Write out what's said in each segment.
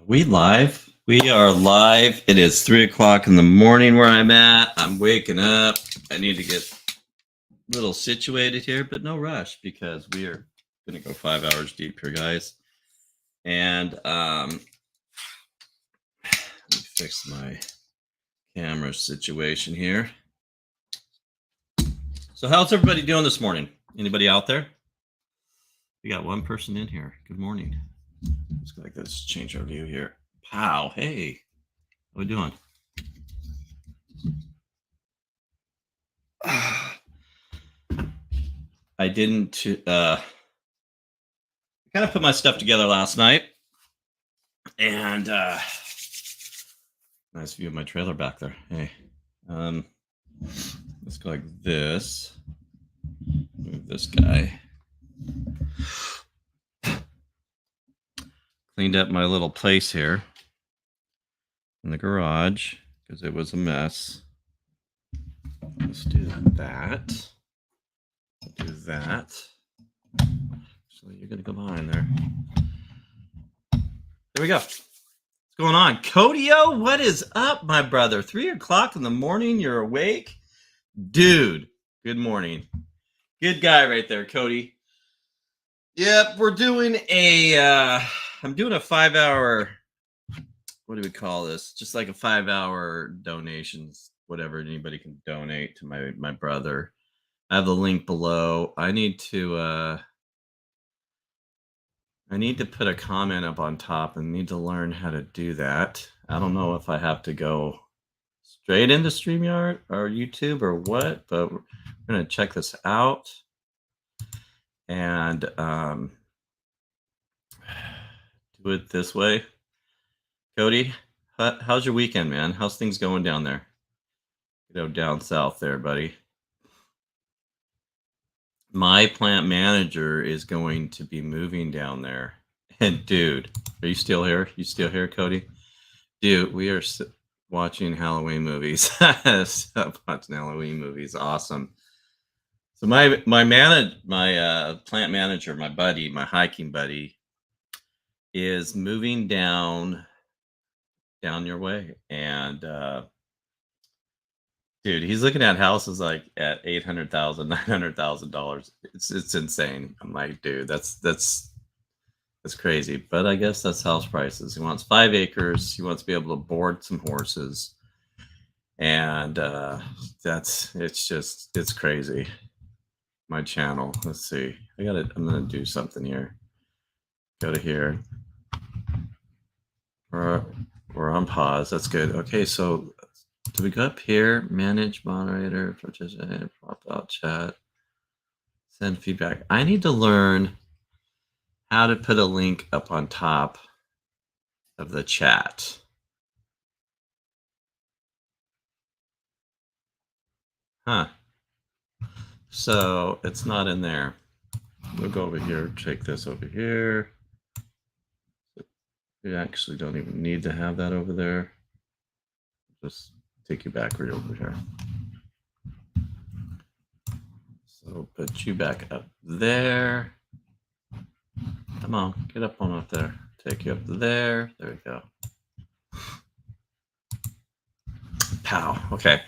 We live? We are live. It is 3:00 in the morning where I'm at. I'm waking up. I need to get a little situated here, but no rush because we are going to go 5 hours deep here, guys. And let me fix my camera situation here. So how's everybody doing this morning? Anybody out there? We got one person in here. Good morning. Let's go like this. Change our view here. Pow. Hey. How we doing? I didn't kind of put my stuff together last night, and nice view of my trailer back there. Hey, let's go like this. Move this guy. Cleaned up my little place here in the garage because it was a mess. Let's do that. Do that. So you're gonna go behind there. There we go. What's going on? Codio, what is up, my brother? 3:00 in the morning, you're awake? Dude, good morning. Good guy right there, Cody. Yep, we're doing I'm doing a 5-hour, what do we call this? Just like a 5-hour donations, whatever anybody can donate to my brother. I have the link below. I need to put a comment up on top and need to learn how to do that. I don't know if I have to go straight into StreamYard or YouTube or what, but we're going to check this out and do it this way. Cody, how's your weekend, man? How's things going down there? Down south there, buddy. My plant manager is going to be moving down there. And dude, are you still here? You still here, Cody? Dude, we are watching Halloween movies. Stop watching Halloween movies. Awesome. So my plant manager, my buddy, my hiking buddy, is moving down your way, and dude, he's looking at houses like at $800,000, $900,000. It's insane. I'm like, dude, that's crazy. But I guess that's house prices. He wants 5 acres. He wants to be able to board some horses, and it's crazy. My channel. Let's see. I'm gonna do something here. Go to here. We're on pause. That's good. Okay, so do we go up here? Manage moderator, participate, pop out chat, send feedback. I need to learn how to put a link up on top of the chat. Huh. So it's not in there. We'll go over here, take this over here. We actually don't even need to have that over there. Just take you back right over here. So put you back up there. Come on, get up on up there. Take you up there. There we go. Pow. Okay.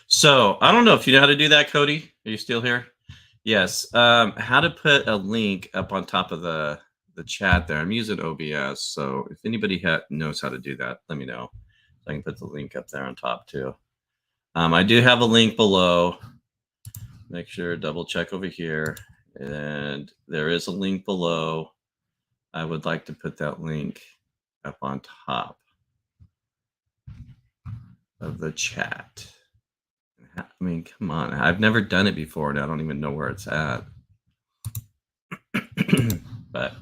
So I don't know if you know how to do that, Cody. Are you still here? Yes. How to put a link up on top of the chat there. I'm using OBS, so if anybody knows how to do that, let me know. So I can put the link up there on top too. I do have a link below. Make sure double check over here, and there is a link below. I would like to put that link up on top of the chat. I mean, come on. I've never done it before, and I don't even know where it's at. But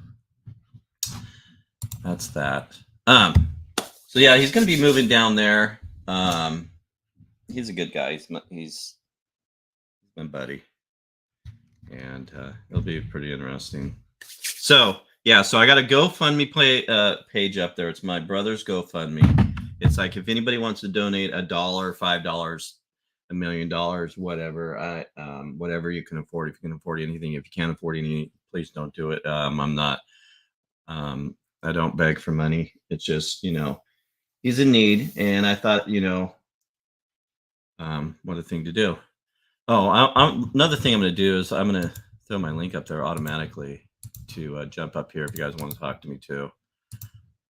that's that. So yeah, he's going to be moving down there. He's a good guy. He's my buddy, and it'll be pretty interesting. So yeah, so I got a GoFundMe page up there. It's my brother's GoFundMe. It's like if anybody wants to donate $1, $5, $1 million, whatever. Whatever you can afford. If you can afford anything, if you can't afford any, please don't do it. I'm not I don't beg for money. It's just, he's in need, and I thought, what a thing to do. Oh, another thing I'm going to do is I'm going to throw my link up there automatically to jump up here if you guys want to talk to me too.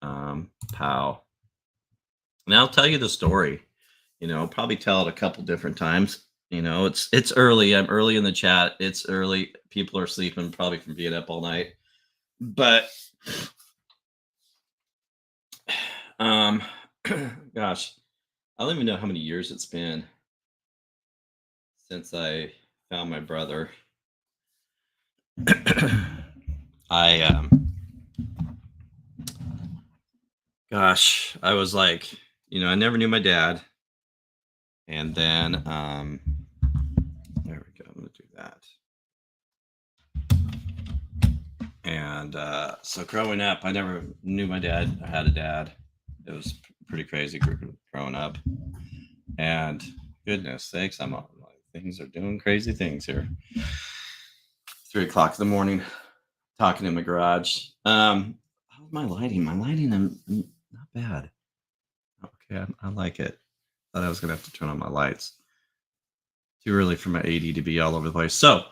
Pow. And I'll tell you the story. Probably tell it a couple different times. It's early. I'm early in the chat. It's early. People are sleeping probably from being up all night. But gosh, I don't even know how many years it's been since I found my brother. I gosh, I was like, I never knew my dad. And then there we go. I'm gonna do that. And so growing up, I never knew my dad. I had a dad. It was pretty crazy growing up. And goodness sakes, things are doing crazy things here. 3 o'clock in the morning, talking in my garage. How's my lighting? My lighting, I'm not bad. Okay, I like it. Thought I was gonna have to turn on my lights. Too early for my AD to be all over the place. So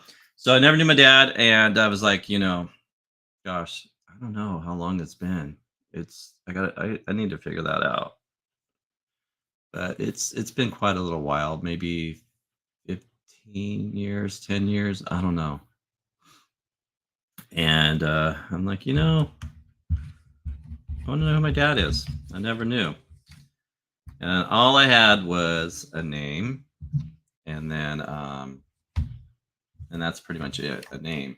I never knew my dad, and I was like, gosh, I don't know how long it's been. I need to figure that out. But it's been quite a little while, maybe 15 years, 10 years, I don't know. And I'm like, I want to know who my dad is. I never knew. And all I had was a name, and then and that's pretty much it, a name.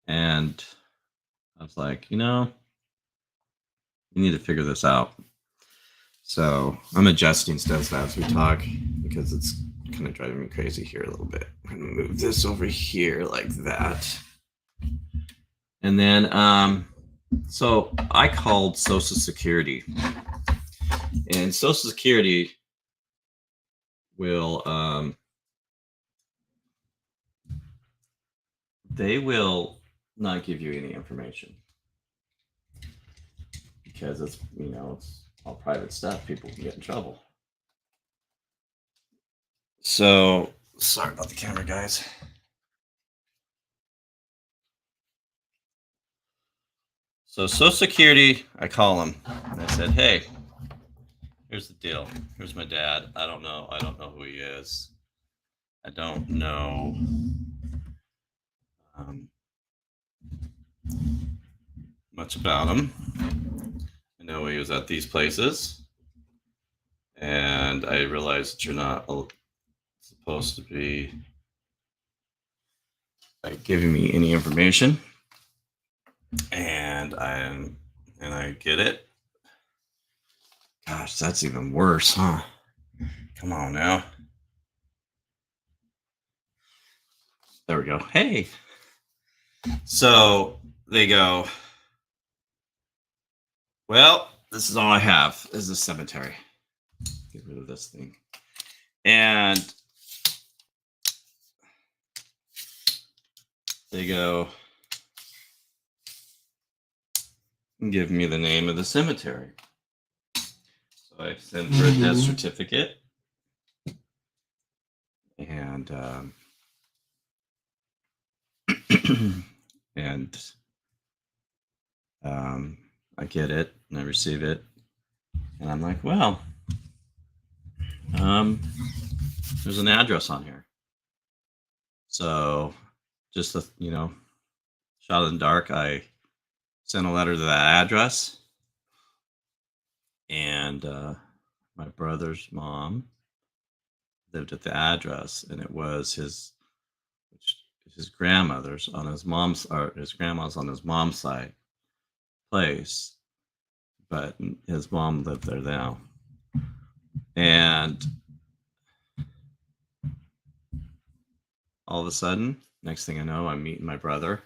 And I was like, you need to figure this out. So I'm adjusting stuff as we talk because it's kind of driving me crazy here a little bit. I'm going to move this over here like that. And then, so I called Social Security, and Social Security will, they will not give you any information because it's, it's all private stuff. People can get in trouble. So sorry about the camera, guys. So Social Security, I call them, and I said, hey, here's the deal. Here's my dad. I don't know who he is. I don't know much about him. I know he was at these places, and I realized that you're not supposed to be giving me any information, and I get it. Gosh, that's even worse, huh? Come on now. There we go. Hey. So they go, well, this is all I have is a cemetery. Get rid of this thing. And they go, give me the name of the cemetery. So I send for a death certificate. And I get it and I receive it, and I'm like, well, there's an address on here. So just shot in the dark, I sent a letter to that address, and my brother's mom lived at the address, and it was his grandmother's on his mom's, or his grandma's on his mom's side place, but his mom lived there now. And all of a sudden, next thing I know, I'm meeting my brother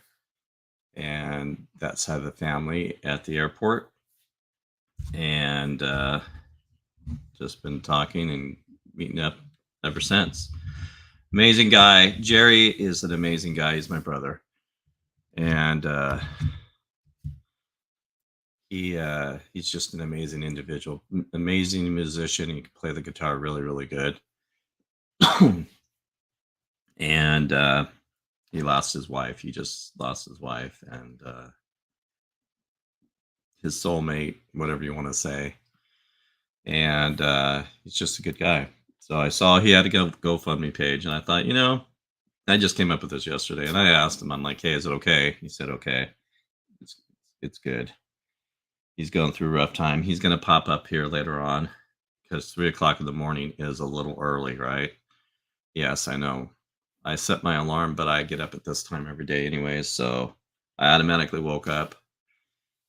and that side of the family at the airport, and just been talking and meeting up ever since. Amazing guy. Jerry is an amazing guy. He's my brother. And He's just an amazing individual, amazing musician. He can play the guitar really, really good. And he lost his wife. He just lost his wife and his soulmate, whatever you want to say. And he's just a good guy. So I saw he had a GoFundMe page, and I thought, I just came up with this yesterday, and I asked him, I'm like, hey, is it okay? He said, okay, it's it's good. He's going through a rough time. He's going to pop up here later on because 3 o'clock in the morning is a little early, right? Yes, I know. I set my alarm, but I get up at this time every day anyways, so I automatically woke up.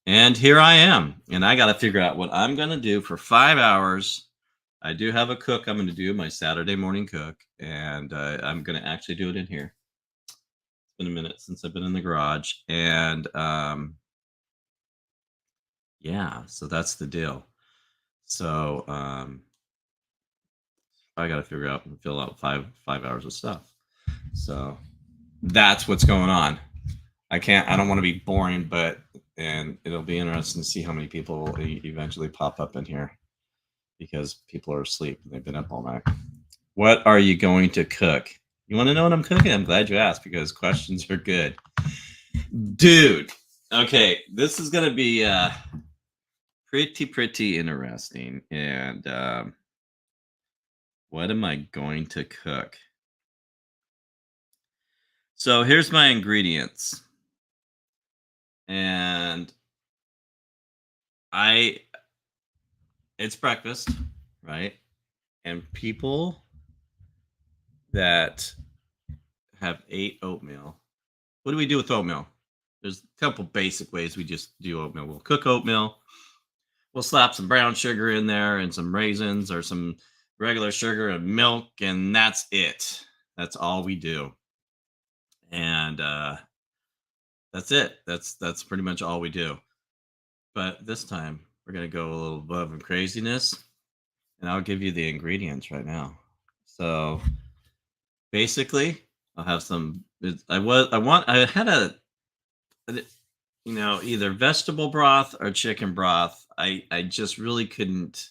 And here I am. And I got to figure out what I'm going to do for 5 hours. I do have a cook I'm going to do, my Saturday morning cook, and I'm going to actually do it in here. It's been a minute since I've been in the garage. And yeah, so that's the deal. So I got to figure out and fill out five hours of stuff. So that's what's going on. I don't want to be boring, and it'll be interesting to see how many people will eventually pop up in here because people are asleep and they've been up all night. What are you going to cook? You want to know what I'm cooking? I'm glad you asked because questions are good. Dude, okay, this is going to be pretty interesting. And what am I going to cook? So here's my ingredients. And it's breakfast, right? And people that have ate oatmeal, what do we do with oatmeal? There's a couple basic ways we just do oatmeal. We'll cook oatmeal. We'll slap some brown sugar in there and some raisins or some regular sugar and milk, and that's it. That's all we do. And that's it. That's pretty much all we do. But this time we're gonna go a little above and craziness, and I'll give you the ingredients right now. So basically, I'll have some. I had either vegetable broth or chicken broth. I just really couldn't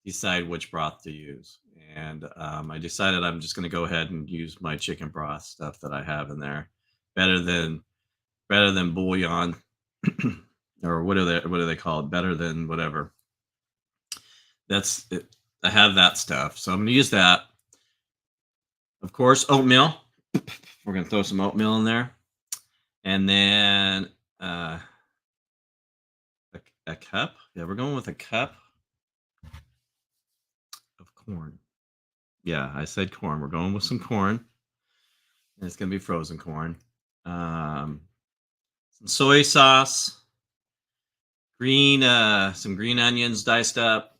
decide which broth to use, and I decided I'm just going to go ahead and use my chicken broth stuff that I have in there. Better than bouillon, or what do they call it? Better than whatever. That's it. I have that stuff, so I'm going to use that. Of course, oatmeal. We're going to throw some oatmeal in there. And then a cup. Yeah, we're going with a cup of corn. Yeah, I said corn. We're going with some corn. And it's going to be frozen corn. Some soy sauce. Some green onions diced up.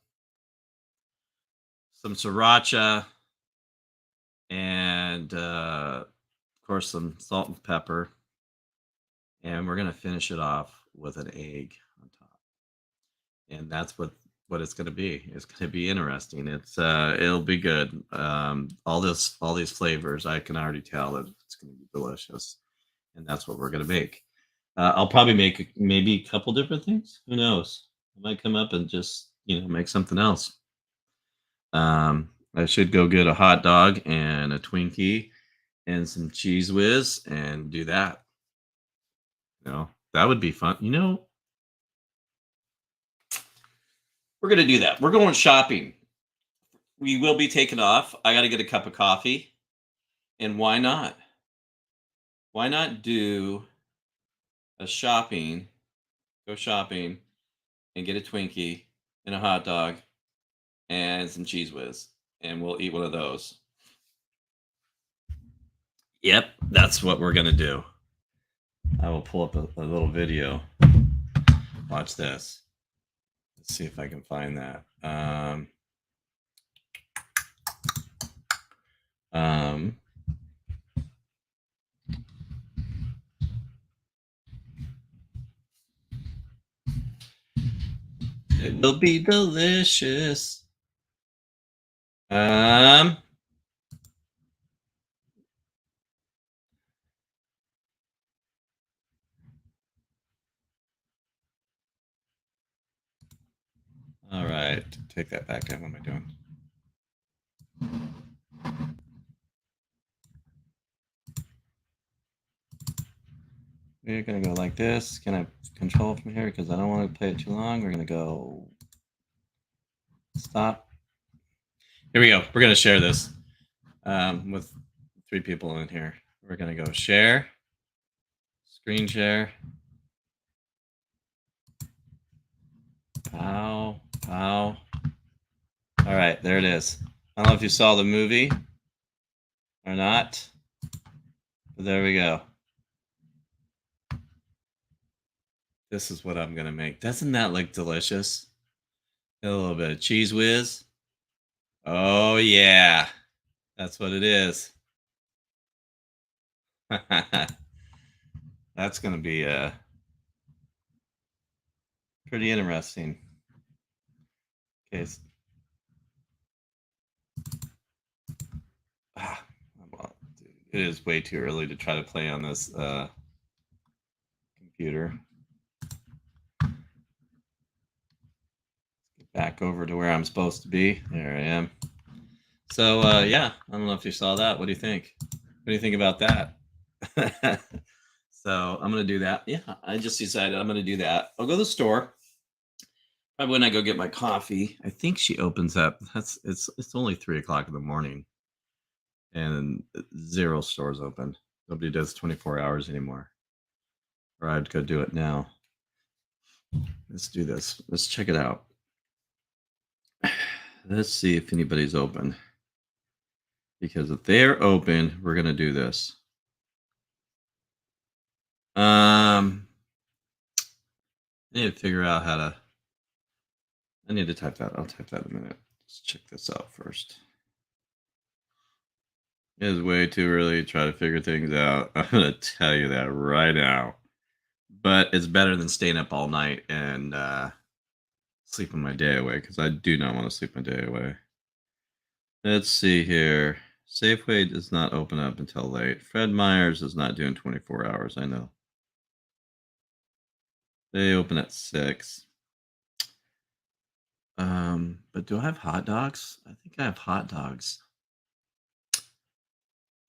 Some sriracha. And, of course, some salt and pepper. And we're going to finish it off with an egg on top. And that's what it's going to be. It's going to be interesting. It'll be good. All these flavors, I can already tell that it's going to be delicious, and that's what we're going to make. I'll probably make maybe a couple different things. Who knows? I might come up and just make something else. I should go get a hot dog and a Twinkie and some Cheese Whiz and do that. That would be fun. We're going to do that. We're going shopping. We will be taking off. I got to get a cup of coffee. And why not? Why not do go shopping and get a Twinkie and a hot dog and some Cheese Whiz. And we'll eat one of those. Yep, that's what we're going to do. I will pull up a little video. Watch this. Let's see if I can find that. It will be delicious. right, take that back in. What am I doing? We're going to go like this. Can I control from here? Because I don't want to play it too long. We're going to go stop. Here we go. We're going to share this with 3 people in here. We're going to go share, screen share. Pow, pow. All right, there it is. I don't know if you saw the movie or not, but there we go. This is what I'm going to make. Doesn't that look delicious? A little bit of cheese whiz. Oh, yeah. That's what it is. That's going to be pretty interesting. Okay. It is way too early to try to play on this computer. Get back over to where I'm supposed to be. There I am. So, yeah, I don't know if you saw that. What do you think? What do you think about that? So I'm going to do that. Yeah, I just decided I'm going to do that. I'll go to the store. Probably when I go get my coffee. I think she opens up. It's only 3 o'clock in the morning. And 0 stores open. Nobody does 24 hours anymore. Or I'd go do it now. Let's do this. Let's check it out. Let's see if anybody's open. Because if they're open, we're going to do this. I need to figure out how to. I need to type that. I'll type that in a minute. Let's check this out first. It is way too early to try to figure things out. I'm going to tell you that right now. But it's better than staying up all night and sleeping my day away, because I do not want to sleep my day away. Let's see here. Safeway does not open up until late. Fred Meyer's is not doing 24 hours, I know. They open at 6. But do I have hot dogs? I think I have hot dogs.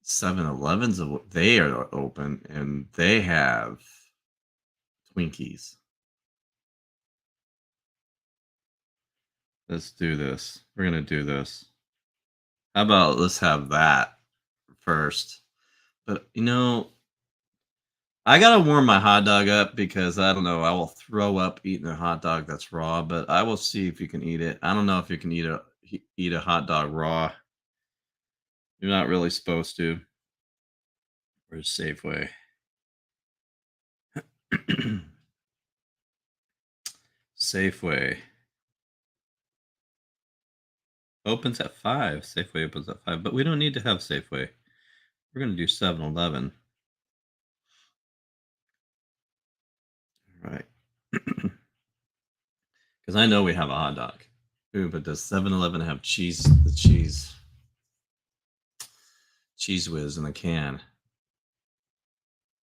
7-Elevens, they are open, and they have Twinkies. Let's do this. We're going to do this. How about let's have that first? But, you know, I got to warm my hot dog up, because I don't know, I will throw up eating a hot dog that's raw, but I will see if you can eat it. I don't know if you can eat a hot dog raw. You're not really supposed to. Where's Safeway? Safeway opens at 5. Safeway opens at 5, but we don't need to have Safeway. We're going to do 7-Eleven. All right. Because I know we have a hot dog. Ooh, but does 7-Eleven have the cheese whiz in a can?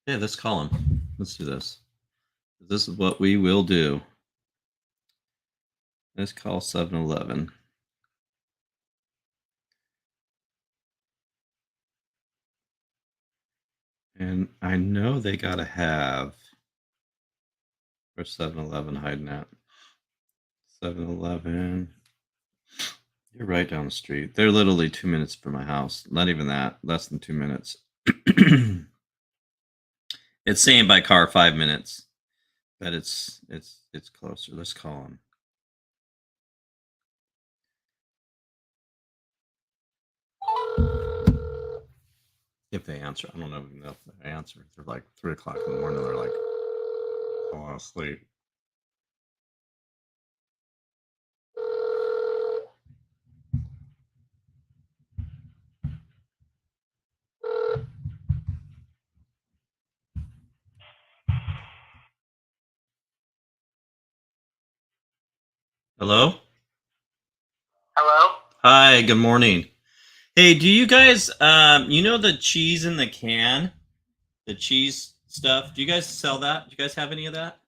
Yeah, let's call them. Let's do this. This is what we will do. Let's call 7-Eleven. And I know they got to have. Where's 7-Eleven hiding at? 7-Eleven. You're right down the street. They're literally 2 minutes from my house. Not even that. Less than 2 minutes. It's saying by car 5 minutes, but it's closer. Let's call them. If they answer, I don't know if they answer. They're like 3 o'clock in the morning. They're like, I want to sleep. Hello? Hello? Hi, good morning. Hey, do you guys, you know the cheese in the can? The cheese stuff? Do you guys sell that? Do you guys have any of that?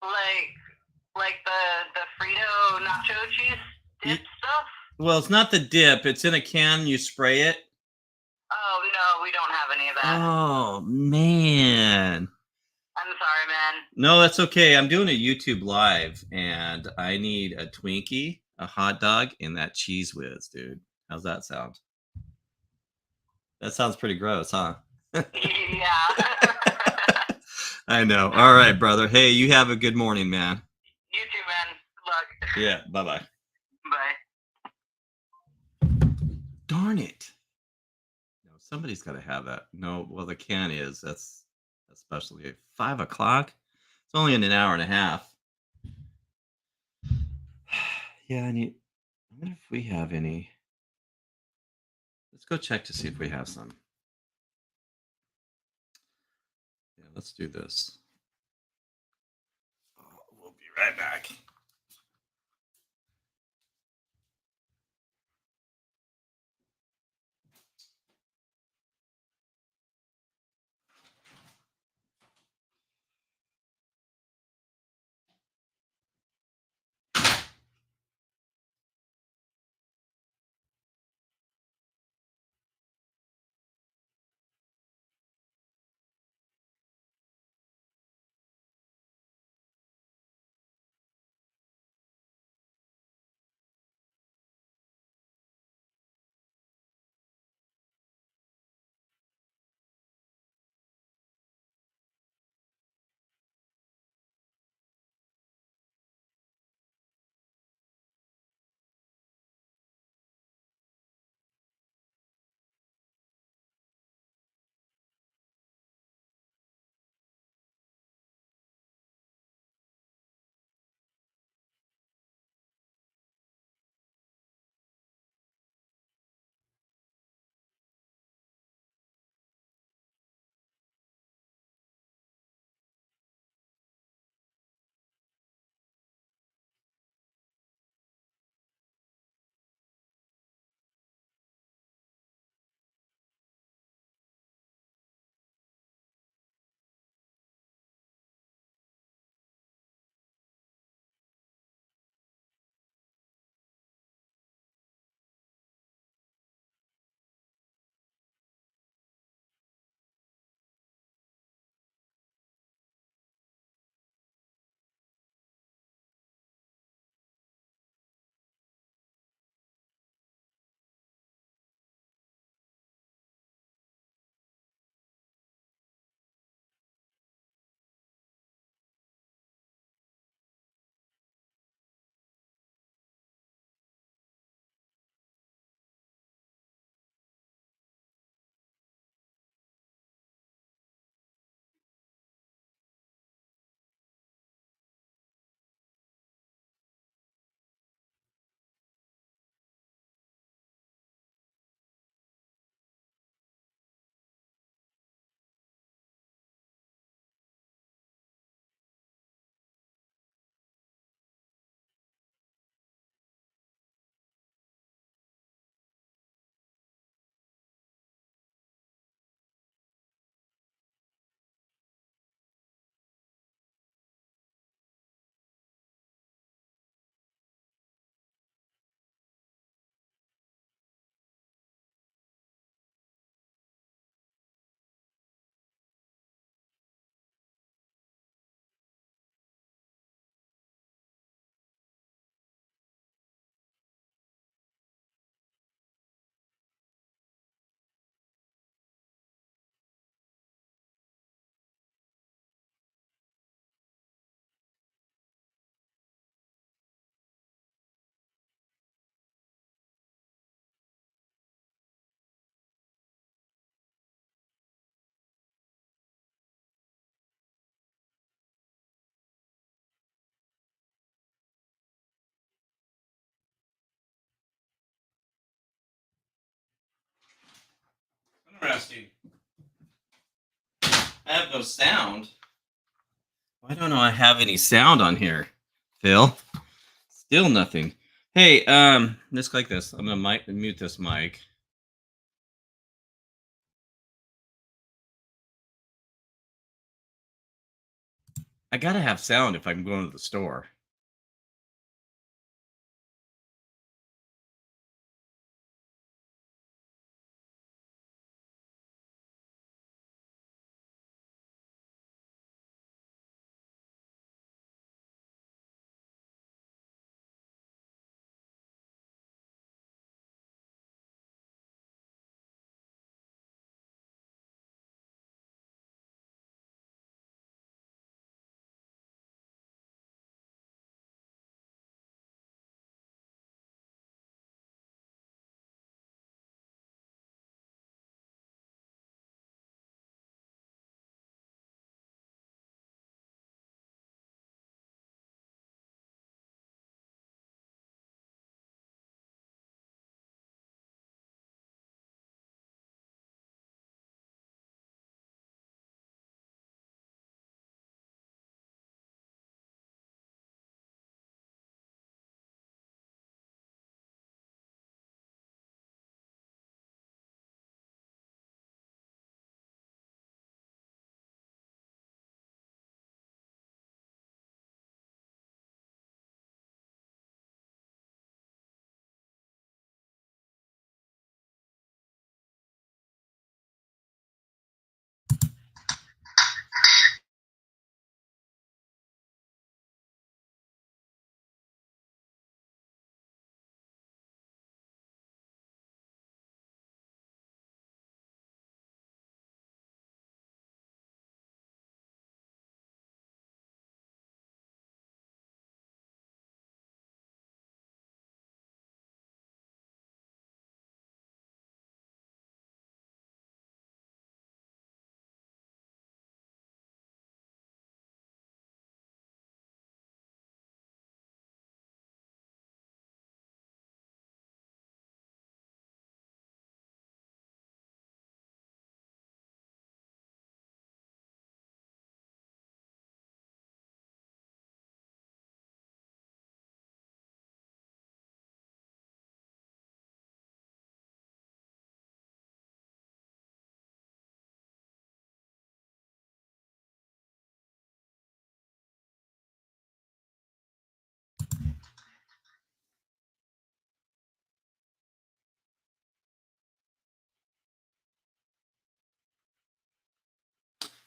Like, Like the Frito nacho cheese dip stuff? Well, it's not the dip. It's in a can. You spray it. Oh, no, we don't have any of that. Oh, man. I'm sorry, man. No, that's okay. I'm doing a YouTube live, and I need a Twinkie, a hot dog, and that cheese whiz, dude. How's that sound? That sounds pretty gross, huh? Yeah. I know. All right, brother. Hey, you have a good morning, man. You too, man. Good luck. Yeah, bye-bye. Bye. Darn it. No, somebody's got to have that. No, well, the can is. That's especially at 5 o'clock. It's only in an hour and a half. Yeah, I wonder if we have any. Let's go check to see if we have some. Yeah, let's do this. Oh, we'll be right back. Interesting. I have no sound. Why don't I have any sound on here, Phil? Still nothing. Hey, let's like this. I'm gonna mute this mic. I gotta have sound if I'm going to the store.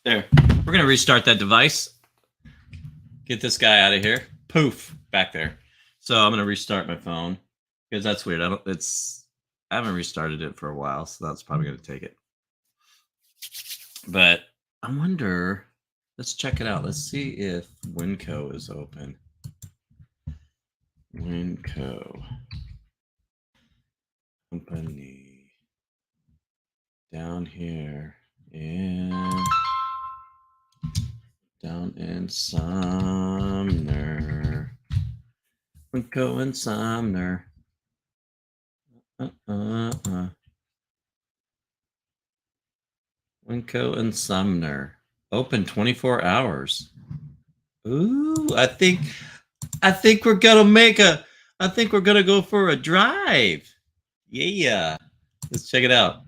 There. We're going to restart that device. Get this guy out of here. Poof. Back there. So I'm going to restart my phone because that's weird. I haven't restarted it for a while, so that's probably going to take it. But I wonder, let's check it out. Let's see if Winco is open. Winco. Company. Down here down in Sumner. Winco and Sumner. Winco and Sumner. Open 24 hours. Ooh, I think we're gonna go for a drive. Yeah. Let's check it out.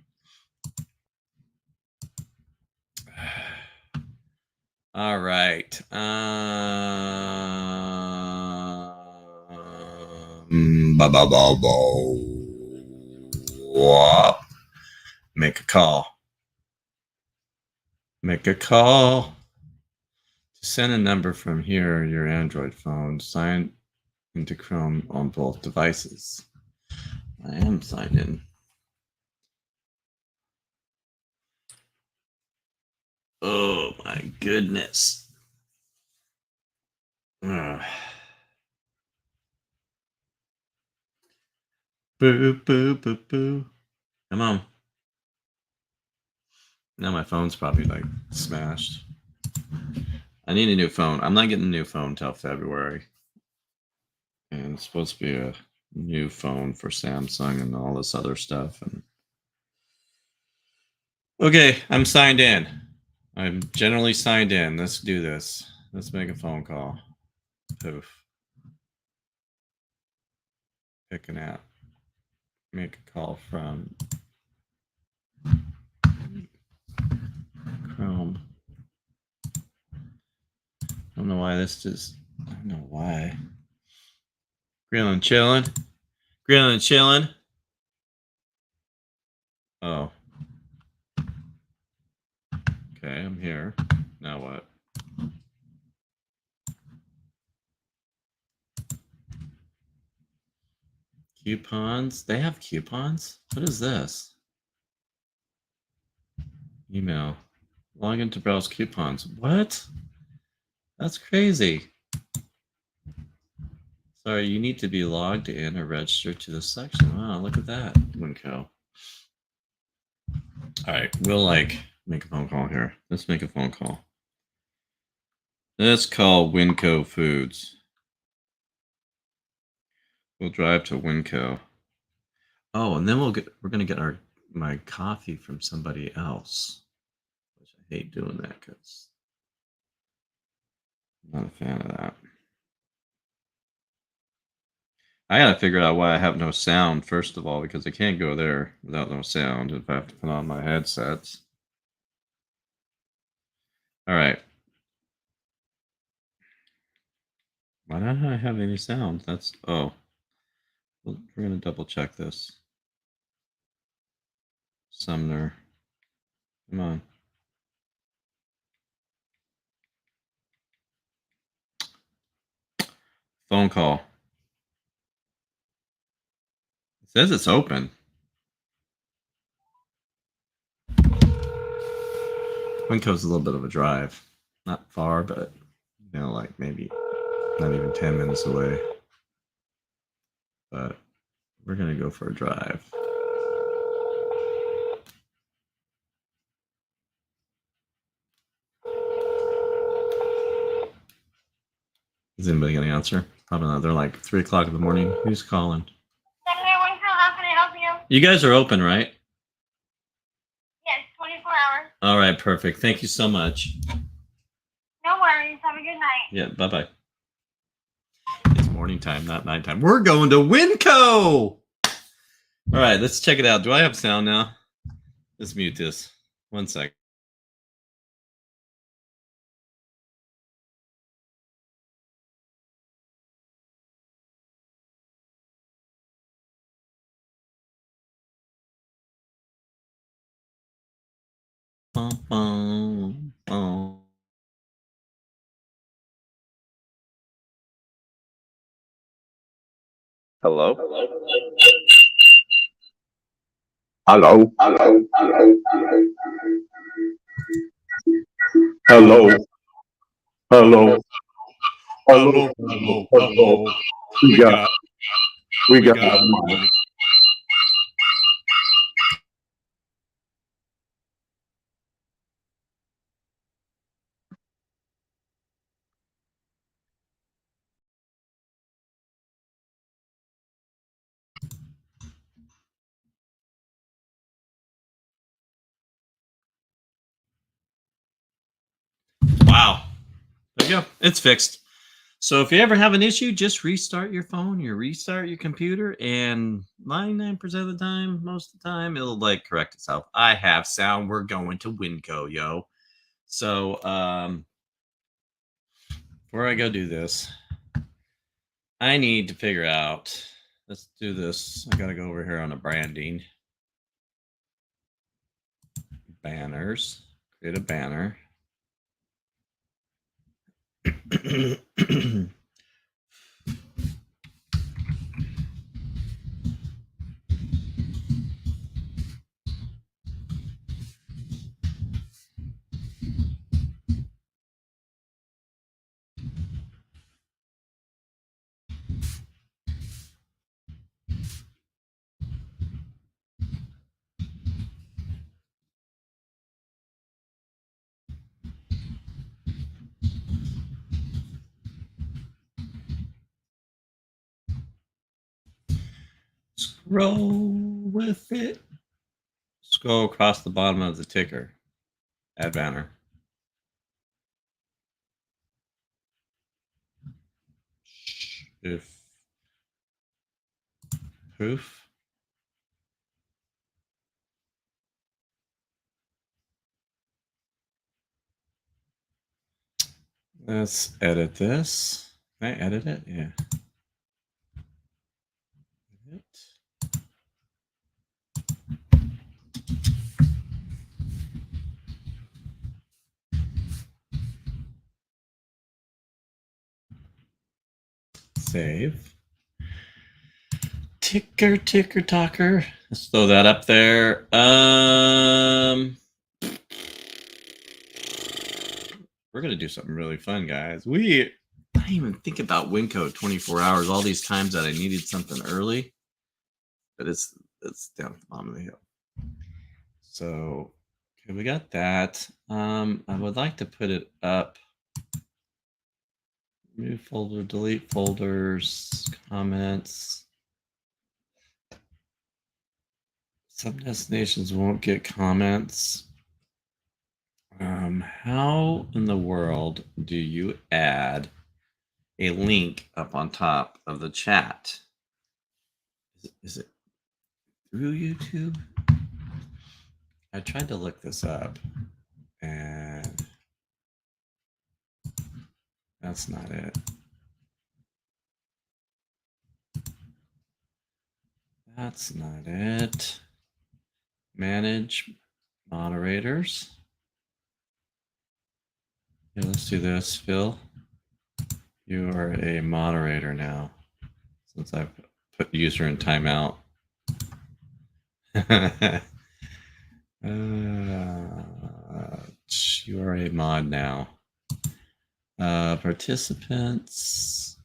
All right. Make a call. Make a call. To send a number from here, your Android phone. Sign into Chrome on both devices. I am signed in. Oh my goodness. Ugh. Boo, boo, boo, boo. Come on. Now my phone's probably like smashed. I need a new phone. I'm not getting a new phone until February. And it's supposed to be a new phone for Samsung and all this other stuff. And okay, I'm signed in. I'm generally signed in. Let's do this. Let's make a phone call. Poof. Pick an app. Make a call from Chrome. I don't know why this just. I don't know why. Grilling, chilling. Grilling, chilling. Oh. Okay, I'm here. Now what? Coupons? They have coupons? What is this? Email. Log into browse coupons. What? That's crazy. Sorry, you need to be logged in or registered to this section. Wow, look at that, Winco. All right, we'll make a phone call here. Let's make a phone call. Let's call Winco Foods. We'll drive to Winco. Oh, and then we're gonna get my coffee from somebody else, which I hate doing that because I'm not a fan of that. I gotta figure out why I have no sound, first of all, because I can't go there without no sound if I have to put on my headsets. All right. Why don't I have any sound? That's, oh. We're gonna double check this. Sumner. Come on. Phone call. It says it's open. Winco's a little bit of a drive. Not far, but, you know, like maybe not even 10 minutes away. But we're going to go for a drive. Is anybody going to answer? Probably not. They're like 3 o'clock in the morning. Who's calling? How can I help you? You guys are open, right? Yes, 24 hours. All right, perfect. Thank you so much. No worries. Have a good night. Yeah, bye-bye. It's morning time, not nighttime. We're going to Winco! All right, let's check it out. Do I have sound now? Let's mute this. 1 sec. Bum, bum. Oh. Hello? Hello? Hello? Hello? Hello? Hello? We got Mike. Wow. There you go. It's fixed. So if you ever have an issue, just restart your phone, you restart your computer, and 99% of the time, most of the time, it'll like correct itself. I have sound. We're going to Winco, yo. So before I go do this, I need to figure out. Let's do this. I gotta go over here on the branding. Banners. Create a banner. Scroll with it. Scroll across the bottom of the ticker. Add banner. If proof. Let's edit this. Can I edit it? Yeah. Edit. Save. Ticker talker. Let's throw that up there. We're gonna do something really fun, guys. I didn't even think about Winco 24 hours. All these times that I needed something early, but it's down at the bottom of the hill. So okay, we got that. I would like to put it up. New folder, delete folders, comments. Some destinations won't get comments. How in the world do you add a link up on top of the chat? Is it through YouTube? I tried to look this up, and that's not it. That's not it. Manage moderators. Yeah, let's do this, Phil. You are a moderator now, since I've put user in timeout. You are a mod now. Participants.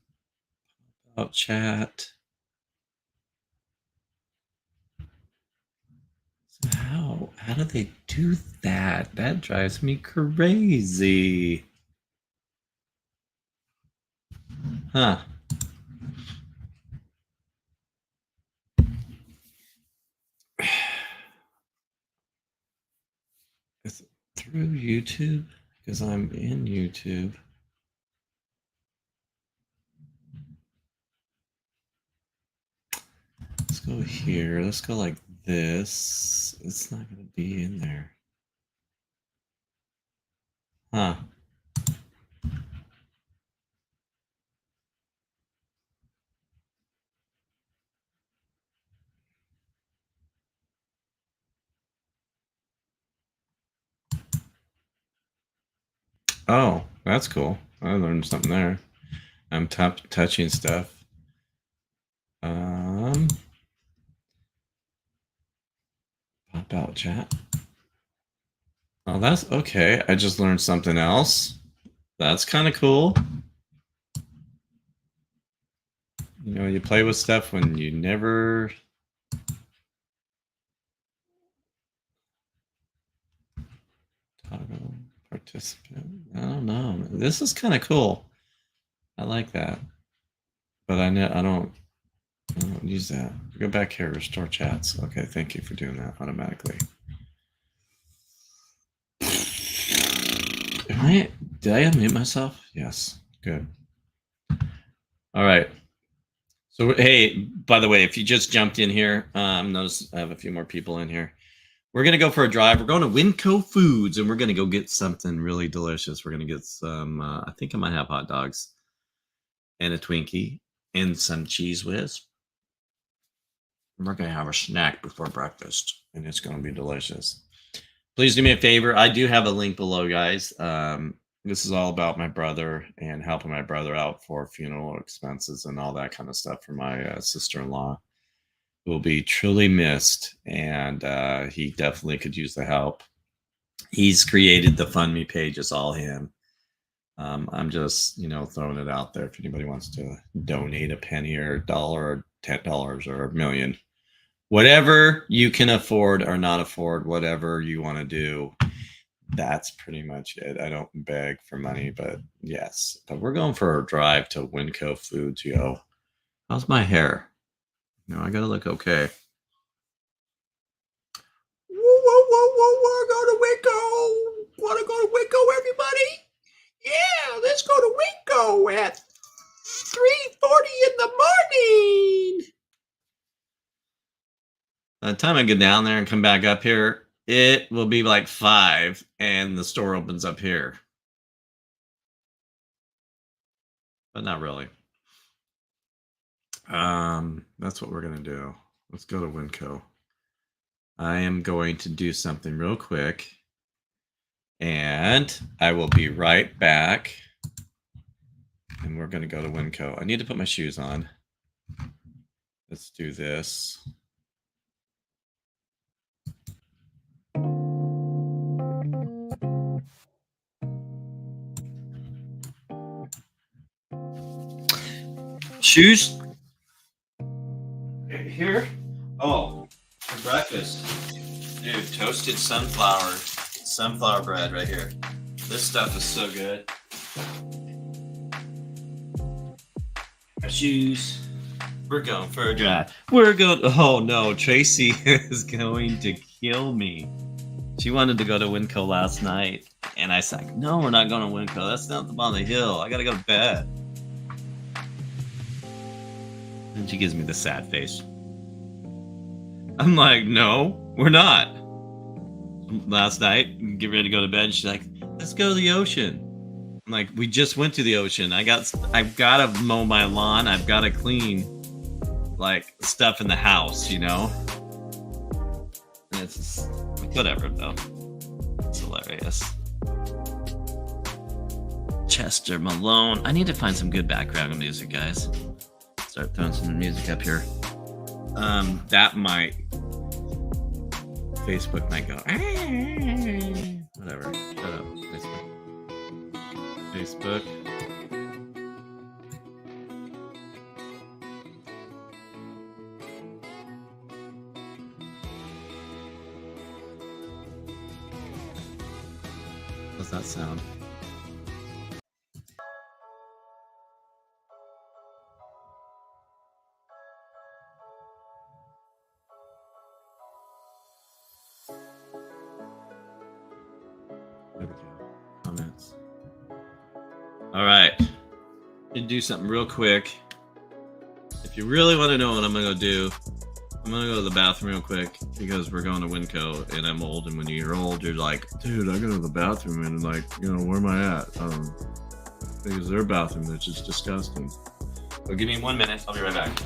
About chat. So how do they do that? That drives me crazy. Huh. Is it through YouTube? Because I'm in YouTube. Let's go here. Let's go like this. It's not going to be in there. Huh. Oh, that's cool. I learned something there. I'm touching stuff. Pop out chat. Oh, that's okay. I just learned something else. That's kind of cool. You know, you play with stuff when you never. Toggle participant. I don't know. This is kind of cool. I like that. But I don't use that. Go back here, restore chats. Okay, thank you for doing that automatically. Did I unmute myself? Yes, good. All right. So, hey, by the way, if you just jumped in here, notice I have a few more people in here. We're going to go for a drive. We're going to Winco Foods, and we're going to go get something really delicious. We're going to get some, I think I might have hot dogs and a Twinkie and some Cheese Whiz. We're going to have a snack before breakfast, and it's going to be delicious. Please do me a favor. I do have a link below, guys. This is all about my brother and helping my brother out for funeral expenses and all that kind of stuff for my sister-in-law, who will be truly missed, and he definitely could use the help. He's created the Fund Me page. It's all him. I'm just, throwing it out there if anybody wants to donate a penny or $1 or $10 or $1 million. Whatever you can afford or not afford, whatever you want to do, that's pretty much it. I don't beg for money, but yes. But we're going for a drive to Winco Foods, yo. How's my hair? I gotta look okay. Whoa, go to Winco. Want to go to Winco, everybody? Yeah, let's go to Winco at 3:40 in the morning. By the time I get down there and come back up here, it will be like 5 and the store opens up here. But not really. That's what we're going to do. Let's go to Winco. I am going to do something real quick. And I will be right back. And we're going to go to Winco. I need to put my shoes on. Let's do this. Shoes? Here? Oh, for breakfast. Dude, toasted sunflower bread right here. This stuff is so good. My shoes. We're going for a drive. Oh no, Tracy is going to kill me. She wanted to go to Winco last night. And I said, no, we're not going to Winco. That's not on the hill. I got to go to bed. And she gives me the sad face. I'm like, no, we're not. Last night, get ready to go to bed. She's like, let's go to the ocean. I'm like, we just went to the ocean. I've got to mow my lawn. I've got to clean like stuff in the house, And it's just, whatever though. It's hilarious. Chester Malone. I need to find some good background music, guys. Start throwing some music up here. That might. Facebook might go. Whatever. Shut up, Facebook. How's that sound? There we go. Comments. All right. Gonna do something real quick. If you really want to know what I'm gonna do, I'm gonna go to the bathroom real quick because we're going to Winco and I'm old. And when you're old, you're like, dude, I go to the bathroom and like, where am I at? Because their bathroom, which is disgusting. So give me 1 minute. I'll be right back.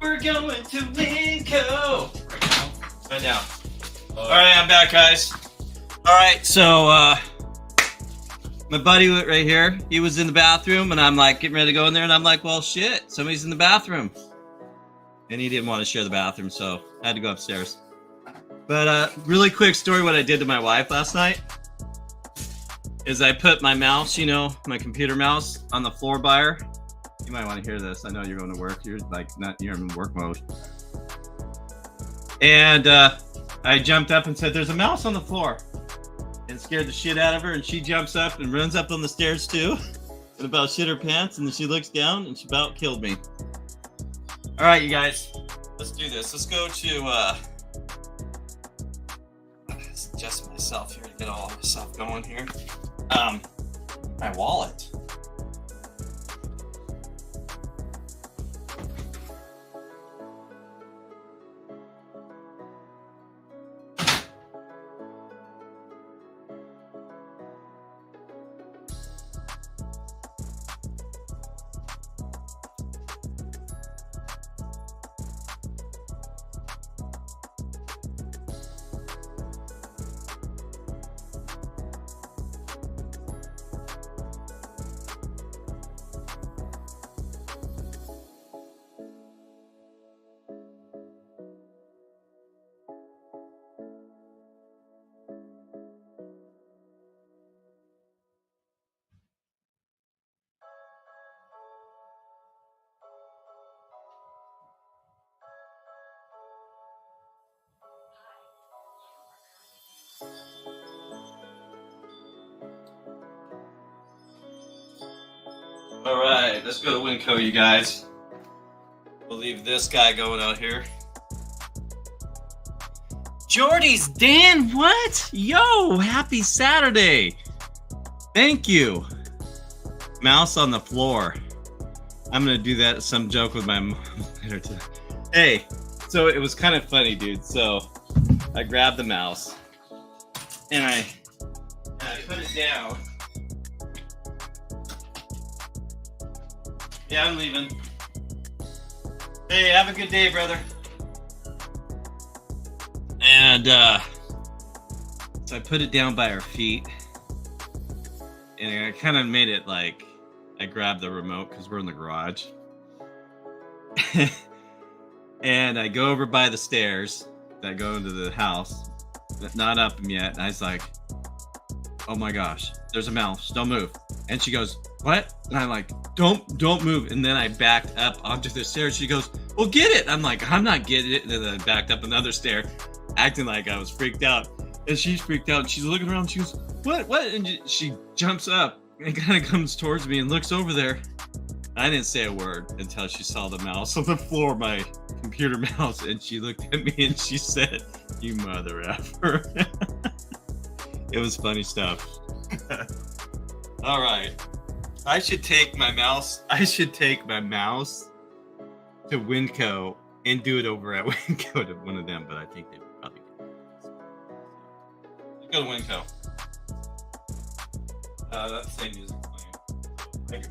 We're going to Winco. Right now. All right, I'm back, guys. All right, so my buddy right here, he was in the bathroom, and I'm like getting ready to go in there, and I'm like, well, shit, somebody's in the bathroom. And he didn't want to share the bathroom, so I had to go upstairs. But really quick story, what I did to my wife last night is I put my mouse, you know, my computer mouse on the floor by her. You might want to hear this. I know you're going to work. You're in work mode. And I jumped up and said, there's a mouse on the floor. And scared the shit out of her. And she jumps up and runs up on the stairs too. And about shit her pants. And then she looks down and she about killed me. All right, you guys. Let's do this. Let's go to... let's adjust myself here to get all this stuff going here. My wallet. All right, let's go to Winco, you guys. We'll leave this guy going out here. Jordy's Dan, what? Yo, happy Saturday. Thank you. Mouse on the floor. I'm gonna do that, some joke with my mom later today. Hey, so it was kind of funny, dude. So I grabbed the mouse and I put it down. Yeah, I'm leaving. Hey, have a good day, brother. And so I put it down by her feet, and I kind of made it like I grabbed the remote because we're in the garage. And I go over by the stairs that go into the house, not up them yet. And I was like, oh my gosh, there's a mouse, don't move. And she goes, what? And I'm like, don't move. And then I backed up onto the stairs. She goes, well, get it. I'm like, I'm not getting it. And then I backed up another stair, acting like I was freaked out. And she's freaked out. She's looking around. She goes, what? And she jumps up and kind of comes towards me and looks over there. I didn't say a word until she saw the mouse on the floor, my computer mouse. And she looked at me and she said, you mother effer. It was funny stuff. All right. I should take my mouse to Winco and do it over at Winco to one of them, but I think they would probably do it. Let's go to Winco. That same music playing.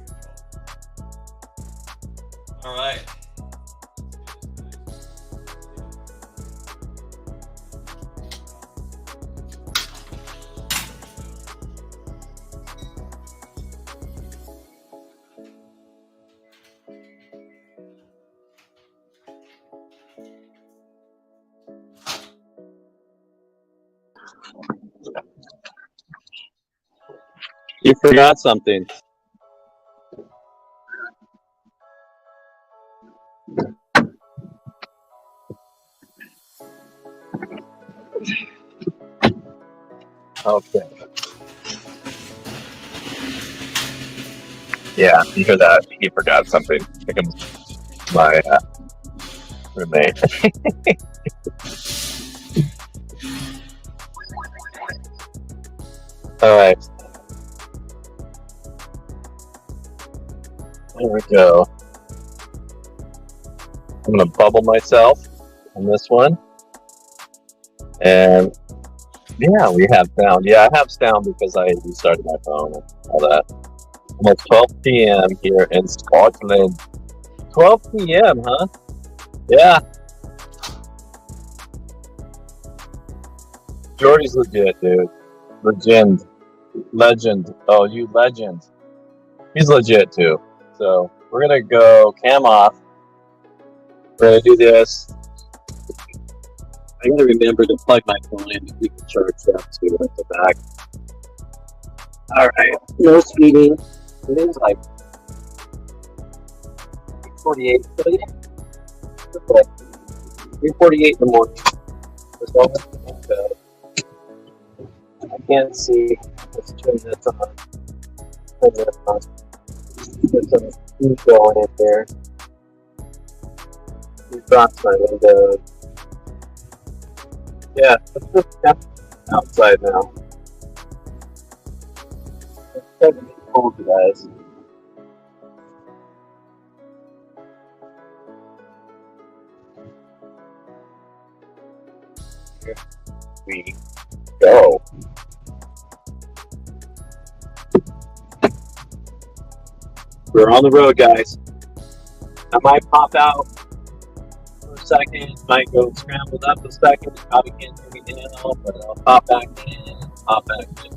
All right. You forgot something. Okay. Yeah, you hear that? He forgot something. I think it's my roommate. All right. There we go. I'm gonna bubble myself on this one. And yeah, we have sound. Yeah, I have sound because I restarted my phone and all that. Almost 12 p.m. here in Scotland. 12 p.m., huh? Yeah. Jordy's legit, dude. Legend. Oh, you legend. He's legit too. So we're gonna go cam off. We're gonna do this. I gotta remember to plug my phone in to keep it charged up too at the back. Alright. No speeding. It is like 48. Okay. 3:48 in the morning. I can't see. Let's turn this on. Turn this on. Get some heat going in there. Drops my windows. Yeah, let's just step outside now. It's starting to get cold, you guys. Here we go. We're on the road, guys. I might pop out for a second, might go scrambled up a second, probably can't hear me now, but I'll pop back in, pop back in.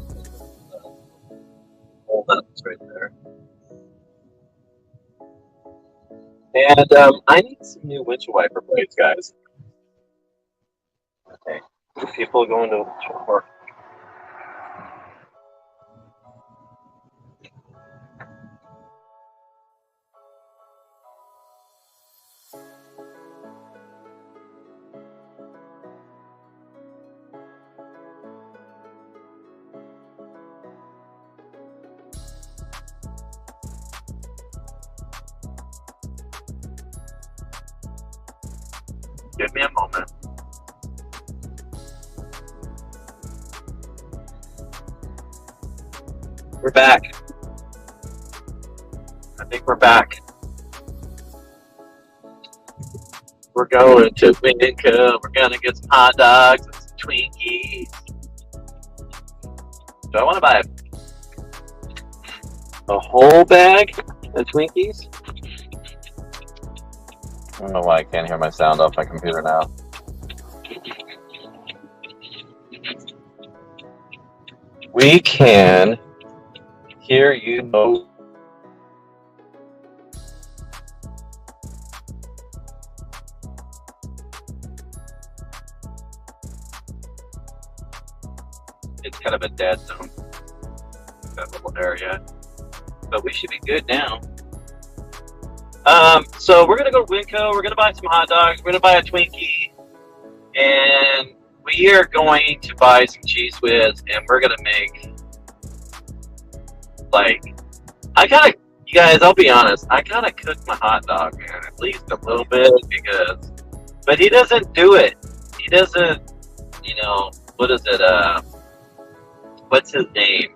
Hold up, it's right there. And I need some new windshield wiper blades, guys. Okay, people are going to work. Give me a moment. We're back. I think we're back. We're going to Winco. We're gonna get some hot dogs and some Twinkies. Do I want to buy a whole bag of Twinkies? I don't know why I can't hear my sound off my computer now. We can hear you both. It's kind of a dead zone, that little area. But we should be good now. So we're gonna go to Winco, we're gonna buy some hot dogs, we're gonna buy a Twinkie, and we are going to buy some Cheese Whiz, and we're gonna make, like, you guys, I'll be honest, I gotta cook my hot dog, man, at least a little bit, because, but he doesn't do it. He doesn't, you know, what is it, what's his name?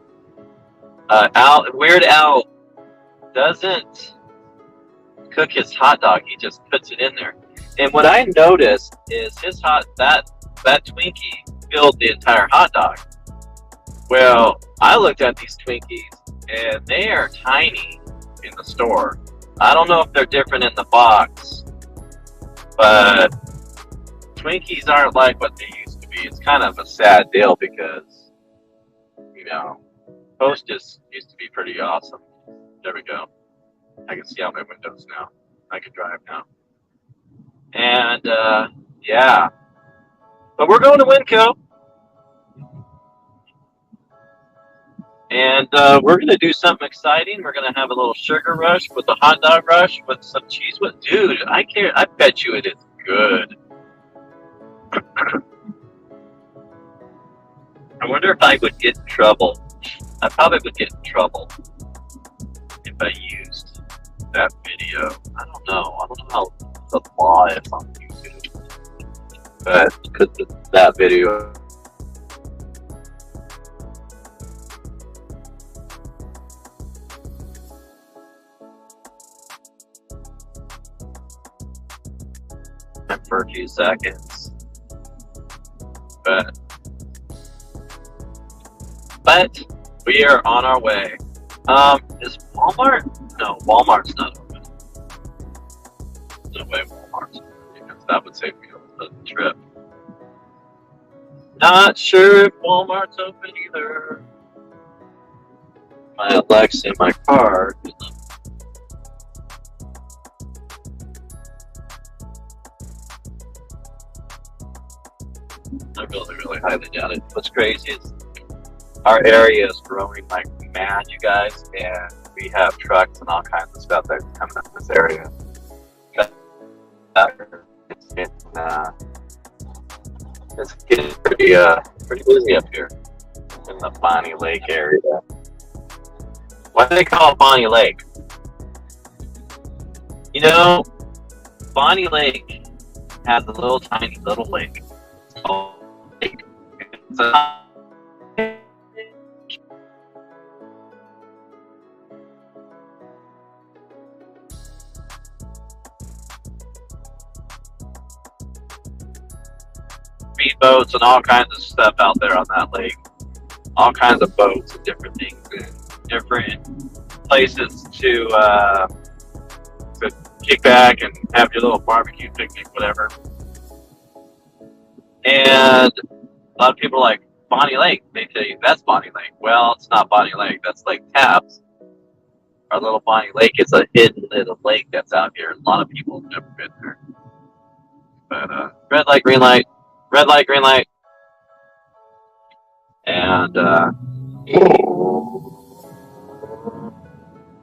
Weird Al doesn't cook his hot dog, he just puts it in there. And what I noticed is that Twinkie filled the entire hot dog. Well, I looked at these Twinkies and they are tiny in the store. I don't know if they're different in the box, but Twinkies aren't like what they used to be. It's kind of a sad deal because, you know, Hostess used to be pretty awesome. There we go. I can see out my windows now. I can drive now. And, yeah. But we're going to Winco. And we're going to do something exciting. We're going to have a little sugar rush with a hot dog rush with some cheese whiz. Dude, I bet you it is good. I wonder if I would get in trouble. I probably would get in trouble if I used that video. I don't know how the law is on YouTube. But because that video, for a few seconds, but we are on our way. Is Walmart? No, Walmart's not open. No way Walmart's open, that would save me a trip. Not sure if Walmart's open either. My Alexa in my car. I really highly doubt it. What's crazy is our area is growing like mad, you guys, and we have trucks and all kinds of stuff that's coming up this area. It's getting pretty busy up here in the Bonnie Lake area. Why do they call it Bonnie Lake? You know, Bonnie Lake has a little tiny little lake. It's called Lake. It's a speedboats and all kinds of stuff out there on that lake. All kinds of boats and different things and different places to kick back and have your little barbecue picnic, whatever. And a lot of people are like, Bonnie Lake. They tell you that's Bonnie Lake. Well, it's not Bonnie Lake. That's Lake Taps. Our little Bonnie Lake is a hidden little lake that's out here. A lot of people have never been there. But red light, green light. Red light, green light. And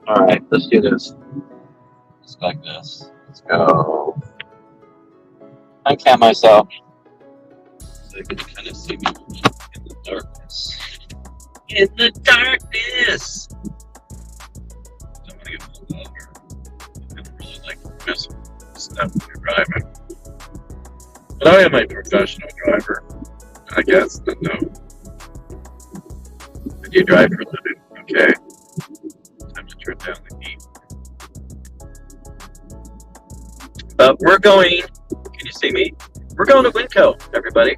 alright, let's do this. Just like this. Let's go. I cam myself so you can kind of see me in the darkness. In the darkness! Don't want to get pulled over. I don't really like to mess with stuff when you're driving. But I am a professional driver, I guess. But no. Did you drive for a living? Okay. Time to turn down the heat. But we're going, can you see me? We're going to Winco, everybody.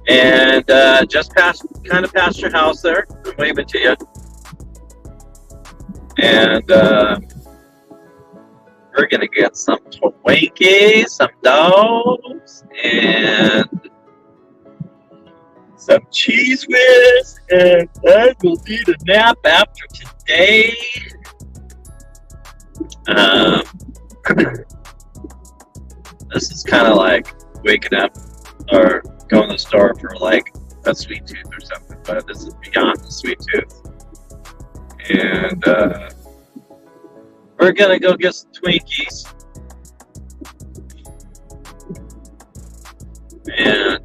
And just kind of past your house there. I'm waving to you. And we're going to get some Twinkies, some dogs, and some cheese whiz, and I will need a nap after today. This is kind of like waking up or going to the store for like a sweet tooth or something, but this is beyond the sweet tooth. And we're gonna go get some Twinkies. And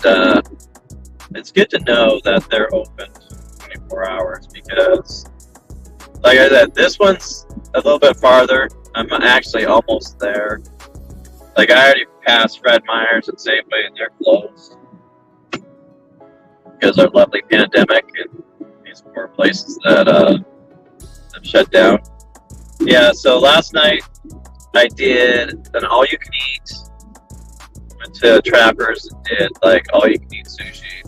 it's good to know that they're open 24 hours because, like I said, this one's a little bit farther. I'm actually almost there. Like, I already passed Fred Meyer's and Safeway, and they're closed because of lovely pandemic and these poor places that have shut down. Yeah, so last night I did an all-you-can-eat. Went to Trappers and did like all-you-can-eat sushi.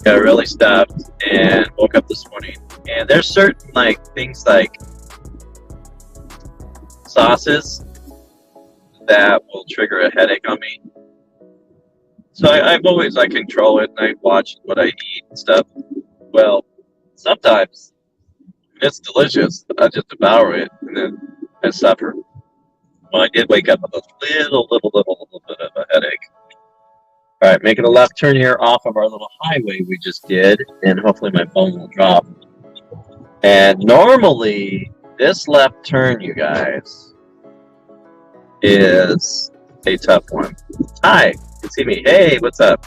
Got really stuffed and woke up this morning. And there's certain like things like sauces that will trigger a headache on me. So I've always control it and I watch what I eat and stuff. Well, sometimes it's delicious. I just devour it and then I suffer. Well, I did wake up with a little bit of a headache. All right, making a left turn here off of our little highway we just did, and hopefully my phone will drop. And normally, this left turn, you guys, is a tough one. Hi, you can see me. Hey, what's up?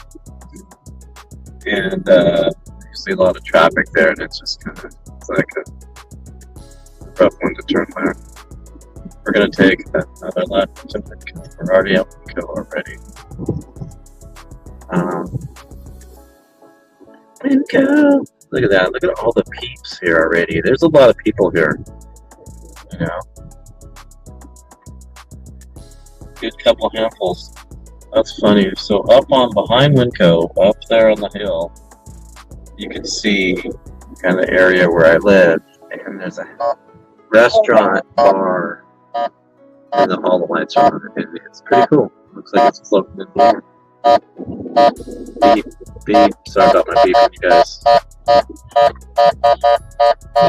And you see a lot of traffic there, and it's just kind of like a rough one to turn left. We're going to take another left to Winco. We're already up Winco already. Winco! Look at that. Look at all the peeps here already. There's a lot of people here. You know? Good couple handfuls. That's funny. So up on behind Winco, up there on the hill, you can see kind of the area where I live. And there's a restaurant, bar, and all the lights are on, and it's pretty cool. Looks like it's floating in here. Beep, beep. Sorry about my beep, you guys.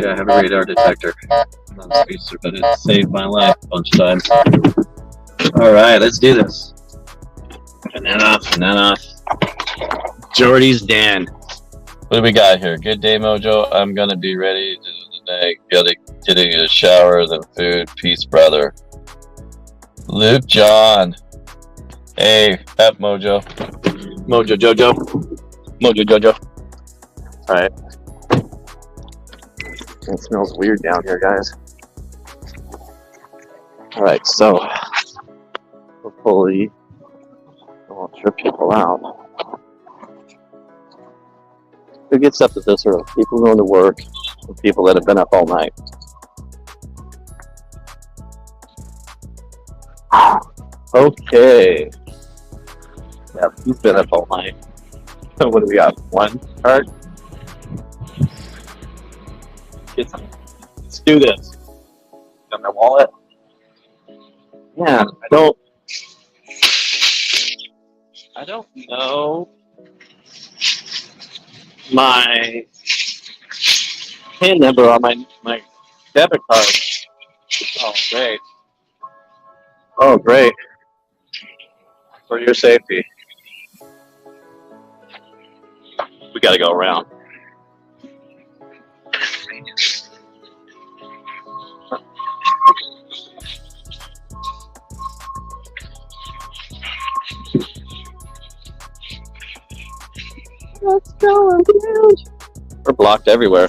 Yeah, I have a radar detector. I'm not a speedster, but it saved my life a bunch of times. Alright, let's do this. And then off, and then off. Jordy's den. What do we got here? Good day, Mojo. I'm gonna be ready today. Getting a shower, then food. Peace, brother. Luke John. Hey, Pep Mojo. Mojo Jojo. Mojo Jojo. Alright. It smells weird down here, guys. Alright, so hopefully I won't trip people out. Who gets up at this early? People going to work and people that have been up all night. Okay. Yeah, he's been up all night. So what do we got? One card? Let's do this. Got my wallet. Yeah, I don't know my PIN number on my debit card. Oh, great. Oh, great. For your safety. We gotta go around. What's going on? We're blocked everywhere.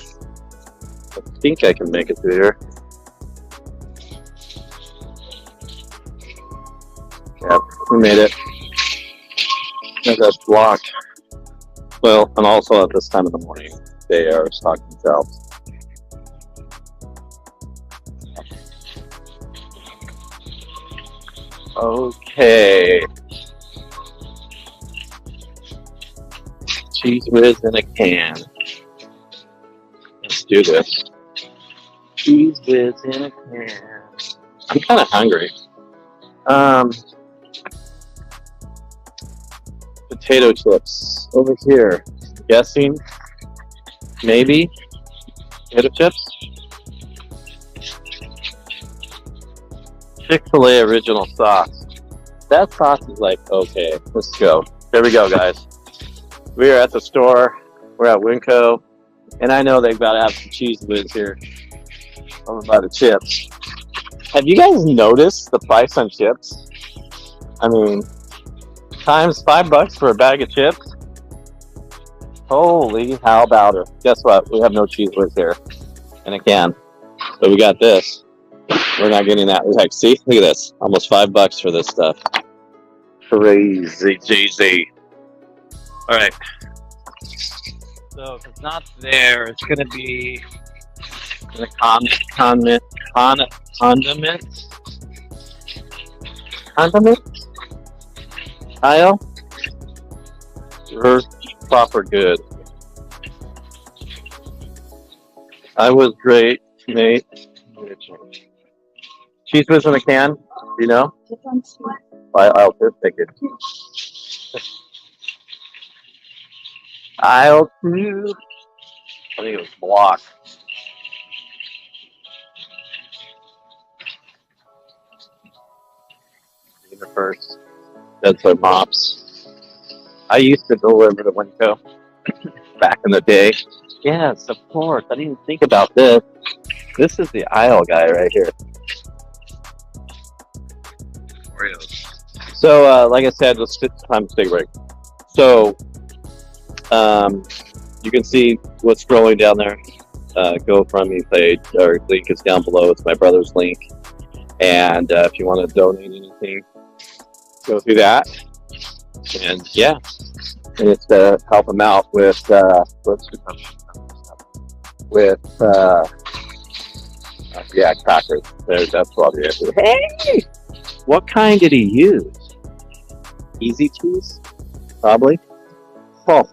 I think I can make it through here. Yep, we made it. That's blocked. Well, and also at this time of the morning, they are stocking themselves. Okay. Cheese whiz in a can. Let's do this. Cheese whiz in a can. I'm kind of hungry. Potato chips over here. Guessing, maybe potato chips. Chick-fil-A original sauce. That sauce is like, okay, let's go. Here we go, guys. We are at the store. We're at Winco, and I know they've got to have some cheese whiz here over by the chips. Have you guys noticed the price on chips? I mean, times $5 for a bag of chips. Holy, how about it? Guess what? We have no cheese whiz here in a can, but we got this. We're not getting that. Heck, see, look at this. Almost $5 for this stuff. Crazy, GZ. All right. So if it's not there, it's going to be in the condiments aisle. You're proper good. I was great, mate. Cheese whiz in a can, you know? I'll just take it. Aisle 2. I think it was blocked. First, that's our mops. I used to deliver to Winco back in the day. Yes, of course. I didn't even think about this. This is the aisle guy right here. So, like I said, let's time to take a break. So, you can see what's scrolling down there. GoFundMe page, or link is down below. It's my brother's link. And if you want to donate anything, go through that. And yeah, and it's to help him out with crackers. That's what I'll do. Hey, what kind did he use? Easy cheese, probably. Oh,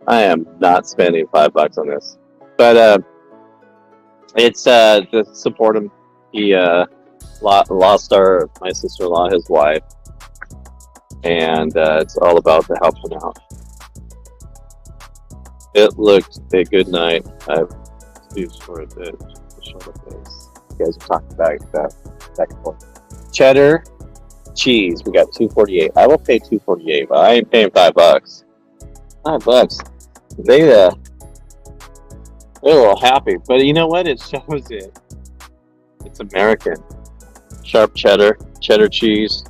I am not spending $5 on this, but it's to support him. He lost my sister-in-law, his wife, and it's all about the helping out. It looked a good night. I've used for it to show the face. You guys are talking back and forth. Cheddar, cheese. We got $2.48. I will pay $2.48, but I ain't paying $5. $5. They're a little happy, but you know what? It shows it. It's American. Sharp cheddar cheese.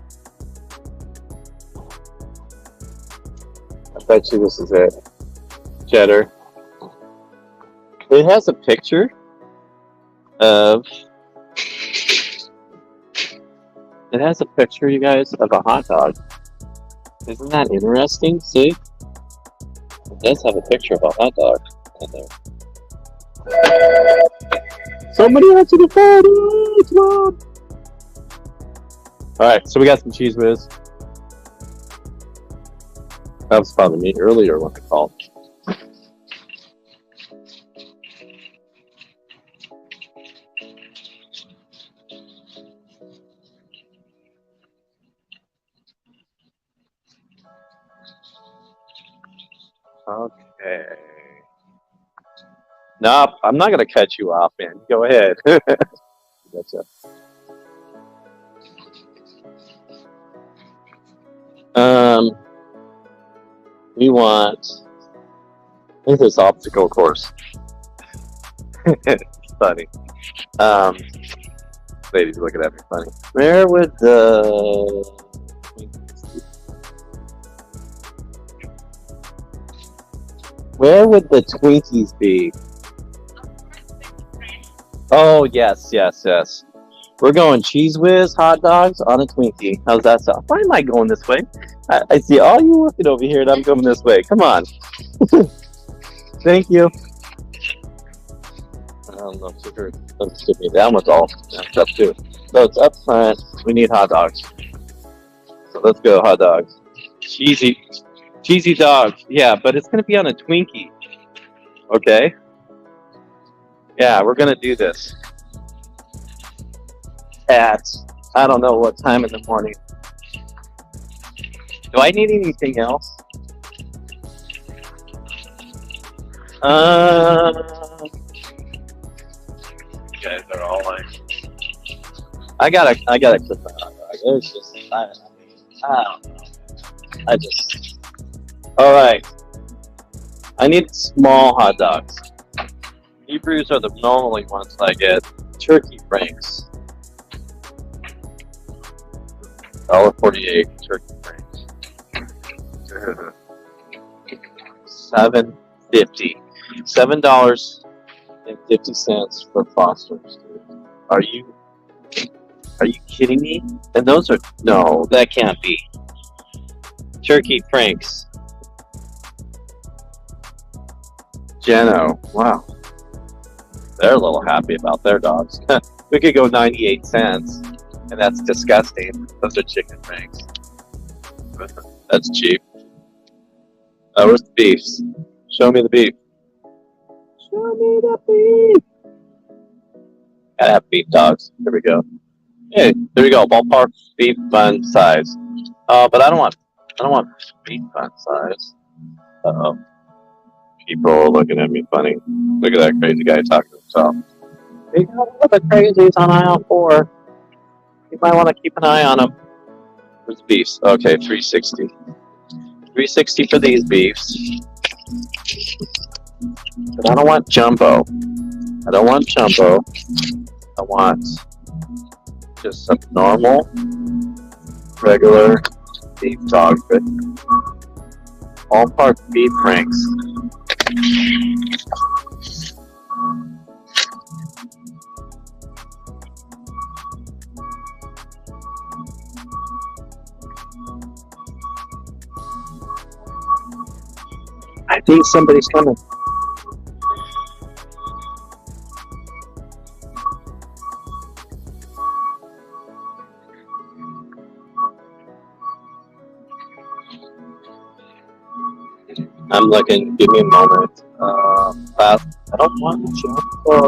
I bet you this is it. Cheddar. It has a picture of. It has a picture, you guys, of a hot dog. Isn't that interesting? See? It does have a picture of a hot dog in there. Somebody answer the phone! Come on! Alright, so we got some Cheese Whiz. That was bothering me earlier when I called. Okay. Nope, I'm not gonna cut you off, man. Go ahead. Gotcha. We want this obstacle course. It's funny. Ladies looking at me funny. Where would the Twinkies be? Oh, yes. We're going Cheese Whiz, hot dogs on a Twinkie. How's that sound? Why am I going this way? I see all you working over here and I'm going this way. Come on. Thank you. I don't know if you heard. Let's give me that one's all messed up too. So it's up front. We need hot dogs. So let's go hot dogs. Cheesy dog. Yeah, but it's going to be on a Twinkie. Okay? Yeah, we're going to do this at, I don't know what time in the morning. Do I need anything else? You guys are all like, I gotta click the hot dog. It's just, I don't know. Alright. I need small hot dogs. Hebrews are the normally ones I get. Turkey franks. $1.48 turkey franks. $7.50. $7.50 for Foster's. Are you kidding me? And those are, no, that can't be. Turkey franks. Geno. Wow. They're a little happy about their dogs. We could go 98 cents, and that's disgusting. Those are chicken franks. That's cheap. Where's the beefs? Show me the beef. Show me the beef. Gotta have beef dogs. Here we go. Hey, there we go. Ballpark beef bun size. But I don't want beef bun size. Uh-oh. People are looking at me funny. Look at that crazy guy talking to himself. We got a lot of crazies on aisle 4. You might want to keep an eye on them. Where's the beefs? Okay, $3.60. $3.60 for these beefs. But I don't want jumbo. I want just some normal, regular beef dog. Ballpark beef franks. I think somebody's coming. I'm looking. Give me a moment. I don't want jumbo.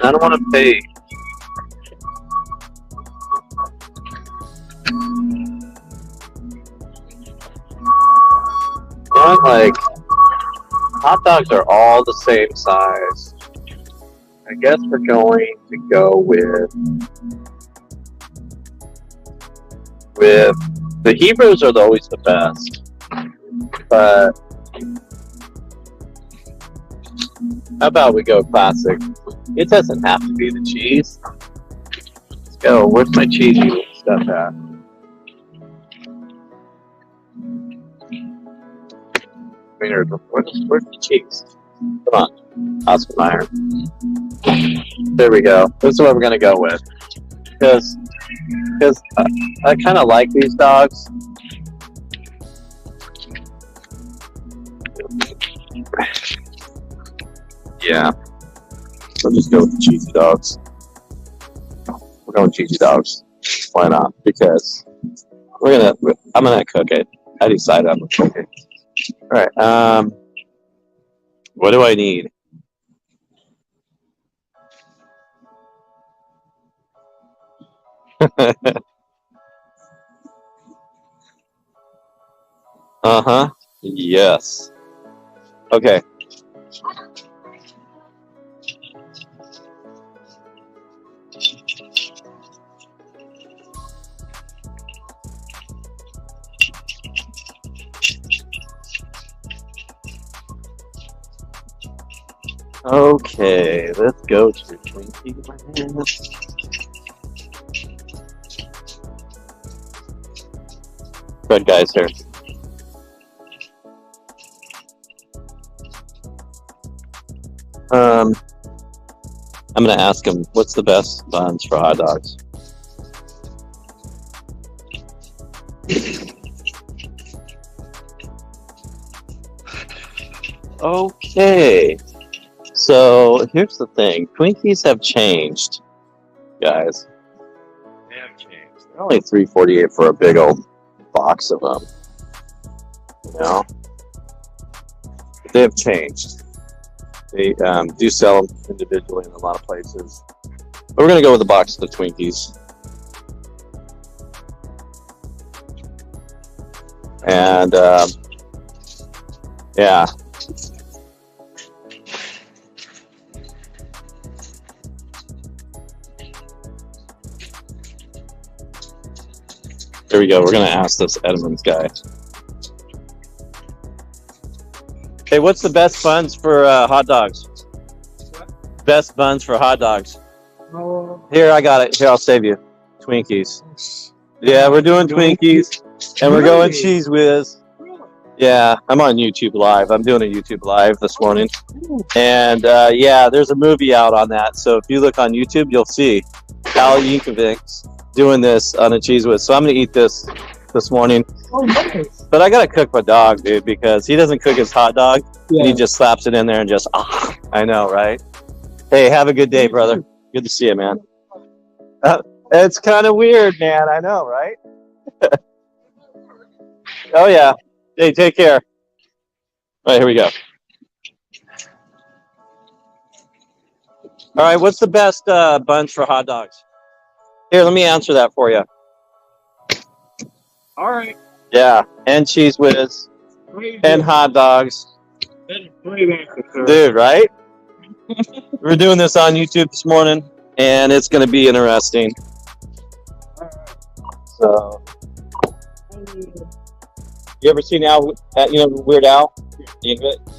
I don't want to pay. want like hot dogs are all the same size. I guess we're going to go with the Hebrews are always the best, but how about we go classic? It doesn't have to be the cheese. Let's go. Where's my cheesy stuff at? Where's the cheese? Come on, Oscar Mayer. There we go. This is what we're gonna go with, because I kind of like these dogs. Yeah, we'll just go with the cheesy dogs. We're going cheesy dogs. Why not? Because I'm gonna cook it. I decided I'm gonna cook it. All right. What do I need? Uh-huh. Yes. Okay. Okay, let's go to the Twinkie. Red guys here. I'm gonna ask him what's the best buns for hot dogs. Okay. So here's the thing. Twinkies have changed, guys. They have changed. They're only $3.48 for a big old box of them. You know? They have changed. They do sell them individually in a lot of places. But we're going to go with a box of the Twinkies. And, yeah. Here we go. We're going to ask this Edmonds guy. Hey, what's the best buns for hot dogs? What? Best buns for hot dogs. Here, I got it. Here, I'll save you. Twinkies. Yeah, we're doing Twinkies. And we're going Cheese Whiz. Yeah, I'm on YouTube Live. I'm doing a YouTube Live this morning. And yeah, there's a movie out on that. So if you look on YouTube, you'll see Al Yankovic's doing this on a Cheese Whiz. So I'm going to eat this morning. Oh, nice. But I gotta cook my dog, dude, because he doesn't cook his hot dog. Yeah. And he just slaps it in there and just, I know, right? Hey, have a good day, brother. Good to see you, man. It's kind of weird, man. I know, right? Oh, yeah. Hey, take care. All right, here we go. All right, what's the best buns for hot dogs? Here, let me answer that for you. All right. Yeah, and Cheese Whiz, and hot dogs. Dude, right? We're doing this on YouTube this morning, and it's going to be interesting. So, you ever seen Al, Weird Al?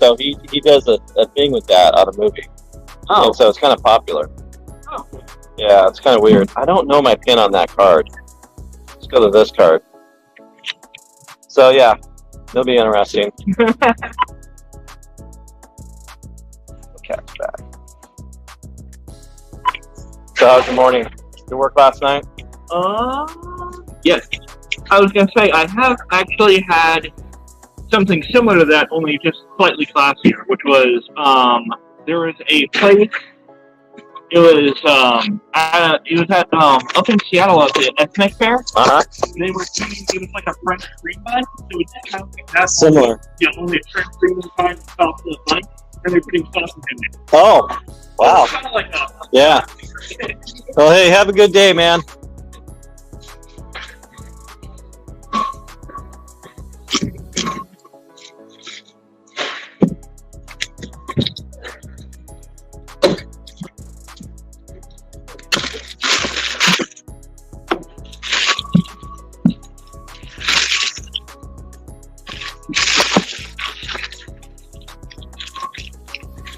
So he does a thing with that on a movie. Oh. And so it's kind of popular. Oh. Yeah, it's kind of weird. I don't know my pin on that card. Let's go to this card. So yeah, it'll be interesting. Catch back. So how's your morning? Did you work last night? Yes. I was gonna say I have actually had something similar to that, only just slightly classier, which was there was a place. It was at up in Seattle at the Ethnic Fair. They were doing, it was like a French cream bun. So it was kind of like that. Similar. Yeah, only a French cream inside and sauce in the bun, and they're putting sausage in it. Oh, wow. Kind of like a, yeah. Well, hey, have a good day, man.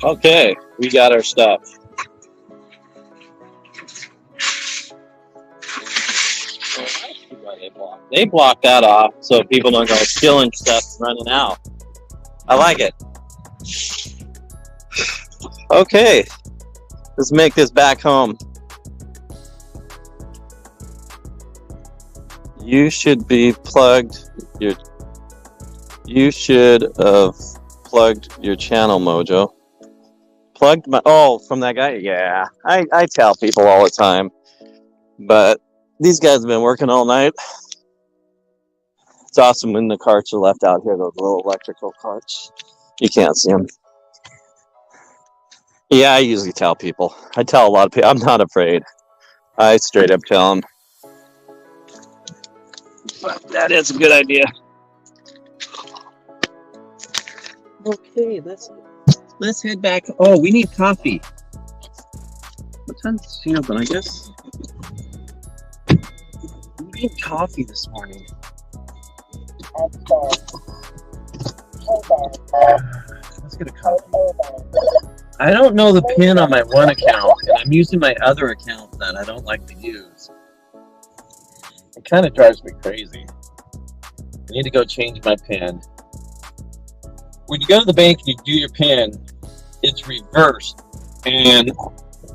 Okay, we got our stuff. They block that off so people don't go stealing stuff and running out. I like it. Okay, let's make this back home. You should be plugged. You should have plugged your channel, Mojo. Plugged my from that guy. Yeah, I tell people all the time, but these guys have been working all night. It's awesome when the carts are left out here, those little electrical carts. You can't see them. Yeah, I usually tell people. I tell a lot of people. I'm not afraid. I straight up tell them. But that is a good idea. Okay, let's head back. Oh, we need coffee. What time is it open? I guess we need coffee this morning. Let's get a coffee. I don't know the PIN on my one account, and I'm using my other account that I don't like to use. It kind of drives me crazy. I need to go change my PIN. When you go to the bank and you do your PIN, it's reversed, and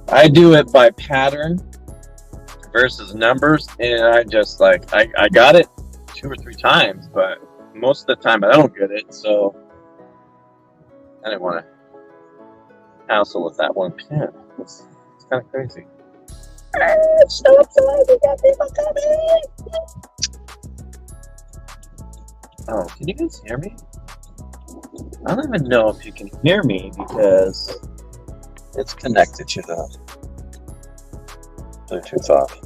I do it by pattern versus numbers, and I just I got it 2 or 3 times, but most of the time I don't get it, so I didn't want to hassle with that one PIN. It's kind of crazy. So excited, we got people coming! Oh, can you guys hear me? I don't even know if you can hear me because it's connected to the Bluetooth off.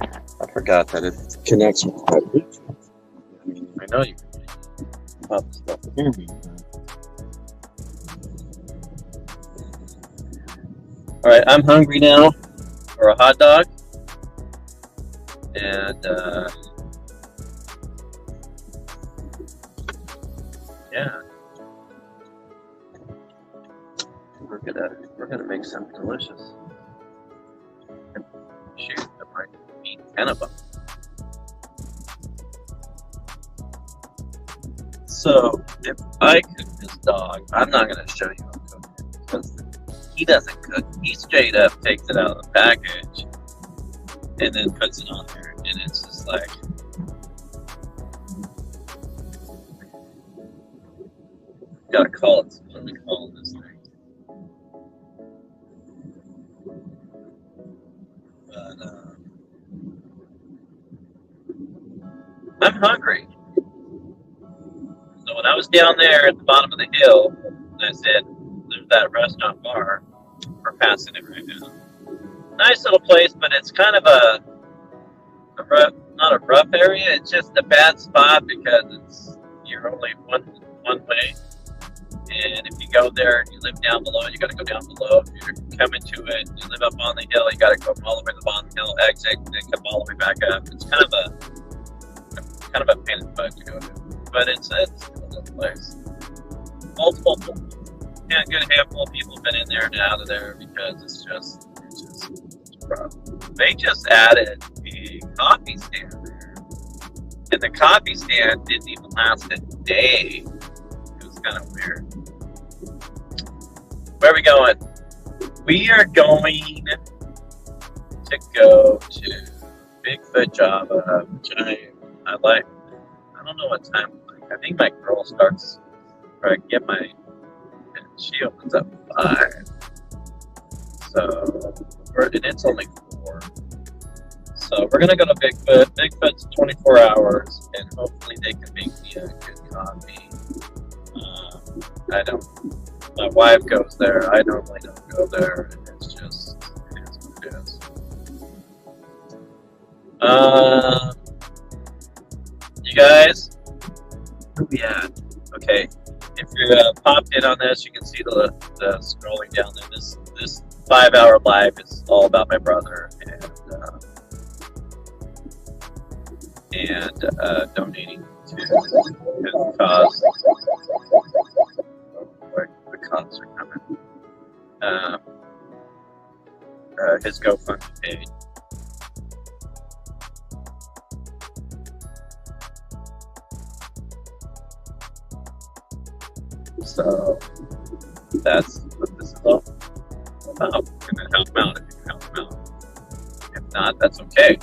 I forgot that it connects with my Bluetooth. I know you can hear me. Alright, I'm hungry now for a hot dog. And yeah. We're gonna make something delicious. Shoot, I might eat 10 of them. So if I cook this dog, I'm not gonna show you how to cook it because he doesn't cook. He straight up takes it out of the package and then puts it on there, and it's just like, gotta call it. What do we call this thing? But I'm hungry. So when I was down there at the bottom of the hill, I said, "There's that restaurant bar. We're passing it right now. Nice little place, but it's kind of a rough, not a rough area. It's just a bad spot because you're only one way. And if you go there and you live down below, you got to go down below. If you're coming to it, you live up on the hill, you got to go all the way to the bottom of the hill, exit, and then come all the way back up. It's kind of a pain in the butt to go to, but it's a good place. Multiple, good handful of people have been in there and out of there because it's just rough. They just added a coffee stand there, and the coffee stand didn't even last a day. It was kind of weird. Where are we going? We are going to go to Bigfoot Java, which I like. I don't know what time. I think my girl starts, or I get my, she opens up 5. So, and it's only 4. So we're gonna go to Bigfoot. Bigfoot's 24 hours, and hopefully they can make me a good coffee. My wife goes there. I normally don't go there, and it is what it is. You guys, where we at? Okay, if you're popped in on this, you can see the scrolling down there. This 5-hour live is all about my brother and donating because the cops are coming. His GoFundMe page. So that's what this is all about. And then help him out if you can help him out. If not, that's okay.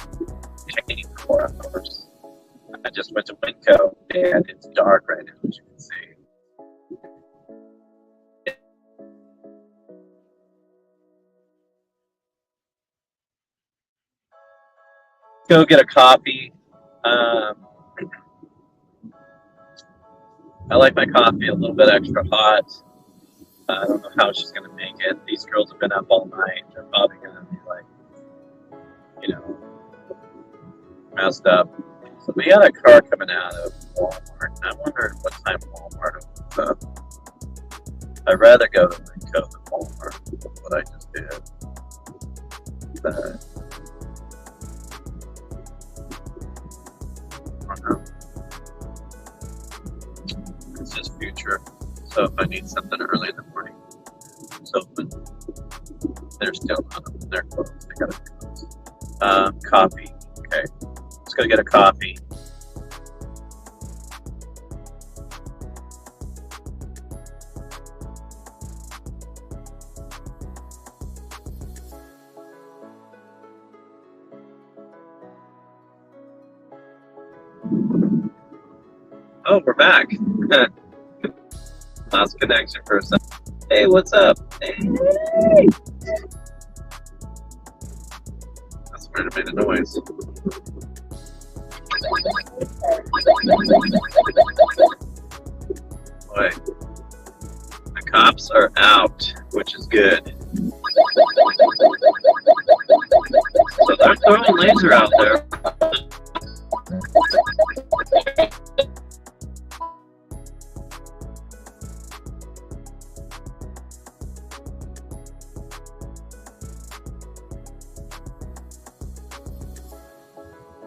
Checking for 4 hours. I just went to Winco and it's dark right now, as you can see. Go get a coffee. I like my coffee a little bit extra hot. I don't know how she's gonna make it. These girls have been up all night. They're probably gonna be like, you know, messed up. So we got a car coming out of Walmart. I wonder what time Walmart opens up. I'd rather go to Winco than Walmart. That's what I just did. But I don't know. It's just future. So if I need something early in the morning, it's open. They're still not open. They're closed. They gotta be closed. Coffee. Okay. Let's go get a coffee. Oh, we're back. Lost connection for a second. Hey, what's up? Hey! That's weird, it made a noise. Boy, the cops are out, which is good. So they're throwing laser out there.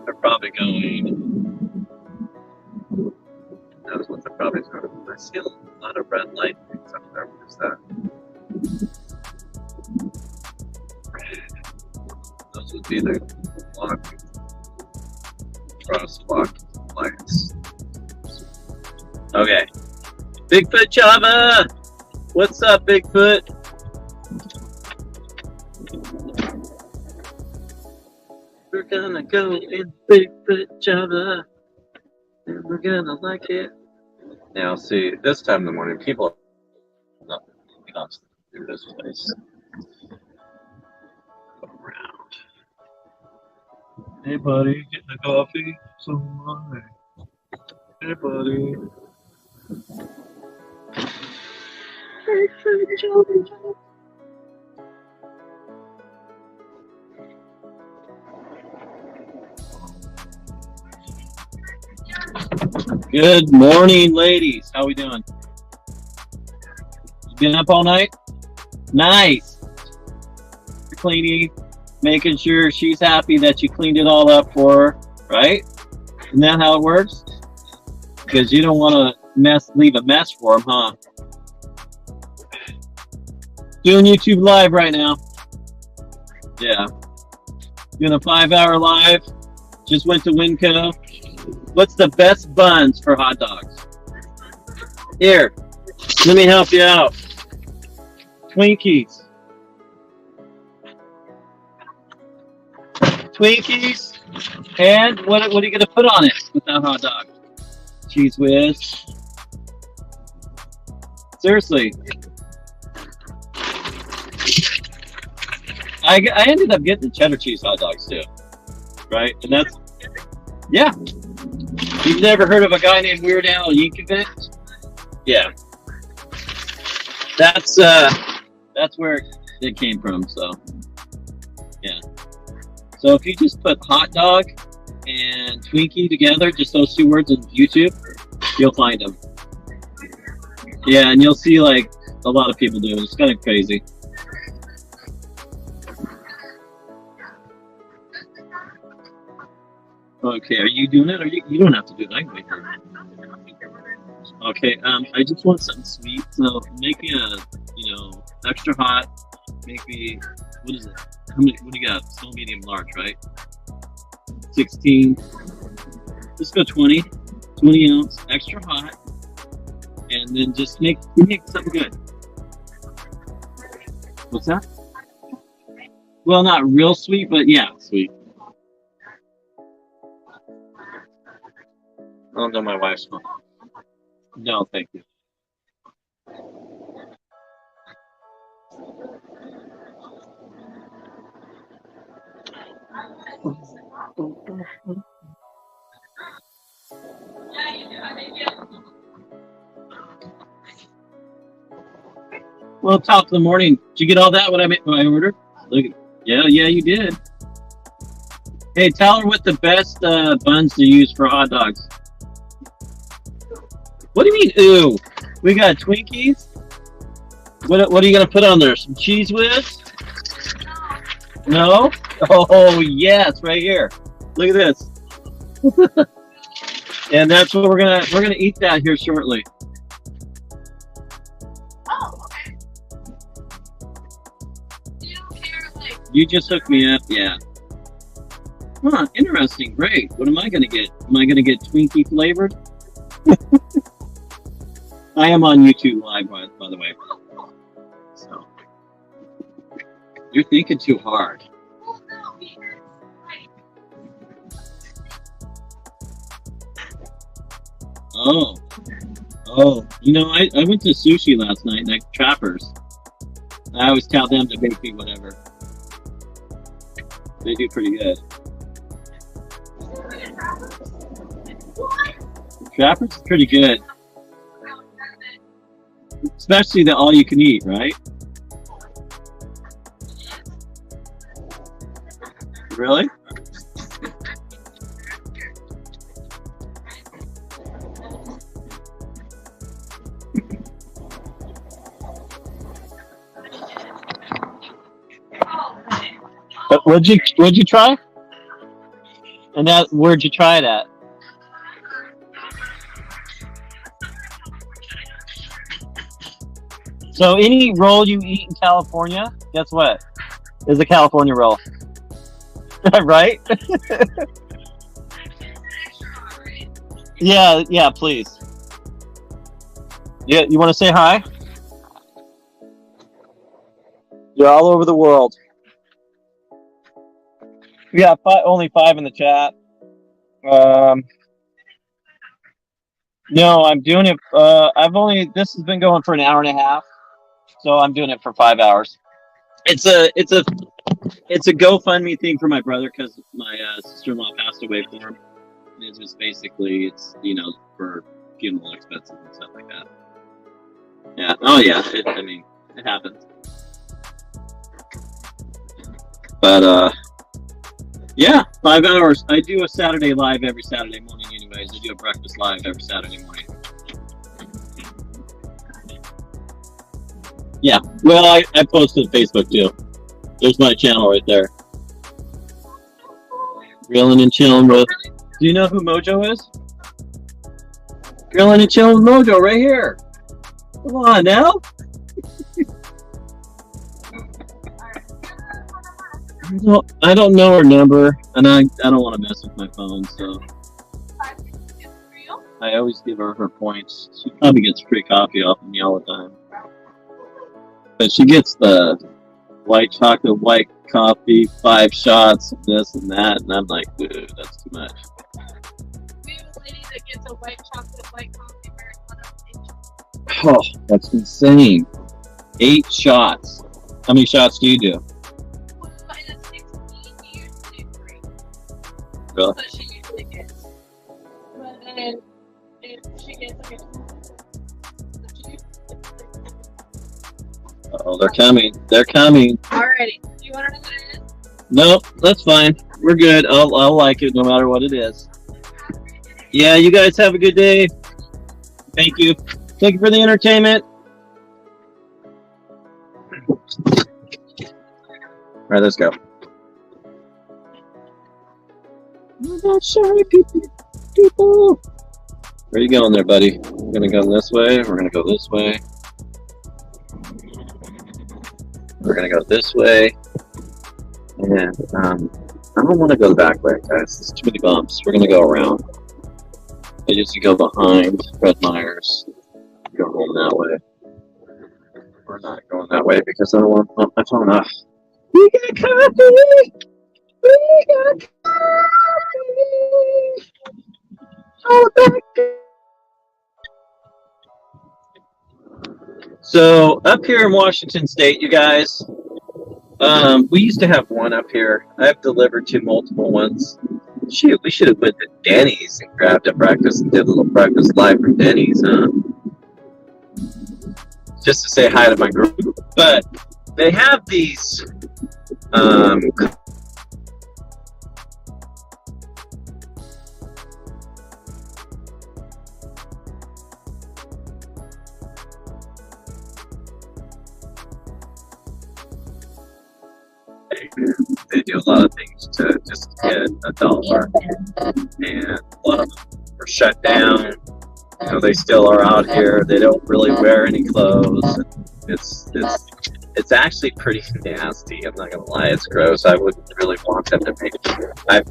They're probably going. That's what they're probably doing. I see a lot of red light things up there. What is that? Those would be the crosswalk lights. Okay. Bigfoot Java! What's up, Bigfoot? We're gonna go in Bigfoot Java, and we're gonna like it. Now, see, this time in the morning, people are not constantly through this place. Go around. Hey, buddy, getting a coffee? So am I. Hey, buddy. Bigfoot Java. Good morning, ladies. How we doing? You been up all night? Nice. Cleaning, making sure she's happy that you cleaned it all up for her, right? Isn't that how it works? Because you don't want to leave a mess for them, huh? Doing YouTube live right now. Yeah. Doing a 5-hour live. Just went to Winco. What's the best buns for hot dogs? Here, let me help you out. Twinkies. Twinkies. And what are you going to put on it with that hot dog? Cheese whiz. Seriously. I ended up getting the cheddar cheese hot dogs too. Right? And that's, yeah. You've never heard of a guy named Weird Al Yankovic? Yeah. That's where it came from, so yeah. So if you just put hot dog and Twinkie together, just those 2 words in YouTube, you'll find them. Yeah, and you'll see like a lot of people do it. It's kind of crazy. Okay, are you doing it? Or you don't have to do it. I can wait for it. Okay, I just want something sweet, so make me a, extra hot. Make me, what is it? How many, what do you got? Small, medium, large, right? 16. Let's go 20 ounce, extra hot. And then just make something good. What's that? Well, not real sweet, but yeah, sweet. Oh, no, my wife's phone. No, thank you. Well, top of the morning. Did you get all that? What I ordered? Look, yeah, you did. Hey, tell her what the best buns to use for hot dogs. What do you mean, ooh? We got Twinkies. What are you gonna put on there? Some Cheese Whiz? No? Oh yes, right here. Look at this. And that's what we're gonna eat that here shortly. Oh, okay. You don't care, like. You just hooked me up, yeah. Huh, interesting, great. What am I gonna get? Am I gonna get Twinkie flavored? I am on YouTube Live, by the way. So you're thinking too hard. Well, no, because, like. Oh, I went to sushi last night, like Trappers. I always tell them to make me whatever. They do pretty good. Trappers is pretty good. Especially the all you can eat, right? Really? What'd you try? And where'd you try it at? So any roll you eat in California, guess what? Is a California roll. Right? Yeah, please. Yeah, you want to say hi? You're all over the world. Yeah, only 5 in the chat. No, I'm doing it. This has been going for an hour and a half, so I'm doing it for 5 hours. It's a GoFundMe thing for my brother because my sister-in-law passed away for him. It's just basically for funeral expenses and stuff like that. Yeah. Oh yeah. It happens. But yeah, 5 hours. I do a Saturday live every Saturday morning anyways. I do a breakfast live every Saturday morning. Yeah, well, I post to Facebook too. There's my channel right there. Grilling and chilling with. Do you know who Mojo is? Grilling and chilling with Mojo right here. Come on now. I don't know her number, and I don't want to mess with my phone, so I always give her points. She probably gets free coffee off of me all the time. But she gets the white chocolate, white coffee, 5 shots, this and that, and I'm like, dude, that's too much. We have a lady that gets a white chocolate, white coffee, Americano. Oh, that's insane. 8 shots. How many shots do you do? Well, in a 16, you usually do 3. Really? So she usually gets. But then if she gets like Oh, they're coming. They're coming. already. Do you want to know what it is? Nope, that's fine. We're good. I'll like it no matter what it is. Yeah, you guys have a good day. Thank you. Thank you for the entertainment. All right, let's go. We're not shy people. Where you going there, buddy? We're gonna go this way. We're gonna go this way. We're gonna go this way. And I don't want to go the back way, guys. There's too many bumps. We're gonna go around. I used to go behind Fred Meyer's. Go home that way. We're not going that way because I don't want to pump my phone off. We got coffee! We got coffee! Oh, so up here in Washington State, you guys, we used to have one up here. I've delivered to multiple ones. Shoot, we should have went to Denny's and grabbed a breakfast and did a little breakfast live from Denny's, huh? Just to say hi to my group. But they have these they do a lot of things to just get $1, and a lot of them were shut down. You know, they still are out here. They don't really wear any clothes. It's actually pretty nasty. I'm not gonna lie, it's gross. I wouldn't really want them to make it. I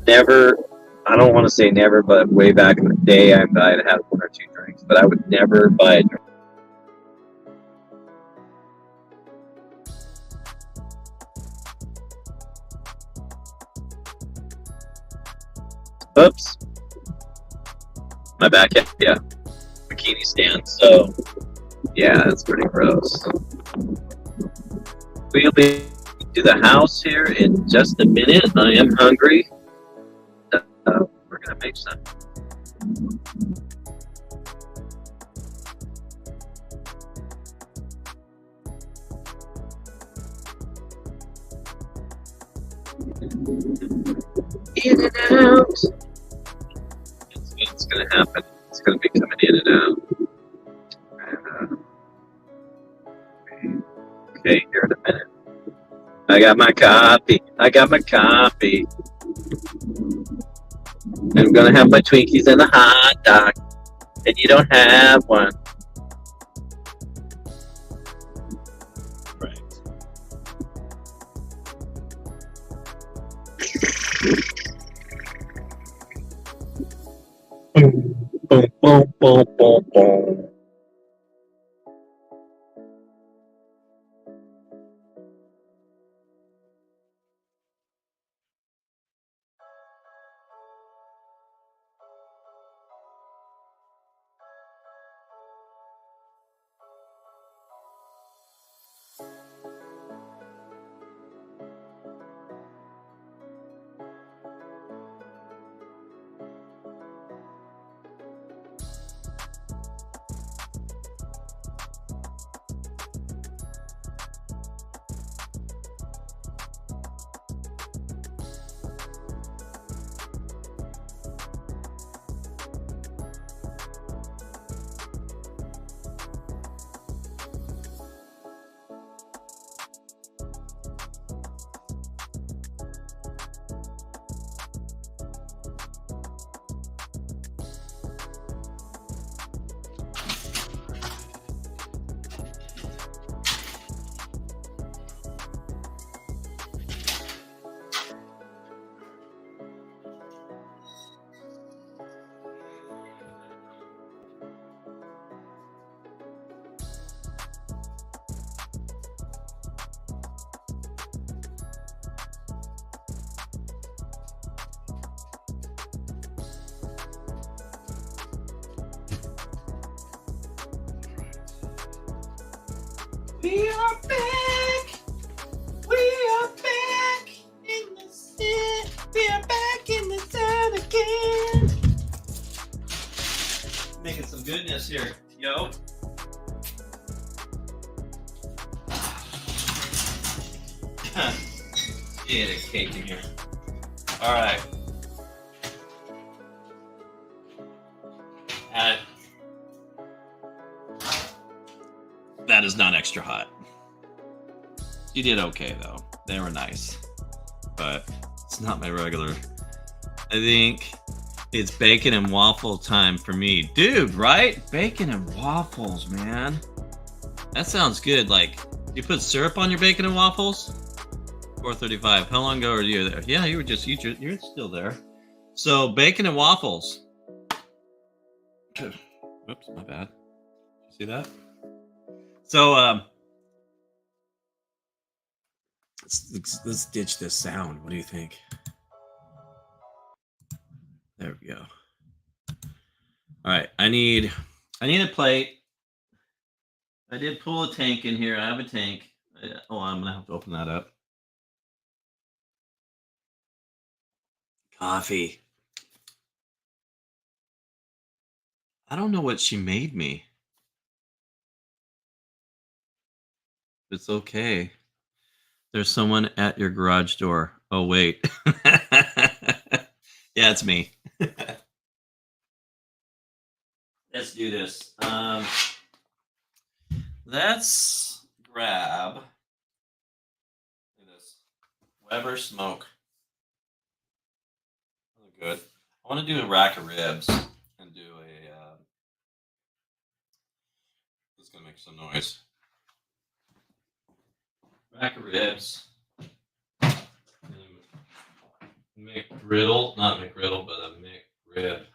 don't want to say never, but way back in the day, I'd had 1 or 2 drinks, but I would never buy a drink. Oops. My back, yeah. Bikini stand, so yeah, that's pretty gross. We'll be to the house here in just a minute. I am hungry. We're gonna make some. In and out. It's gonna happen. It's gonna be coming in and out. Okay, here in a minute. I got my coffee. And I'm gonna have my Twinkies and the hot dog. And you don't have one. Right. Boom, boom, boom, boom, boom. We are back. We are back in the city. We are back in the town again. Making some goodness here, yo. Get a cake in here. All right. That is not extra hot. You did okay though. They were nice, but it's not my regular. I think It's bacon and waffle time for me. Dude, right? Bacon and waffles, man. That sounds good. Like, you put syrup on your bacon and waffles? 4:35. How long ago were you there? Yeah, you're still there. So, bacon and waffles. Oops, my bad. See that? So, let's ditch this sound. What do you think? There we go. All right, I need a plate. I did pull a tank in here. I have a tank. Oh, I'm gonna have to open that up. Coffee. I don't know what she made me. It's okay. There's someone at your garage door. Oh, wait. Yeah, it's me. Let's do this. Let's grab this Weber smoke. Really good. I want to do a rack of ribs and do a. It's gonna make some noise. Rack of ribs. McGriddle, not McGriddle, but a McRib.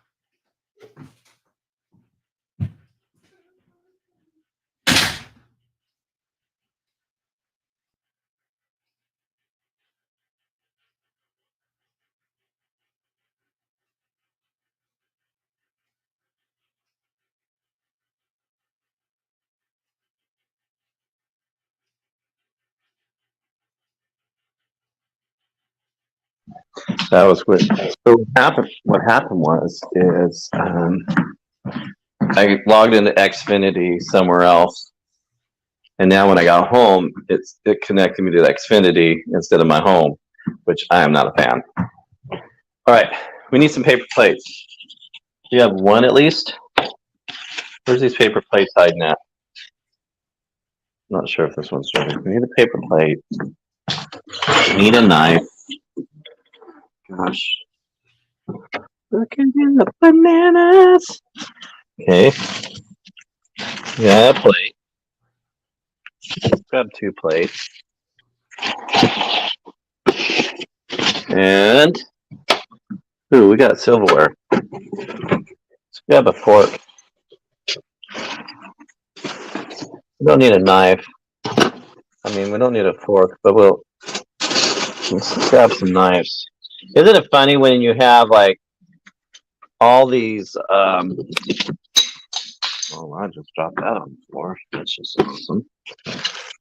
That was what. So what happened is I logged into Xfinity somewhere else, and now when I got home, it connected me to Xfinity instead of my home, which I am not a fan. All right, we need some paper plates. Do you have one at least? Where's these paper plates hiding at? I'm not sure if this one's ready. We need a paper plate. We need a knife. Gosh. Looking in the bananas. Okay. Yeah, a plate. Grab 2 plates. And, ooh, we got silverware. Let's grab a fork. We don't need a knife. I mean, we don't need a fork, but let's grab some knives. Isn't it funny when you have like all these, oh, I just dropped that on the floor. That's just awesome.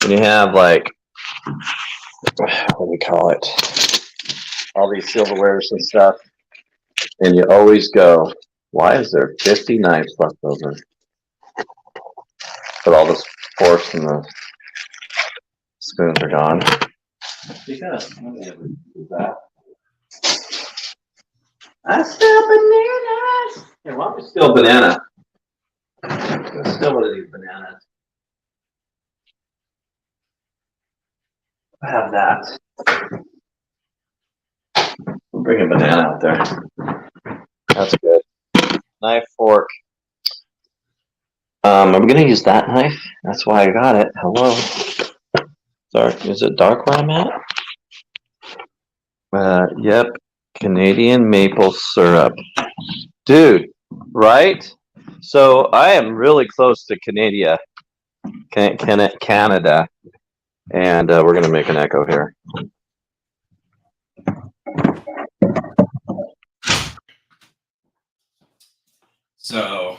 When you have like, what do we call it? All these silverwares and stuff. And you always go, why is there 50 knives left over? But all the forks and the spoons are gone. Because that. I still bananas. Here, why don't we steal banana? Let's steal one of these bananas. I have that. We'll bring a banana out there. That's good. Knife, fork. Are we gonna use that knife? That's why I got it. Hello. Dark. Is it dark where I'm at? Yep. Canadian maple syrup. Dude, right? So I am really close to Canada, and we're gonna make an echo here. So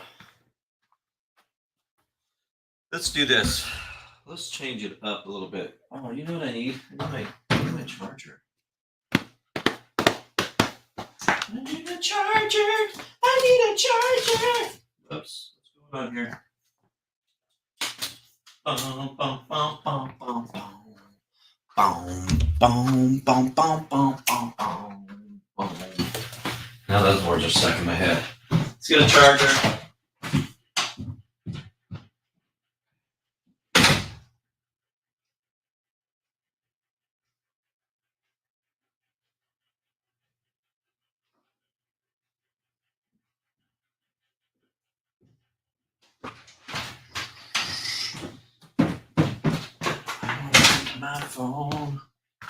let's do this. Let's change it up a little bit. Oh, you know what I need? I need my charger. I need a charger. I need a charger. Oops. What's going on here? Bum, bum, bum, bum, bum, bum. Boom, boom, boom, boom, boom, boom, boom. Now those words are stuck in my head. Let's get a charger.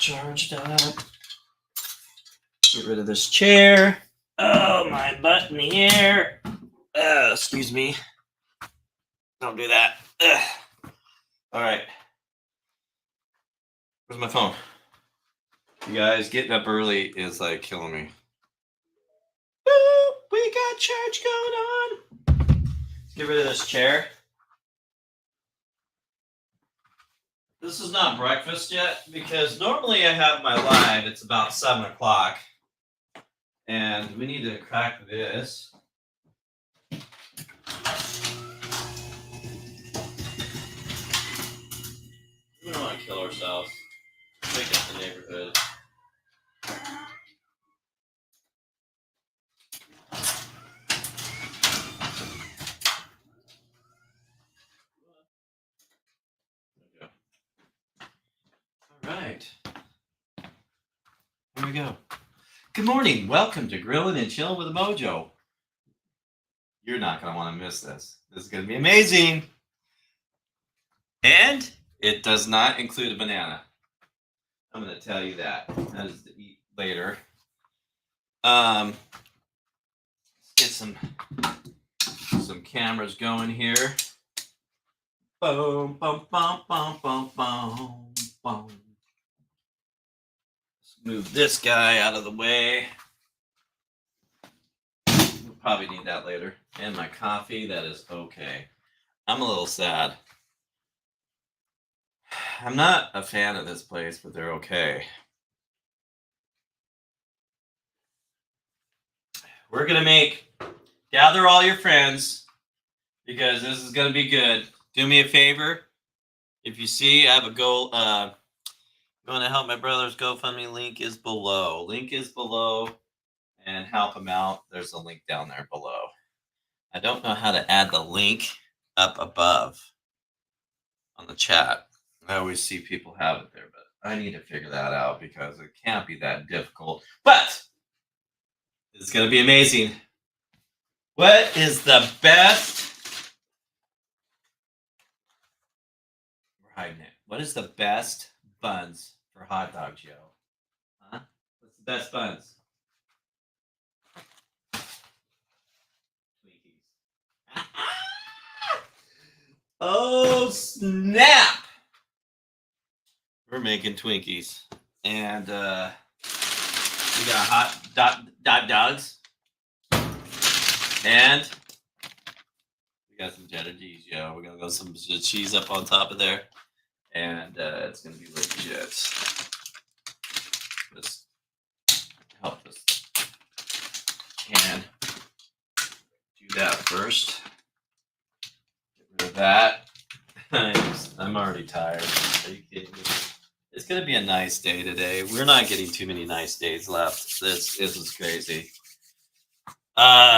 charged up. Get rid of this chair. Oh, my butt in the air. Excuse me. Don't do that. All right. Where's my phone? You guys, getting up early is like killing me. Ooh, we got church going on. Get rid of this chair. This is not breakfast yet because normally I have my live. It's about 7 o'clock. And we need to crack this. We don't want to kill ourselves. Wake up the neighborhood. All right. Here we go. Good morning. Welcome to Grilling and Chilling with a Mojo. You're not going to want to miss this. This is going to be amazing. And it does not include a banana. I'm going to tell you that. That is to eat later. Let's get some cameras going here. Boom, boom, boom, boom, boom, boom, boom. Let's move this guy out of the way. We'll probably need that later. And my coffee, that is okay. I'm a little sad. I'm not a fan of this place, but they're okay. We're going to gather all your friends because this is going to be good. Do me a favor. If you see, I have a goal. You want to help my brother's GoFundMe, link is below. Link is below and help him out. There's a link down there below. I don't know how to add the link up above on the chat. I always see people have it there, but I need to figure that out because it can't be that difficult. But it's going to be amazing. What is the best? We're hiding it. What is the best buns for hot dogs, yo? Huh? What's the best buns? Twinkies. Oh, snap! We're making Twinkies. And we got hot dogs. And we got some cheddar cheese, yo. We're going to go some cheese up on top of there. And it's going to be legit. Just help this can do that first. Get rid of that. I'm already tired. Are you kidding me? It's going to be a nice day today. We're not getting too many nice days left. This is crazy.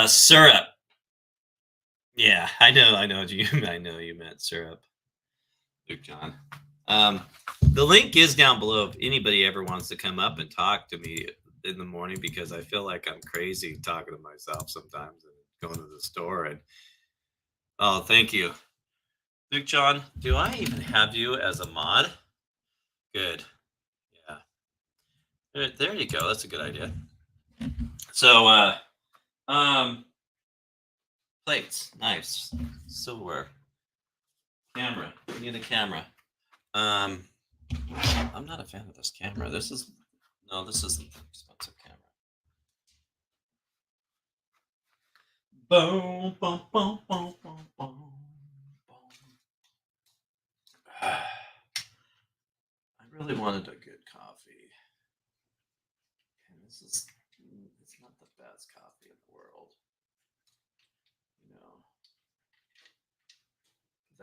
Syrup. Yeah, I know I know you meant syrup. Luke John. The link is down below if anybody ever wants to come up and talk to me in the morning because I feel like I'm crazy talking to myself sometimes and going to the store and oh, thank you. Luke John, do I even have you as a mod? Good. Yeah. There you go. That's a good idea. So, plates, knives, silverware, camera. We need a camera. I'm not a fan of this camera. This isn't the expensive camera. Boom, boom, boom, boom, boom, boom. I really wanted a good coffee. And it's not the best coffee in the world. You know.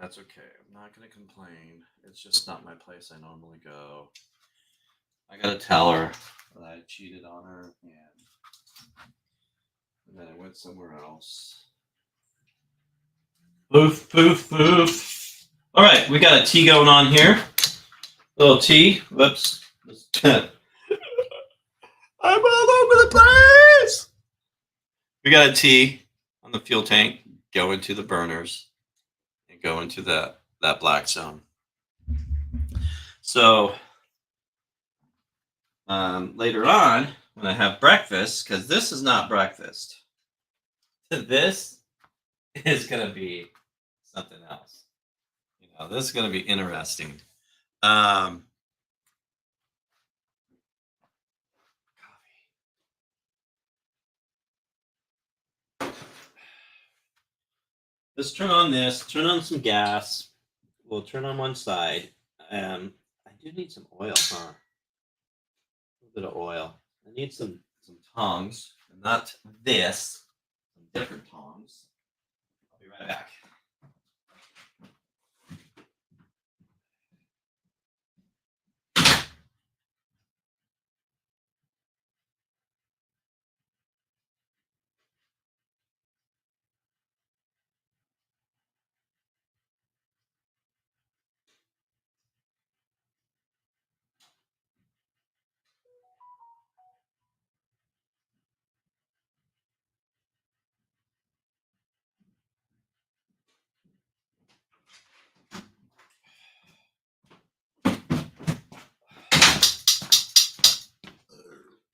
That's okay. I'm not going to complain. It's just not my place I normally go. I got to tell her that I cheated on her and then I went somewhere else. Poof, poof, poof. All right, we got a tea going on here. Little tea. Whoops. I'm all over the place. We got a tea on the fuel tank. Go into the burners and go into that black zone. So later on when I have breakfast, because this is not breakfast. This is going to be something else. You know, this is going to be interesting. Let's turn on this, turn on some gas. We'll turn on one side. I do need some oil, huh? A little bit of oil. I need some tongs, not this, some different tongs. I'll be right back.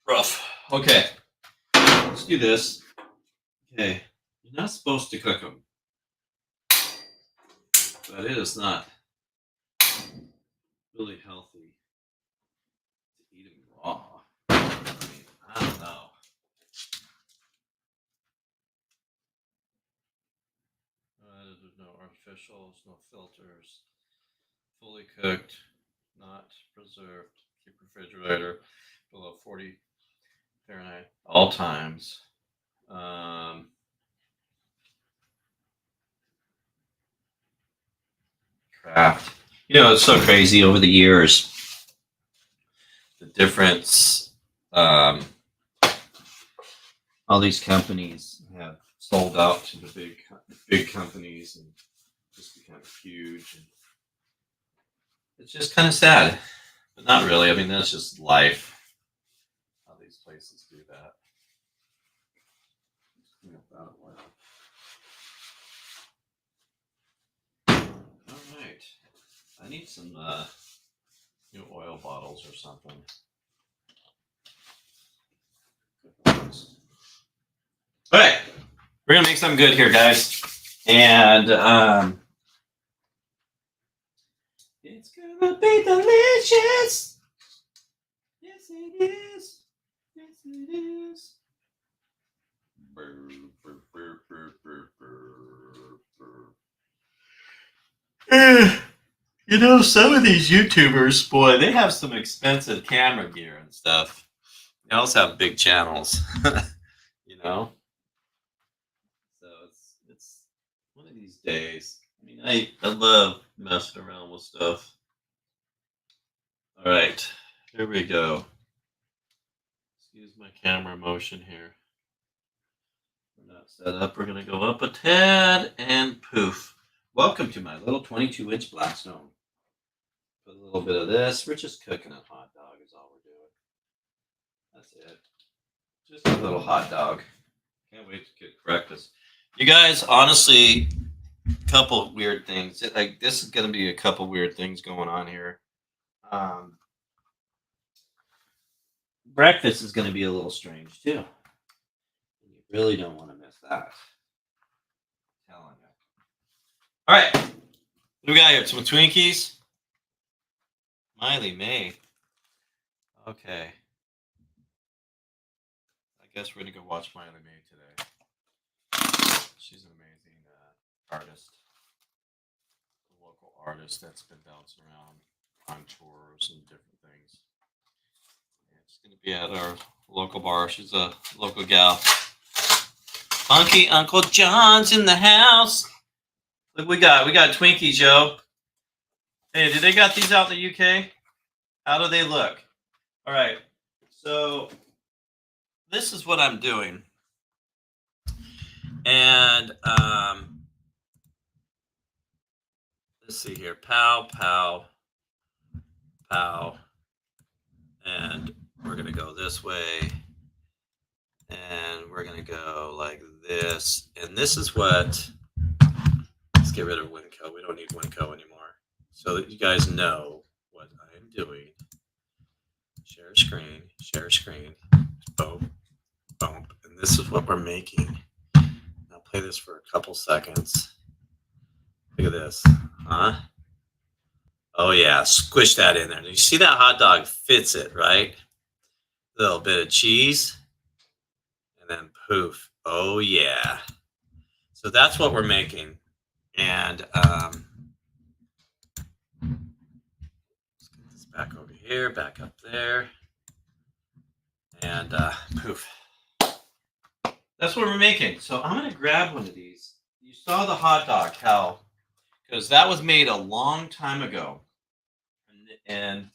Rough. Okay, let's do this. Okay, you're not supposed to cook them, but it is not really healthy to eat them raw. I mean, I don't know. There's no artificials, no filters. Fully cooked, not preserved. Keep refrigerator below 40 Fahrenheit all times. Craft. You know, it's so crazy over the years. The difference. All these companies have sold out to the big companies and just become huge. And it's just kind of sad, but not really. I mean, that's just life. How these places do that. All right. I need some new oil bottles or something. All right, we're gonna make something good here, guys, and it's gonna be delicious. Yes, it is. Yes, it is. You know, some of these YouTubers, boy, they have some expensive camera gear and stuff. They also have big channels, you know. So it's one of these days. I mean, I love messing around with stuff. All right, here we go. Excuse my camera motion here. We're not set up. We're gonna go up a tad and poof. Welcome to my little 22-inch Blackstone. Put a little bit of this. We're just cooking a hot dog is all we're doing. That's it. Just a little hot dog. Can't wait to get breakfast. You guys, honestly, a couple weird things. Like this is going to be a couple weird things going on here. Breakfast is going to be a little strange too. You really don't want to miss that. I'm telling you. All right, what do we got here? Some Twinkies. Miley May. Okay. I guess we're gonna go watch Miley May today. She's an amazing artist, a local artist that's been bouncing around on tours and different things. And she's gonna be at our local bar. She's a local gal. Funky Uncle John's in the house. Look, we got Twinkies, yo. Hey, do they got these out in the UK? How do they look? All right, so this is what I'm doing. And let's see here. Pow, pow, pow. And we're going to go this way. And we're going to go like this. And this is what... Let's get rid of Winco. We don't need Winco anymore. So that you guys know what I'm doing. Share screen. Share screen. Boom. Boom. And this is what we're making. I'll play this for a couple seconds. Look at this. Huh? Oh, yeah. Squish that in there. You see that hot dog fits it, right? A little bit of cheese. And then poof. Oh, yeah. So that's what we're making. And let's get this back over here, back up there. And poof. That's what we're making. So I'm going to grab one of these. You saw the hot dog, how, because that was made a long time ago. And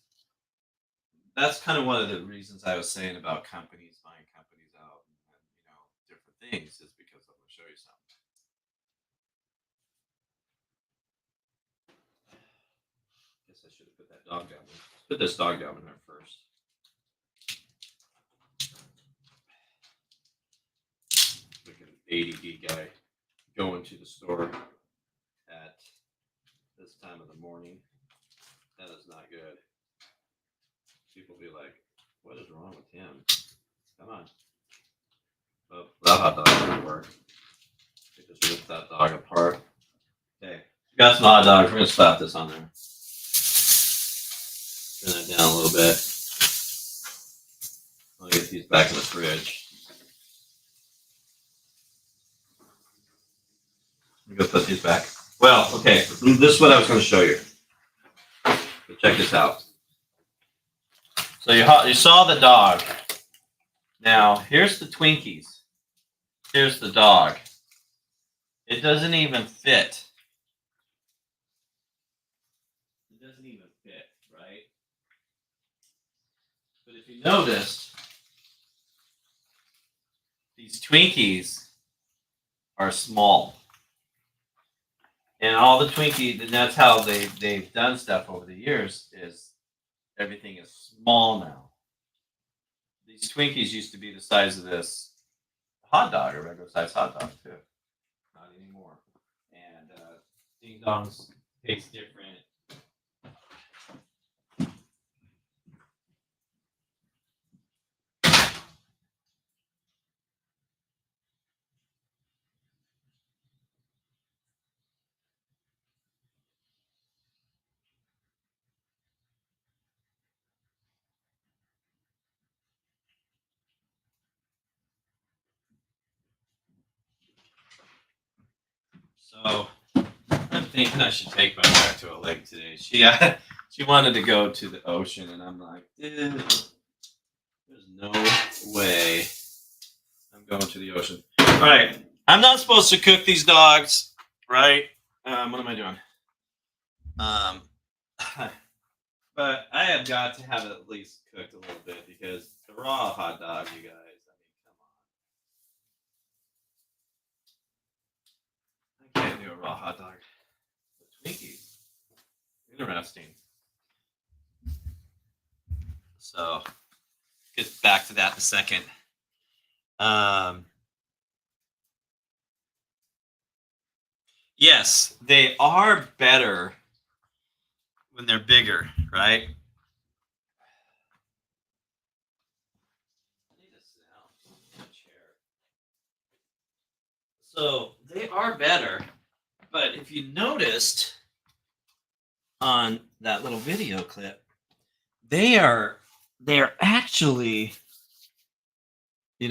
that's kind of one of the reasons I was saying about companies buying companies out and different things is because I'm going to show you something. Guess I should have put that dog down. Let's put this dog down in there first. Look at an ADD guy going to the store at this time of the morning. That is not good. People be like, what is wrong with him? Come on. Oh, that hot dog doesn't work. They just ripped that dog apart. Okay. We got some hot dogs. We're going to slap this on there. Turn that down a little bit. I'll get these back in the fridge. I'm going to put these back. Well, okay. This is what I was going to show you. So check this out. So you saw the dog. Now, here's the Twinkies. Here's the dog. It doesn't even fit. It doesn't even fit, right? But if you noticed, these Twinkies are small. And all the Twinkies, and that's how they've done stuff over the years, is everything is small now. These Twinkies used to be the size of this hot dog, a regular size hot dog too. Not anymore. And ding dongs taste different. So I'm thinking I should take my wife to a lake today. She wanted to go to the ocean, and I'm like, dude, there's no way I'm going to the ocean. All right, I'm not supposed to cook these dogs, right? What am I doing? But I have got to have it at least cooked a little bit because the raw hot dog, you guys. Can't do a raw hot dog. The Twinkies. Interesting. So, get back to that in a second. Yes, they are better when they're bigger, right? I need to sit down in a chair. So they are better, but if you noticed on that little video clip, they're actually, what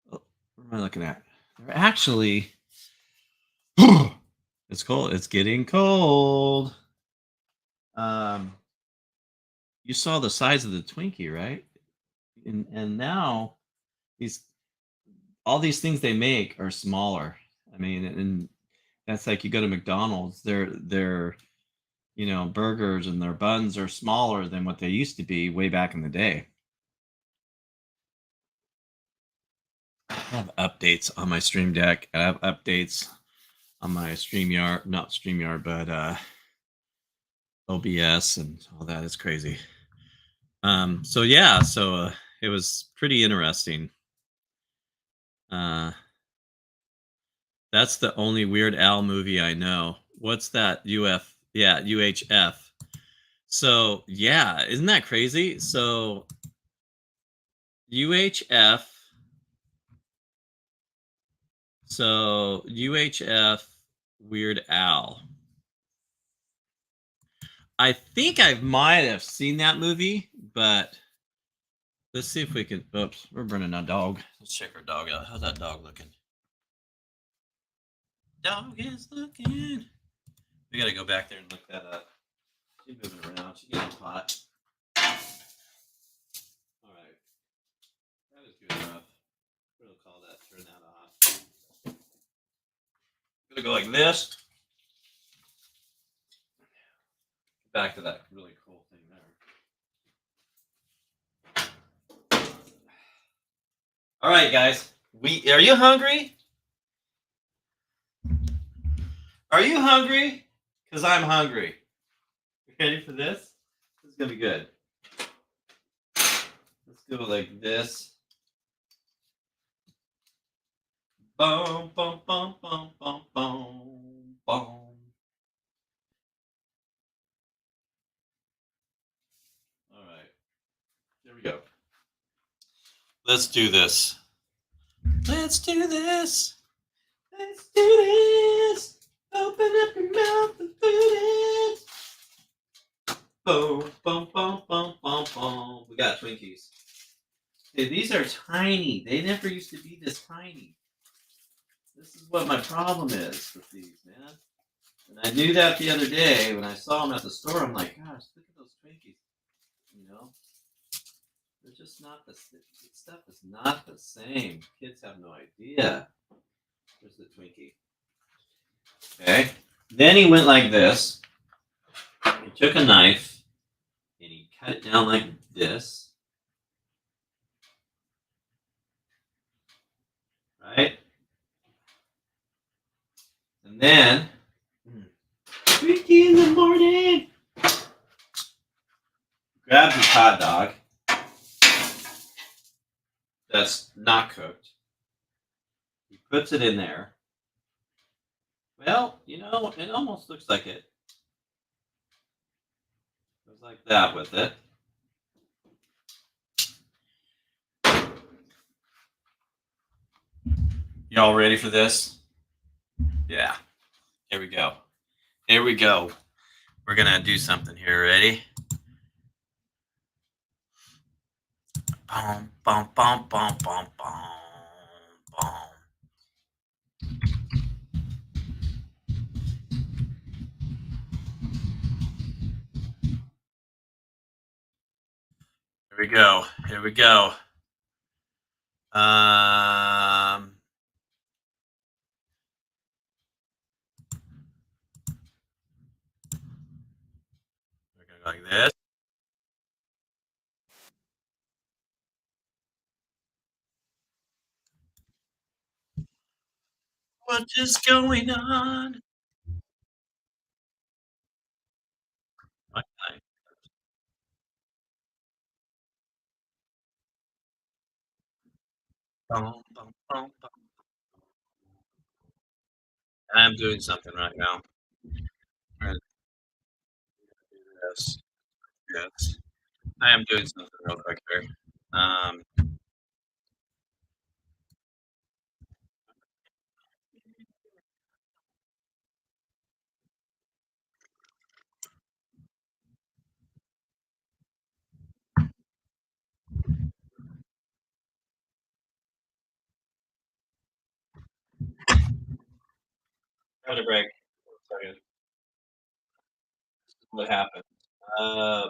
am I looking at? They're actually, it's cold. It's getting cold. You saw the size of the Twinkie, right? And now all these things they make are smaller. I mean, and that's like you go to McDonald's, their burgers and their buns are smaller than what they used to be way back in the day. I have updates on my Stream Deck. I have updates on my StreamYard, not StreamYard, but OBS and all that is crazy. So it was pretty interesting. That's the only Weird Al movie I know. What's that? UHF. So yeah, isn't that crazy? So UHF. So UHF Weird Al. I think I might have seen that movie, but let's see if we can. Oops, we're burning a dog. Let's check our dog out. How's that dog looking? Dog is looking. We got to go back there and look that up. She's moving around. She's getting hot. All right. That is good enough. We'll call that, turn that off. I'm going to go like this. Back to that really cool thing there. All right, guys. Are you hungry? Are you hungry? Because I'm hungry. Ready for this? This is going to be good. Let's go like this. Boom, boom, boom, boom, boom, boom, boom. All right. There we go. Let's do this. Let's do this. Let's do this. Open up your mouth and do this. Boom, boom, boom, boom, boom, boom. We got Twinkies. Hey, these are tiny. They never used to be this tiny. This is what my problem is with these, man. And I knew that the other day when I saw them at the store. I'm like, gosh, look at those Twinkies. You know, they're just not the stuff is not the same. Kids have no idea. There's the Twinkie. Okay. Then he went like this. He took a knife and he cut it down like this. Right? And then, Twinkie in the morning. Grabs his hot dog that's not cooked. He puts it in there. Well, you know, it almost looks like it. Goes like that with it. Y'all ready for this? Yeah. Here we go. Here we go. We're going to do something here. Ready? Boom, boom, boom, boom, boom, boom, boom. Here we go. Here we go. We're going to go like this. What is going on? Okay. Boom, boom, boom, boom. I'm doing something right now. I'm gonna do this. Yes. I am doing something real quick here. Having a break. Sorry. What happened? Uh,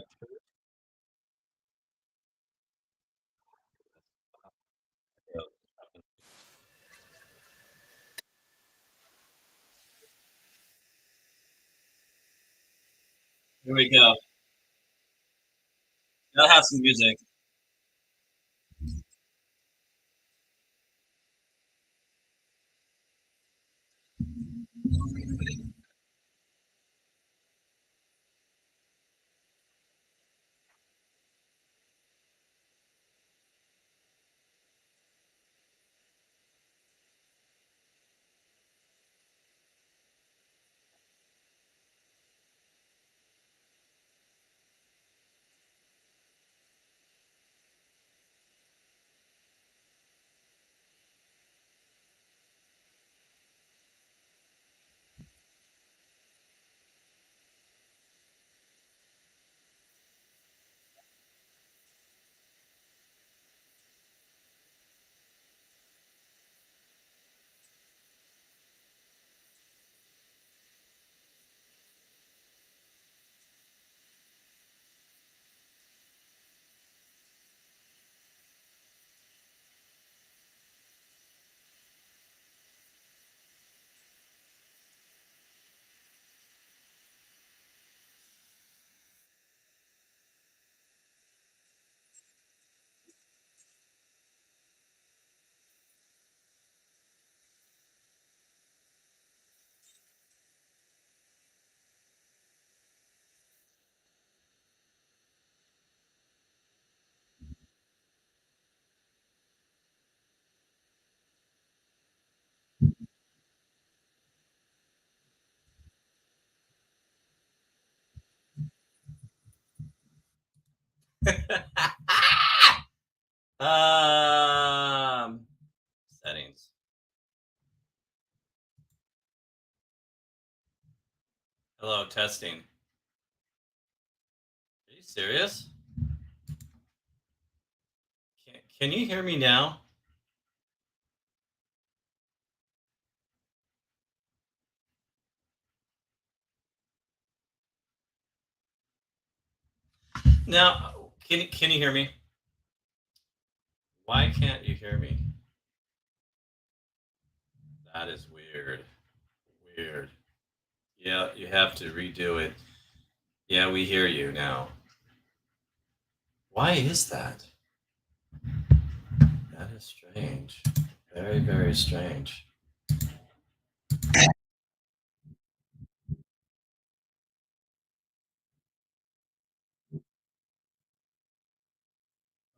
Here we go. Gotta have some music. testing. Are you serious? Can you hear me now? Now, can you hear me? Why can't you hear me? That is weird. Weird. Yeah, you have to redo it. Yeah, we hear you now. Why is that? That is strange. Very, very strange.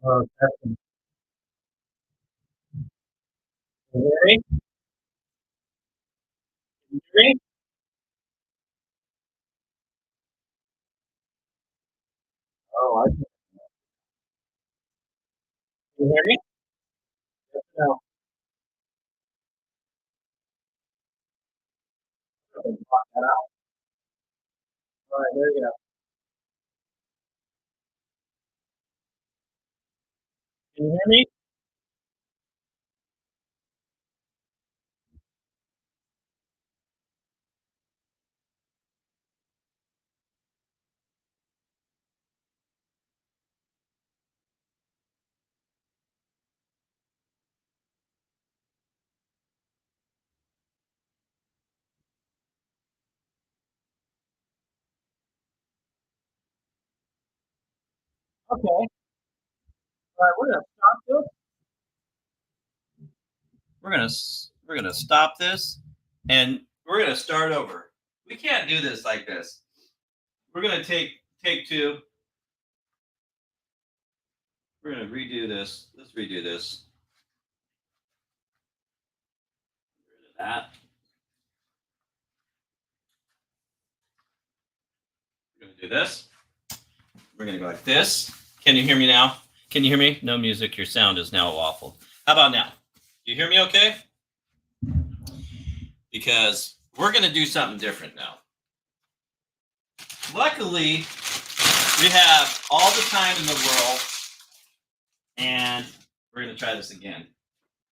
Oh, testing. Can you hear me? Can you hear me? Oh, can you hear me? Yes, no. Okay, block that out. All right, there you go. Can you hear me? Okay. All right, we're gonna stop this. We're gonna stop this, and we're gonna start over. We can't do this like this. We're gonna take two. We're gonna redo this. Let's redo this. Get rid of that. We're gonna do this. We're gonna go like this. Can you hear me now? Can you hear me? No music. Your sound is now awful. How about now? You hear me okay? Because we're gonna do something different now. Luckily, we have all the time in the world, and we're gonna try this again.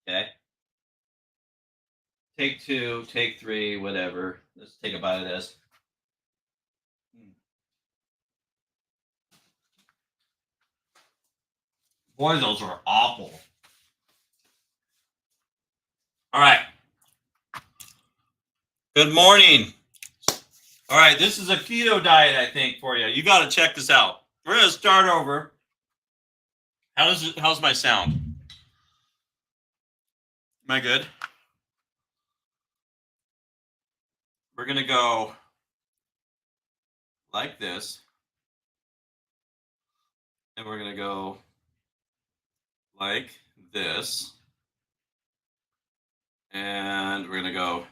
Okay. Take two, take three, whatever. Let's take a bite of this. Boy, those are awful. All right. Good morning. All right, this is a keto diet, I think, for you. You got to check this out. We're gonna start over. How's my sound? Am I good? We're gonna go like this, and we're gonna go like this, and we're gonna go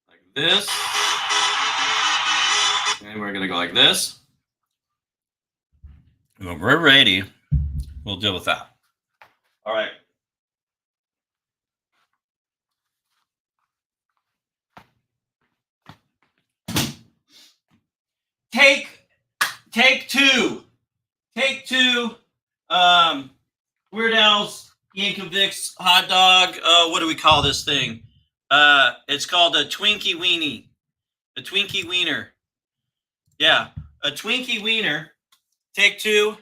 like this, and we're gonna go like this. And when we're ready, we'll deal with that. All right. Take two. Take two. Weird Al's Yankovic's hot dog. What do we call this thing? It's called a Twinkie Weenie. A Twinkie Wiener. Yeah, a Twinkie Wiener. Take two.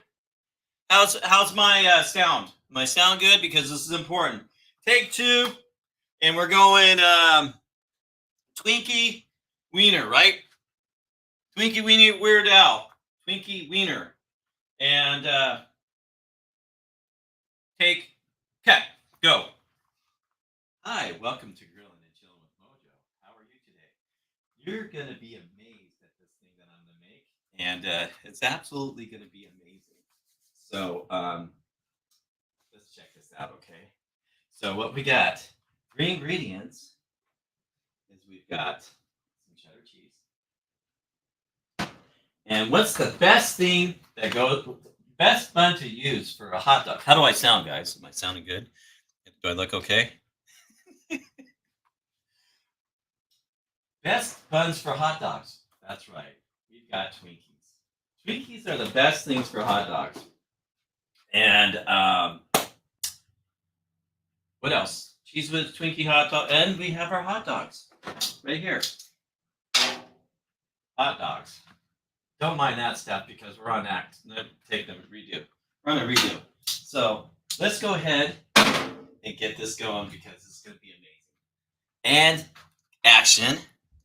How's my sound? My sound good? Because this is important. Take two, and we're going Twinkie Wiener, right? Twinkie Weenie Weird Al. Twinkie Wiener. And take, okay, go. Hi, welcome to Grilling and Chilling with Mojo. How are you today? You're going to be amazed at this thing that I'm going to make. And it's absolutely going to be amazing. So let's check this out, okay? So what we got, 3 ingredients, is we've got some cheddar cheese. And what's the best thing that goes, best bun to use for a hot dog? How do I sound, guys? Am I sounding good? Do I look okay? Best buns for hot dogs. That's right. We've got Twinkies. Twinkies are the best things for hot dogs. And what else? Cheese with Twinkie hot dog. And we have our hot dogs right here. Hot dogs. Don't mind that stuff because we're on act. Take them and redo. We're on a redo. So let's go ahead and get this going because it's going to be amazing. And action.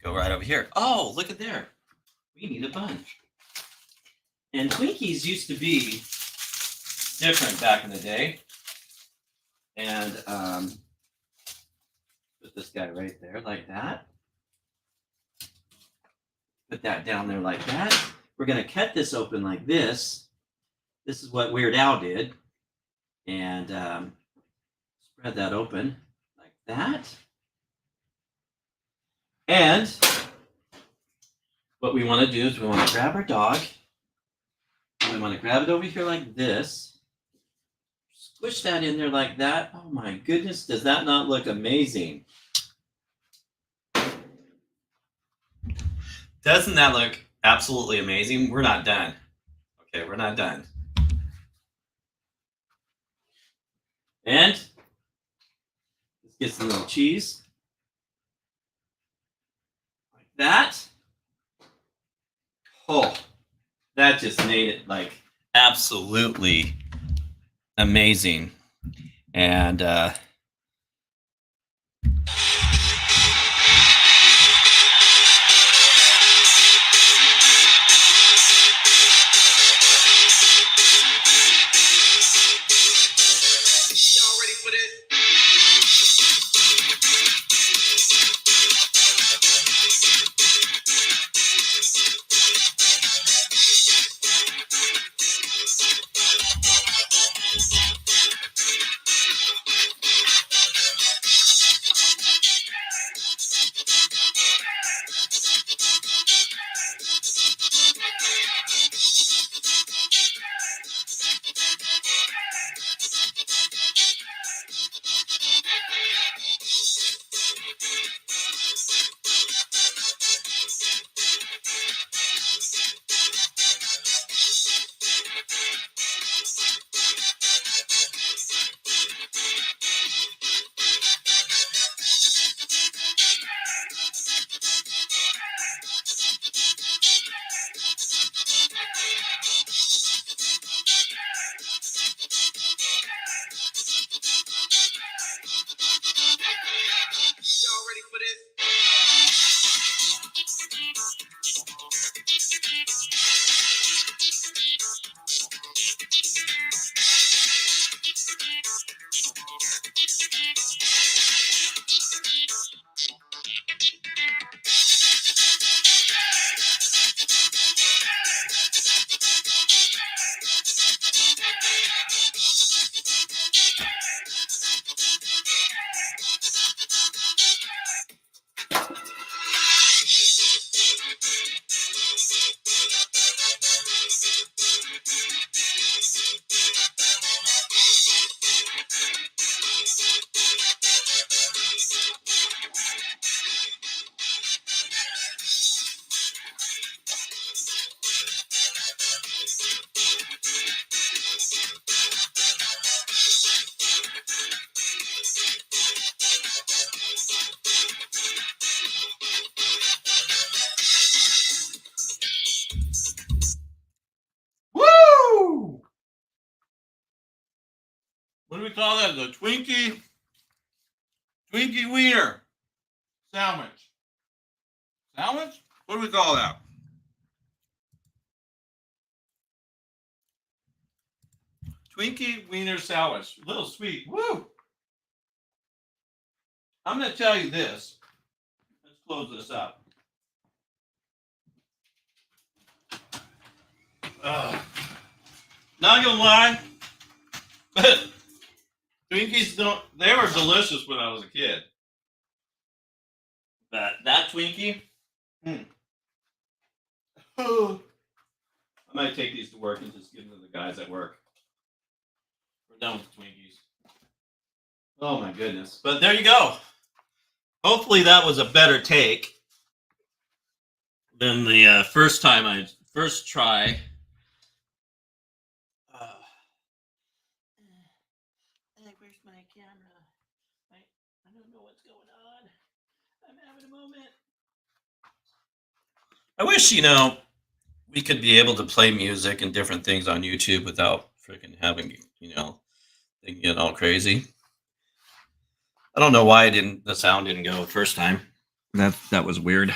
Go right over here. Oh, look at there. We need a bun. And Twinkies used to be different back in the day. And put this guy right there like that. Put that down there like that. We're going to cut this open like this. This is what Weird Al did. And spread that open like that. And what we want to do is we want to grab our dog. And we want to grab it over here like this. Squish that in there like that. Oh my goodness, does that not look amazing? Doesn't that look absolutely amazing? We're not done. Okay, we're not done. And let's get some little cheese. Like that. Oh, that just made it like absolutely amazing. And woo! What do we call that? The Twinkie wiener sandwich. Sandwich? What do we call that? Twinkie wiener sandwich. A little sweet. Woo! I'm going to tell you this. Let's close this up. Not gonna lie, but Twinkies they were delicious when I was a kid. But that Twinkie, I might take these to work and just give them to the guys at work. We're done with the Twinkies. Oh my goodness. But there you go. Hopefully that was a better take than the first try. Where's my camera? I don't know what's going on. I'm having a moment. I wish, we could be able to play music and different things on YouTube without freaking having, they get all crazy. I don't know why the sound didn't go the first time. That was weird.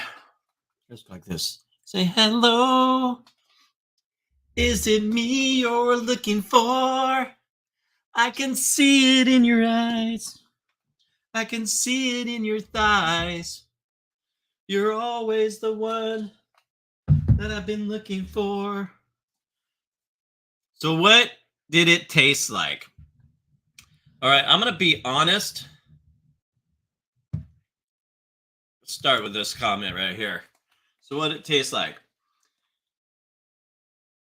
Just like this. Say hello. Is it me you're looking for? I can see it in your eyes. I can see it in your thighs. You're always the one that I've been looking for. So what did it taste like? All right, I'm going to be honest. Let's start with this comment right here. So what did it taste like?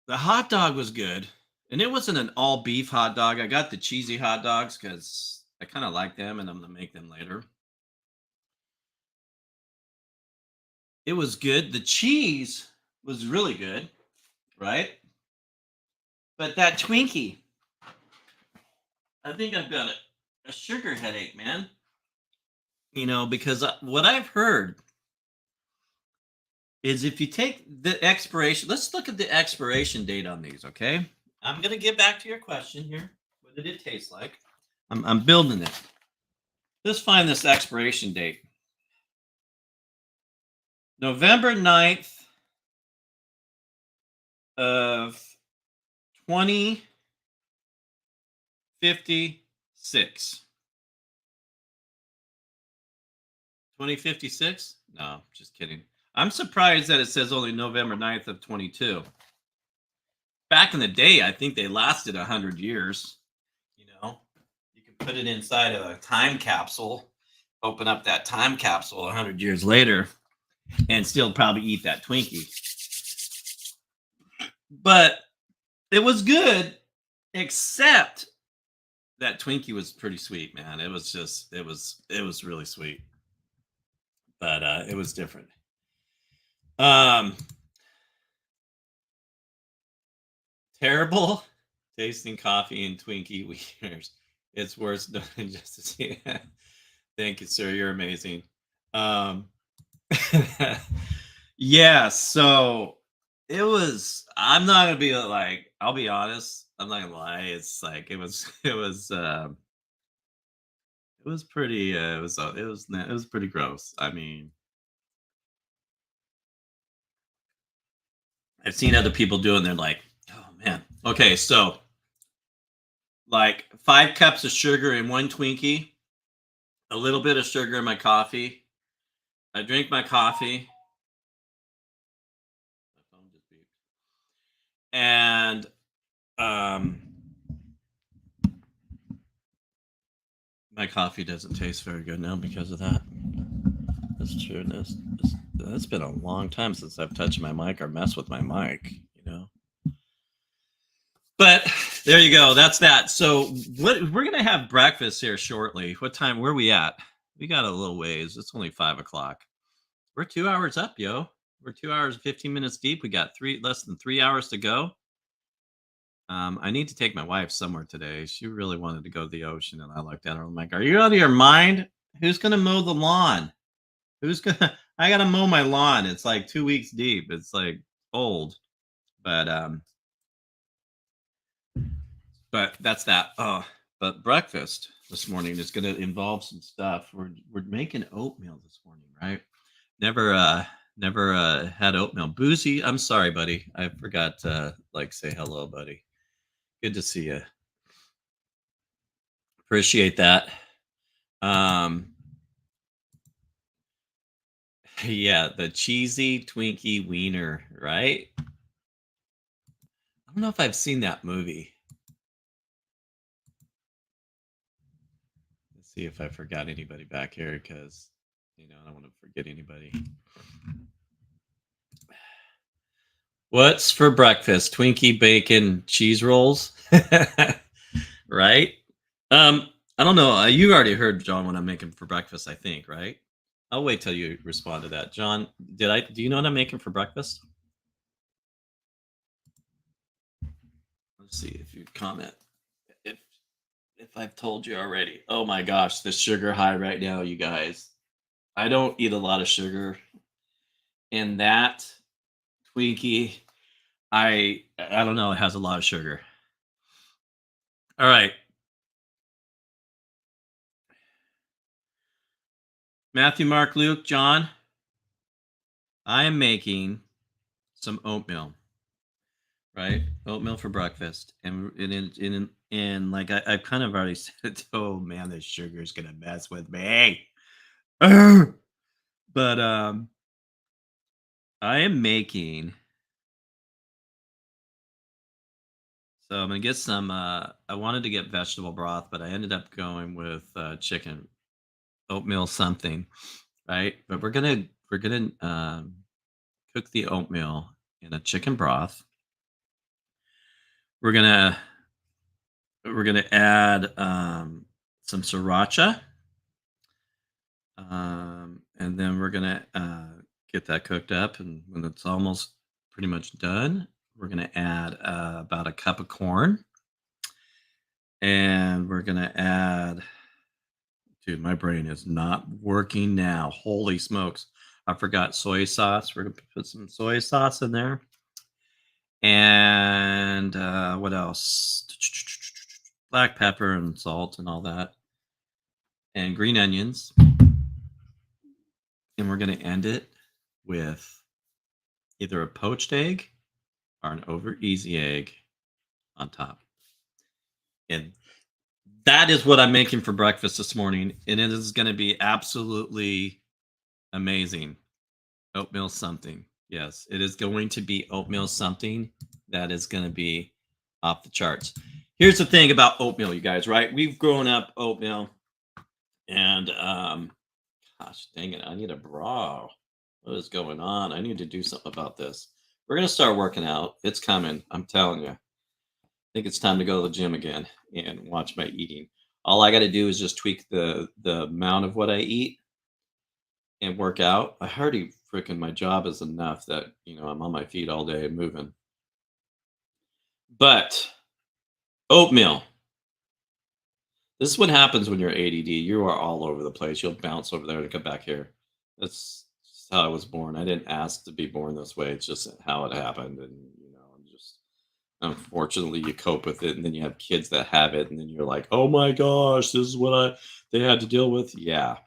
The hot dog was good. And it wasn't an all beef hot dog. I got the cheesy hot dogs because I kind of like them and I'm going to make them later. It was good. The cheese was really good, right? But that Twinkie, I think I've got a sugar headache, man. Because what I've heard is if you take the expiration, let's look at the expiration date on these, okay? I'm going to get back to your question here. What did it taste like? I'm building it. Let's find this expiration date. November 9th of 2056. 2056? No, just kidding. I'm surprised that it says only November 9th of 22. Back in the day, I think they lasted 100 years. You can put it inside of a time capsule, open up that time capsule 100 years later, and still probably eat that Twinkie. But it was good, except that Twinkie was pretty sweet, man. It was really sweet. But it was different. Terrible tasting coffee and Twinkie wieners. It's worse than just to see. Thank you, sir. You're amazing. Yeah, so it was. I'm not gonna be like. I'll be honest. I'm not gonna lie. It's like it was pretty. It was pretty gross. I mean, I've seen other people doing. They're like, oh man. Okay, so like 5 cups of sugar in one Twinkie, a little bit of sugar in my coffee. I drink my coffee. My phone just beeped. And my coffee doesn't taste very good now because of that. That's true. That's been a long time since I've touched my mic or messed with my mic, But there you go. That's that. So we're gonna have breakfast here shortly. What time? Where are we at? We got a little ways. It's only 5 o'clock. We're 2 hours up, yo. We're 2 hours and 15 minutes deep. We got less than 3 hours to go. I need to take my wife somewhere today. She really wanted to go to the ocean, and I looked at her. I'm like, "Are you out of your mind? Who's gonna mow the lawn? I gotta mow my lawn. It's like 2 weeks deep. It's like old, but that's that. Oh, but breakfast this morning is gonna involve some stuff. We're making oatmeal this morning, right? Never had oatmeal. Boozy, I'm sorry, buddy. I forgot to say hello, buddy. Good to see you. Appreciate that. Yeah, the cheesy Twinkie wiener, right? I don't know if I've seen that movie. Let's see if I forgot anybody back here because, I don't want to forget anybody. What's for breakfast? Twinkie, bacon, cheese rolls, right? I don't know. You already heard, John, what I'm making for breakfast, I think, right? I'll wait till you respond to that. John, do you know what I'm making for breakfast? Let's see if you comment. If I've told you already. Oh my gosh, the sugar high right now, you guys. I don't eat a lot of sugar. And that Twinkie, I don't know, it has a lot of sugar. All right. Matthew, Mark, Luke, John, I am making some oatmeal, right? Oatmeal for breakfast. And like I've kind of already said, oh man, this sugar is gonna mess with me. But I am making. So I'm gonna get some. I wanted to get vegetable broth, but I ended up going with chicken oatmeal something, right? But we're gonna cook the oatmeal in a chicken broth. We're gonna add some sriracha, and then we're gonna get that cooked up. And when it's almost pretty much done, we're gonna add about a cup of corn, and we're gonna add. Dude, my brain is not working now. Holy smokes! I forgot soy sauce. We're gonna put some soy sauce in there. And what else? Black pepper and salt and all that. And green onions. And we're going to end it with either a poached egg or an over easy egg on top. And that is what I'm making for breakfast this morning. And it is going to be absolutely amazing. Oatmeal something. Yes, it is going to be oatmeal something that is going to be off the charts. Here's the thing about oatmeal, you guys, right? We've grown up oatmeal, and gosh dang it, I need a bra. What is going on? I need to do something about this. We're going to start working out. It's coming. I'm telling you. I think it's time to go to the gym again and watch my eating. All I got to do is just tweak the amount of what I eat and work out. I already freaking, my job is enough that, I'm on my feet all day and moving. But oatmeal. This is what happens when you're ADD. You are all over the place. You'll bounce over there and come back here. That's just how I was born. I didn't ask to be born this way. It's just how it happened. And, just unfortunately you cope with it. And then you have kids that have it. And then you're like, oh my gosh, this is what they had to deal with. Yeah.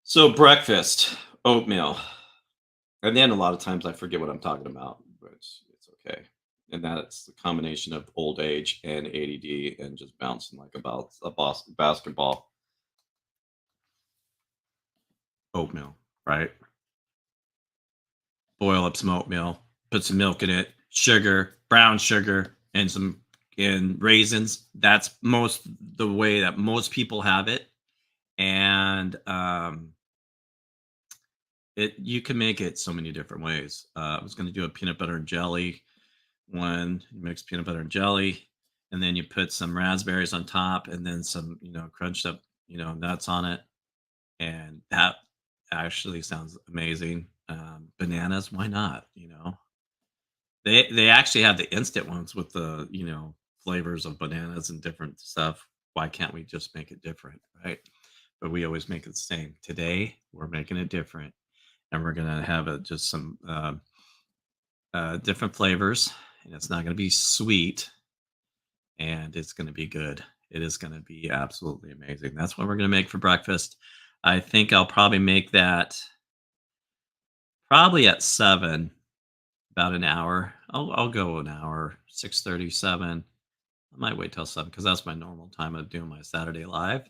So breakfast, oatmeal. And then a lot of times I forget what I'm talking about, but it's okay. And that's the combination of old age and ADD and just bouncing like a basketball. Oatmeal, right? Boil up some oatmeal, put some milk in it, sugar, brown sugar, and raisins. That's the way that most people have it. And you can make it so many different ways. I was going to do a peanut butter and jelly one. You mix peanut butter and jelly, and then you put some raspberries on top, and then some crunched up nuts on it, and that actually sounds amazing. Bananas, why not? They actually have the instant ones with the flavors of bananas and different stuff. Why can't we just make it different, right? But we always make it the same. Today we're making it different, and we're gonna have just some different flavors, and it's not going to be sweet, and it's going to be good. It is going to be absolutely amazing. That's what we're going to make for breakfast. I think I'll probably make that probably at 7, about an hour. I'll go an hour, 6:37. I might wait till 7 because that's my normal time of doing my Saturday live,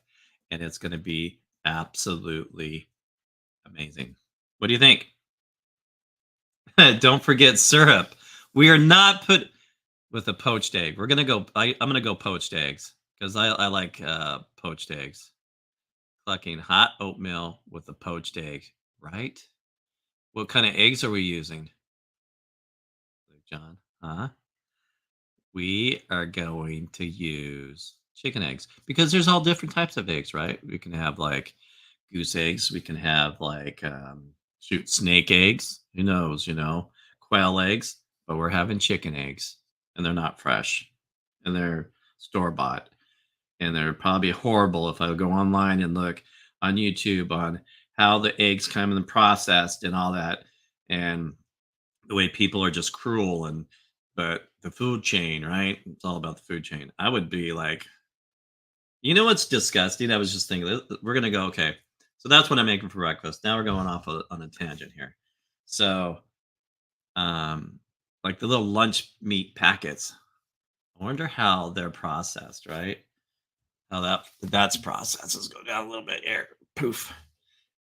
and it's going to be absolutely amazing. What do you think? Don't forget syrup. We are not put with a poached egg. We're gonna go. I'm gonna go poached eggs because I like poached eggs. Clucking hot oatmeal with a poached egg, right? What kind of eggs are we using, John? Huh? We are going to use chicken eggs because there's all different types of eggs, right? We can have like goose eggs. We can have like shoot snake eggs. Who knows? Quail eggs. But we're having chicken eggs, and they're not fresh, and they're store bought, and they're probably horrible if I go online and look on YouTube on how the eggs come in processed and all that, and the way people are just cruel. But the food chain, right? It's all about the food chain. I would be like, what's disgusting? I was just thinking, we're gonna go, okay. So that's what I'm making for breakfast. Now we're going off on a tangent here. So, like the little lunch meat packets. I wonder how they're processed, right? How that's processed. Let's go down a little bit here. Poof.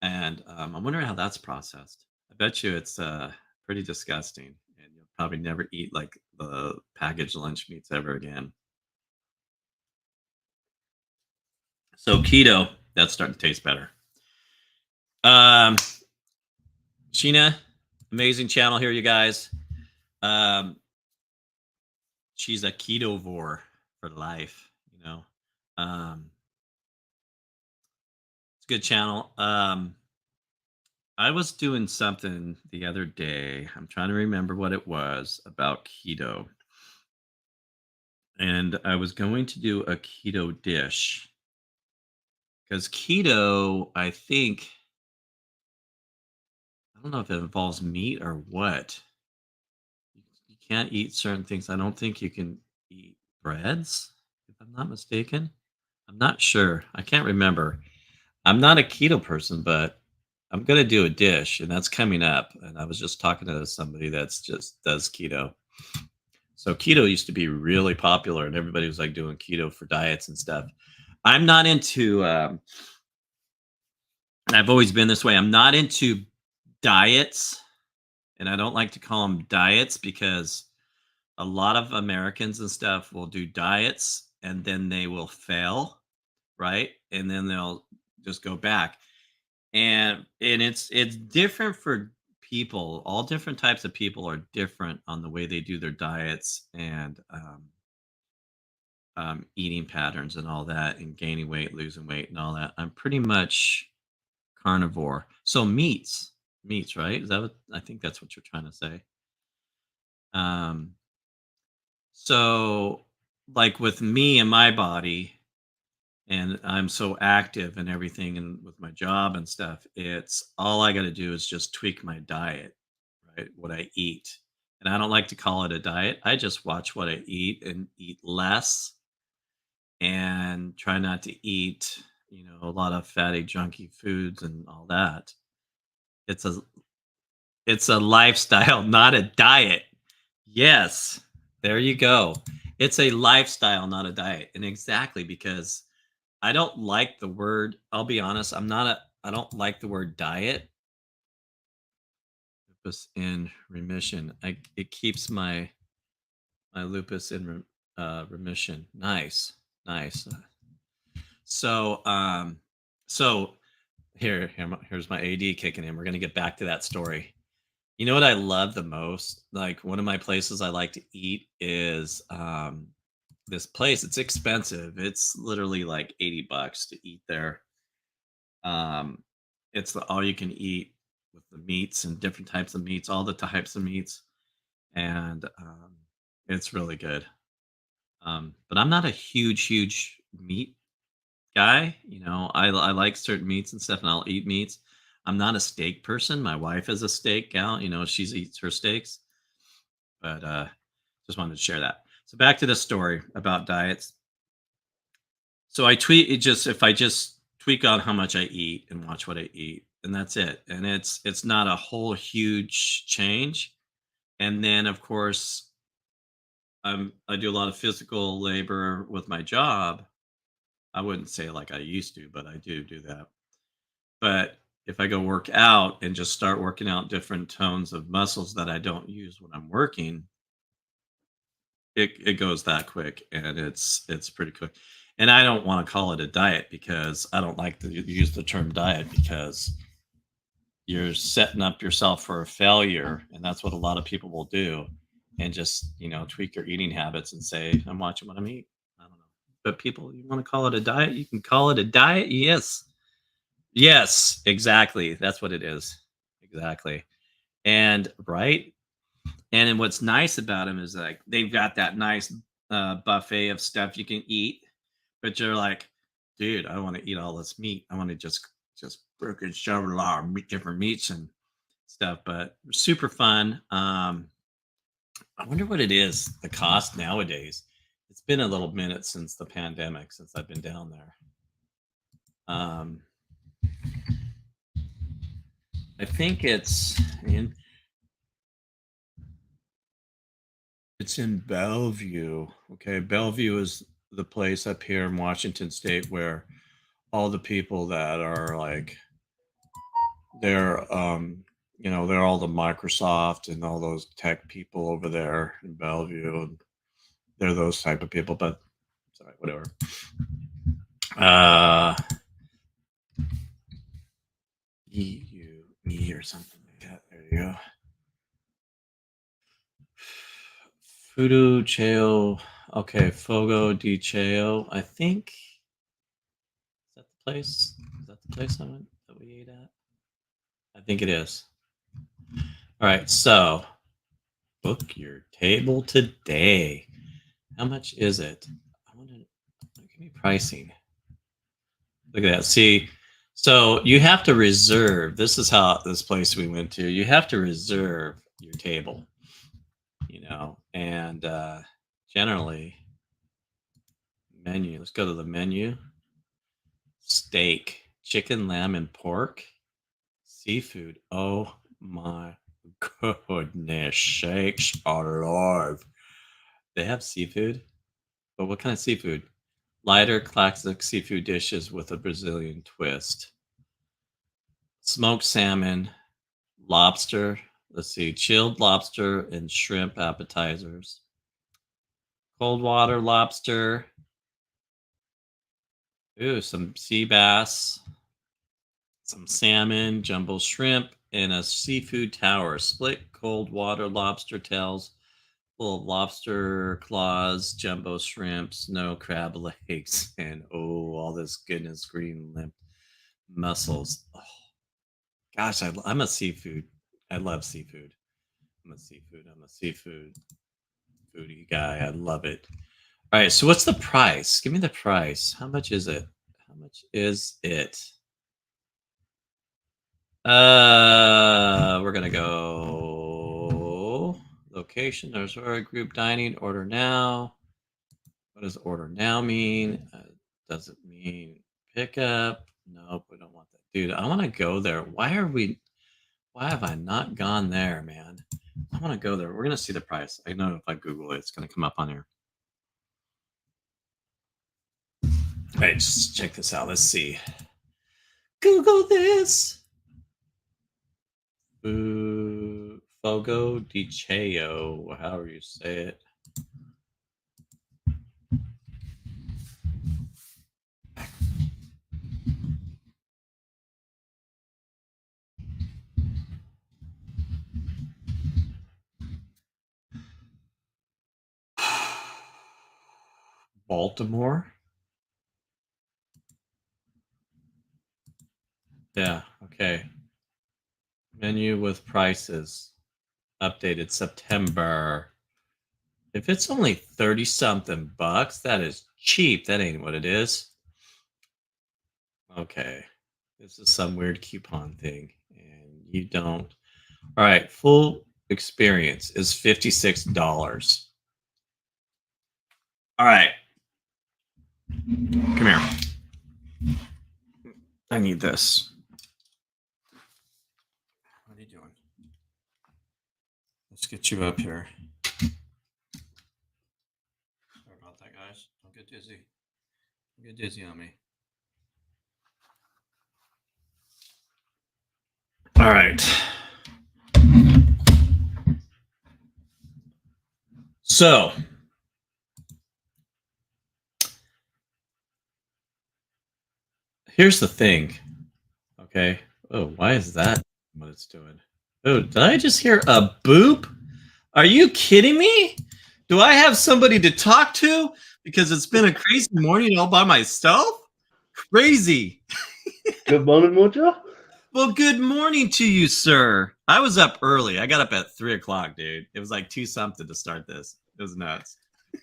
And I'm wondering how that's processed. I bet you it's pretty disgusting, and you'll probably never eat like the packaged lunch meats ever again. So keto, that's starting to taste better. Sheena, amazing channel here, you guys. She's a ketovore for life, it's a good channel. I was doing something the other day. I'm trying to remember what it was about keto. And I was going to do a keto dish. Because keto, I don't know if it involves meat or what. You can't eat certain things. I don't think you can eat breads, if I'm not mistaken. I'm not sure. I can't remember. I'm not a keto person, but I'm going to do a dish, and that's coming up. And I was just talking to somebody that's just does keto. So keto used to be really popular, and everybody was like doing keto for diets and stuff. I'm not into, I've always been this way. I'm not into diets, and I don't like to call them diets because a lot of Americans and stuff will do diets and then they will fail, right? And then they'll just go back. And it's different for people. All different types of people are different on the way they do their diets and eating patterns and all that, and gaining weight, losing weight, and all that. I'm pretty much carnivore. So meats, right? Is that what I think that's what you're trying to say? So like with me and my body, and I'm so active and everything, and with my job and stuff, it's all I got to do is just tweak my diet, right? What I eat. And I don't like to call it a diet. I just watch what I eat and eat less, and try not to eat, a lot of fatty, junky foods and all that. It's a lifestyle, not a diet. Yes, there you go. It's a lifestyle, not a diet. And exactly, because I don't like the word, I'll be honest, I don't like the word diet. Lupus in remission. It keeps my lupus in remission. Nice. So here's my AD kicking in. We're gonna get back to that story. You know what I love the most? Like, one of my places I like to eat is this place. It's expensive. It's literally like $80 to eat there. It's the all you can eat with the meats and different types of meats, all the types of meats, and it's really good. But I'm not a huge meat guy. I like certain meats and stuff, and I'll eat meats. I'm not a steak person. My wife is a steak gal. She eats her steaks. But just wanted to share that. So back to the story about diets. So if I just tweak on how much I eat and watch what I eat, and that's it. And it's not a whole huge change. And then of course, I do a lot of physical labor with my job. I wouldn't say like I used to, but I do that. But if I go work out and just start working out different tones of muscles that I don't use when I'm working, it goes that quick, and it's pretty quick. And I don't want to call it a diet, because I don't like to use the term diet, because you're setting up yourself for a failure, and that's what a lot of people will do, and just tweak your eating habits and say, I'm watching what I'm eating. I don't know. But people, you want to call it a diet, you can call it a diet. Yes, Yes, exactly. That's what it is. Exactly. And right. And then what's nice about them is like they've got that nice buffet of stuff you can eat, but you're like, dude, I don't want to eat all this meat. I want to just freaking shove a lot of different meats and stuff. But super fun. I wonder what it is, the cost nowadays. It's been a little minute since the pandemic, since I've been down there. I think it's in Bellevue. Okay, Bellevue is the place up here in Washington State where all the people that are like they're they're all the Microsoft and all those tech people over there in Bellevue. And they're those type of people, but sorry, whatever. E or something like that. There you go. Fudu Cheo. Okay, Fogo di Cheo. I think is that the place? Is that the place that we ate at? I think it is. All right, so book your table today. How much is it? I want to give me pricing. Look at that. See, so you have to reserve. This is how this place we went to. You have to reserve your table. And generally menu. Let's go to the menu. Steak, chicken, lamb, and pork. Seafood. Oh my goodness, shakes alive. They have seafood, but what kind of seafood? Lighter classic seafood dishes with a Brazilian twist. Smoked salmon, lobster. Let's see, chilled lobster and shrimp appetizers. Cold water lobster. Ooh, some sea bass, some salmon, jumbo shrimp, and a seafood tower. Split cold water lobster tails full of lobster claws, jumbo shrimp, snow crab legs, and all this goodness, green limp mussels. Oh, gosh, I'm a seafood. I love seafood. I'm a seafood foodie guy. I love it. All right, so what's the price? Give me the price. How much is it? How much is it? We're gonna go location. There's our group dining. Order now. What does order now mean? Does it mean pickup? Nope, we don't want that, dude. I want to go there. Why have I not gone there, man? I want to go there. We're gonna see the price. I know if I Google it, it's gonna come up on here. All right, just check this out. Let's see. Google this. Fogo di Cheo, however you say it. Baltimore. Yeah, okay. Menu with prices. Updated September. If it's only 30 something bucks, that is cheap. That ain't what it is. Okay. This is some weird coupon thing. And you don't. All right. Full experience is $56. All right. Come here. I need this. What are you doing? Let's get you up here. Sorry about that, guys. Don't get dizzy. Don't get dizzy on me. All right. So, here's the thing. Okay. Oh, why is that what it's doing? Oh, did I just hear a boop? Are you kidding me? Do I have somebody to talk to? Because it's been a crazy morning all by myself? Crazy. Good morning, Mojo. Well, good morning to you, sir. I was up early. I got up at 3:00, dude. It was like 2 something to start this. It was nuts.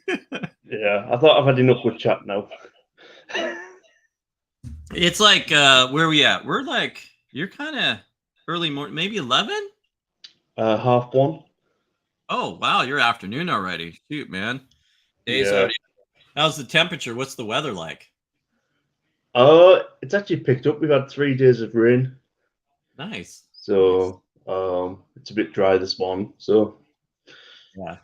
Yeah, I thought I've had enough with chat now. It's like, where are we at? We're like, you're kind of early morning, maybe 11? 1:30. Oh, wow. You're afternoon already. Shoot, man. Days Yeah. already. How's the temperature? What's the weather like? It's actually picked up. We've had 3 days of rain, Nice. so it's a bit dry this morning. So Yeah.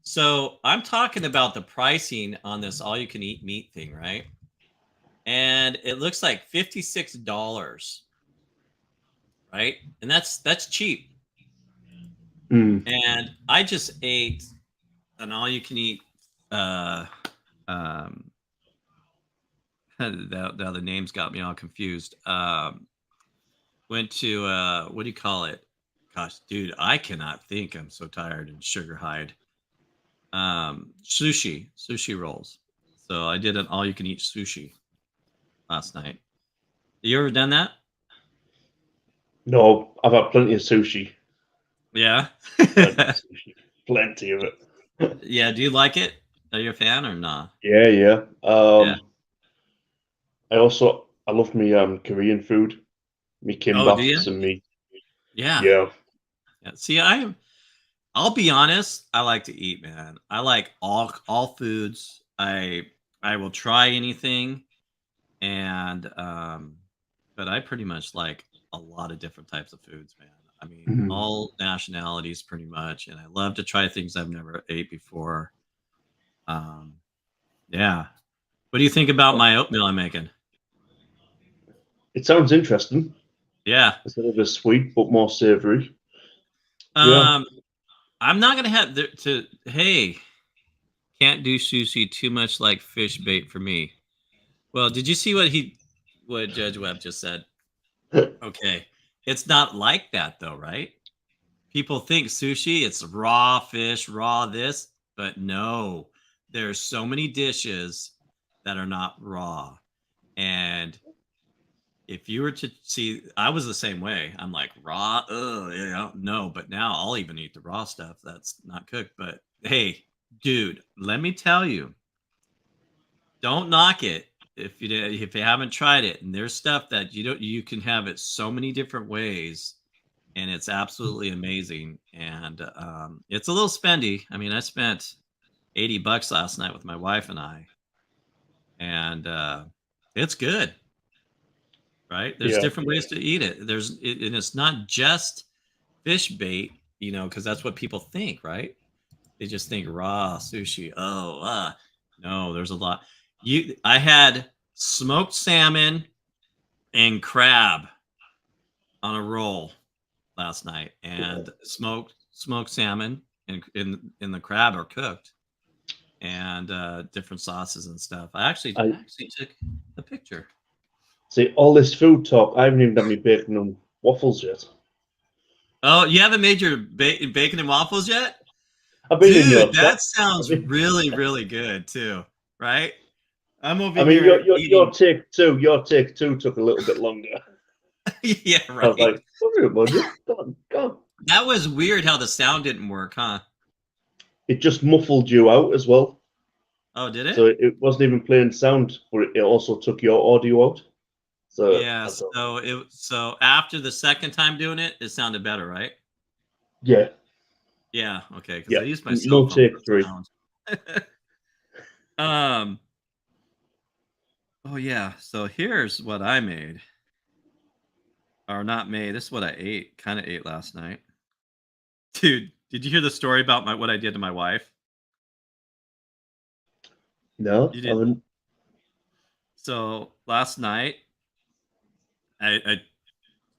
So I'm talking about the pricing on this all-you-can-eat meat thing, right? And it looks like $56, right? And that's cheap. And I just ate an all-you-can-eat. Now the names got me all confused. Went to what do you call it? Gosh, dude, I cannot think. I'm so tired and sugar hide. Sushi rolls. So I did an all-you-can-eat sushi last night. You ever done that? no, I've had plenty of sushi. Yeah. Plenty of it. Yeah. Do you like it? Are you a fan or not? Yeah. Yeah. I love me Korean food, me Oh, do you? kimbaps and me. Yeah. Yeah. See, I'll be honest, I like to eat, man. I like all foods. I will try anything, and but I pretty much like a lot of different types of foods, man. I mean, all nationalities pretty much, and I love to try things I've never ate before. Yeah. What do you think about my oatmeal I'm making? It sounds interesting. Yeah. It's a little bit sweet, but more savory. Yeah. I'm not gonna have to. Hey, can't do sushi too much like fish bait for me. Well, did you see what Judge Webb just said? Okay, it's not like that though, right? People think sushi, it's raw fish, raw this, but no, there's so many dishes that are not raw. And if you were to see, I was the same way. I'm like raw, yeah, no, but now I'll even eat the raw stuff that's not cooked. But hey, dude, let me tell you, don't knock it if you haven't tried it. And there's stuff that you can have it so many different ways, and it's absolutely amazing. And it's a little spendy. I mean, I spent $80 last night with my wife and I, and it's good. Right? There's different ways to eat it. And it's not just fish bait, because that's what people think, right? They just think raw sushi. Oh, no, there's a lot. I had smoked salmon and crab on a roll last night, and smoked salmon and in the crab are cooked, and different sauces and stuff. I actually took a picture. See, all this food talk, I haven't even done my bacon and waffles yet. Oh, you haven't made your bacon and waffles yet? I've been in your Dude, that sounds really, really good too, right? I'm over I mean, here your take two took a little bit longer. Yeah, I right. was like, go on. That was weird how the sound didn't work, huh? It just muffled you out as well. Oh, did it? So it wasn't even playing sound, but it also took your audio out. So yeah, so after the second time doing it, it sounded better, right? Yeah. Yeah, okay, because I used my cell No phone take for 3. sound. Oh yeah, so here's what I made. Or not made. This is what I kind of ate last night. Dude, did you hear the story about what I did to my wife? No, You didn't. So last night, I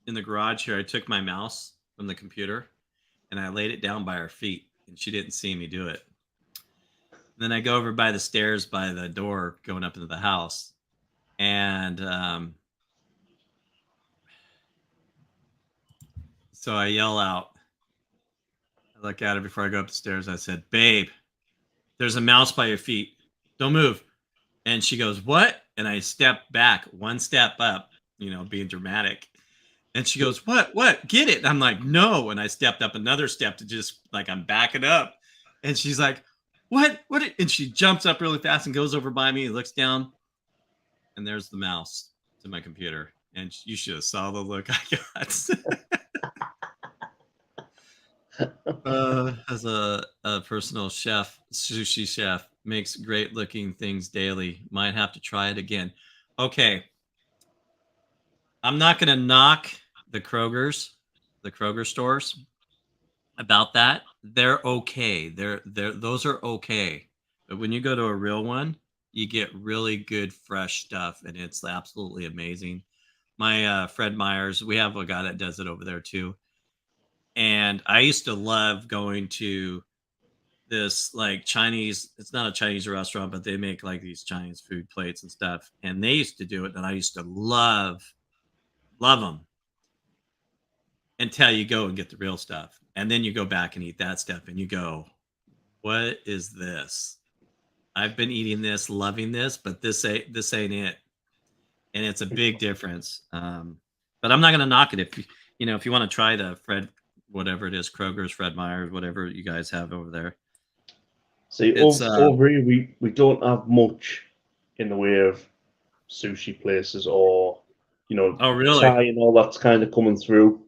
in the garage here, I took my mouse from the computer and I laid it down by her feet, and she didn't see me do it. And then I go over by the stairs by the door going up into the house, and so I yell out. I look at her before I go up the stairs. I said, "Babe, there's a mouse by your feet. Don't move." And she goes, "What?" And I stepped back, one step up, being dramatic. And she goes, "What? Get it?" And I'm like, "No." And I stepped up another step to just like I'm backing up. And she's like, "What? What?" And she jumps up really fast and goes over by me, looks down, and there's the mouse to my computer. And you should have saw the look I got. As a personal chef, sushi chef, makes great looking things daily. Might have to try it again. Okay. I'm not going to knock the Kroger stores about that. They're okay. Those are okay. But when you go to a real one, you get really good fresh stuff, and it's absolutely amazing. My Fred Meyers, we have a guy that does it over there too. And I used to love going to this like Chinese, it's not a Chinese restaurant, but they make like these Chinese food plates and stuff. And they used to do it, and I used to love them until you go and get the real stuff. And then you go back and eat that stuff and you go, what is this? I've been eating this, loving this, but this ain't it. And it's a big difference. But I'm not going to knock it. If you want to try the Fred, whatever it is, Kroger's, Fred Meyer's, whatever you guys have over there. See, over here, we don't have much in the way of sushi places or, Oh, really? Thai and all that's kind of coming through.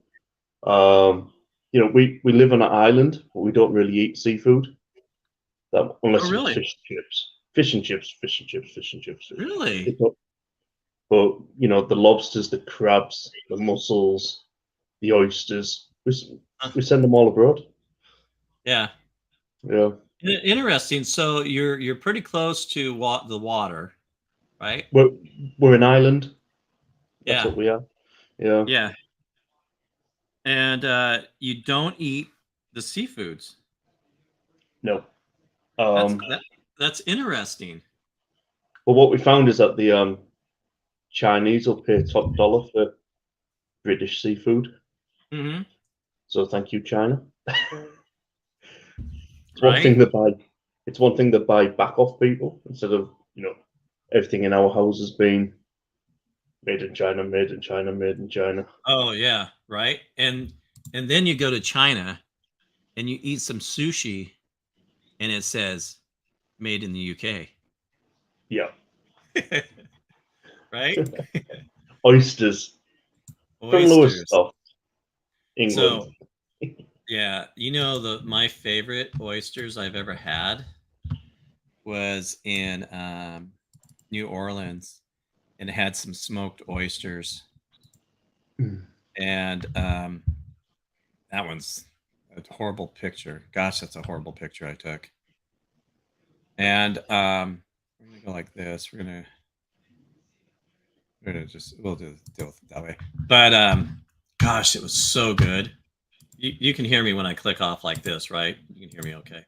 We live on an island, but we don't really eat seafood. Unless really? It's fish and chips. Really? But the lobsters, the crabs, the mussels, the oysters, we send them all abroad. Yeah. Yeah. Interesting. So you're pretty close to the water, right? We're an island. That's Yeah. what we are. Yeah. Yeah. And you don't eat the seafoods. No. That's interesting. Well, what we found is that the Chinese will pay top dollar for British seafood. Mm-hmm. So thank you, China. It's Right? one thing that it's one thing that buy back off people instead of everything in our houses being made in China, made in China, made in China. Oh yeah, right. And then you go to China and you eat some sushi and it says made in the UK. Yeah. Right? Oysters. From Lowestoft, England. So yeah, my favorite oysters I've ever had was in New Orleans, and it had some smoked oysters. And that one's a horrible picture. Gosh, that's a horrible picture I took. And we're gonna go like this. We're gonna we'll deal with it that way. But gosh, it was so good. You can hear me when I click off like this, right? You can hear me okay.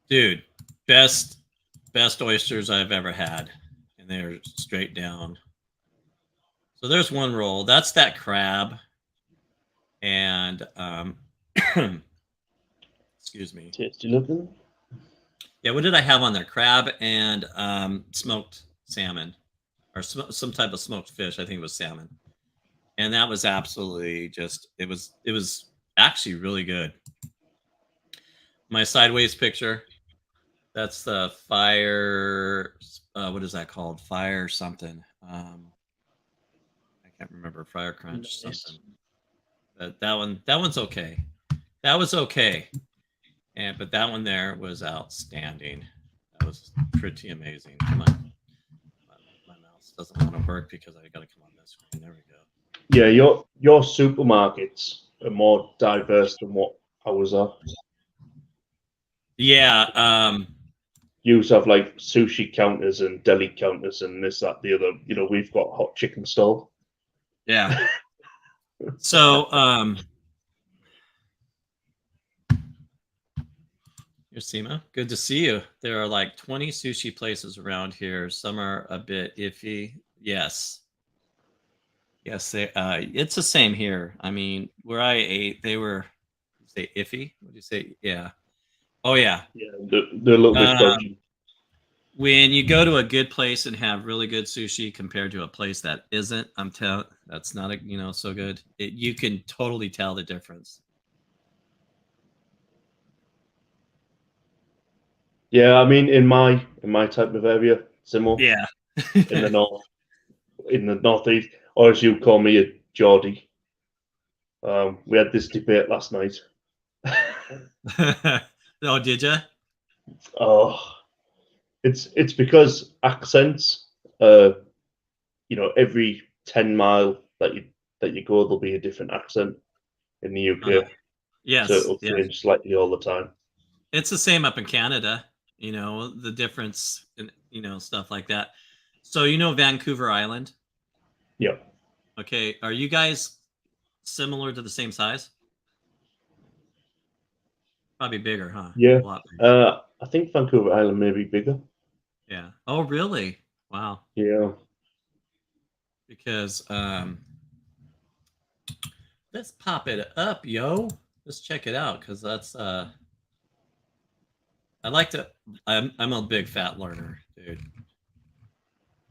Dude, best oysters I've ever had, and they're straight down. So there's one roll. That's that crab, and excuse me. Tasty looking. Yeah, what did I have on there? Crab and smoked salmon, or some type of smoked fish. I think it was salmon, and that was absolutely just. It was actually really good. My sideways picture. That's the fire. What is that called? Fire something. I can't remember. Fire crunch something. That one's okay. That was okay. But that one there was outstanding. That was pretty amazing. Come on. My mouse doesn't want to work because I got to come on this screen. There we go. Yeah, your supermarkets are more diverse than what ours are. Yeah. You have like sushi counters and deli counters and this, that, the other. We've got hot chicken stall. Yeah. So, here's Seema. Good to see you. There are like 20 sushi places around here. Some are a bit iffy. Yes. Yes, it's the same here. I mean, where I ate, they were, say iffy? What do you say? Yeah. Oh yeah. Yeah, they're a little bit dodgy. When you go to a good place and have really good sushi compared to a place that isn't, I'm telling, that's not so good. You can totally tell the difference. Yeah, I mean, in my type of area, similar Yeah. in the north, in the northeast, or as you call me, a Geordie. We had this debate last night. Oh, did you? Oh, it's because accents. Every 10 mile that you go, there'll be a different accent in the UK, so Yes. it'll Yes. change slightly all the time. It's the same up in Canada. The difference and stuff like that. So Vancouver Island. Yeah, Okay, are you guys similar to the same size? Probably bigger, huh? yeah. A lot bigger. I think Vancouver Island may be bigger. Yeah. Oh, really? Wow. Yeah. Because let's pop it up, yo. Let's check it out because that's I like to. I'm a big fat learner, dude.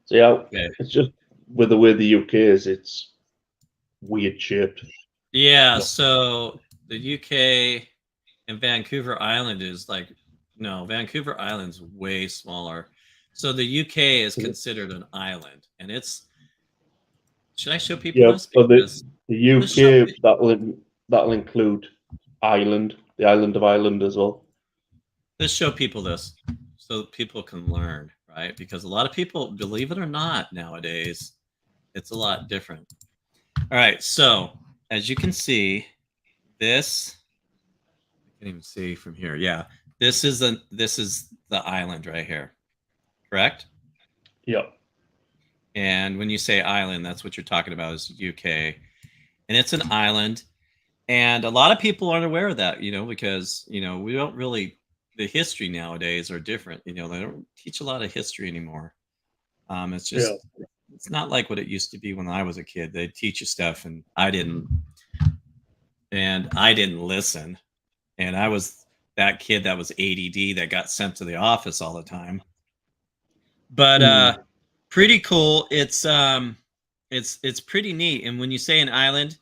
So yeah, Okay. it's just with the way the UK is, it's weird shaped. Yeah. No. So the UK and Vancouver Island is like no, Vancouver Island's way smaller. So the UK is considered an island, and it's. Should I show people Yeah, this? but Because the this show, UK that'll include Ireland, the island of Ireland as well. let's show people this so people can learn, right? Because a lot of people, believe it or not, nowadays, it's a lot different. All right, so as you can see, this I can't even see from here. Yeah, this is the island right here, correct? Yeah. And when you say island, that's what you're talking about is UK, and it's an island. And a lot of people aren't aware of that, because we don't really. The history nowadays are different. They don't teach a lot of history anymore. It's just it's not like what it used to be when I was a kid. They'd teach you stuff, and I didn't listen. And I was that kid that was ADD that got sent to the office all the time. But pretty cool. It's pretty neat. And when you say an island,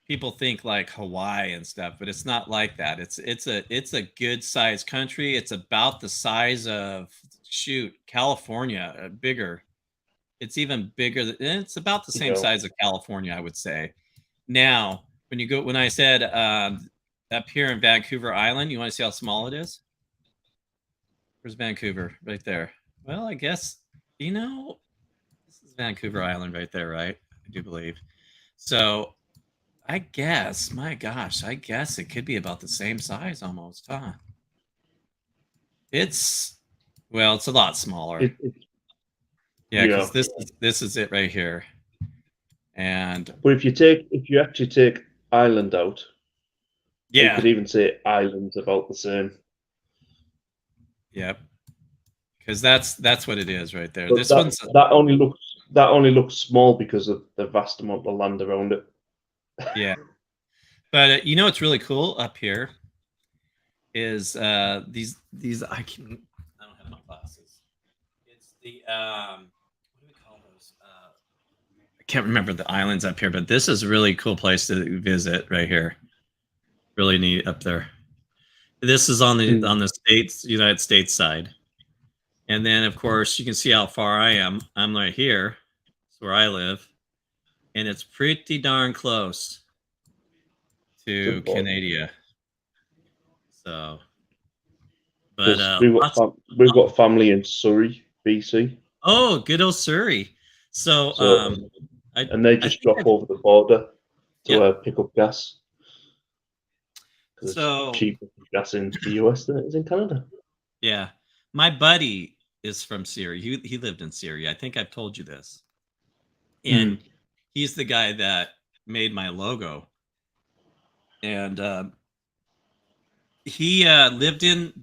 people think like Hawaii and stuff, but it's not like that. It's a good sized country. It's about the size of California, bigger. It's even bigger. It's about the same size of California, I would say. Now, when I said up here in Vancouver Island, you want to see how small it is? Where's Vancouver? Right there. Well, I guess this is Vancouver Island right there, right? I do believe. So I guess, my gosh, I guess it could be about the same size almost, huh? It's a lot smaller. Yeah, because this is it right here. And but if you actually take Ireland out, you could even say Ireland's about the same. Yep. Because that's what it is right there. But This one's that only looks small because of the vast amount of land around it. Yeah. But what's really cool up here is these I don't have my glasses. It's the what do we call those? I can't remember the islands up here, but this is a really cool place to visit right here. Really neat up there. This is on the United States side. And then of course you can see how far I am. I'm right here. That's where I live. And it's pretty darn close to Canada. So, but we've got family in Surrey, BC. Oh, good old Surrey. So and they just drop over the border to pick up gas. So it's cheaper gas in the US than it is in Canada. Yeah, my buddy is from Syria. He lived in Syria. I think I've told you this. And he's the guy that made my logo. And he lived in,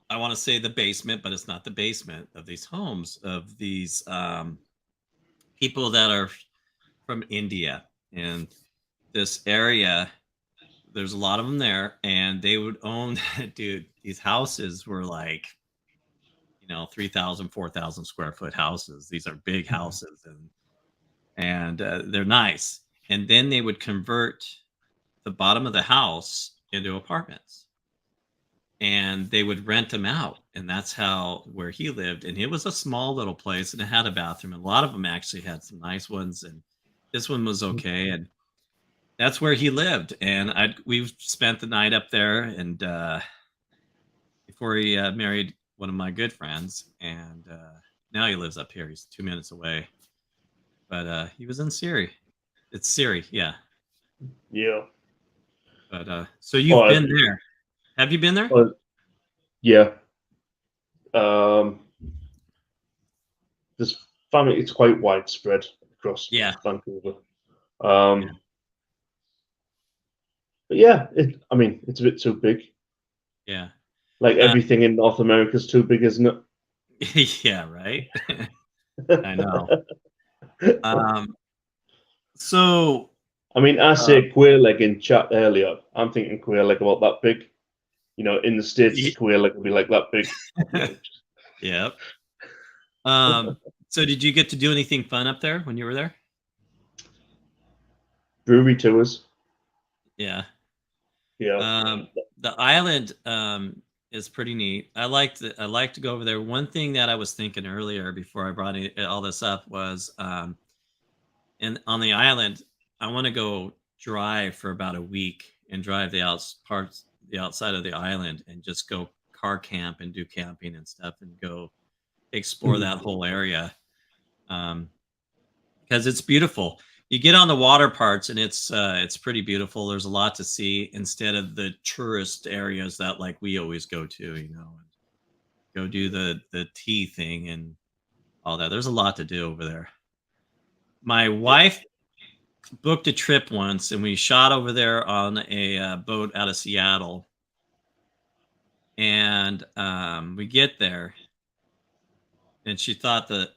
I want to say the basement, but it's not the basement of these homes of these people that are from India. And this area, there's a lot of them there, and they would own, dude, these houses were like, 3,000, 4,000 square foot houses. These are big houses, and they're nice. And then they would convert the bottom of the house into apartments, and they would rent them out. And that's where he lived. And it was a small little place, and it had a bathroom. And a lot of them actually had some nice ones, and this one was okay. And that's where he lived. And we spent the night up there, and before he married one of my good friends, and now he lives up here. He's 2 minutes away, but he was in Siri. It's Siri, yeah. Yeah. But so you've been there. Have you been there? Yeah. This family, it's quite widespread across Vancouver. But yeah, it's a bit too big. Yeah. Like everything in North America is too big, isn't it? Yeah, right. I know. So I say queer leg in chat earlier. I'm thinking queer leg about that big. In the States, queer leg will be like that big. Yep. So did you get to do anything fun up there when you were there? Brewery tours. Yeah. Yeah. The island is pretty neat. I like to go over there. One thing that I was thinking earlier before I brought all this up was, and on the island, I want to go drive for about a week and drive the outside of the island and just go car camp and do camping and stuff and go explore that whole area, because it's beautiful. You get on the water parts, and it's pretty beautiful. There's a lot to see instead of the tourist areas that like we always go to, and go do the tea thing and all that. There's a lot to do over there. My wife booked a trip once, and we shot over there on a boat out of Seattle. And we get there, and she thought the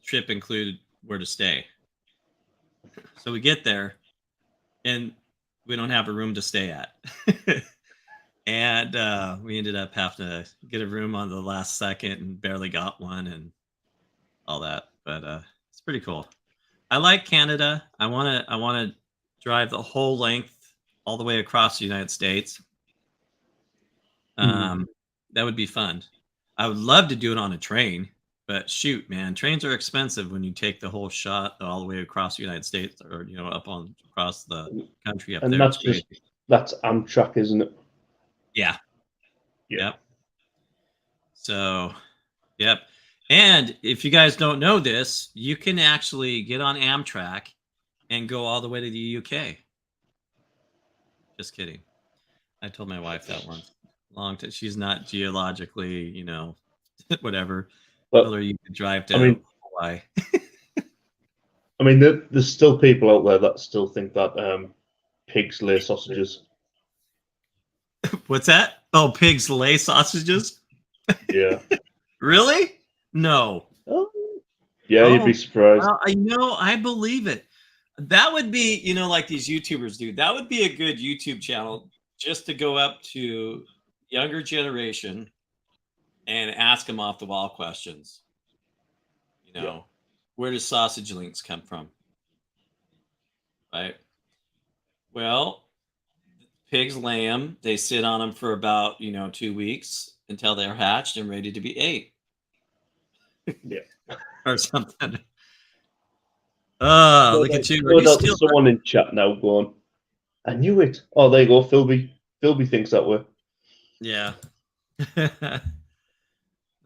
trip included where to stay. So we get there, and we don't have a room to stay at. And we ended up having to get a room on the last second and barely got one and all that. But it's pretty cool. I like Canada. I want to drive the whole length all the way across the United States. That would be fun. I would love to do it on a train, but shoot, man, trains are expensive when you take the whole shot all the way across the United States, or across the country up and there. That's Amtrak, isn't it? Yeah. Yep. So, yep. And if you guys don't know this, you can actually get on Amtrak and go all the way to the UK. Just kidding. I told my wife that once. She's not geologically, whatever. But, told her you could drive to Hawaii. There's still people out there that still think that pigs lay sausages. What's that? Oh, pigs lay sausages? Yeah. Really? No. Oh. Yeah, you'd be surprised. Well, I know. I believe it. That would be, like these YouTubers do. That would be a good YouTube channel, just to go up to younger generation and ask them off the wall questions. Where does sausage links come from? Right. Well, pigs lay them. They sit on them for about 2 weeks until they're hatched and ready to be ate. Yeah. Or something. Oh, look at you. There's someone in chat now going, I knew it. Oh, there you go. Philby thinks that way. Yeah.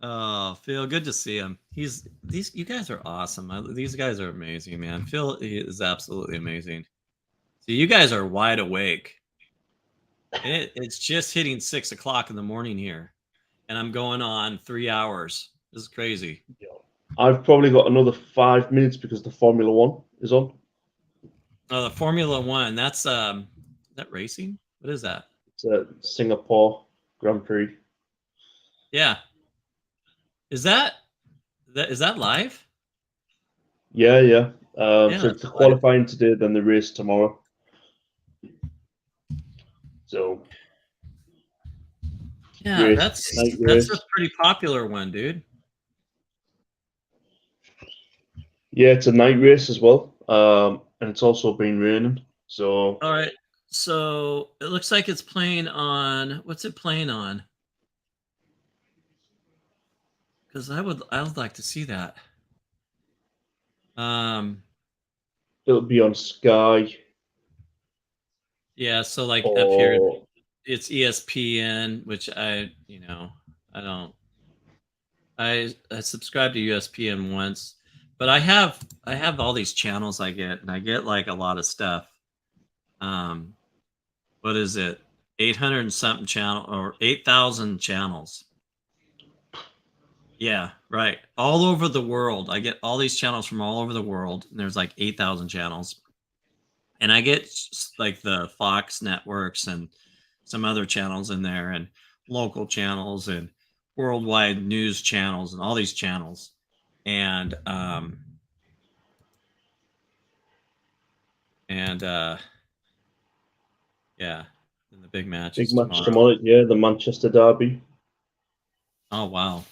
Oh, Phil, good to see him. You guys are awesome. These guys are amazing, man. Phil is absolutely amazing. So you guys are wide awake. It's just hitting 6 o'clock in the morning here, and I'm going on 3 hours. This is crazy. Yeah. I've probably got another 5 minutes because the Formula One is on. Oh, the Formula One. That's is that racing? What is that? It's a Singapore Grand Prix. Yeah. Is that live? Yeah. So it's the qualifying today, then the race tomorrow. So Yeah, race, that's night that's race. a pretty popular one, dude. Yeah, it's a night race as well. And it's also been raining. So All right. So it looks like it's playing on what's it playing on? Because I would like to see that. it'll be on Sky Yeah, so like up here or it's ESPN, which I don't I subscribed to ESPN once, but I have all these channels I get, and I get like a lot of stuff. Um, what is it? 800 and something channel or 8,000 channels. Yeah, right. All over the world. I get all these channels from all over the world, and there's like 8,000 channels. And I get like the Fox networks and some other channels in there, and local channels and worldwide news channels and all these channels. And yeah, and the big match big is match tomorrow. tomorrow. Yeah, the Manchester derby. Oh wow,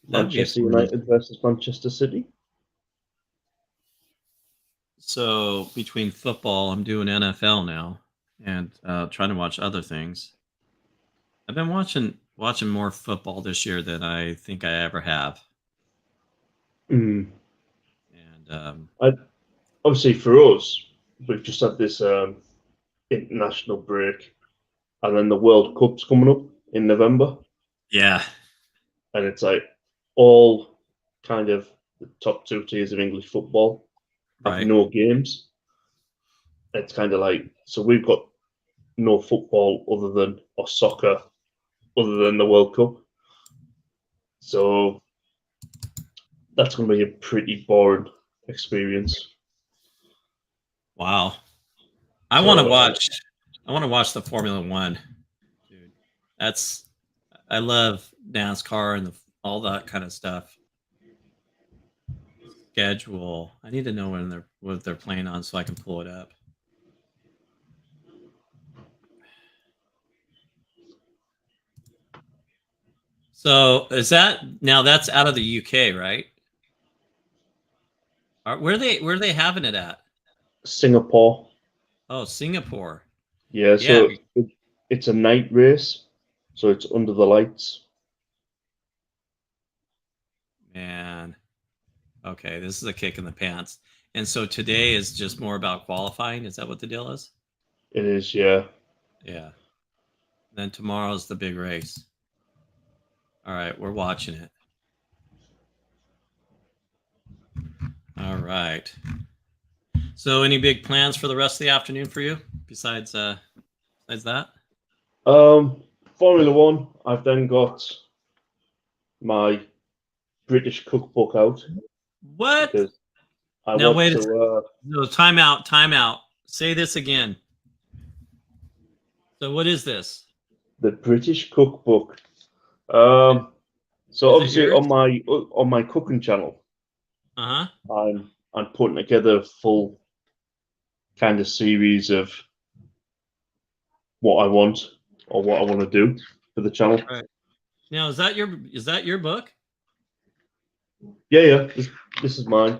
that'd be a Manchester fun. United versus Manchester City. So between football, I'm doing NFL now, and trying to watch other things. I've been watching more football this year than I think I ever have, Mm. and Obviously, for us, we've just had this international break, and then the World Cup's coming up in November, yeah, and it's like all kind of the top two tiers of English football have right. no games. It's kind of like so we've got no football other than or soccer other than the World Cup. So that's going to be a pretty boring experience. Wow, I want to So watch. I want to watch the Formula One, dude. That's I love NASCAR and all that kind of stuff. Schedule. I need to know what they're playing on so I can pull it up. So is that now that's out of the UK, right? Where are they having it at? Singapore, Oh, Singapore. yeah. Yeah, It's a night race, so it's under the lights. man. Okay, this is a kick in the pants. And so today is just more about qualifying. Is that what the deal is? It is, yeah. Yeah. Then tomorrow's the big race. All right, we're watching it. All right. So, any big plans for the rest of the afternoon for you besides that? Formula One. I've then got my British cookbook out What? because I Now want wait. to. No, time out. Time out. Say this again. So, what is this? The British cookbook. So Is it obviously yours? on my cooking channel, Uh huh. I'm putting together a full kind of series of what I want or what I want to do for the channel. Right. Now, is that your book? Yeah, yeah. This is mine.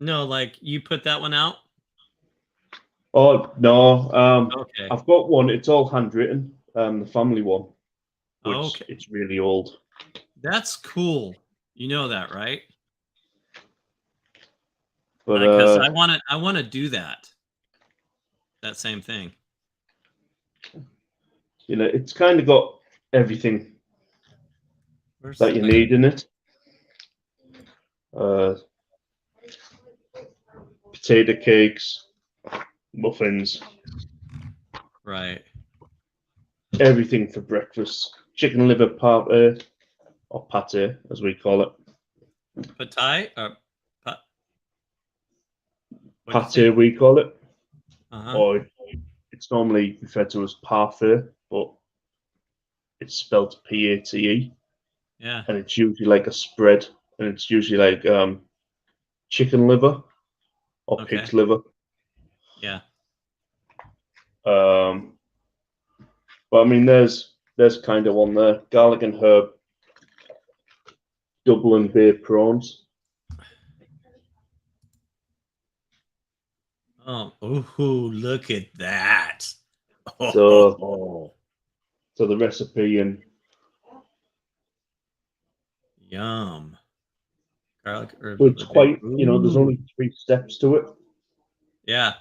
No, like you put that one out. Oh no, Okay. I've got one. It's all handwritten. The family one, which Okay. it's really old. That's cool. You know that, right? But Because I want to do that. That same thing. you know, it's kind of got everything Where's that you I got- need in it. Uh, potato cakes, muffins, right. everything for breakfast. Chicken liver party or pate, as we call it. Patai or pa- what do you say? Pate, we call it, Uh-huh. or it's normally referred to as parfait, but it's spelled Pate, Yeah. and it's usually like a spread, and it's usually like chicken liver or Okay. pig's liver. Yeah. Um, But I mean, there's kind of one there. Garlic and herb, Dublin Bay prawns. Oh, ooh, look at that. So the recipe and Yum. Garlic herb. it's quite, there's only 3 steps to it. Yeah.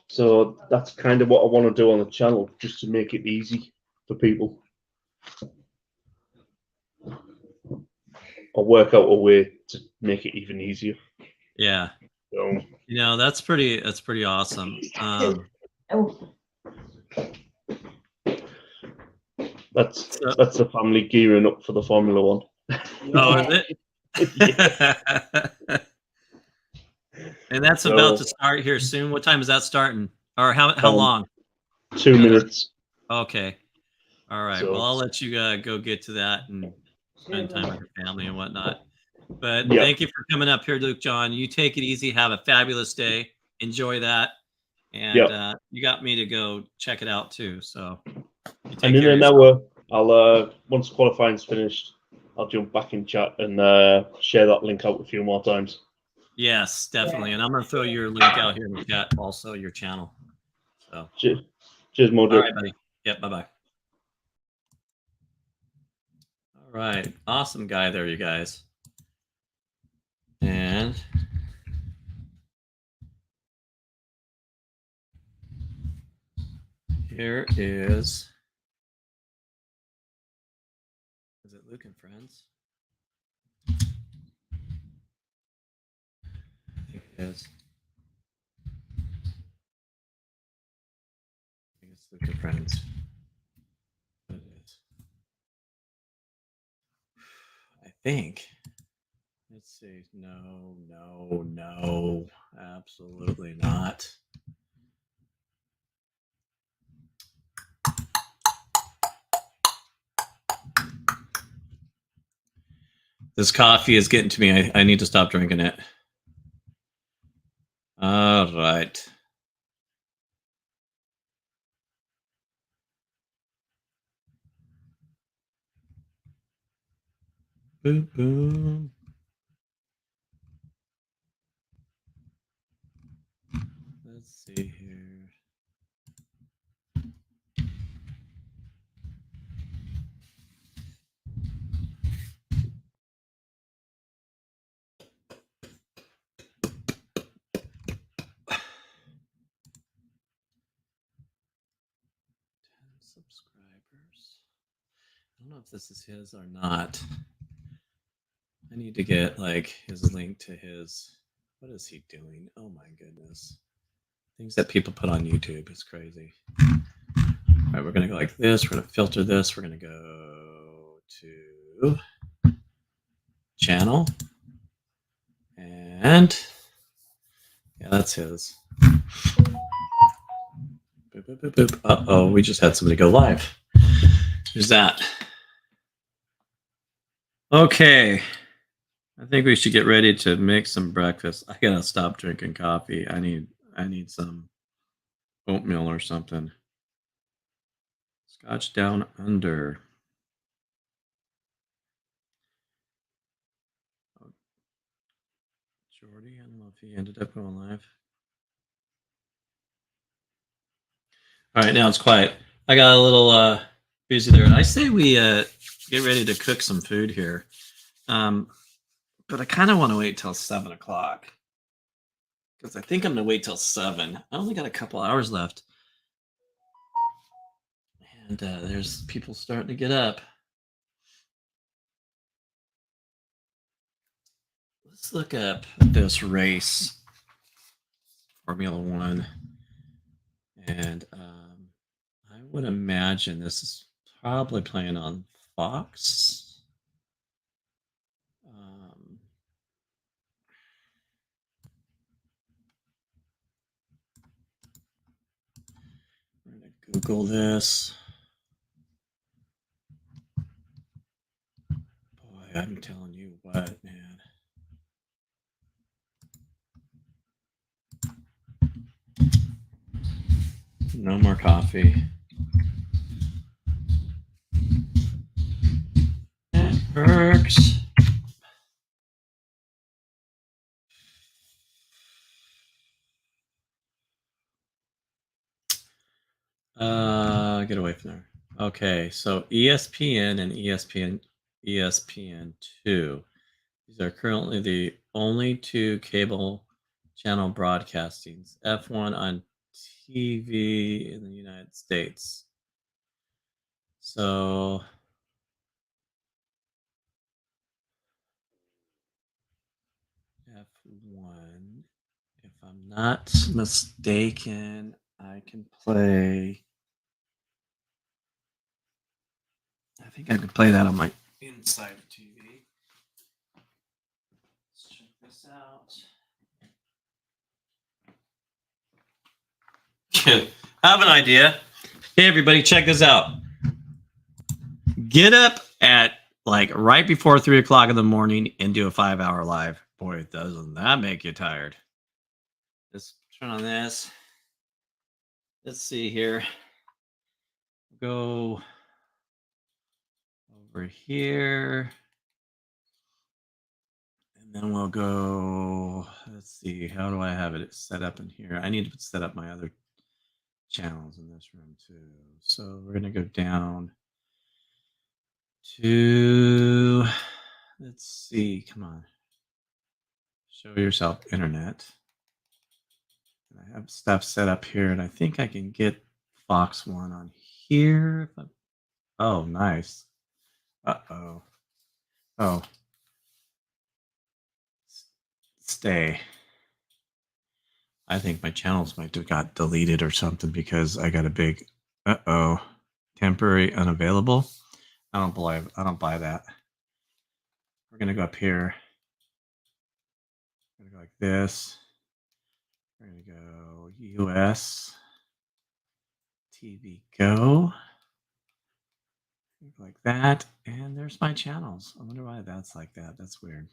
So that's kind of what I want to do on the channel, just to make it easy for people. I'll work out a way to make it even easier. Yeah. So That's pretty awesome. that's the family gearing up for the Formula One. Oh, is it? And that's about to start here soon. What time is that starting? Or how long? 2 minutes. Okay. All right. So- Well, I'll let you go get to that and spend time with your family and whatnot. But Yeah. thank you for coming up here, Luke John. You take it easy. Have a fabulous day. Enjoy that. And you got me to go check it out too. So you take And in care of an yourself. hour, I'll once qualifying's finished, I'll jump back in chat and share that link out a few more times. Yes, definitely. And I'm going to throw your link out here in the chat, also your channel. So Cheers, all Mojo. right, buddy. Yep. Bye-bye. All right. Awesome guy there, you guys. And here is it Luke and Friends? I think it is. I think it's Luke and Friends. What it is. I think. Let's see. No. Absolutely not. This coffee is getting to me. I need to stop drinking it. All right. Boom, boom. Let's see here. Subscribers. I don't know if this is his or not. I need to get like his link to his. What is he doing? Oh my goodness. Things that people put on YouTube is crazy. All right, we're going to go like this. We're going to filter this. We're going to go to channel. And yeah, that's his. Boop, boop, boop, boop. Uh-oh, we just had somebody go live. Who's that? Okay. I think we should get ready to make some breakfast. I gotta stop drinking coffee. I need some oatmeal or something. Scotch down under. Jordy, I don't know if he ended up going live. All right, now it's quiet. I got a little busy there. I say we get ready to cook some food here. But I kind of want to wait till 7 o'clock because I think I'm going to wait till 7. I only got a couple hours left. And there's people starting to get up. Let's look up this race, Formula One. And I would imagine this is probably playing on Fox. We're going to Google this. Boy, I'm telling you what, man. No more coffee. Burks. Get away from there. Okay, so ESPN and ESPN2. These are currently the only two cable channel broadcastings. F1 on TV in the United States. So F1, if I'm not mistaken, I can play. I think I could play that on my inside TV. Let's check this out. I have an idea. Hey, everybody, check this out. Get up at like right before 3 o'clock in the morning and do a 5-hour live. Boy, doesn't that make you tired? Let's turn on this. Let's see here. Go over here. And then we'll go, let's see, how do I have it set up in here? I need to set up my other channels in this room too. So we're going to go down to, let's see, come on. Show yourself internet. And I have stuff set up here, and I think I can get Fox One on here. Oh, nice. Uh-oh. Oh. Stay. I think my channels might have got deleted or something because I got a big temporary unavailable. I don't buy that. We're gonna go up here. We're gonna go like this. We're gonna go US TV Go. Like that. And there's my channels. I wonder why that's like that. That's weird.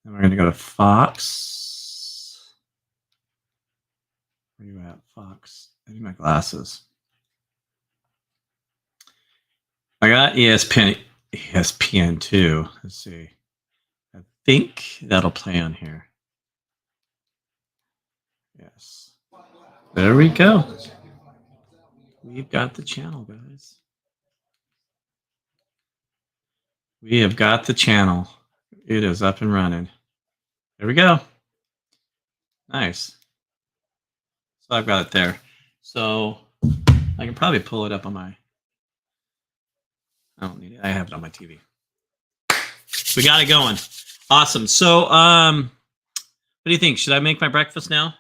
Then we're gonna go to Fox. Where are you at, Fox? I need my glasses. I got ESPN2. Let's see. I think that'll play on here. Yes. There we go. We've got the channel, guys. We have got the channel. It is up and running. There we go. Nice. So I've got it there. So I can probably pull it up on my. I don't need it. I have it on my TV. We got it going. Awesome. So, what do you think? Should I make my breakfast now,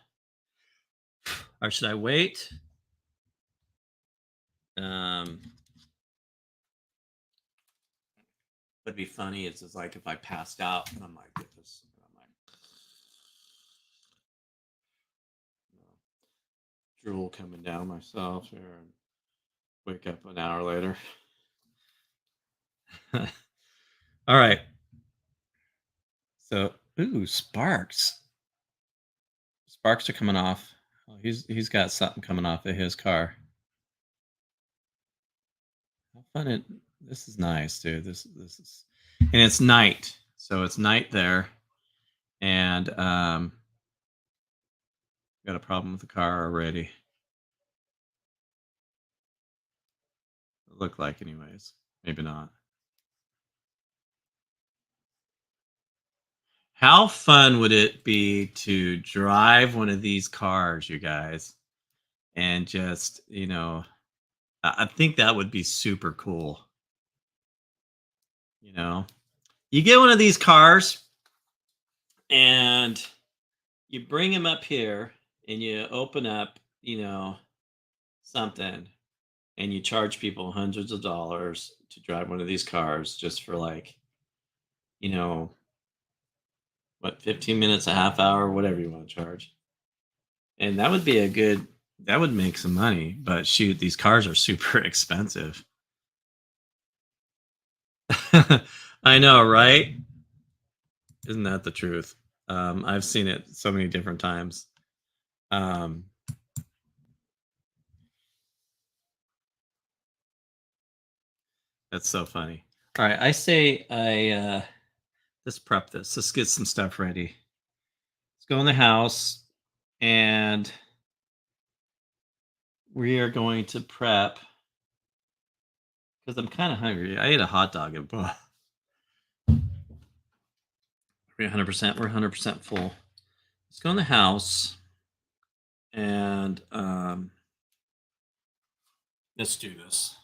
or should I wait? What'd be funny is like if I passed out and I'm like this, and I'm like drool coming down myself here, and wake up an hour later. All right. So, ooh, sparks. Sparks are coming off. Oh, he's got something coming off of his car. How fun it! This is nice, dude. This is, and it's night, so it's night there, and got a problem with the car already. It looked like, anyways. Maybe not. How fun would it be to drive one of these cars, you guys, and just, I think that would be super cool. You get one of these cars and you bring them up here and you open up, something, and you charge people hundreds of dollars to drive one of these cars just for like, 15 minutes, a half hour, whatever you want to charge. And that would be that would make some money, but shoot, these cars are super expensive. I know, right? Isn't that the truth? I've seen it so many different times. That's so funny. All right, I say let's prep this. Let's get some stuff ready. Let's go in the house, and we are going to prep because I'm kind of hungry. I ate a hot dog and we're 100%. We're 100% full. Let's go in the house, and let's do this.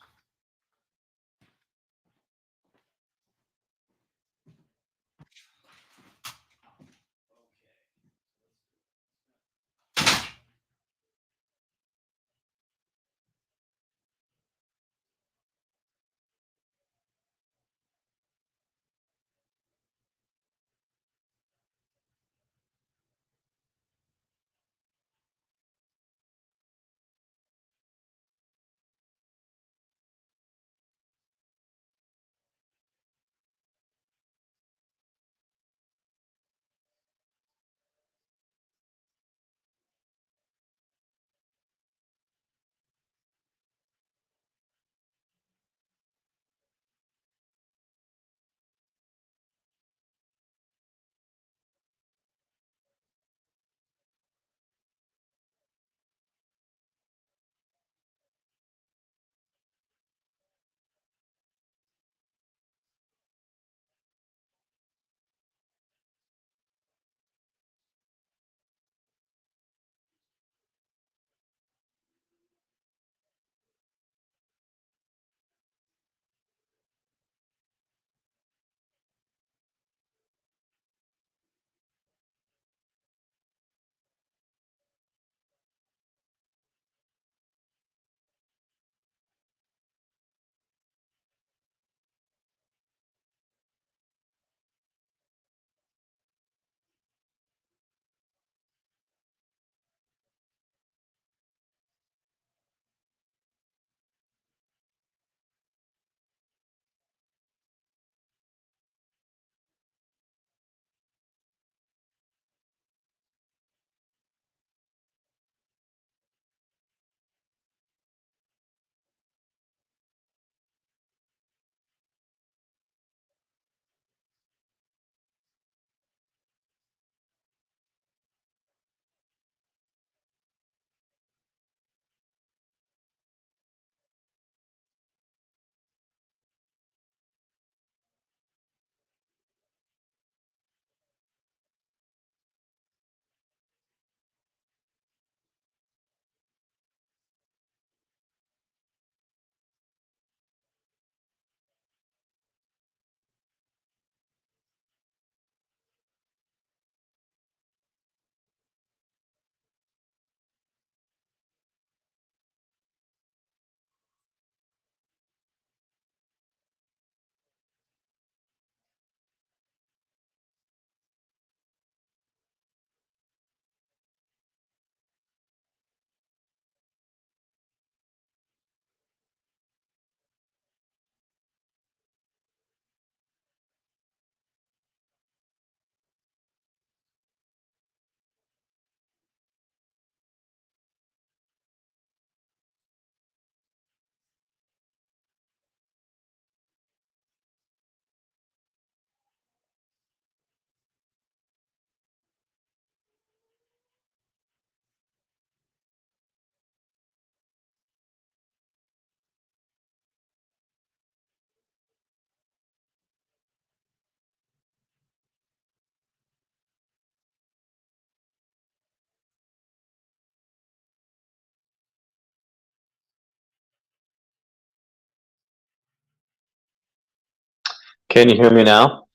Can you hear me now?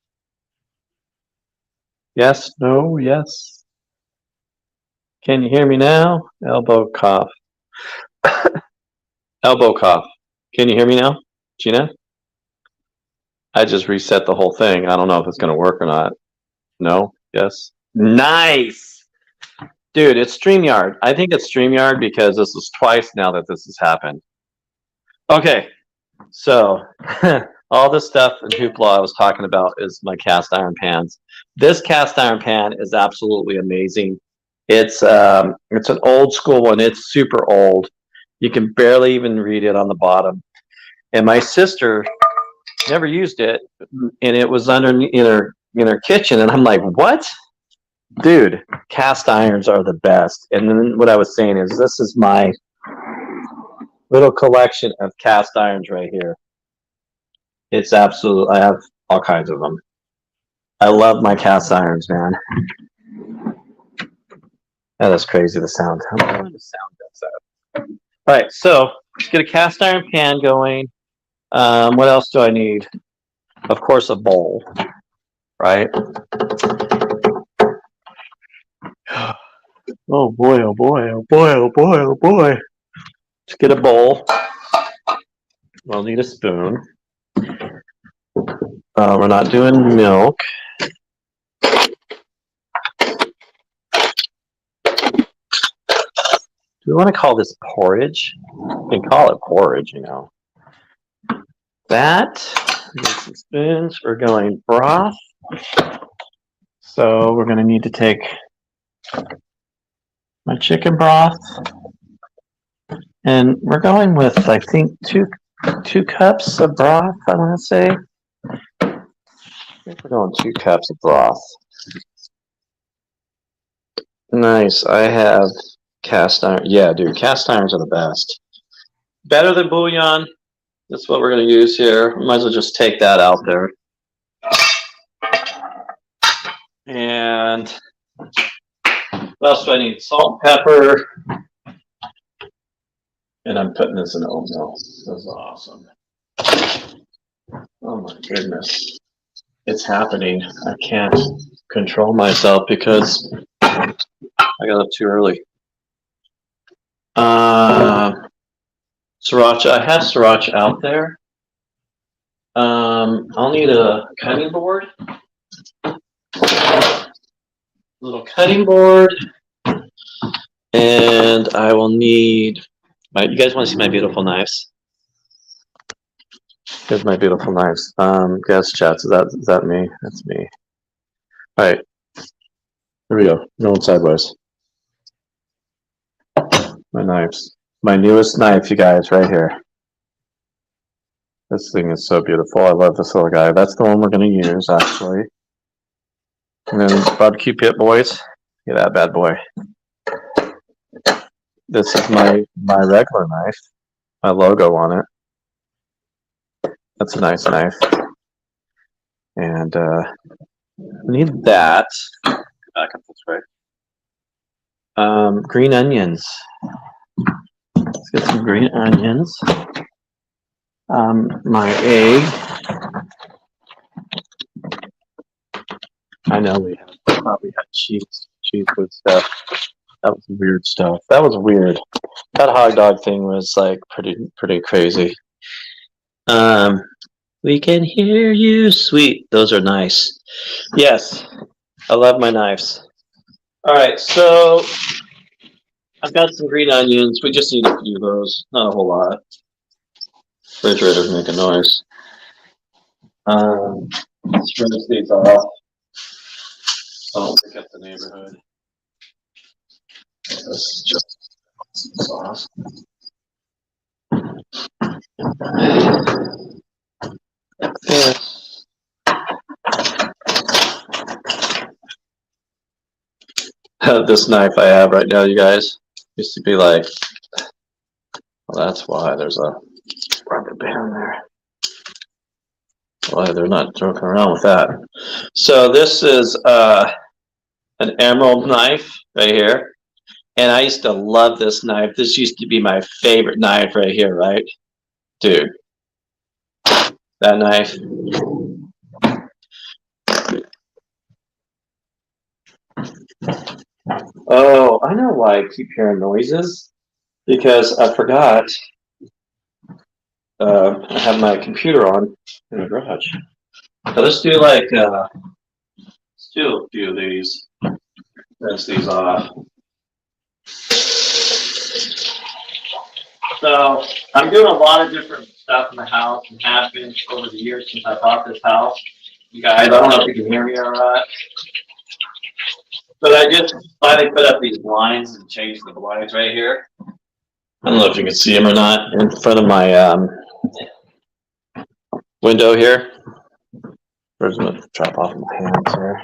Yes, no, yes. Can you hear me now? Elbow cough. Elbow cough. Can you hear me now, Gina? I just reset the whole thing. I don't know if it's going to work or not. No? Yes? Nice! Dude, it's StreamYard. I think it's StreamYard because this is twice now that this has happened. Okay, so all this stuff and hoopla I was talking about is my cast iron pans. This cast iron pan is absolutely amazing. It's an old school one. It's super old. You can barely even read it on the bottom. And my sister never used it, and it was under in her kitchen, and I'm like, what? Dude, cast irons are the best. And then what I was saying is, this is my little collection of cast irons right here. It's absolute. I have all kinds of them. I love my cast irons, man. That is crazy, the sound. I don't know why the sound does that. All right, so let's get a cast iron pan going. What else do I need? Of course, a bowl, right? Oh boy, oh boy, oh boy, oh boy, oh boy. Let's get a bowl. We'll need a spoon. We're not doing milk. Do we want to call this porridge? We can call it porridge, you know. That, need some spoons. We're going broth. So we're going to need to take my chicken broth. And we're going with, I think, two cups of broth, I want to say. I think we're going 2 cups of broth. Nice. I have cast iron. Yeah, dude, cast irons are the best. Better than bouillon. That's what we're going to use here. Might as well just take that out there. And what else do I need? Salt, pepper. And I'm putting this in oatmeal. This is awesome. Oh my goodness. It's happening. I can't control myself because I got up too early. Sriracha. I have sriracha out there. I'll need a cutting board. Little cutting board. And I will need, you guys want to see my beautiful knives? Here's my beautiful knives. Guess chats, is that me? That's me. All right. Here we go. Going sideways. My knives. My newest knife, you guys, right here. This thing is so beautiful. I love this little guy. That's the one we're going to use, actually. And then barbecue pit, boys. Look at that bad boy. This is my regular knife. My logo on it. That's a nice knife. And need that. Back up this way. Green onions. Let's get some green onions. My egg. I know we probably had cheese with stuff. That was weird stuff. That was weird. That hot dog thing was like pretty crazy. We can hear you, sweet. Those are nice. Yes, I love my knives. All right, so I've got some green onions. We just need a few of those, not a whole lot. Refrigerator's making noise. Let's rinse these off. I don't pick up the neighborhood. This is just sauce. Yes. This knife I have right now, you guys, used to be like, well, that's why there's a rubber band there. Why they're not joking around with that. So this is an emerald knife right here. And I used to love this knife. This used to be my favorite knife right here, right? Dude. That knife. Oh, I know why I keep hearing noises. Because I forgot I have my computer on in the garage. So let's do like, let's do a few of these. Rinse these off. So I'm doing a lot of different stuff in the house and have been over the years since I bought this house. You guys, I don't know if you can hear me or not. But I just finally put up these blinds and changed the blinds right here. I don't know if you can see them or not in front of my window here. Where's my drop off my pants here?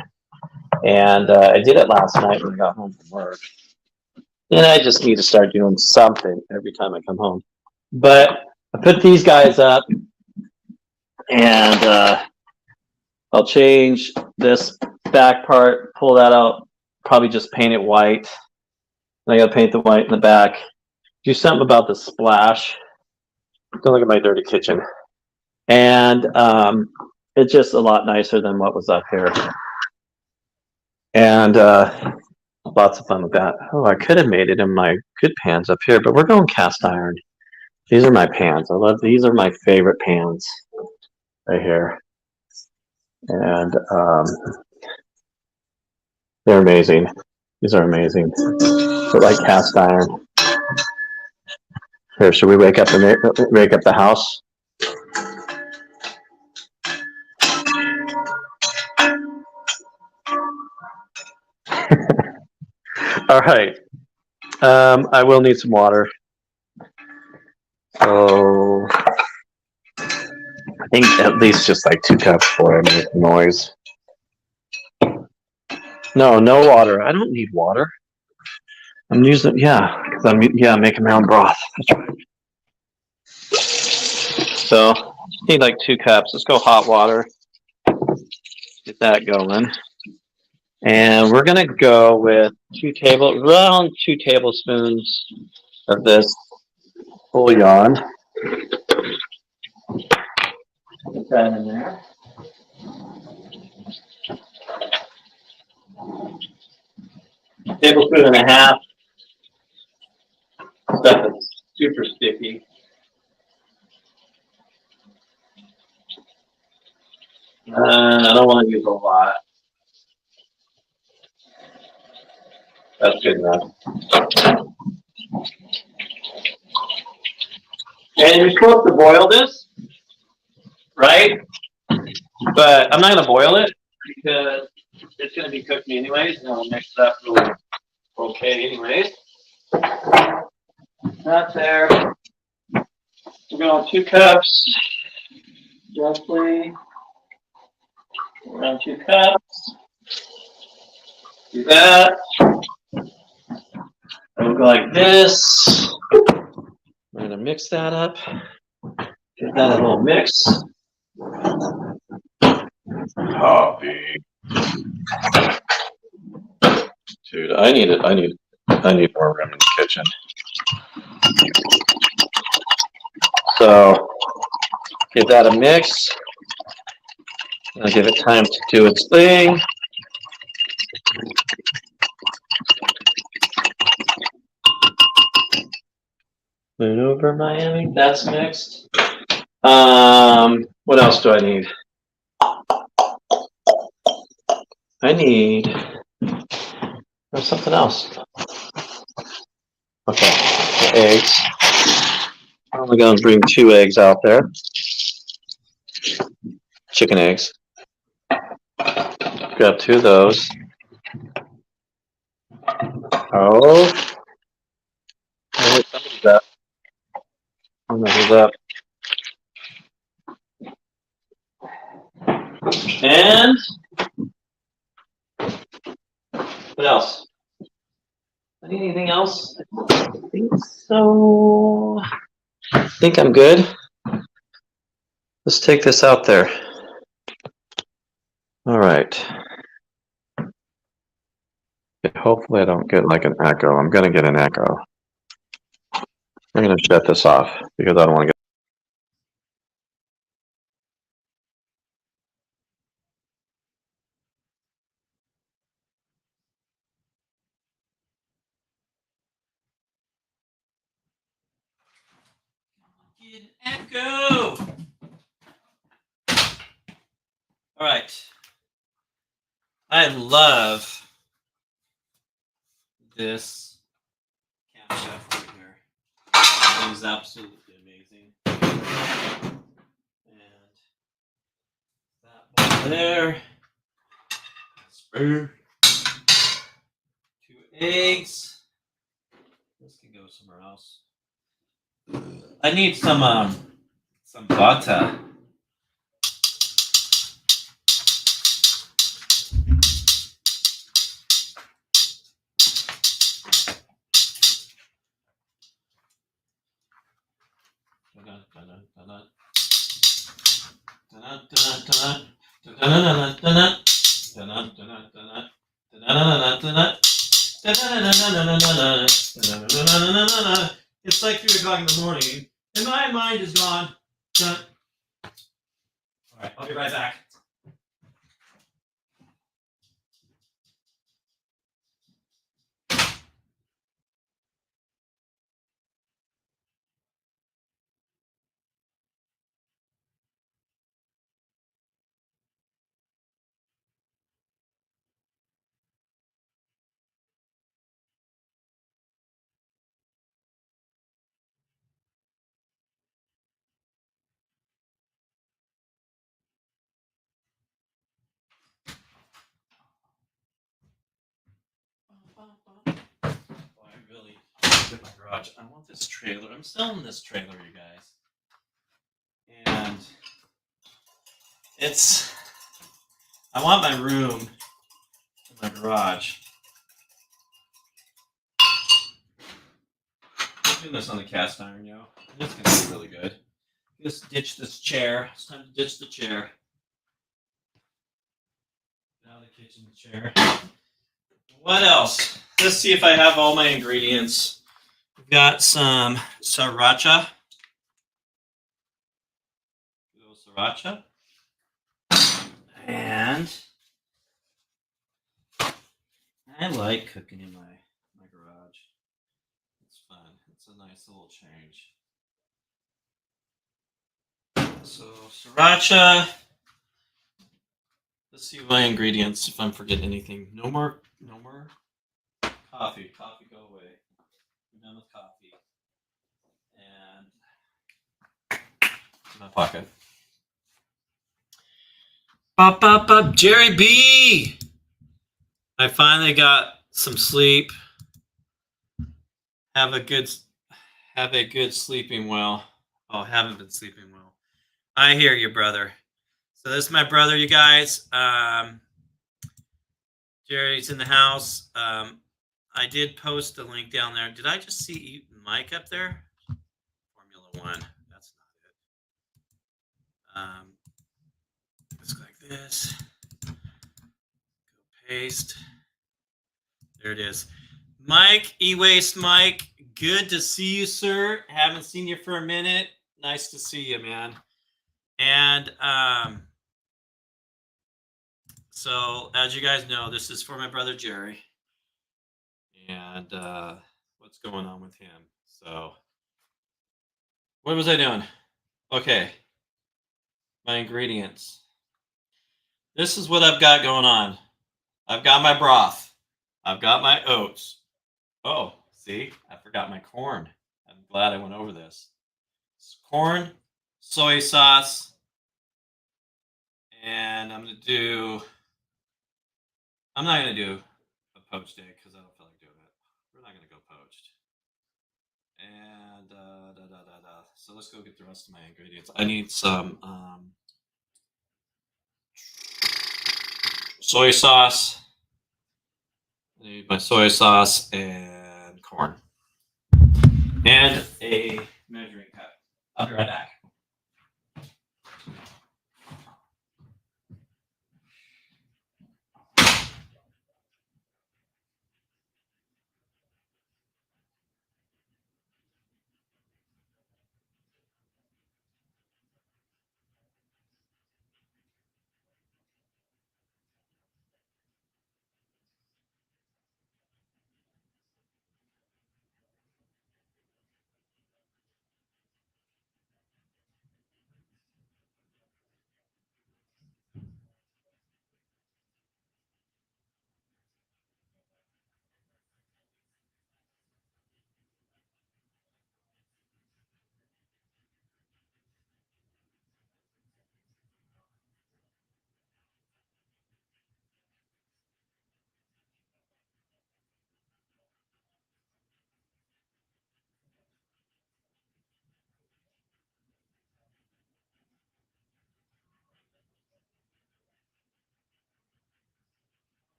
And I did it last night when I got home from work. And I just need to start doing something every time I come home. But I put these guys up, and I'll change this back part, pull that out, probably just paint it white. And I gotta paint the white in the back. Do something about the splash. Don't look at my dirty kitchen. And it's just a lot nicer than what was up here. And lots of fun with that. Oh, I could have made it in my good pans up here, but we're going cast iron. These are my pans. I love these. Are my favorite pans right here. And they're amazing. These are amazing. They're like cast iron. Here, should we wake up the house? All right. I will need some water. So I think at least just like 2 cups before I make noise. No water. I don't need water. I'm using, because I'm making my own broth. That's right. So need like 2 cups. Let's go hot water. Get that going. And we're gonna go with 2 tablespoons of this bouillon. Put that in there. Tablespoon and a half. Stuff is super sticky. And I don't want to use a lot. That's good enough. And you're supposed to boil this, right? But I'm not going to boil it because it's going to be cooking anyways, and I'll mix it up really okay anyways. Not there. We're going 2 cups, roughly. Around 2 cups. Do that. It'll go like this. We're going to mix that up. Give that a little mix. Coffee. Dude, I need more room in the kitchen. So give that a mix. I'll give it time to do its thing. Move over Miami. That's mixed. What else do I need? There's something else. Okay, the eggs. I'm only going to bring 2 eggs out there. Chicken eggs. Grab 2 of those. Oh. Hey, somebody's up. I don't know who's up. And what else? I need anything else? I think so. I think I'm good. Let's take this out there. All right. Hopefully I don't get like an echo. I'm going to get an echo. I'm going to shut this off because I don't want to get an echo. All right. I love this camshaft right here. It is absolutely amazing. And that one there. Spur. 2 eggs. This can go somewhere else. I need some butter. It's like 3 o'clock in the morning, and my mind is gone. All right, I'll be right back. I really get my garage. I want this trailer. I'm selling this trailer, you guys. And I want my room in my garage. I'm doing this on the cast iron, yo. It's going to be really good. Just ditch this chair. It's time to ditch the chair. Now the kitchen chair. What else? Let's see if I have all my ingredients. We've got some sriracha. Sriracha. And I like cooking in my garage. It's fun. It's a nice little change. So sriracha. Let's see my ingredients if I'm forgetting anything. No more coffee. Coffee, go away. I'm done with coffee. And in my pocket. Pop, up, Jerry B. I finally got some sleep. Have a good sleeping well. Oh, haven't been sleeping well. I hear you, brother. So this is my brother, you guys. Jerry's in the house. I did post a link down there. Did I just see Mike up there? Formula One. That's not it. Just like this. Go paste. There it is. Mike, E-Waste Mike, good to see you, sir. Haven't seen you for a minute. Nice to see you, man. And so, as you guys know, this is for my brother Jerry. And what's going on with him. So, what was I doing? Okay. My ingredients. This is what I've got going on. I've got my broth. I've got my oats. Oh, see? I forgot my corn. I'm glad I went over this. It's corn, soy sauce, and I'm not going to do a poached egg because I don't feel like doing it. We're not going to go poached. And so let's go get the rest of my ingredients. I need some soy sauce. I need my soy sauce and corn. And a measuring cup. I'll be right back.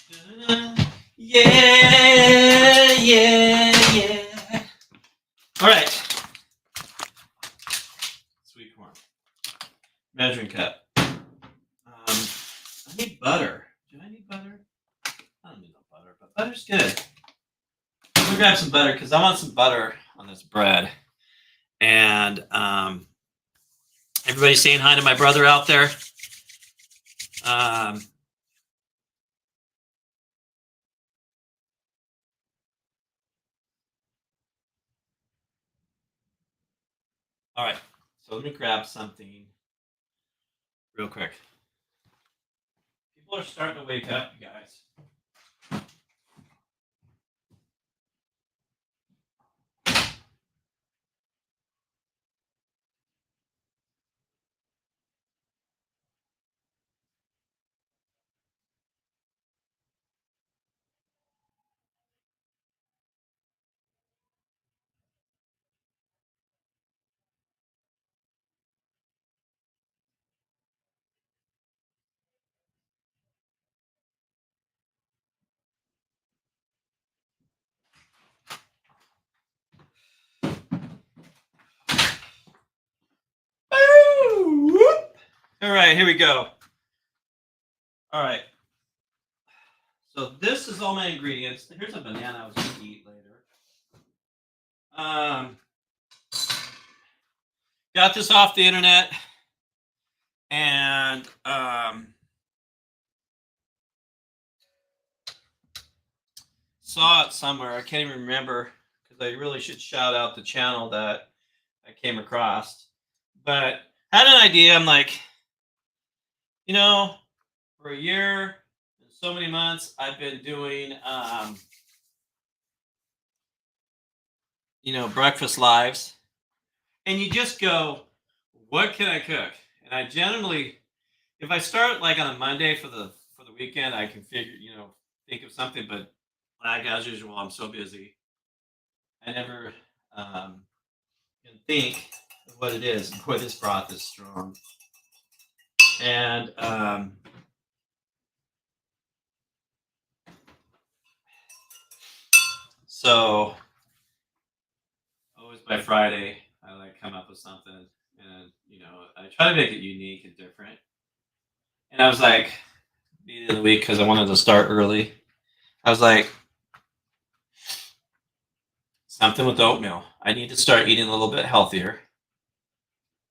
Yeah, yeah, yeah. All right. Sweet corn. Measuring cup. I need butter. Do I need butter? I don't need no butter, but butter's good. I'm gonna grab some butter because I want some butter on this bread. And everybody saying hi to my brother out there. All right, so let me grab something real quick. People are starting to wake up, you guys. All right, here we go. All right. So this is all my ingredients. Here's a banana I was going to eat later. Got this off the internet, and saw it somewhere. I can't even remember because I really should shout out the channel that I came across. But had an idea. I'm like, you know, for a year and so many months, I've been doing, breakfast lives. And you just go, what can I cook? And I generally, if I start like on a Monday for the weekend, I can think of something. But like as usual, I'm so busy. I never can think of what it is. Boy, this broth is strong. And so always by Friday, I like come up with something, and I try to make it unique and different. And I was like, beginning of the week because I wanted to start early. I was like, something with oatmeal. I need to start eating a little bit healthier,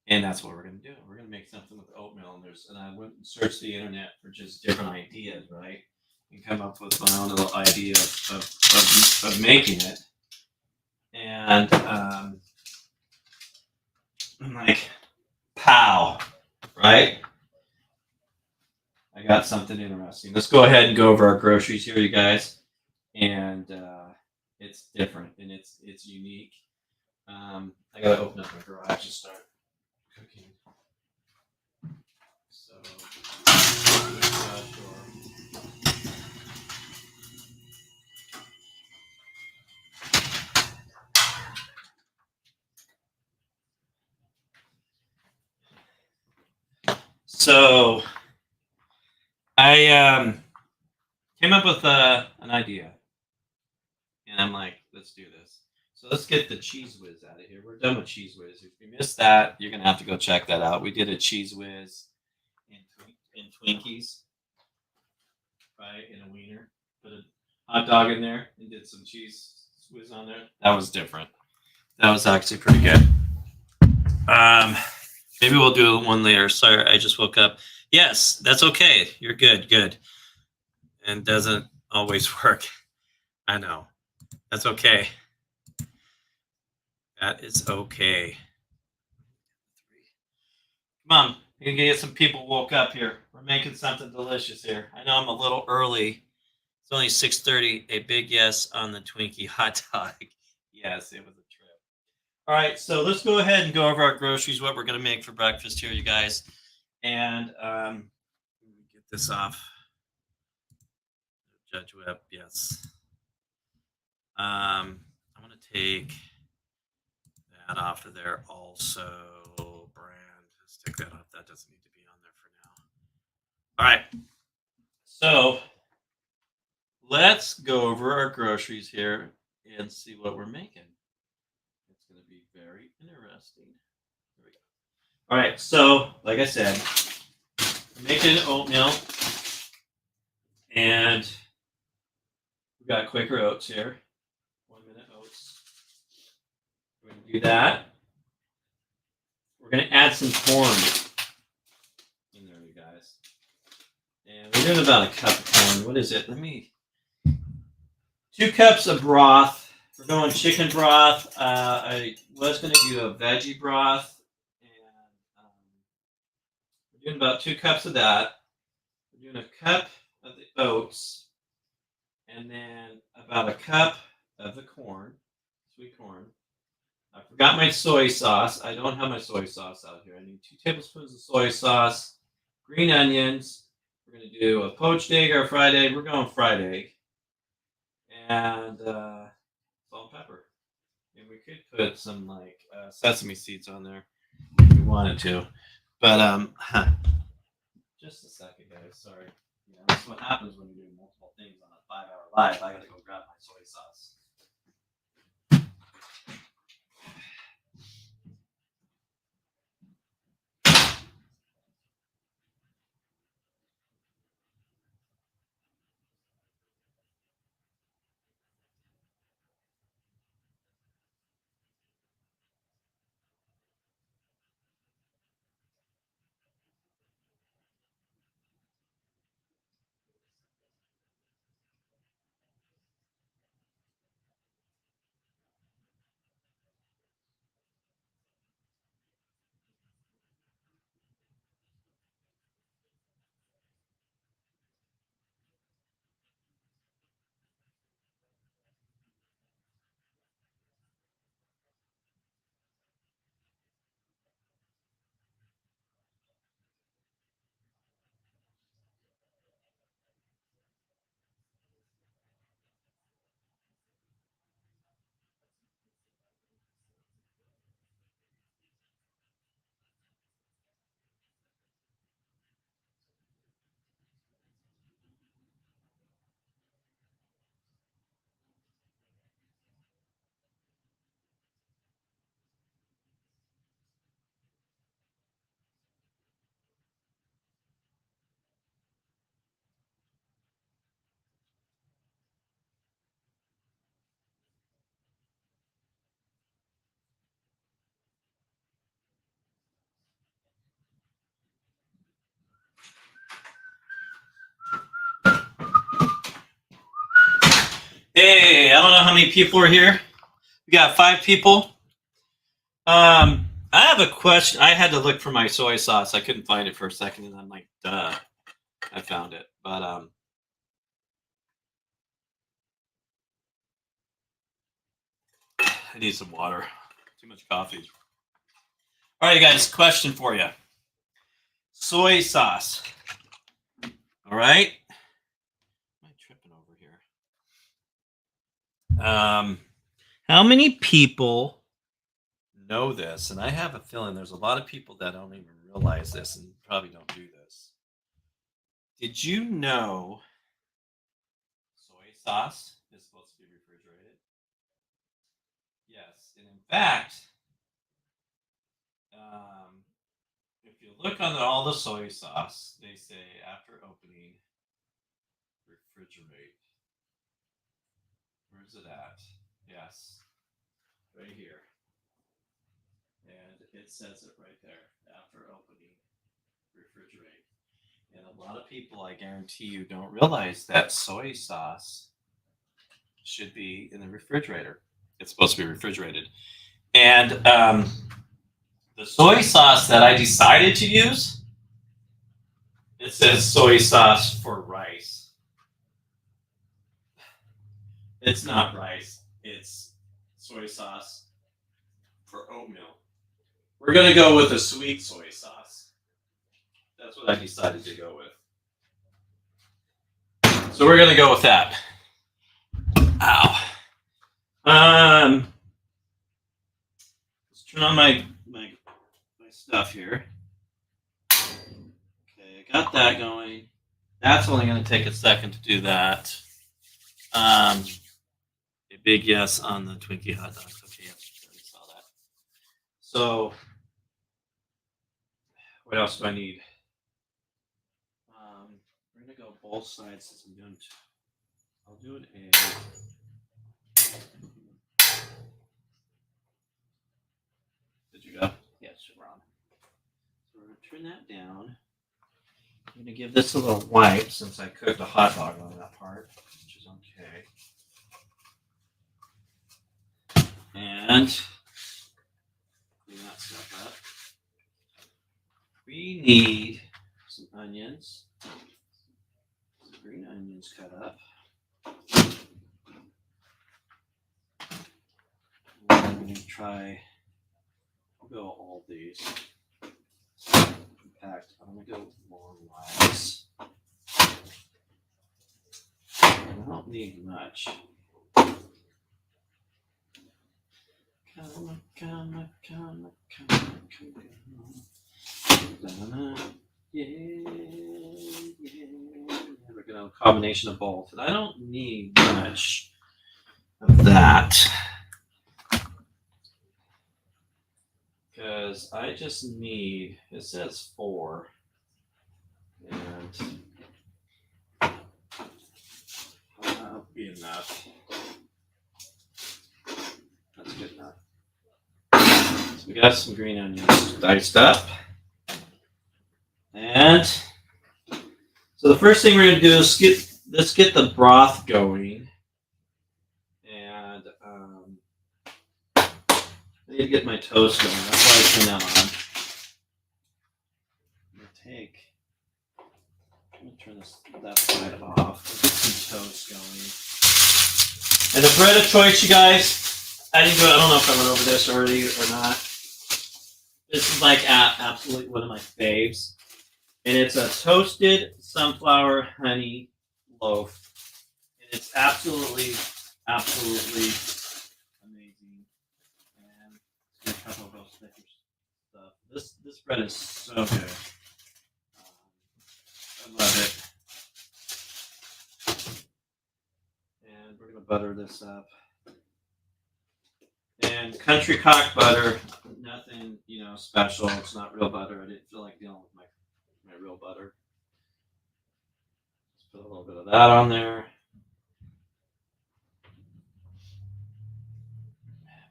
and that's what we're gonna do. We're gonna make something with oatmeal, and I went and searched the internet for just different ideas, right, and come up with my own little idea of making it. And I'm like, pow, right? I got something interesting. Let's go ahead and go over our groceries here, you guys. And it's different and it's unique. I gotta open up my garage to start cooking. So, So I came up with an idea, and I'm like, let's do this. So let's get the Cheese Whiz out of here. We're done with Cheese Whiz. If you missed that, you're gonna have to go check that out. We did a Cheese Whiz in Twinkies, right? In a wiener. Put a hot dog in there and did some Cheese Whiz on there. That was different. That was actually pretty good. Maybe we'll do one later. Sorry, I just woke up. Yes, that's okay. You're good. Good. And doesn't always work. I know. That's okay. That is okay. Come on. We can get some people woke up here. We're making something delicious here. I know I'm a little early. It's only 6:30. A big yes on the Twinkie hot dog. Yes, it was a trip. All right, so let's go ahead and go over our groceries, what we're going to make for breakfast here, you guys. And let me get this off. Judge Whip, yes. I'm going to take that off of there also. Brand, let's take that off. That doesn't need to be on there for now. All right. So let's go over our groceries here and see what we're making. It's going to be very interesting. Here we go. All right, so like I said, I'm making oatmeal, and we've got Quaker oats here. 1 minute oats. We're going to do that. We're going to add some corn in there, you guys. And we're doing about a cup of corn. What is it? 2 cups of broth. We're going chicken broth. I was going to do a veggie broth. And we're doing about 2 cups of that. We're doing a cup of the oats. And then about a cup of the corn, sweet corn. I forgot my soy sauce. I don't have my soy sauce out here. I need 2 tablespoons of soy sauce, green onions. We're going to do a poached egg or a fried egg. We're going fried egg. And salt and pepper. And we could put some like sesame seeds on there if we wanted to. But just a second, guys. Sorry. That's what happens when you're doing multiple things on a 5-hour live. I got to go grab my soy sauce. Hey, I don't know how many people are here. We got 5 people. I have a question. I had to look for my soy sauce. I couldn't find it for a second, and I'm like, duh, I found it. But I need some water. Too much coffee. All right, guys, question for you. Soy sauce. All right. Am I tripping over here? How many people know this? And I have a feeling there's a lot of people that don't even realize this and probably don't do this. Did you know soy sauce is supposed to be refrigerated? Yes. And in fact, if you look on all the soy sauce, they say after opening, refrigerate. Where's it at? Yes, right here. And it says it right there. After opening, refrigerate. And a lot of people, I guarantee you, don't realize that soy sauce should be in the refrigerator. It's supposed to be refrigerated. And the soy sauce that I decided to use, it says soy sauce for rice. It's not rice. It's soy sauce for oatmeal. We're going to go with a sweet soy sauce. That's what I decided to go with. So we're going to go with that. Ow. Let's turn on my stuff here. Okay, I got that going. That's only going to take a second to do that. A big yes on the Twinkie hot dogs. Okay, yep, I saw that. So, what else do I need? We're gonna go both sides since I'm doing. I'll do an egg. Did you go? Yes, you're on. So we're gonna turn that down. I'm gonna give this a little wipe since I cooked a hot dog on that part, which is okay. And clean that stuff up. We need some onions, some green onions cut up. I'm going to try, I'll go all these. Compact, I'm going to go long-wise. I don't need much. Come. Yeah. We're gonna have a combination of both. And I don't need much of that. Because I just need, it says 4. And that'll be enough. That's good enough. So we got some green onions diced up. And so the first thing we're going to do is let's get the broth going. And I need to get my toast going. That's why I turn that on. I'm going to turn that side off. Get some toast going. And the bread of choice, you guys, I don't know if I went over this already or not. This is like absolutely one of my faves. And it's a toasted sunflower honey loaf. And it's absolutely amazing. And a couple of those thicker stuff. This bread is so good. I love it. And we're going to butter this up. And country cock butter, nothing, special. It's not real butter. I didn't feel like dealing with my real butter. Let's put a little bit of that on there.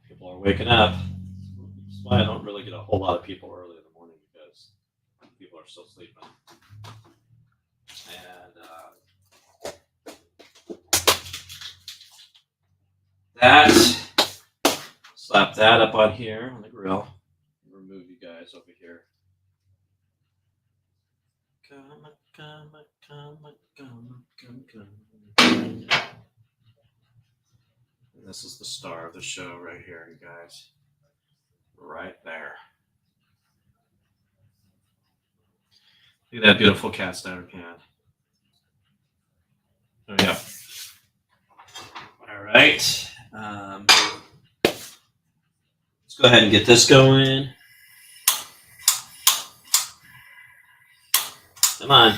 People are waking up. That's why I don't really get a whole lot of people early in the morning, because people are still sleeping. And slap that up on here on the grill. Remove you guys over here. Come. And this is the star of the show right here, you guys. Right there. Look at that beautiful cast iron pan. There we go. All right. Let's go ahead and get this going. Come on.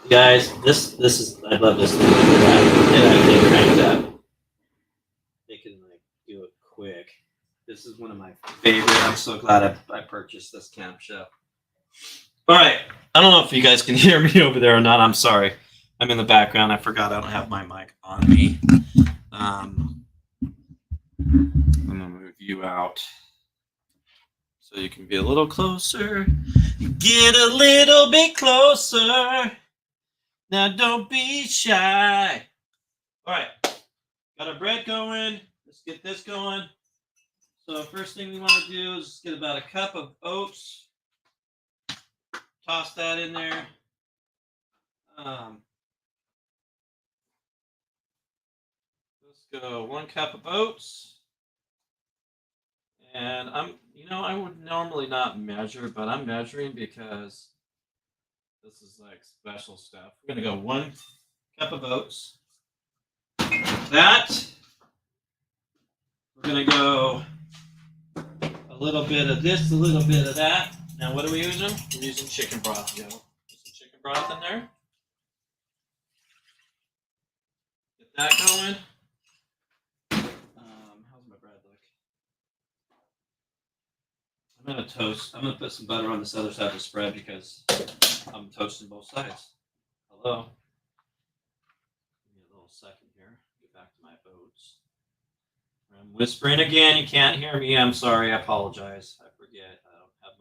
Guys, this is, I love this thing. And I think cranked up. They can do it quick. This is one of my favorite. I'm so glad I purchased this camp show. All right. I don't know if you guys can hear me over there or not. I'm sorry. I'm in the background. I forgot I don't have my mic on me. I'm going to move you out so you can be a little closer. Get a little bit closer. Now don't be shy. All right. Got our bread going. Let's get this going. So first thing we want to do is get about a cup of oats. Toss that in there. Let's go 1 cup of oats. And I would normally not measure, but I'm measuring because this is like special stuff. We're going to go 1 cup of oats. That. We're going to go a little bit of this, a little bit of that. Now, what are we using? We're using chicken broth, Joe. Put some chicken broth in there. Get that going. How's my bread look? I'm gonna toast. I'm gonna put some butter on this other side of the spread because I'm toasting both sides. Hello. Give me a little second here. Get back to my oats. I'm whispering again. You can't hear me. I'm sorry. I apologize. I forget. I don't have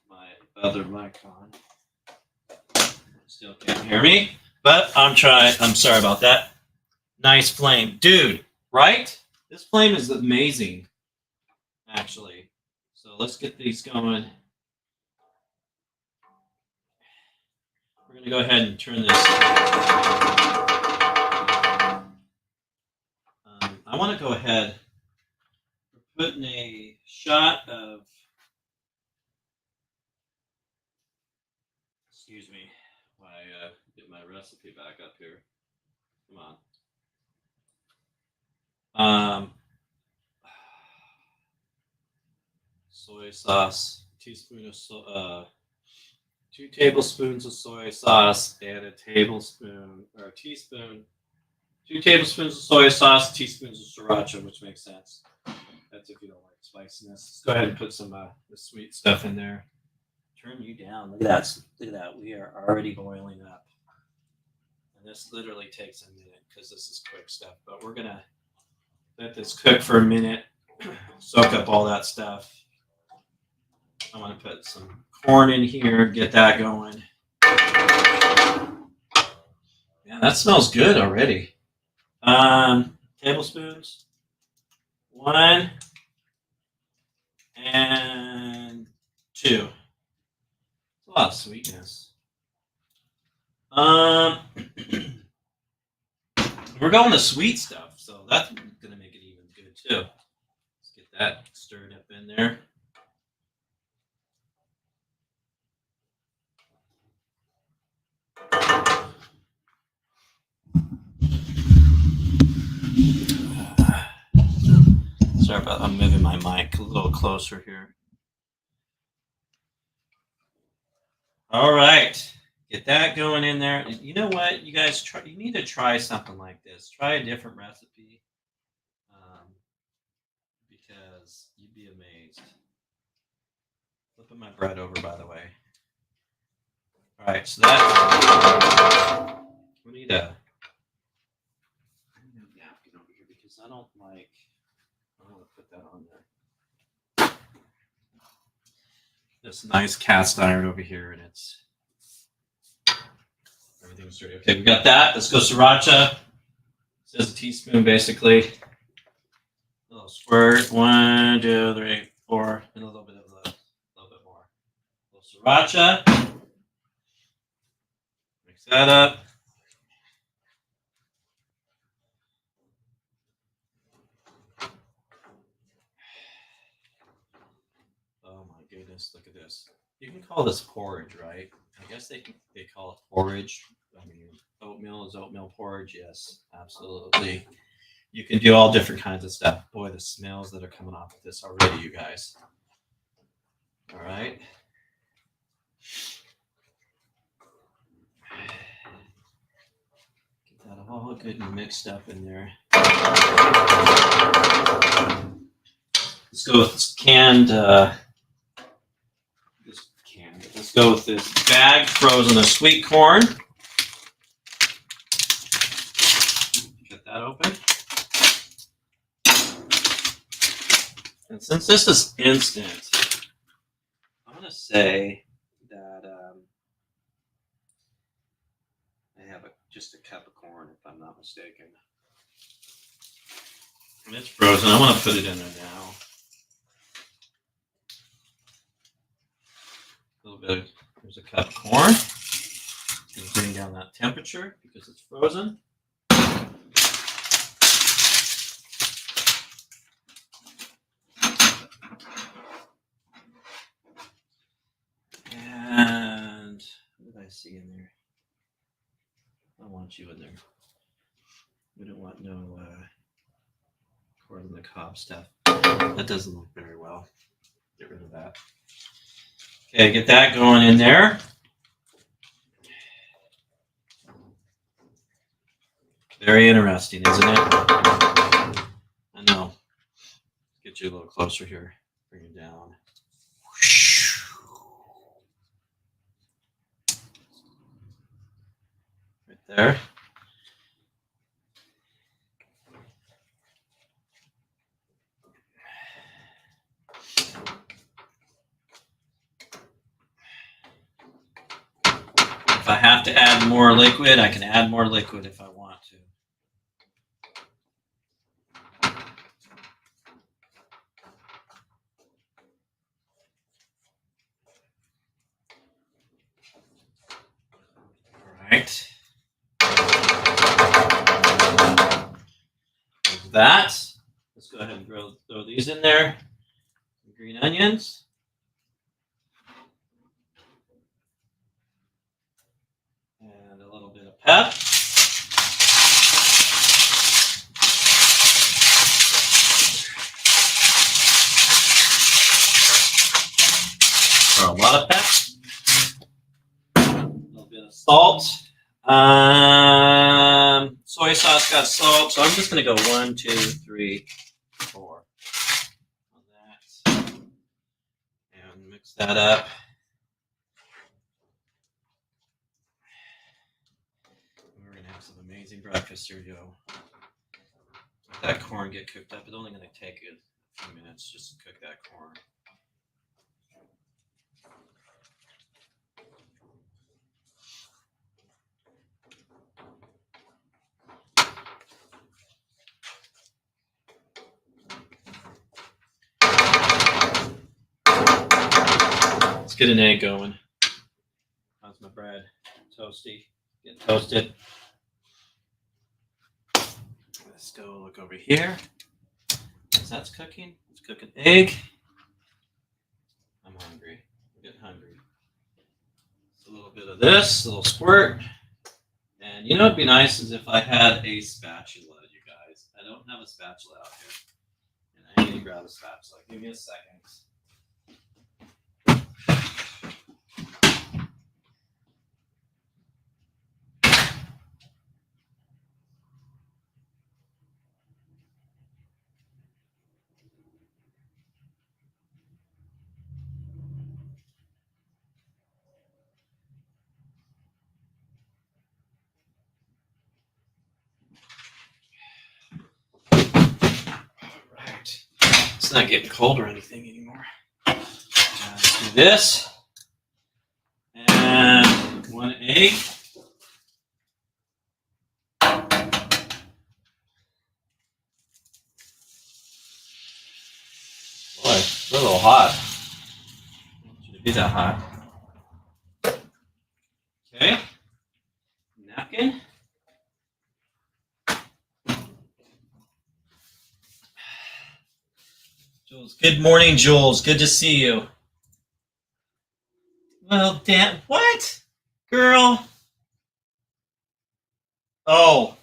my other mic on. Still can't hear me, but I'm trying. I'm sorry about that. Nice flame, dude. Right? This flame is amazing, actually. So let's get these going. We're gonna go ahead and turn this. I want to go ahead. We're putting a shot of. Excuse me, while I get my recipe back up here. Come on. Soy sauce, teaspoon of 2 tablespoons of soy sauce, and a tablespoon or a teaspoon, 2 tablespoons of soy sauce, teaspoons of sriracha, which makes sense. That's if you don't like spiciness. Let's go ahead and put some the sweet stuff in there. Turn you down. Look at that. Look at that. We are already boiling up. And this literally takes a minute because this is quick stuff. But we're going to let this cook for a minute, soak up all that stuff. I want to put some corn in here, get that going. Yeah, that smells good already. Tablespoons. 1 and 2. A lot of sweetness. We're going to sweet stuff, so that's going to make it even good too. Let's get that stirred up in there. Sorry about I'm moving my mic a little closer here. All right, get that going in there. You know what, you guys, you need to try something like this. Try a different recipe, because you'd be amazed. Flipping my bread over, by the way. All right, so that we need a napkin over here because I don't want to put that on there. This nice cast iron over here, and everything's dirty. Okay, we got that. Let's go sriracha. It says a teaspoon, basically. A little squirt. 1, 2, 3, 4, and a little bit more. A little sriracha. Mix that up. Oh my goodness, look at this. You can call this porridge, right? I guess they call it porridge. I mean, oatmeal is oatmeal porridge. Yes, absolutely. You can do all different kinds of stuff. Boy, the smells that are coming off of this already, you guys. All right. Get that all good and mixed up in there. Let's go with canned. Let's go with this bagged frozen of sweet corn. Get that open. And since this is instant, I'm going to say that I have just a cup of corn, if I'm not mistaken. And it's frozen. I want to put it in there now. A little bit. There's a cup of corn. Just bring down that temperature because it's frozen. And what did I see in there? I want you in there. We don't want no corn on the cob stuff. That doesn't look very well. Get rid of that. Okay, get that going in there. Very interesting, isn't it? I know. Get you a little closer here. Bring it down. Right there. If I have to add more liquid, I can add more liquid if I want to. All right. With that, let's go ahead and throw these in there. Some green onions. And a little bit of pep. Or a lot of pep. A little bit of salt. Soy sauce got salt, so I'm just going to go 1, 2, 3, 4 on that. And mix that up. We're going to have some amazing breakfast cereal. Let that corn get cooked up. It's only going to take a few minutes just to cook that corn. Let's get an egg going. How's my bread? Toasty. Getting toasted. Let's go look over here. As that's cooking, let's cook an egg. I'm hungry. I'm getting hungry. Just a little bit of this, a little squirt. And you know what'd be nice is if I had a spatula, you guys. I don't have a spatula out here. And I need to grab a spatula. Give me a second. It's not getting cold or anything anymore. Let's do this. And 1 egg. Boy, it's a little hot. I don't want you to be that hot. Okay. Napkin. Jules, good morning, Jules. Good to see you. Well, Dan, what? Girl. Oh,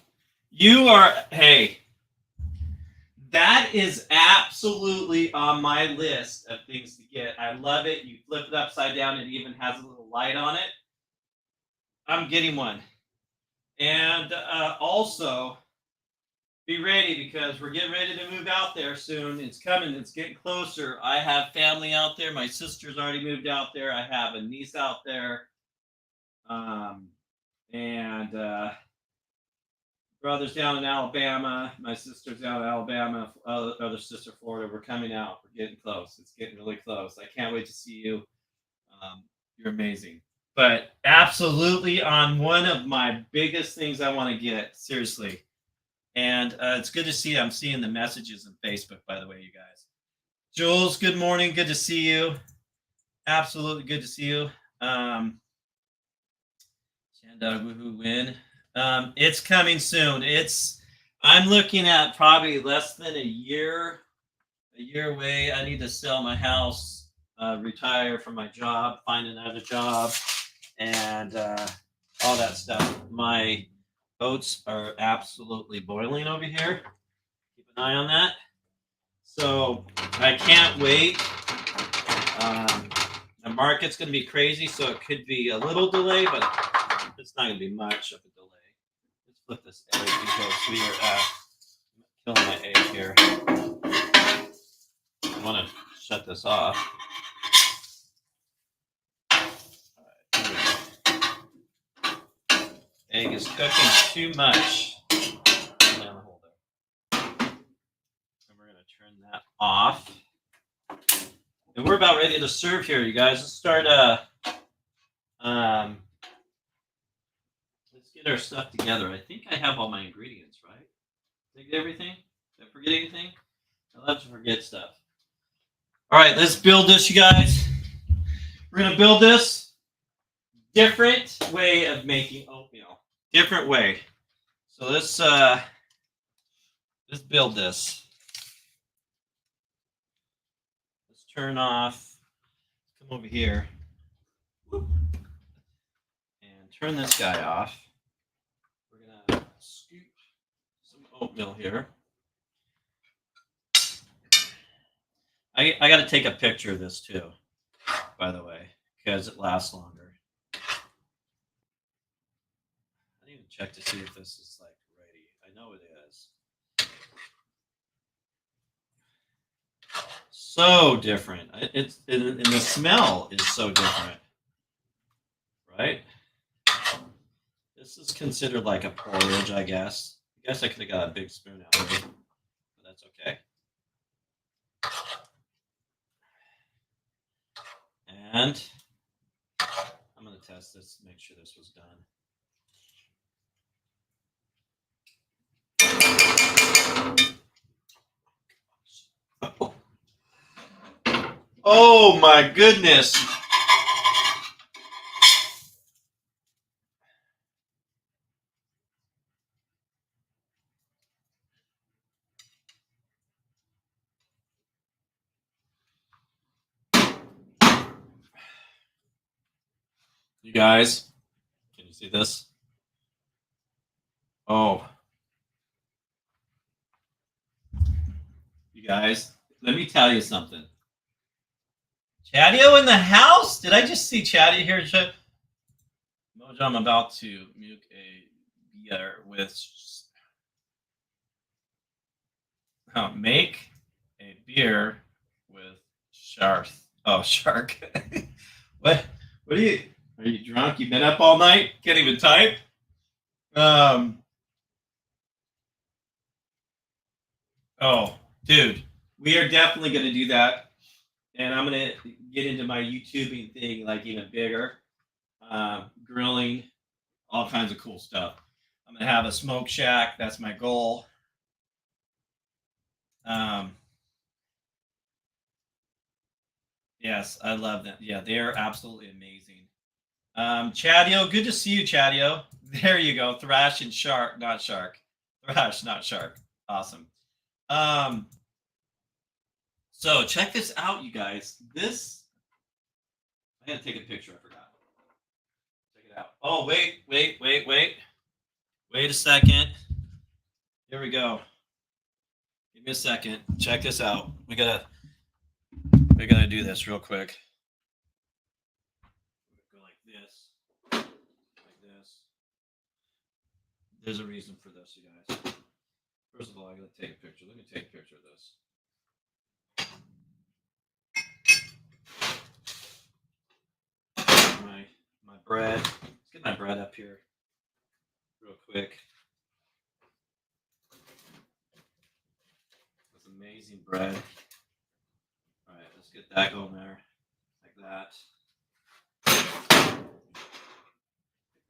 you are, hey. That is absolutely on my list of things to get. I love it. You flip it upside down. It even has a little light on it. I'm getting one. And also, be ready because we're getting ready to move out there soon. It's coming. It's getting closer. I have family out there. My sister's already moved out there. I have a niece out there. And brother's down in Alabama. My sister's down in Alabama. Other sister, Florida. We're coming out. We're getting close. It's getting really close. I can't wait to see you. You're amazing. But absolutely on one of my biggest things I want to get. Seriously. And it's good to see you. I'm seeing the messages on Facebook, by the way, you guys. Jules, good morning. Good to see you. Absolutely good to see you. Woohoo win. It's coming soon. I'm looking at probably less than a year away. I need to sell my house, retire from my job, find another job, and all that stuff. My oats are absolutely boiling over here. Keep an eye on that. So I can't wait. The market's going to be crazy, so it could be a little delay, but it's not going to be much of a delay. Let's flip this egg because we are killing my egg here. I want to shut this off. All right, egg is cooking too much. And we're going to turn that off. And we're about ready to serve here, you guys. Let's start. Let's get our stuff together. I think I have all my ingredients, right? Did I get everything? Did I forget anything? I love to forget stuff. All right, let's build this, you guys. We're going to build this different way of making oatmeal. Different way. So let's build this. Let's turn off. Come over here. Whoop. And turn this guy off. We're going to scoop some oatmeal here. I got to take a picture of this too, by the way, because it lasts longer. I didn't even check to see if this is like ready. I know it is. So different. And the smell is so different, right? This is considered like a porridge, I guess. I guess I could have got a big spoon out of it, but that's okay. And I'm going to test this to make sure this was done. Oh my goodness. You guys, can you see this? Oh. You guys, let me tell you something. Chadio in the house? Did I just see Chadio here? Mojo, I'm about to make a beer with make a beer with shark. Oh, shark. What are you drunk? You've been up all night? Can't even type? Oh, dude, we are definitely going to do that. And I'm going to get into my YouTubing thing like even bigger. Grilling, all kinds of cool stuff. I'm going to have a smoke shack. That's my goal. Yes, I love them. Yeah, they are absolutely amazing. Chadio, good to see you, Chadio. There you go. Thrash and shark, not shark. Thrash, not shark. Awesome. So check this out, you guys. This, I gotta take a picture. I forgot. Check it out. Oh, wait. Wait a second. Here we go. Give me a second. Check this out. We gotta do this real quick. Go like this. Like this. There's a reason for this, you guys. First of all, I gotta take a picture. Let me take a picture of this. My bread. Let's get my bread up here real quick. This amazing bread. All right, let's get that going there. Like that. Like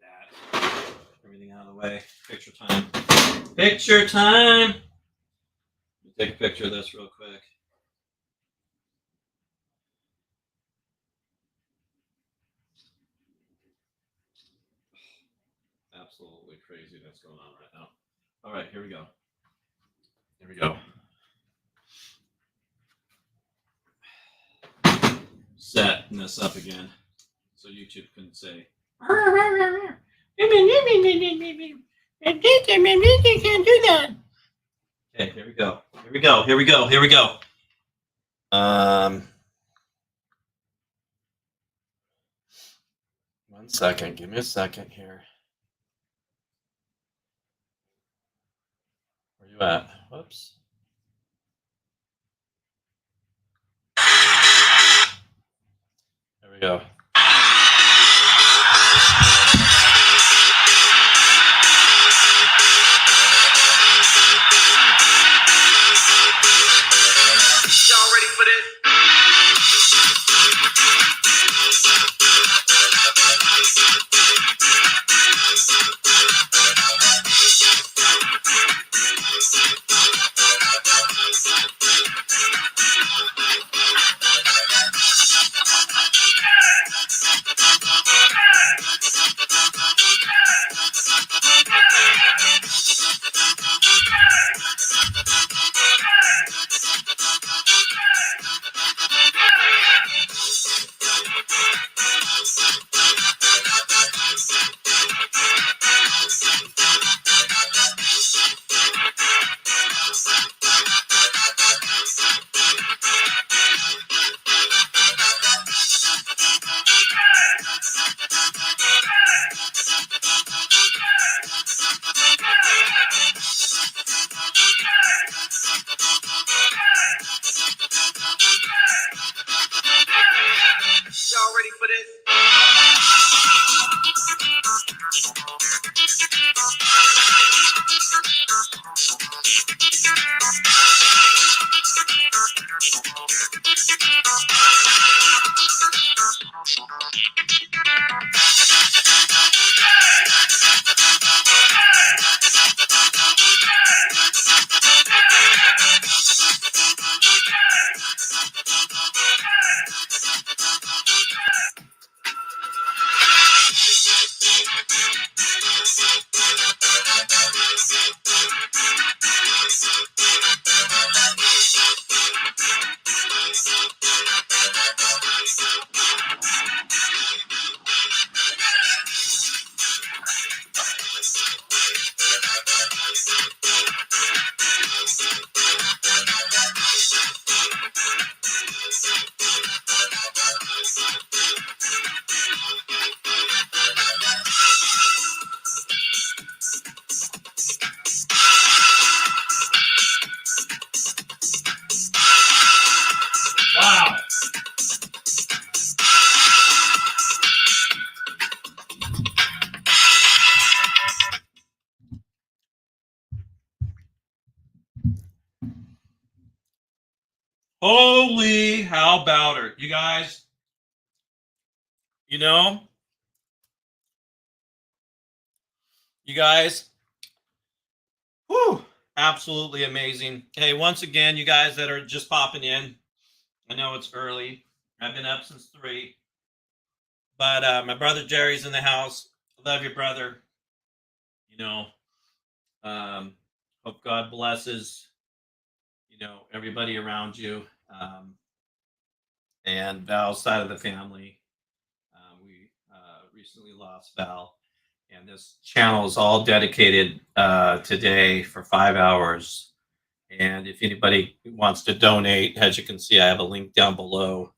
that. Everything out of the way. Picture time. Picture time. Let me take a picture of this real quick. Absolutely crazy that's going on right now. All right, here we go. Here we go. Setting this up again so YouTube couldn't say. Can't do that. Okay, here we go. Here we go. One second. Give me a second here. you at? Whoops. There we go. Y'all ready for this? Y'all ready for this? Wow. Holy, how about her? You guys, you know, you guys, whew, absolutely amazing. Hey, once again, you guys that are just popping in, I know it's early. I've been up since 3, but my brother Jerry's in the house. I love you, brother. You know, hope God blesses, you know, everybody around you. And Val's side of the family. We recently lost Val, and this channel is all dedicated today for 5 hours. And if anybody wants to donate, as you can see, I have a link down below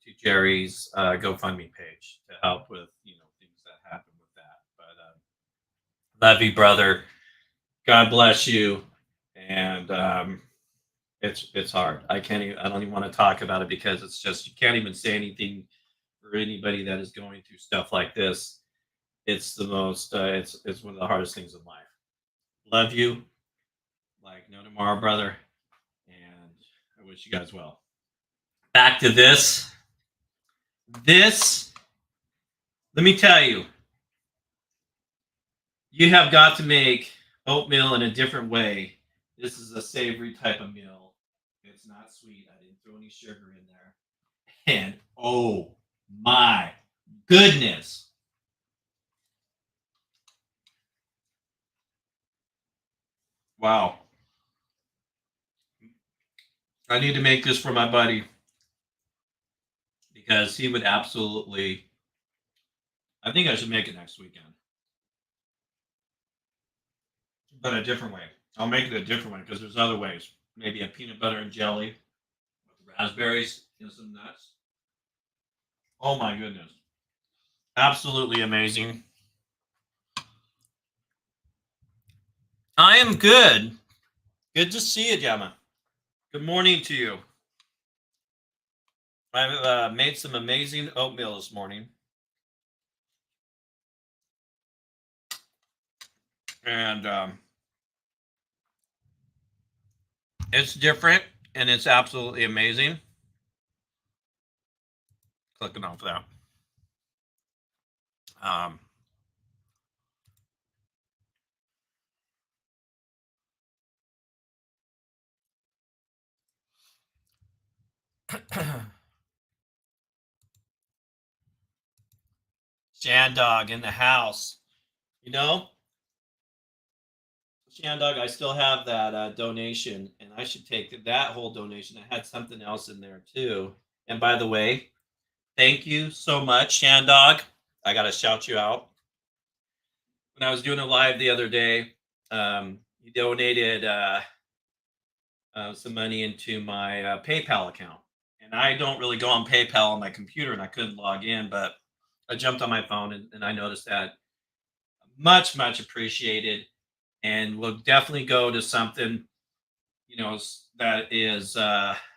to Jerry's GoFundMe page to help with, you know, things that happen with that. But love you, brother. God bless you. And it's hard. I don't even want to talk about it because it's just you can't even say anything for anybody that is going through stuff like this. It's the most. It's one of the hardest things in life. Love you, like no tomorrow, brother, and I wish you guys well. Back to this. This. Let me tell you. You have got to make oatmeal in a different way. This is a savory type of meal. It's not sweet. I didn't throw any sugar in there. And oh my goodness. Wow. I need to make this for my buddy because he would absolutely. I think I should make it next weekend. But a different way. I'll make it a different way because there's other ways. Maybe a peanut butter and jelly with raspberries and some nuts. Oh my goodness. Absolutely amazing. I am good. Good to see you, Gemma. Good morning to you. I've made some amazing oatmeal this morning. And it's different and it's absolutely amazing. Clicking off that. Shandog in the house. You know, Shandog, I still have that donation, and I should take that whole donation. I had something else in there too. And by the way, thank you so much, Shandog. I got to shout you out. When I was doing a live the other day, you donated some money into my PayPal account. And I don't really go on PayPal on my computer, and I couldn't log in, but I jumped on my phone and I noticed that. Much, much appreciated. And we'll definitely go to something, you know, that is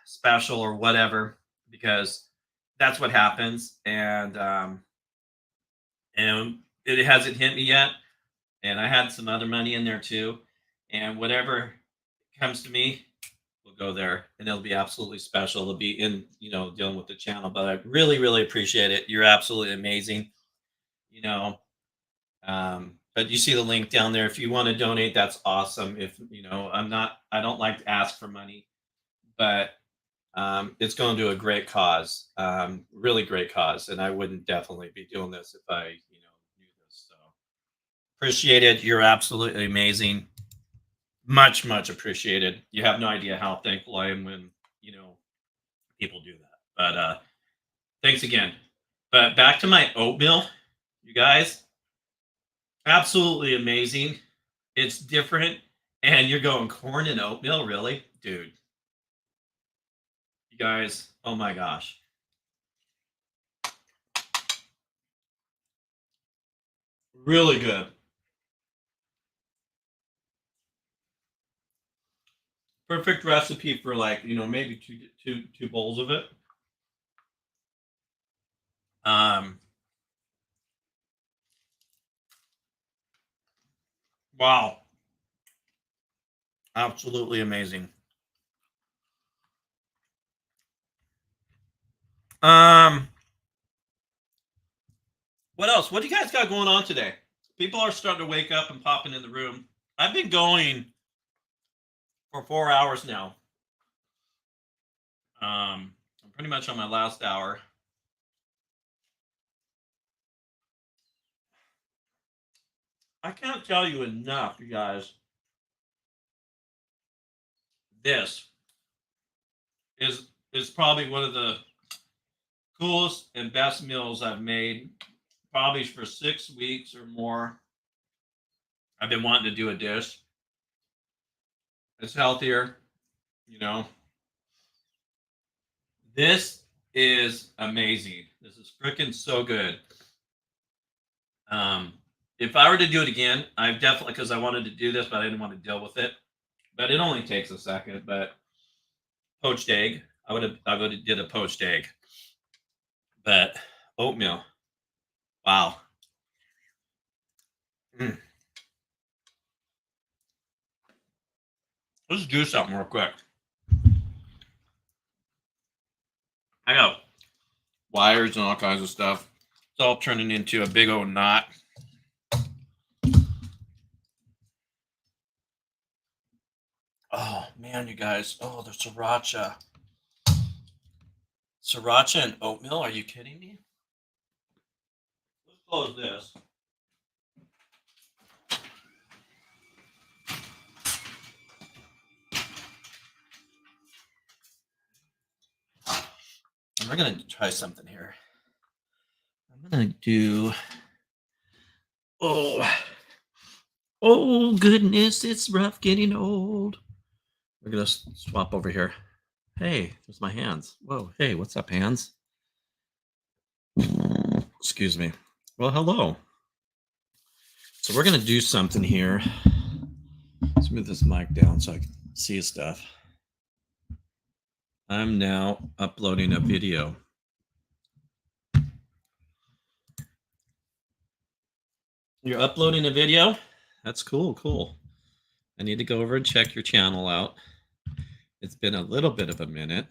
special or whatever, because that's what happens. And it hasn't hit me yet. And I had some other money in there too. And whatever comes to me, we'll go there, and it'll be absolutely special. It'll be in, you know, dealing with the channel. But I really, really appreciate it. You're absolutely amazing. You know, but you see the link down there. If you want to donate, that's awesome. If you know, I don't like to ask for money, but it's going to a great cause, really great cause. And I wouldn't definitely be doing this if I, you know, knew this. So appreciate it. You're absolutely amazing. Much, much appreciated. You have no idea how thankful I am when, you know, people do that. But thanks again. But back to my oatmeal, you guys. Absolutely amazing. It's different. And you're going corn and oatmeal, really? Dude. You guys, oh my gosh. Really good. Perfect recipe for, like, you know, maybe two bowls of it. Wow. Absolutely amazing. What else? What do you guys got going on today? People are starting to wake up and popping in the room. I've been going for 4 hours now. I'm pretty much on my last hour. I can't tell you enough, you guys. This is probably one of the coolest and best meals I've made, probably for 6 weeks or more. I've been wanting to do a dish. It's healthier, you know. This is amazing. This is freaking so good. If I were to do it again, I've definitely, because I wanted to do this, but I didn't want to deal with it. But it only takes a second. But poached egg, I would have did a poached egg. But oatmeal, wow. Let's do something real quick. I got wires and all kinds of stuff. It's all turning into a big old knot. Oh, man, you guys. Oh, the sriracha. Sriracha and oatmeal? Are you kidding me? Let's close this. And we're going to try something here. I'm going to do... Oh, goodness, it's rough getting old. We're going to swap over here. Hey, there's my hands. Whoa, hey, what's up, hands? Excuse me. Well, hello. So we're going to do something here. Let's move this mic down so I can see stuff. I'm now uploading a video. You're uploading a video? That's cool, cool. I need to go over and check your channel out. It's been a little bit of a minute.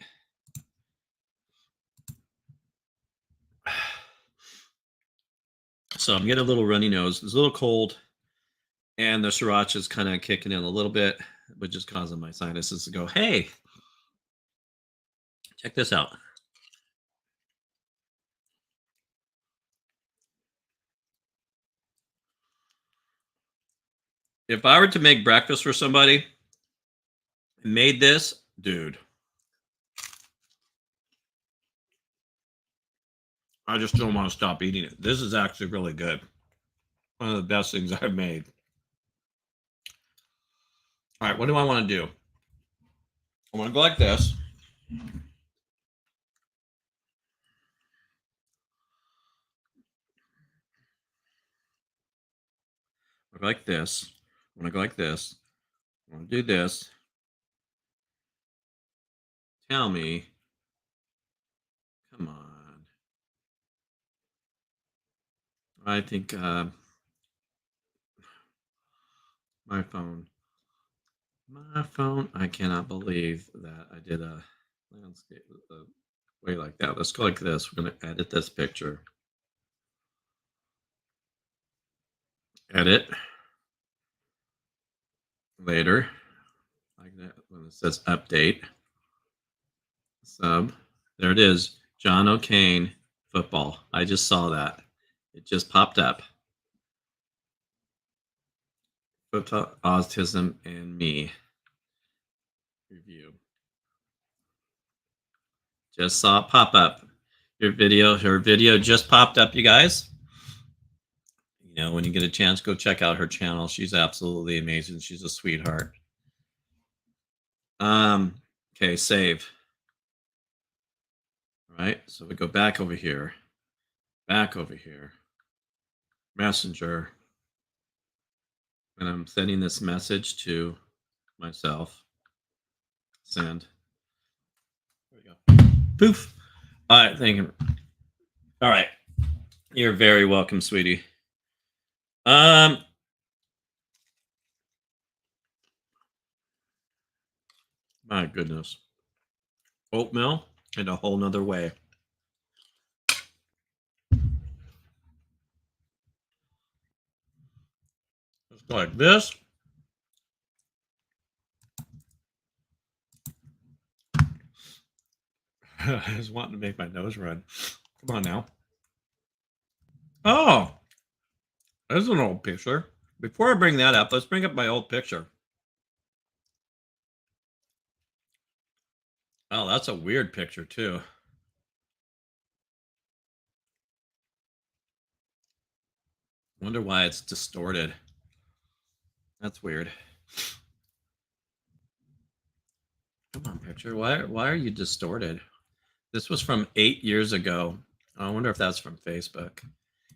So I'm getting a little runny nose. It's a little cold, and the sriracha is kind of kicking in a little bit, which is causing my sinuses to go, hey, check this out. If I were to make breakfast for somebody and made this, dude, I just don't want to stop eating it. This is actually really good. One of the best things I've made. All right, what do I want to do? I want to go like this. Like this. I want to go like this. I want to do this. Tell me. Come on. I think my phone. I cannot believe that I did a landscape way like that. Let's go like this. We're going to edit this picture. Edit. Later. Like that when it says update. Sub. There it is. John O'Kane football. I just saw that. It just popped up. Football, autism, and me. Review. Just saw it pop up. Her video just popped up, you guys. You know, when you get a chance, go check out her channel. She's absolutely amazing. She's a sweetheart. Okay, save. All right, so we go back over here. Messenger. And I'm sending this message to myself. Send. There we go. Poof. All right, thank you. All right. You're very welcome, sweetie. My goodness. Oatmeal in a whole nother way. Let's go like this. I just wanting to make my nose run. Come on now. Oh, there's an old picture. Before I bring that up, let's bring up my old picture. Oh, that's a weird picture too. Wonder why it's distorted. That's weird. Come on, picture. Why are you distorted? This was from 8 years ago. I wonder if that's from Facebook.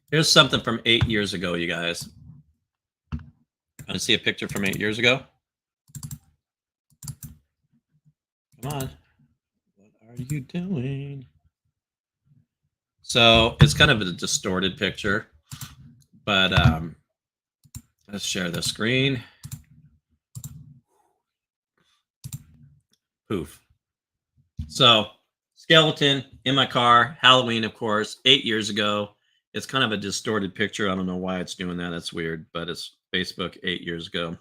Here's something from 8 years ago, you guys. Want to see a picture from 8 years ago? Come on. What are you doing? So it's kind of a distorted picture, but let's share the screen. Poof. So skeleton in my car, Halloween, of course, 8 years ago. It's kind of a distorted picture. I don't know why it's doing that. It's weird, but it's Facebook 8 years ago.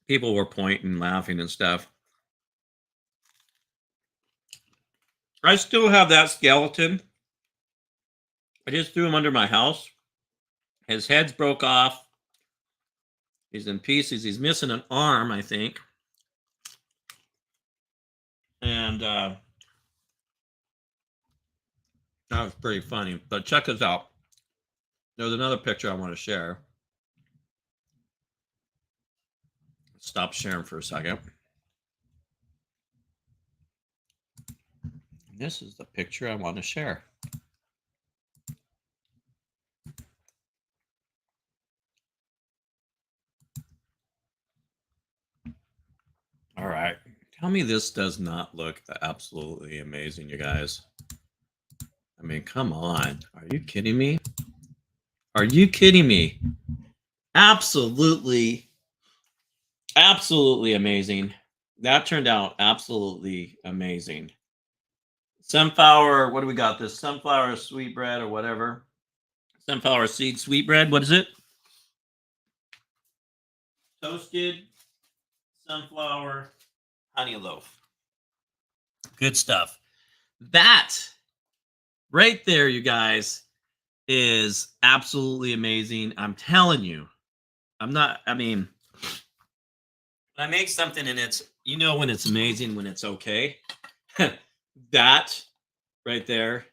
People were pointing, laughing, and stuff. I still have that skeleton. I just threw him under my house. His head's broke off. He's in pieces. He's missing an arm, I think. And that was pretty funny. But check this out. There's another picture I want to share. Stop sharing for a second. This is the picture I want to share. Tell me this does not look absolutely amazing, you guys. I mean, come on. Are you kidding me? Are you kidding me? Absolutely amazing. That turned out absolutely amazing. Sunflower, what do we got? This sunflower sweetbread or whatever. Sunflower seed sweetbread. What is it? Toasted sunflower honey loaf. Good stuff. That right there, you guys, is absolutely amazing. I'm telling you. I mean, when I make something and it's, you know, when it's amazing, when it's okay. That right there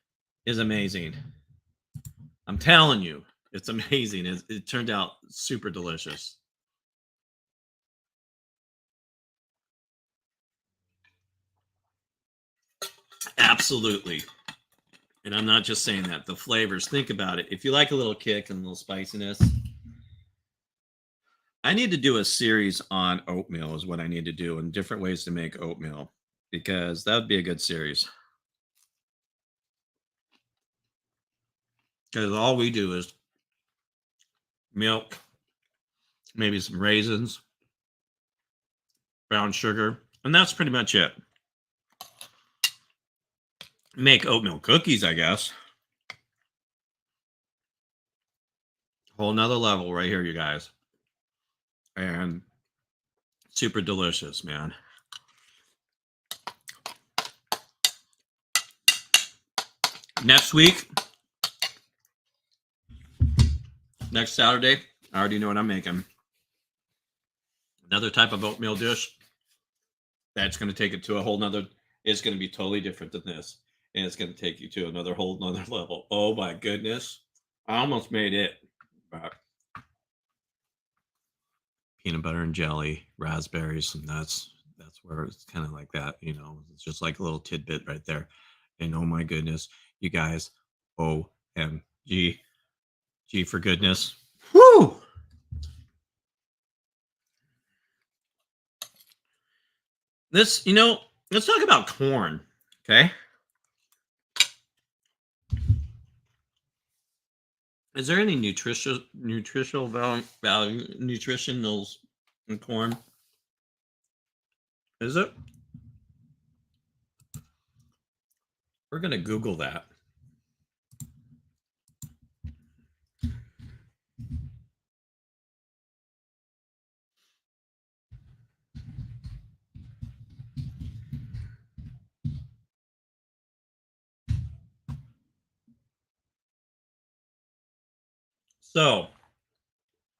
is amazing. I'm telling you, it's amazing. It turned out super delicious. Absolutely. And I'm not just saying that. The flavors, think about it. If you like a little kick and a little spiciness, I need to do a series on oatmeal is what I need to do, and different ways to make oatmeal, because that would be a good series. Because all we do is milk, maybe some raisins, brown sugar, and that's pretty much it. Make oatmeal cookies, I guess. Whole nother level right here, you guys. And super delicious, man. Next week, next Saturday, I already know what I'm making. Another type of oatmeal dish that's going to take it to a whole nother, it's going to be totally different than this. And it's going to take you to another whole nother level. Oh my goodness. I almost made it. But peanut butter and jelly, raspberries, some nuts. That's where it's kind of like that, you know. It's just like a little tidbit right there. And oh my goodness, you guys, OMG, G for goodness. Whoo! This, you know, let's talk about corn, okay? Is there any nutritional value nutritionals in corn? Is it? We're gonna Google that. So,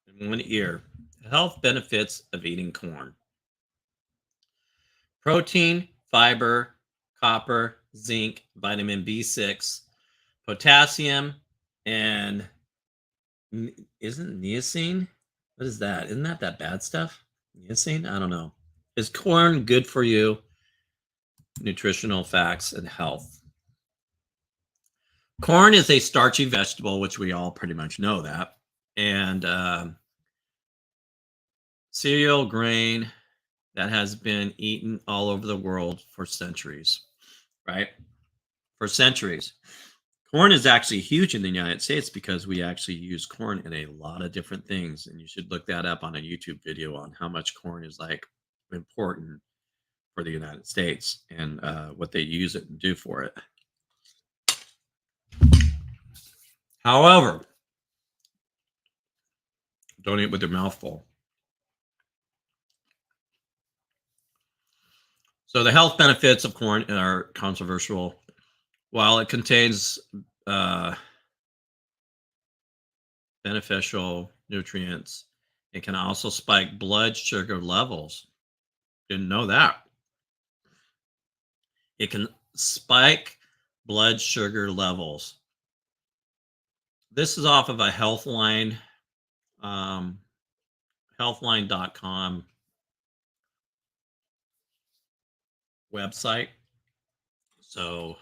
in one ear, health benefits of eating corn. Protein, fiber, copper, zinc, vitamin B6, potassium, and isn't niacin? What is that? Isn't that bad stuff? Niacin? I don't know. Is corn good for you? Nutritional facts and health. Corn is a starchy vegetable, which we all pretty much know that. And cereal grain that has been eaten all over the world for centuries, right? For centuries. Corn is actually huge in the United States because we actually use corn in a lot of different things. And you should look that up on a YouTube video on how much corn is like important for the United States and what they use it and do for it. However, don't eat with your mouth full. So the health benefits of corn are controversial. While it contains beneficial nutrients, it can also spike blood sugar levels. Didn't know that. It can spike blood sugar levels. This is off of a Healthline, healthline.com website. So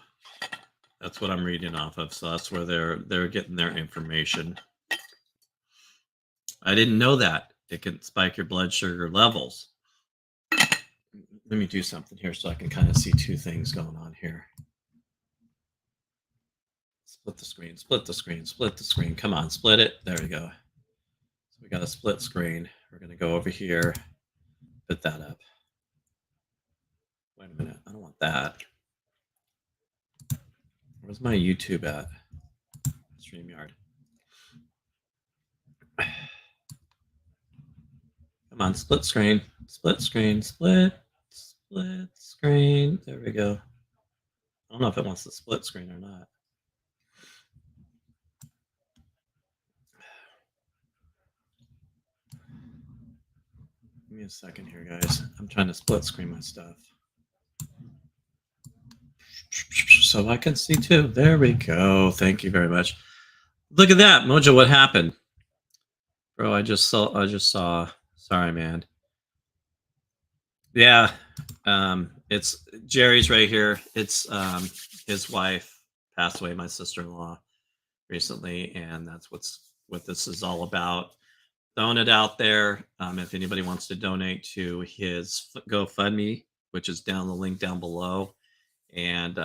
that's what I'm reading off of. So that's where they're getting their information. I didn't know that it can spike your blood sugar levels. let me do something here so I can kind of see two things going on here. Split the screen, split the screen, split the screen. Come on, split it. There we go. So we got a split screen. We're going to go over here, put that up. Wait a minute. I don't want that. Where's my YouTube at? StreamYard. Come on, split screen, split screen, split screen. There we go. I don't know if it wants to split screen or not. Give me a second here, guys. I'm trying to split screen my stuff. So I can see too. There we go. Thank you very much. Look at that, Mojo. What happened, bro? I just saw. Sorry, man. Yeah, it's Jerry's right here. It's his wife passed away, my sister-in-law, recently, and that's what this is all about. Throwing it out there. If anybody wants to donate to his GoFundMe, which is down the link down below. And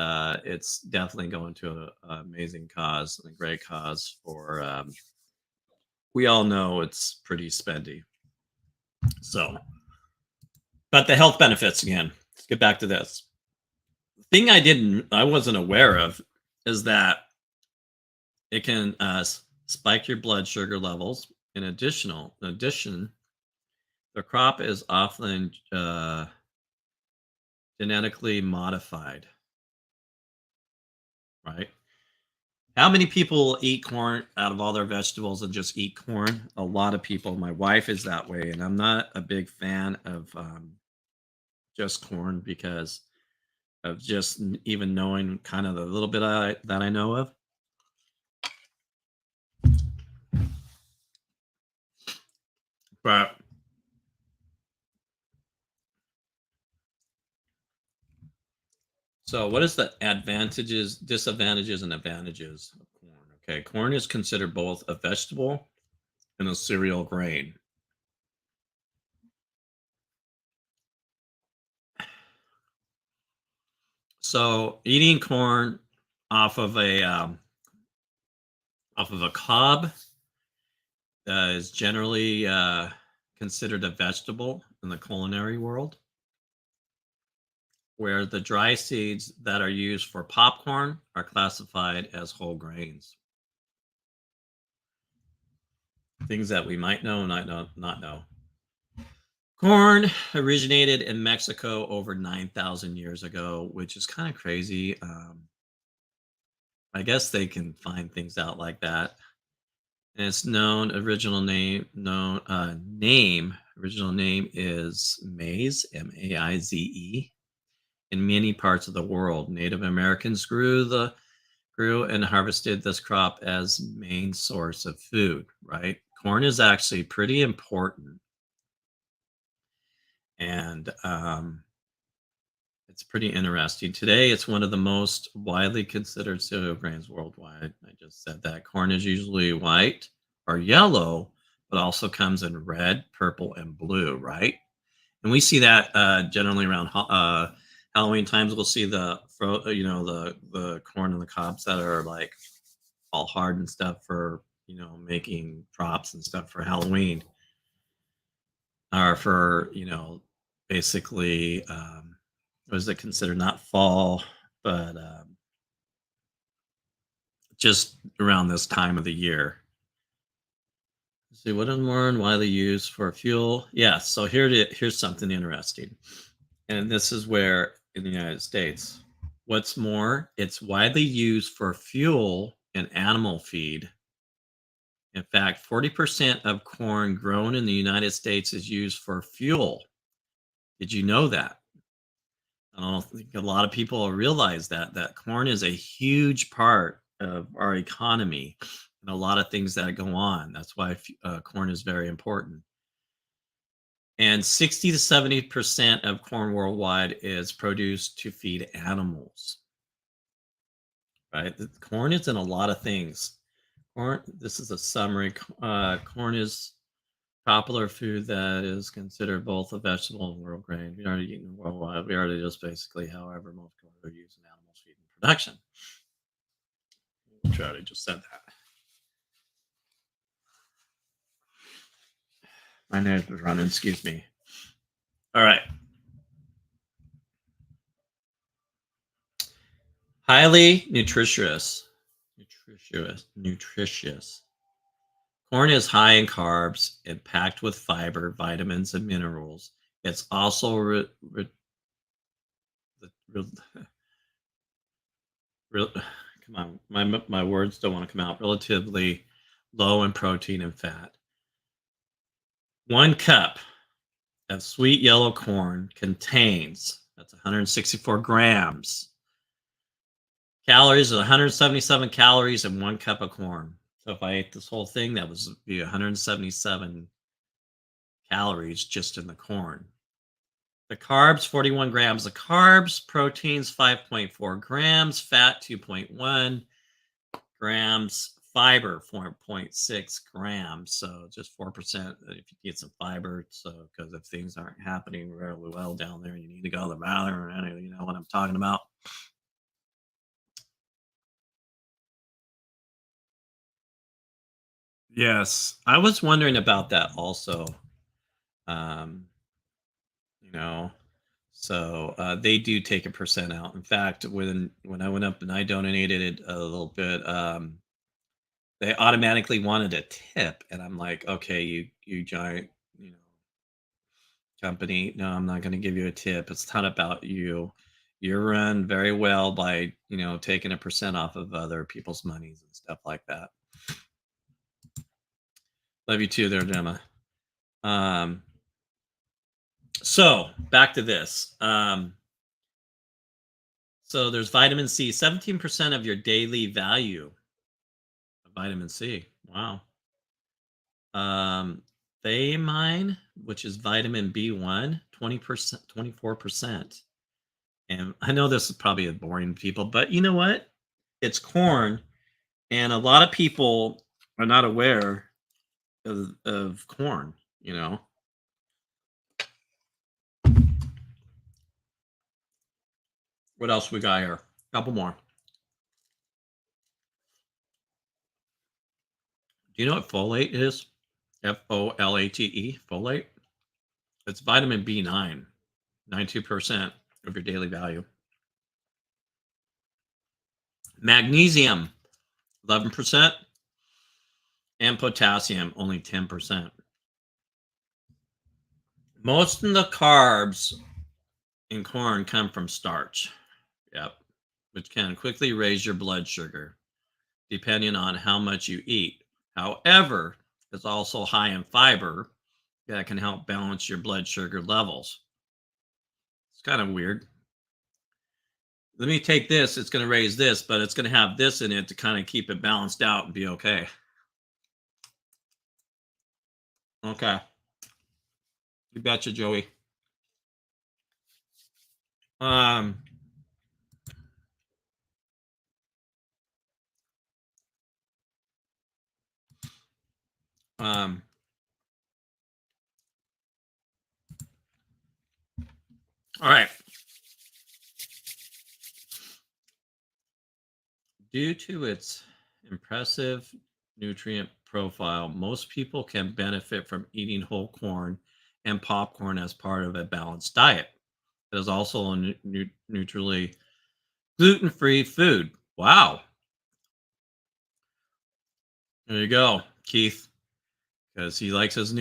it's definitely going to an amazing cause, and a great cause for, we all know it's pretty spendy. So, but the health benefits again, let's get back to this. The thing I wasn't aware of is that it can spike your blood sugar levels. In addition, the crop is often genetically modified. Right? How many people eat corn out of all their vegetables and just eat corn? A lot of people. My wife is that way, and I'm not a big fan of just corn because of just even knowing kind of the little bit that I know of. But so what is the advantages, disadvantages, and advantages of corn? Okay, corn is considered both a vegetable and a cereal grain. So eating corn off of a cob is generally considered a vegetable in the culinary world, where the dry seeds that are used for popcorn are classified as whole grains. Things that we might know and not know. Corn originated in Mexico over 9,000 years ago, which is kind of crazy. I guess they can find things out like that. And its original name is maize, M-A-I-Z-E. In many parts of the world, Native Americans grew and harvested this crop as main source of food, right? Corn is actually pretty important. And it's pretty interesting. Today, it's one of the most widely considered cereal grains worldwide. I just said that. Corn is usually white or yellow, but also comes in red, purple, and blue, right? And we see that generally around Halloween times. We'll see the corn and the cobs that are like all hard and stuff for making props and stuff for Halloween, or for basically what is it considered, not fall, but just around this time of the year. Let's see, what is more and widely used for fuel? Yeah, so here's something interesting. And this is where in the United States, what's more, it's widely used for fuel and animal feed. In fact, 40% of corn grown in the United States is used for fuel. Did you know that? I don't think a lot of people realize that corn is a huge part of our economy and a lot of things that go on. That's why corn is very important. And 60 to 70% of corn worldwide is produced to feed animals. Right? Corn is in a lot of things. Corn, this is a summary. Corn is Popular food that is considered both a vegetable and world grain. We already eaten worldwide. We already just basically, however, most people are using animals feed in production. We already just said that. My nose was running. Excuse me. All right. Highly nutritious. Nutritious. Corn is high in carbs and packed with fiber, vitamins, and minerals. It's also come on, my words don't want to come out. Relatively low in protein and fat. 1 cup of sweet yellow corn contains, that's 164 grams. Calories is 177 calories in 1 cup of corn. So if I ate this whole thing, that would be 177 calories just in the corn. The carbs, 41 grams of carbs, proteins, 5.4 grams, fat, 2.1 grams, fiber, 4.6 grams. So just 4% if you get some fiber. So because if things aren't happening really well down there, you need to go to the valley, you know what I'm talking about. Yes, I was wondering about that also. You know, so they do take a percent out. In fact, when I went up and I donated it a little bit, they automatically wanted a tip, and I'm like, okay, you giant, you know, company, no, I'm not going to give you a tip. It's not about you. You're run very well by taking a percent off of other people's monies and stuff like that. Love you too, there, Gemma. So back to this. So there's vitamin C, 17% of your daily value of vitamin C. Wow. Thiamine, which is vitamin B1, 20%, 24%. And I know this is probably a boring people, but you know what? It's corn, and a lot of people are not aware of corn, you know. What else we got here? A couple more. Do you know what folate is? Folate, folate. It's vitamin B9, 92% of your daily value. Magnesium, 11%, and potassium, only 10%. Most of the carbs in corn come from starch, yep, which can quickly raise your blood sugar, depending on how much you eat. However, it's also high in fiber that can help balance your blood sugar levels. It's kind of weird. Let me take this, it's going to raise this, but it's going to have this in it to kind of keep it balanced out and be okay. Okay. You betcha, Joey. All right. Due to its impressive nutrient profile, most people can benefit from eating whole corn and popcorn as part of a balanced diet. It is also a neutrally gluten-free food. Wow. There you go, Keith. Because he likes his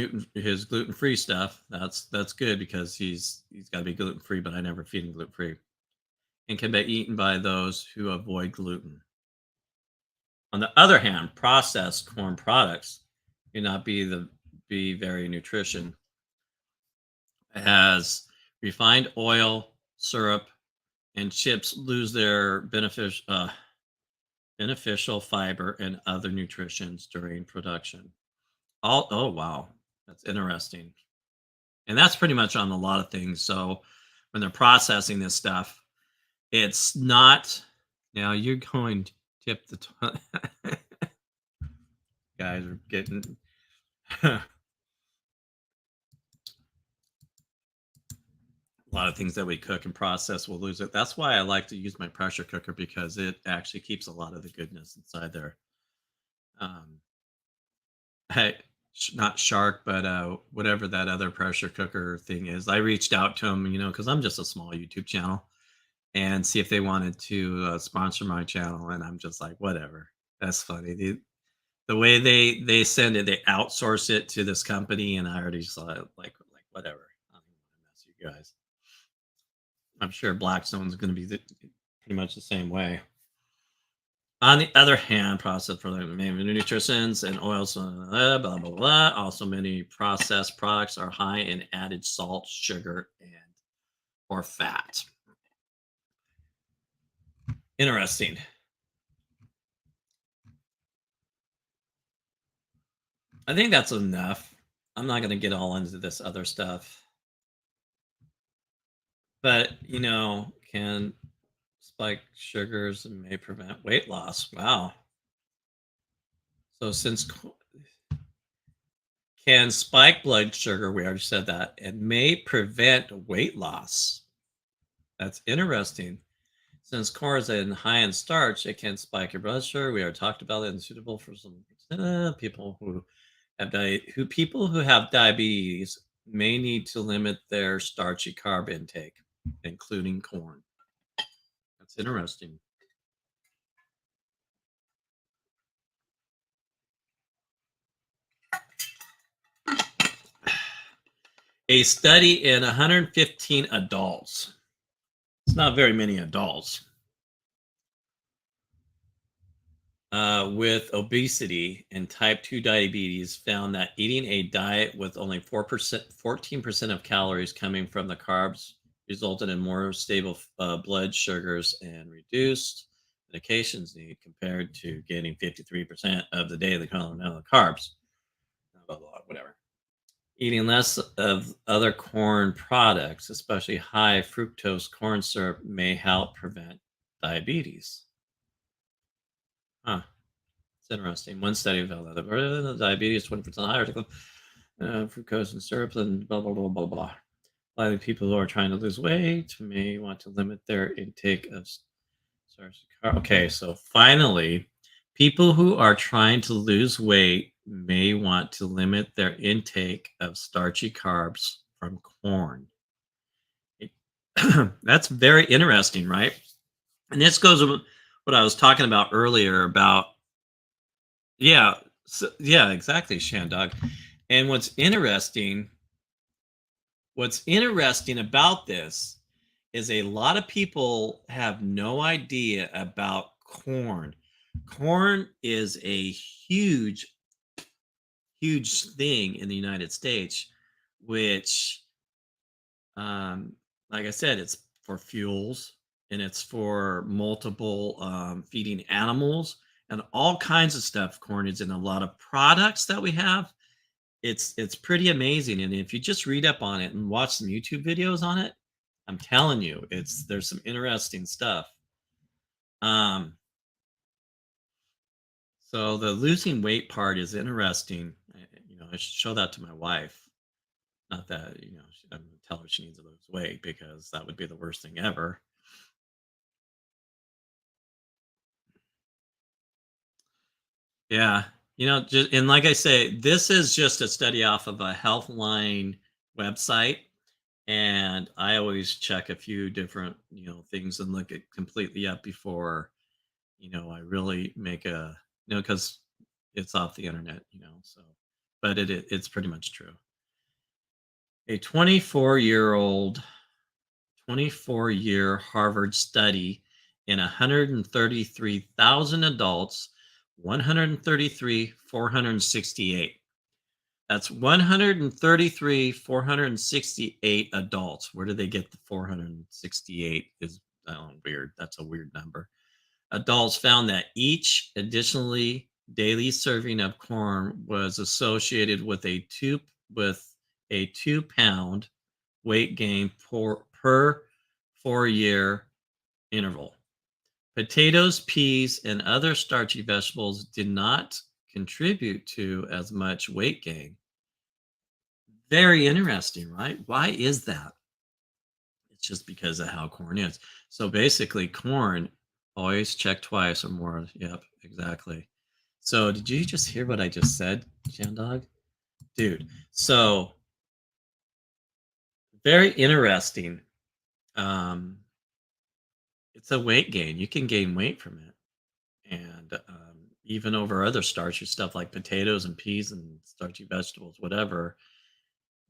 gluten-free stuff. That's good because he's got to be gluten-free, but I never feed him gluten-free. And can be eaten by those who avoid gluten. On the other hand, processed corn products may not be very nutrition. It has refined oil, syrup, and chips lose their beneficial fiber and other nutrients during production. Oh wow, that's interesting. And that's pretty much on a lot of things. So when they're processing this stuff, it's not. Now you're going to tip the guys are getting a lot of things that we cook and process will lose it. That's why I like to use my pressure cooker, because it actually keeps a lot of the goodness inside there. Um, hey, not Shark, but whatever that other pressure cooker thing is. I reached out to them, because I'm just a small YouTube channel, and see if they wanted to sponsor my channel, and I'm just like, whatever. That's funny. The way they send it, they outsource it to this company, and I already saw it, like whatever. I don't even want to mess with you guys. I'm sure Blackstone's going to be pretty much the same way. On the other hand, processed for nutrients and oils, blah, blah, blah, blah. Also, many processed products are high in added salt, sugar, and or fat. Interesting. I think that's enough. I'm not going to get all into this other stuff. But, can spike sugars may prevent weight loss. Wow. So can spike blood sugar, we already said that, and may prevent weight loss. That's interesting. Since corn is high in starch, it can spike your blood sugar. We already talked about it, and suitable for some people who have diabetes may need to limit their starchy carb intake, including corn. That's interesting. A study in 115 adults. It's not very many adults. With obesity and type 2 diabetes found that eating a diet with only 14% of calories coming from the carbs resulted in more stable blood sugars and reduced medications need compared to getting 53% of the daily carbs. Blah, blah, blah, whatever. Eating less of other corn products, especially high fructose corn syrup, may help prevent diabetes. Huh. It's interesting. One study found that diabetes 20% higher fructose and syrup and blah, blah, blah, blah, blah. A lot of people who are trying to lose weight may want to limit their intake of starch. Okay, so finally, people who are trying to lose weight may want to limit their intake of starchy carbs from corn. That's very interesting, right? And this goes with what I was talking about earlier about, yeah, exactly, Shandog. And what's interesting about this is a lot of people have no idea about corn. Corn is a huge thing in the United States, which, like I said, it's for fuels, and it's for multiple feeding animals and all kinds of stuff. Corn is in a lot of products that we have. It's pretty amazing, and if you just read up on it and watch some YouTube videos on it, I'm telling you, there's some interesting stuff. So the losing weight part is interesting. I should show that to my wife. Not that, I'm going to tell her she needs to lose weight, because that would be the worst thing ever. Yeah. And like I say, this is just a study off of a Healthline website. And I always check a few different, things and look it completely up before, I really make because it's off the internet, so, but it's pretty much true. A 24-year Harvard study in 133,000 adults, 468. That's 468 adults. Where did they get the 468? Is weird. That's a weird number. Adults found that each additionally daily serving of corn was associated with a 2-pound weight gain per 4-year interval. Potatoes, peas, and other starchy vegetables did not contribute to as much weight gain. Very interesting, right? Why is that? It's just because of how corn is. So basically, corn, always check twice or more. Yep, exactly. So did you just hear what I just said, Jan Dog? Dude, so very interesting. It's a weight gain. You can gain weight from it. And even over other starchy stuff like potatoes and peas and starchy vegetables, whatever,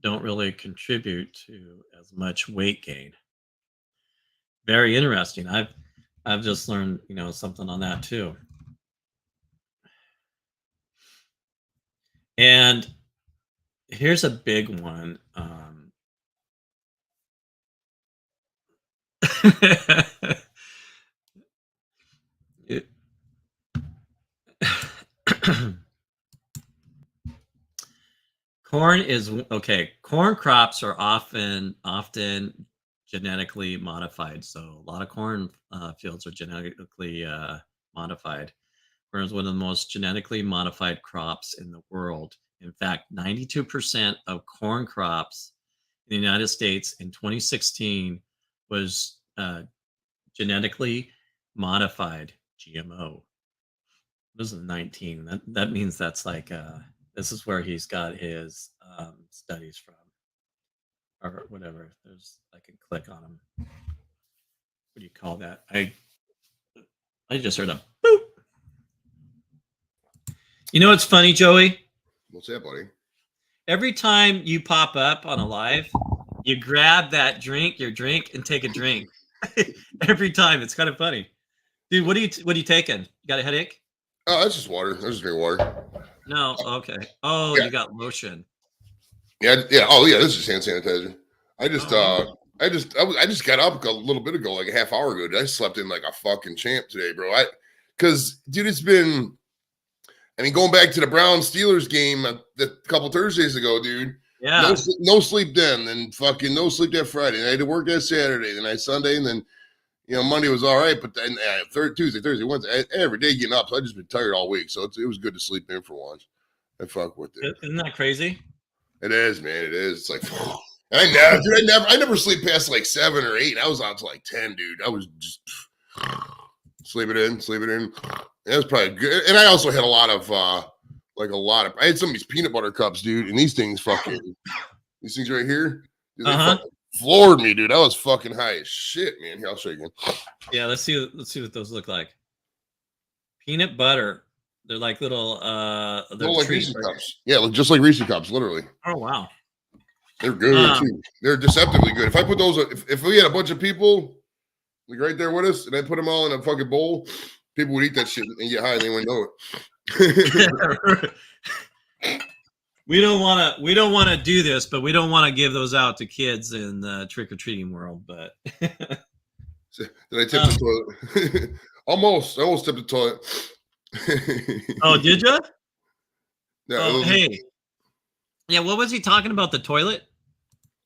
don't really contribute to as much weight gain. Very interesting. I've just learned, something on that too. And here's a big one. It- corn is okay. Corn crops are often genetically modified. So a lot of corn fields are genetically modified. Corn is one of the most genetically modified crops in the world. In fact, 92% of corn crops in the United States in 2016 was genetically modified GMO. This is 19. That means that's like this is where he's got his studies from, or whatever. I can click on them. What do you call that? I just heard a boop. You know what's funny, Joey? What's that, buddy? Every time you pop up on a live, you grab your drink, and take a drink. Every time, it's kind of funny, dude. What are you taking? You got a headache? Oh, that's just water. That's just drink water. No, okay. Oh, Yeah. You got lotion. Yeah. Oh, yeah. This is hand sanitizer. I just got up a little bit ago, like a half hour ago. I slept in like a fucking champ today, bro. Because dude, it's been. I mean, going back to the Browns Steelers game a couple Thursdays ago, dude. Yeah. No sleep then, and fucking no sleep that Friday. And I had to work that Saturday, then I Sunday, and then Monday was all right, but then Tuesday, Thursday, Wednesday, every day getting up. So I just been tired all week. So it was good to sleep in for once. I fuck with it. Isn't that crazy? It is, man. It is. It's like I never sleep past like 7 or 8. I was out to like 10, dude. I was just sleep it in. That was probably good. And I also had a lot of I had some of these peanut butter cups, dude, and these things right here, dude, they fucking floored me, dude. I was fucking high as shit, man. Here, I'll show you again. Yeah, let's see what those look like. Peanut butter. They're like little like Reese's cups. Yeah, just like Reese's cups, literally. Oh wow. They're good too. They're deceptively good. If I put those, if we had a bunch of people like right there with us, and I put them all in a fucking bowl, people would eat that shit and get high and they wouldn't know it. We don't want to do this, but we don't want to give those out to kids in the trick-or-treating world. But did I tip the toilet? Almost. I almost tipped the toilet. Oh, did you? Yeah, hey. Yeah, what was he talking about? The toilet?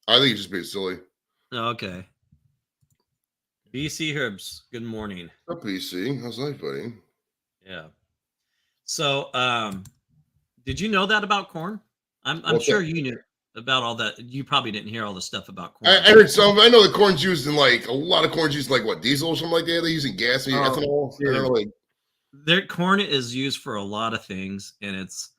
I think he's just being silly. Oh, okay. BC Herbs, good morning. Up, BC. How's life, buddy? Yeah. So, did you know that about corn? I'm sure you knew about all that. You probably didn't hear all the stuff about corn. I heard some. I know the corn's used in like a lot of corn's used in like what, diesel or something like that. They're using gas and ethanol. I don't know, like their corn is used for a lot of things, and it's.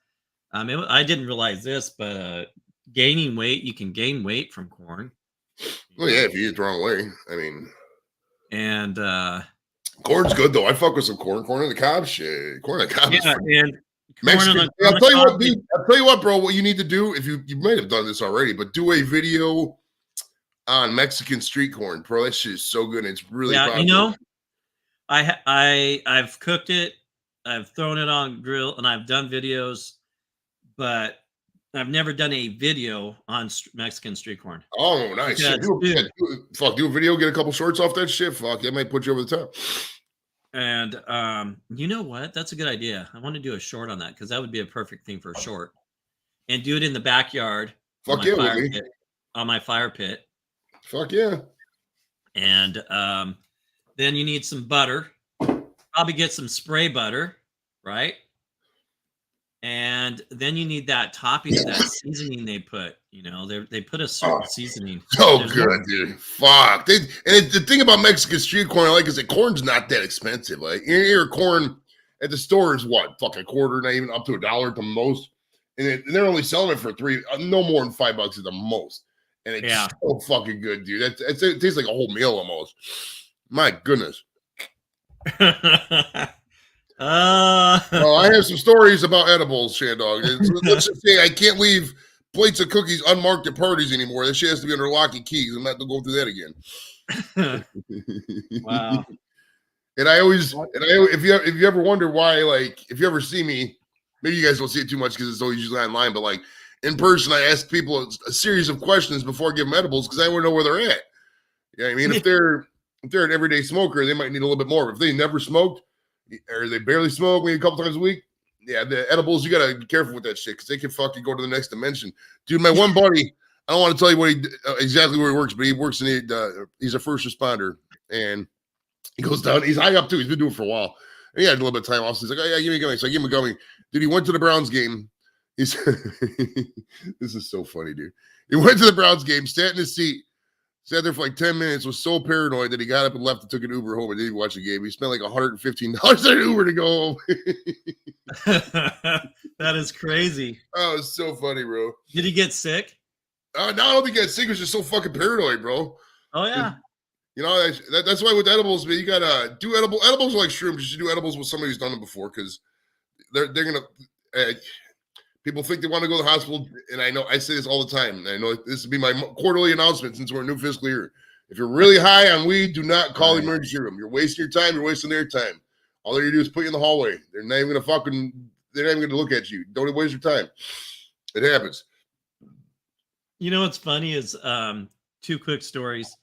I didn't realize this, but gaining weight, you can gain weight from corn. Well, yeah, if you eat it the wrong way. I mean, and corn's good though. I fuck with some corn on the cob shit. Corn on the cob. Yeah, and Mexican. I'll tell you what, dude. I'll tell you what, bro. What you need to do, if you might have done this already, but do a video on Mexican street corn, bro. That shit is so good. And it's really popular. I've cooked it, I've thrown it on grill, and I've done videos, but I've never done a video on Mexican street corn. Oh, nice. Do a video, get a couple shorts off that shit. Fuck, that might put you over the top. And you know what? That's a good idea. I want to do a short on that because that would be a perfect thing for a short. And do it in the backyard. Fuck yeah, on my fire pit. Fuck yeah. And then you need some butter. Probably get some spray butter, right? And then you need that topping of that seasoning they put. You know, they put a certain Oh. seasoning. So There's good, dude. Fuck. The thing about Mexican street corn I like is that corn's not that expensive. Like your corn at the store is what, fucking a quarter, not even up to $1 at the most. And they're only selling it for no more than $5 at the most. And it's so fucking good, dude. It tastes like a whole meal almost. My goodness. Well, I have some stories about edibles, Shandog. Let's just say I can't leave plates of cookies unmarked at parties anymore. That shit has to be under lock and keys. I'm not going to go through that again. Wow. And if you ever wonder why, like, if you ever see me, maybe you guys don't see it too much because it's always usually online, but like in person, I ask people a series of questions before I give them edibles because I want to know where they're at. Yeah, I mean, if they're an everyday smoker, they might need a little bit more. If they never smoked or they barely smoke, maybe a couple times a week, yeah, the edibles, you gotta be careful with that shit because they can fucking go to the next dimension. Dude, my one buddy, I don't want to tell you what exactly where he works, but he works in he's a first responder, and he goes down. He's high up too. He's been doing it for a while. And he had a little bit of time off. So he's like, "Oh yeah, give me a gummy." So I give him a gummy. Dude, he went to the Browns game. He's this is so funny, dude. He went to the Browns game, sat in his seat. Sat there for like 10 minutes, was so paranoid that he got up and left and took an Uber home and didn't watch the game. He spent like $115 on an Uber to go home. That is crazy. Oh, it's so funny, bro. Did he get sick? No, I don't think he got sick. He was just so fucking paranoid, bro. Oh, yeah. You know, that's why with edibles, man, you got to do edibles are like shrooms. You should do edibles with somebody who's done it before because they're going to people think they want to go to the hospital, and I know I say this all the time. And I know this will be my quarterly announcement since we're in a new fiscal year. If you're really high on weed, do not call the emergency room. You're wasting your time. You're wasting their time. All they're going to do is put you in the hallway. They're not even going to look at you. Don't waste your time. It happens. You know what's funny is two quick stories.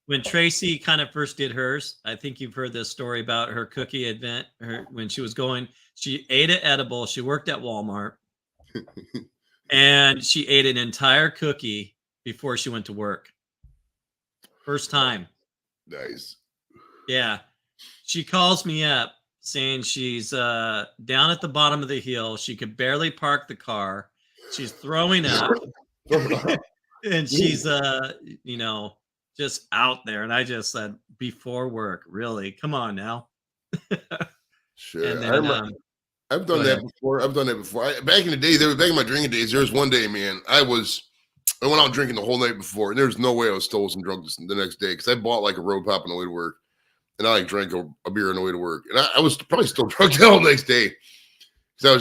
When Tracy kind of first did hers, I think you've heard this story about her cookie event. When she was going, she ate an edible. She worked at Walmart. And she ate an entire cookie before she went to work. First time. Nice. Yeah. She calls me up saying she's down at the bottom of the hill. She could barely park the car. She's throwing up. And she's just out there. And I just said, before work, really? Come on now. Sure. And then, I've done that before. Back in the day, back in my drinking days, there was one day, man, I went out drinking the whole night before, and there's no way I was still some drunk the next day because I bought like a road pop on the way to work, and I like drank a beer on the way to work, and I was probably still drunk the whole next day. So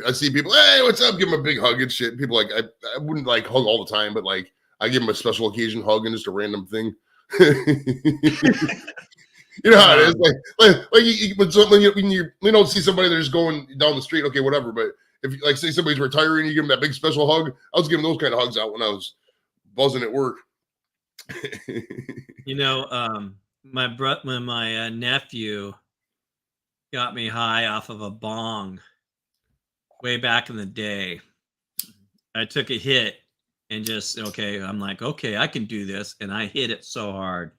I see people, hey, what's up? Give them a big hug and shit. People like, I wouldn't like hug all the time, but like I give them a special occasion hug and just a random thing. You know how it is, when you don't see somebody that's just going down the street, okay, whatever. But if like say somebody's retiring, you give them that big special hug. I was giving those kind of hugs out when I was buzzing at work. You know, when my nephew got me high off of a bong way back in the day, I took a hit and I'm like, okay, I can do this, and I hit it so hard.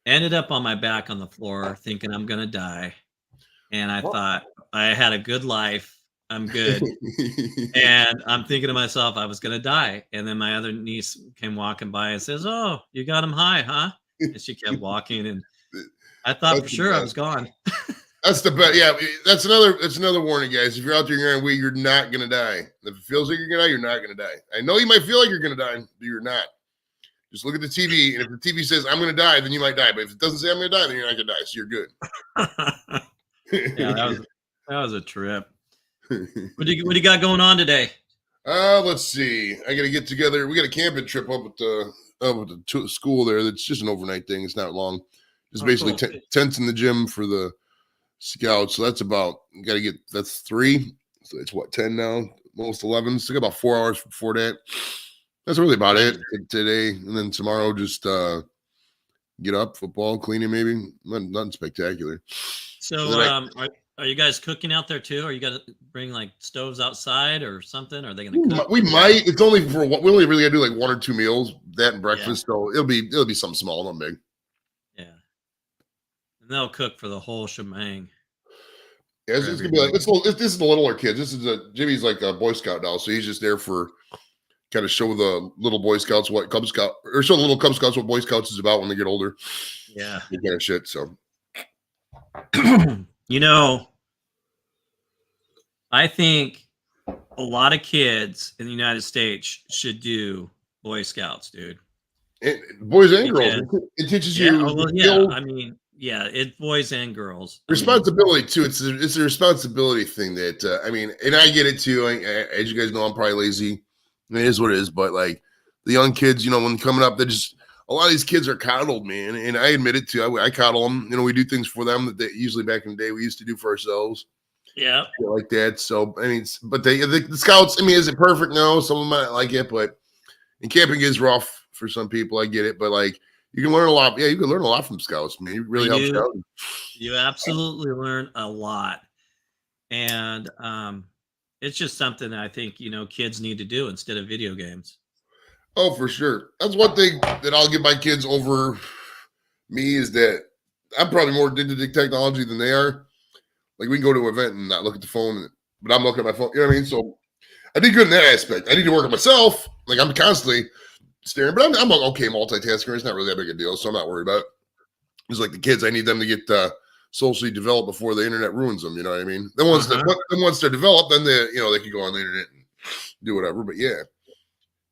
Ended up on my back on the floor thinking I'm going to die. And I thought I had a good life. I'm good. And I'm thinking to myself, I was going to die. And then my other niece came walking by and says, oh, you got him high, huh? And she kept walking. And I thought for sure I was gone. That's the best. Yeah, that's another warning, guys. If you're out there and you're on weed, you're not going to die. If it feels like you're going to die, you're not going to die. I know you might feel like you're going to die, but you're not. Just look at the TV, and if the TV says, I'm going to die, then you might die. But if it doesn't say I'm going to die, then you're not going to die, so you're good. Yeah, that was a trip. What do you got going on today? Let's see. I got to get together. We got a camping trip up at the school there. That's just an overnight thing. It's not long. Just basically cool. Tents in the gym for the scouts. So that's that's 3. So it's 10 now, almost 11. So I got about 4 hours before that. That's really about it today. And then tomorrow, just get up, football, cleaning maybe. Nothing spectacular. So are you guys cooking out there too? Are you going to bring like stoves outside or something? Are they going to cook? We might. It's only we only really got to do like 1 or 2 meals, that and breakfast. Yeah. So it'll be something small, not big. Yeah. And they'll cook for the whole shebang. Yeah, it's gonna be like this is the littler kids. This is Jimmy's like a Boy Scout now, so he's just there for kind of show the little Boy Scouts what Cub Scout or show the little Cub Scouts what Boy Scouts is about when they get older. Yeah, that kind of shit. So, you know, I think a lot of kids in the United States should do Boy Scouts, dude. Boys and girls, it teaches you. I mean, yeah, it's boys and girls. Responsibility too. It's a responsibility thing that I mean, and I get it too. As you guys know, I'm probably lazy. It is what it is. But like the young kids, you know, when coming up, they just a lot of these kids are coddled, man. And I admit it too. I coddle them. You know, we do things for them that they, usually back in the day we used to do for ourselves. Yeah, like that. So I mean, but the scouts. I mean, is it perfect? No, some of them might like it, but and camping is rough for some people. I get it, but like. You can learn a lot. Yeah, you can learn a lot from scouts. Man, it really helps out. You absolutely learn a lot, and it's just something that I think kids need to do instead of video games. Oh, for sure. That's one thing that I'll give my kids over me is that I'm probably more addicted to technology than they are. Like we can go to an event and not look at the phone, but I'm looking at my phone. You know what I mean? So I did good in that aspect. I need to work on myself. Like I'm constantly staring, but I'm okay multitasker. It's not really that big a deal, so I'm not worried about it. It's like the kids, I need them to get socially developed before the internet ruins them. You know what I mean? Then once they're developed, then they can go on the internet and do whatever. But yeah,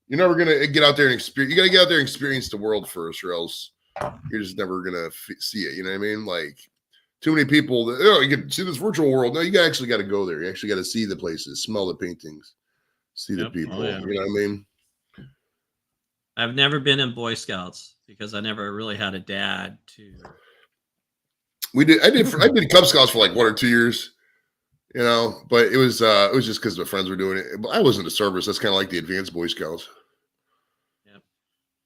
you're never gonna get out there and experience. You gotta get out there and experience the world first, or else you're just never gonna see it. You know what I mean? Like too many people that you can see this virtual world. No, you actually got to go there. You actually got to see the places, smell the paintings, see the people. You know what I mean? I've never been in Boy Scouts because I never really had a dad to. I did Cub Scouts for like 1 or 2 years, but it was just because my friends were doing it. But I was in the service. That's kind of like the advanced Boy Scouts. Yep.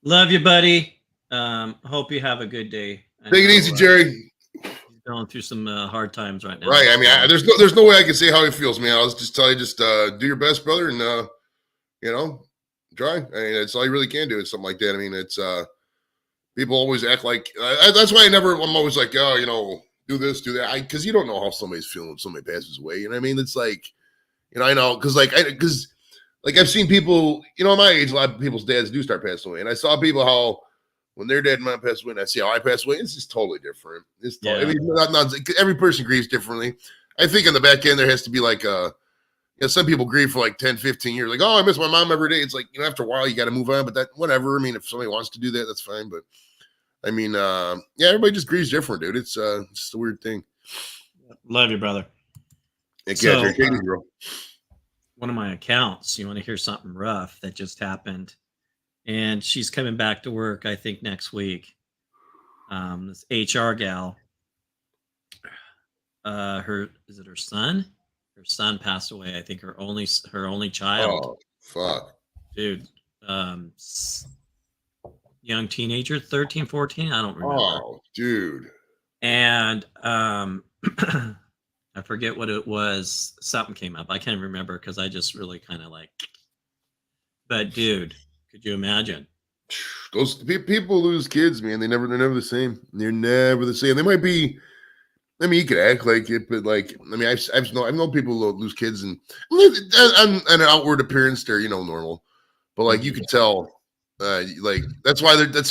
Love you, buddy. Hope you have a good day. Take it easy, Jerry. He's going through some hard times right now. Right. I mean, there's no way I can say how he feels, man. I'll just tell you, do your best, brother, and try. I mean, that's all you really can do. It's something like that. I mean, it's people always act like that's why I'm always like, oh, do this, do that, because you don't know how somebody's feeling when somebody passes away. You know what I mean? It's like, I know because I've seen people, my age, a lot of people's dads do start passing away, and I saw people how when their dad and mom passed away, and I see how I passed away. It's just totally different. It's I mean, not every person grieves differently. I think on the back end there has to be like some people grieve for like 10, 15 years. Like, oh, I miss my mom every day. It's like, after a while you got to move on, but that, whatever. I mean, if somebody wants to do that, that's fine. But I mean, everybody just grieves different, dude. It's just a weird thing. Love you, brother. One of my accounts, you want to hear something rough that just happened, and she's coming back to work, I think next week. This HR gal, her son? Her son passed away. I think her only child. Oh, fuck. Dude. Young teenager, 13, 14. I don't remember. Oh, dude. And I forget what it was. Something came up. I can't remember because I just really kind of like. But dude, could you imagine? Those people lose kids, man. They're never the same. They're never the same. They might be. I mean, you could act like it, but like, I mean, I've known people who lose kids, and on an outward appearance, they're normal, but like you could tell, like that's why there's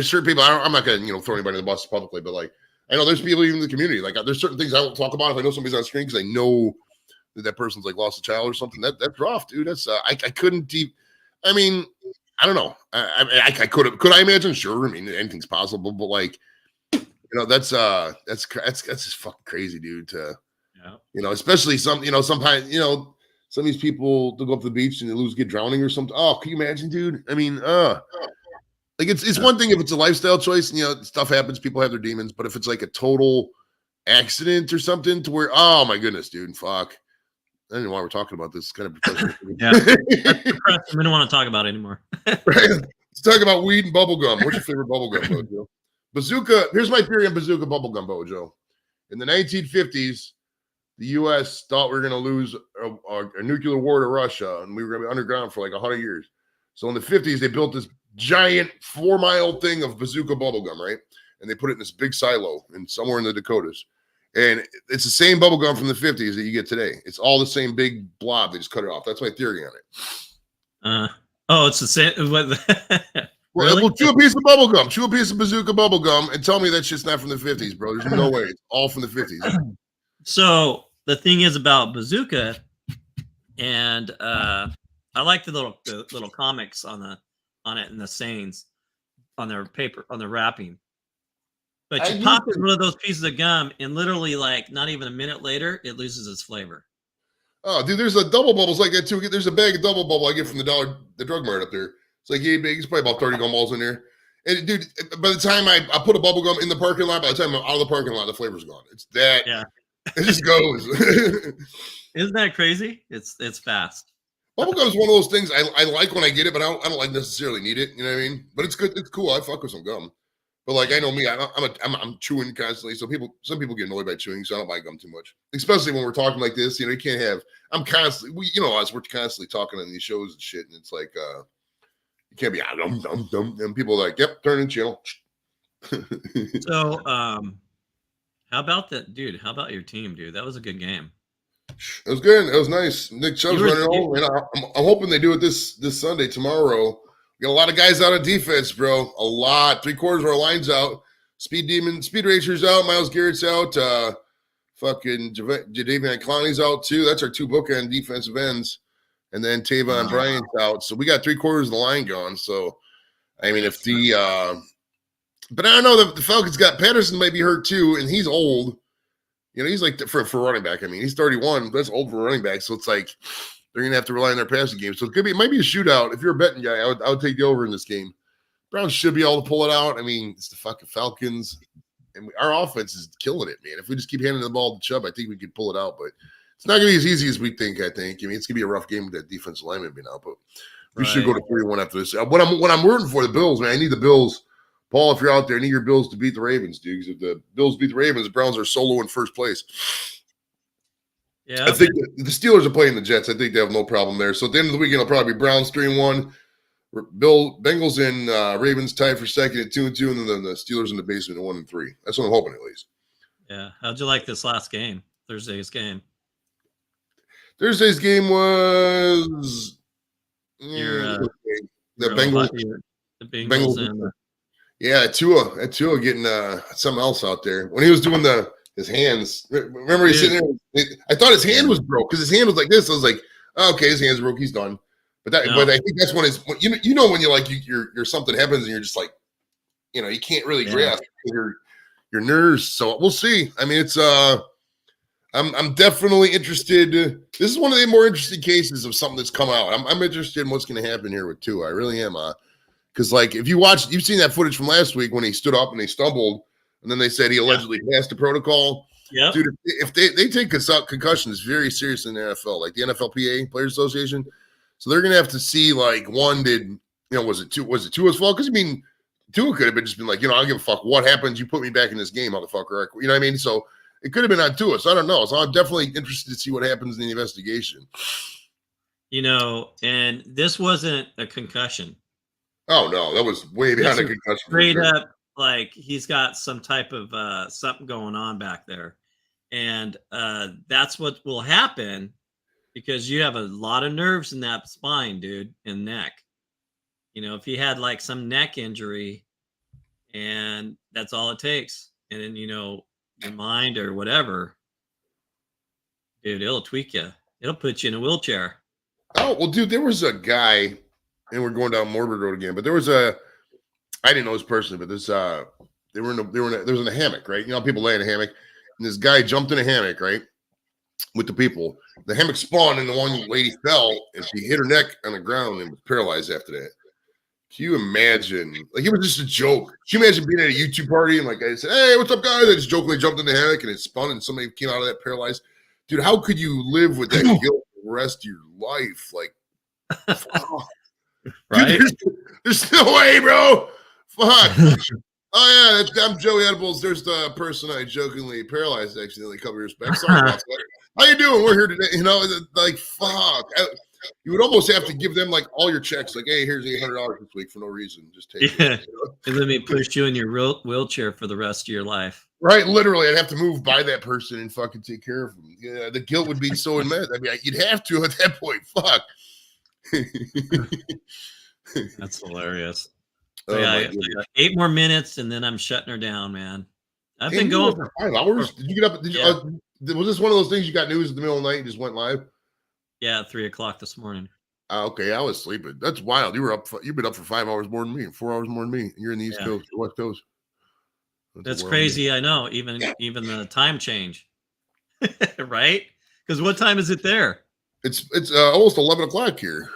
certain people. I'm not gonna throw anybody in the bus publicly, but like I know there's people even in the community. Like there's certain things I won't talk about if I know somebody's on screen because I know that person's like lost a child or something. That's rough, dude. That's I couldn't deep. I mean, I don't know. I could I imagine? Sure. I mean, anything's possible, but like. That's just fucking crazy, dude. Especially sometimes, some of these people to go up to the beach and they get drowning or something. Oh, can you imagine, dude? I mean, like it's one thing if it's a lifestyle choice and stuff happens, people have their demons, but if it's like a total accident or something to where, oh my goodness, dude, fuck. I don't know why we're talking about this. It's kind of professional. Yeah, we don't want to talk about it anymore. Right? Let's talk about weed and bubble gum. What's your favorite bubble gum, Joe? Bazooka, here's my theory on bazooka bubblegum, Bojo. In the 1950s, the U.S. thought we were going to lose a nuclear war to Russia, and we were going to be underground for like 100 years. So in the 50s, they built this giant 4-mile thing of bazooka bubblegum, right? And they put it in this big silo somewhere in the Dakotas. And it's the same bubble gum from the 50s that you get today. It's all the same big blob. They just cut it off. That's my theory on it. Oh, it's the same. Well, Really? well, chew a piece of bubble gum. Chew a piece of bazooka bubble gum and tell me that shit's not from the 50s, bro. There's no way. It's all from the 50s. So the thing is about bazooka, and I like the little comics on it and the sayings on their paper on the wrapping. But you pop one of those pieces of gum, and literally, like, not even a minute later, it loses its flavor. Oh, dude, there's a double bubbles like that too. There's a bag of double bubble I get from the drug mart up there. It's like 8 bags, probably about 30 gum balls in there. And dude, by the time I put a bubble gum in the parking lot, by the time I'm out of the parking lot, the flavor's gone. It's that. Yeah. It just goes. Isn't that crazy? It's fast. Bubble gum is one of those things I like when I get it, but I don't like necessarily need it. You know what I mean? But it's good. It's cool. I fuck with some gum. But like I know me, I'm chewing constantly. So some people get annoyed by chewing, so I don't buy gum too much. Especially when we're talking like this. You know, you can't have. I'm constantly. You know us. We're constantly talking on these shows and shit, and it's like you can't be dumb. And people are like, yep, turn in channel. So how about that, dude? How about your team, dude? That was a good game. It was good. It was nice. Nick Chubb's running over, and I'm hoping they do it this Sunday, tomorrow. We got a lot of guys out on defense, bro. A lot. 3/4 of our line's out. Speed Racer's out. Myles Garrett's out. Fucking Jadeveon Clowney's out too. That's our 2 bookend defensive ends. And then Tavon Bryant's out. So we got 3/4 of the line gone. So, I mean, if but I don't know. The Falcons got Patterson might be hurt too, and he's old. You know, he's like for running back. I mean, he's 31. That's old for running back. So it's like they're gonna have to rely on their passing game. So it might be a shootout. If you're a betting guy, I would take the over in this game. Browns should be able to pull it out. I mean, it's the fucking Falcons, and our offense is killing it, man. If we just keep handing the ball to Chubb, I think we could pull it out. But it's not gonna be as easy as we think. I think. I mean, it's gonna be a rough game with that defensive lineman being out, but we should go to 3-1 after this. What I'm rooting for the Bills, man. I need the Bills. Paul, if you're out there, I need your Bills to beat the Ravens, dude. Because if the Bills beat the Ravens, the Browns are solo in first place. Yeah, I think the Steelers are playing the Jets. I think they have no problem there. So at the end of the weekend, it'll probably be Browns 3-1, Bengals and Ravens tied for second at 2-2, and then the Steelers in the basement at 1-3. That's what I'm hoping, at least. Yeah. How'd you like this last game? Thursday's game. Thursday's game was The Bengals. The Bengals and Yeah, Tua getting something else out there when he was doing his hands. Remember, he's sitting there. I thought his hand was broke because his hand was like this. I was like, oh, okay, his hand's broke. He's done. But I think that's when you know when you're something happens and you're just like, you know, you can't really grasp your nerves. So we'll see. I mean, it's I'm definitely interested. This is one of the more interesting cases of something that's come out. I'm interested in what's going to happen here with Tua. I really am. Because, like, if you've seen that footage from last week when he stood up and they stumbled, and then they said he allegedly passed the protocol. Yeah, dude, if they take concussions very seriously in the NFL, like the NFLPA Players Association, so they're gonna have to see like was it Tua's fault? Because I mean, Tua could have just been like, I don't give a fuck what happens. You put me back in this game, motherfucker. You know what I mean? So it could have been on Tua. So I don't know. So I'm definitely interested to see what happens in the investigation. And this wasn't a concussion. Oh no, that was way beyond a concussion. Straight up, like he's got some type of something going on back there, and that's what will happen because you have a lot of nerves in that spine, dude, and neck. If he had like some neck injury, and that's all it takes, and then your mind or whatever, dude, it'll tweak you. It'll put you in a wheelchair. Oh well, dude, there was a guy. And we're going down Morbid Road again, but there was I didn't know this person, but this they were in a hammock, right? People lay in a hammock, and this guy jumped in a hammock, right, with the people. The hammock spun, and the one lady fell, and she hit her neck on the ground and was paralyzed after that. Can you imagine? Like, it was just a joke. Can you imagine being at a YouTube party and like I said, "Hey, what's up, guys?" I just jokingly jumped in the hammock and it spun, and somebody came out of that paralyzed. Dude, how could you live with that guilt the rest of your life? Like, right? Dude, there's no way, bro. Fuck. Oh yeah, I'm Joey Edibles. There's the person I jokingly paralyzed accidentally a couple years back. Sorry about that. How you doing? We're here today. Like, fuck. you would almost have to give them like all your checks. Like, hey, here's $800 this week for no reason. Just take Yeah. it. You know? And let me push you in your wheelchair for the rest of your life. Right, literally, I'd have to move by that person and fucking take care of them. Yeah, the guilt would be so immense. I mean, you'd have to at that point. Fuck. That's hilarious. Oh, So, my yeah, goodness. 8 more minutes, and then I'm shutting her down, man. I've Hey, been you were going up for for 5 hours. Did you get up? Did you, Yeah. was this one of those things you got news in the middle of the night and just went live? 3 o'clock this morning. Okay, I was sleeping. That's wild. You were up. You've been up for 5 hours more than me, 4 hours more than me. You're in the East Yeah. Coast, or West Coast. That's a world. crazy. I know. Even the time change, right? Because what time is it there? It's almost 11 o'clock here,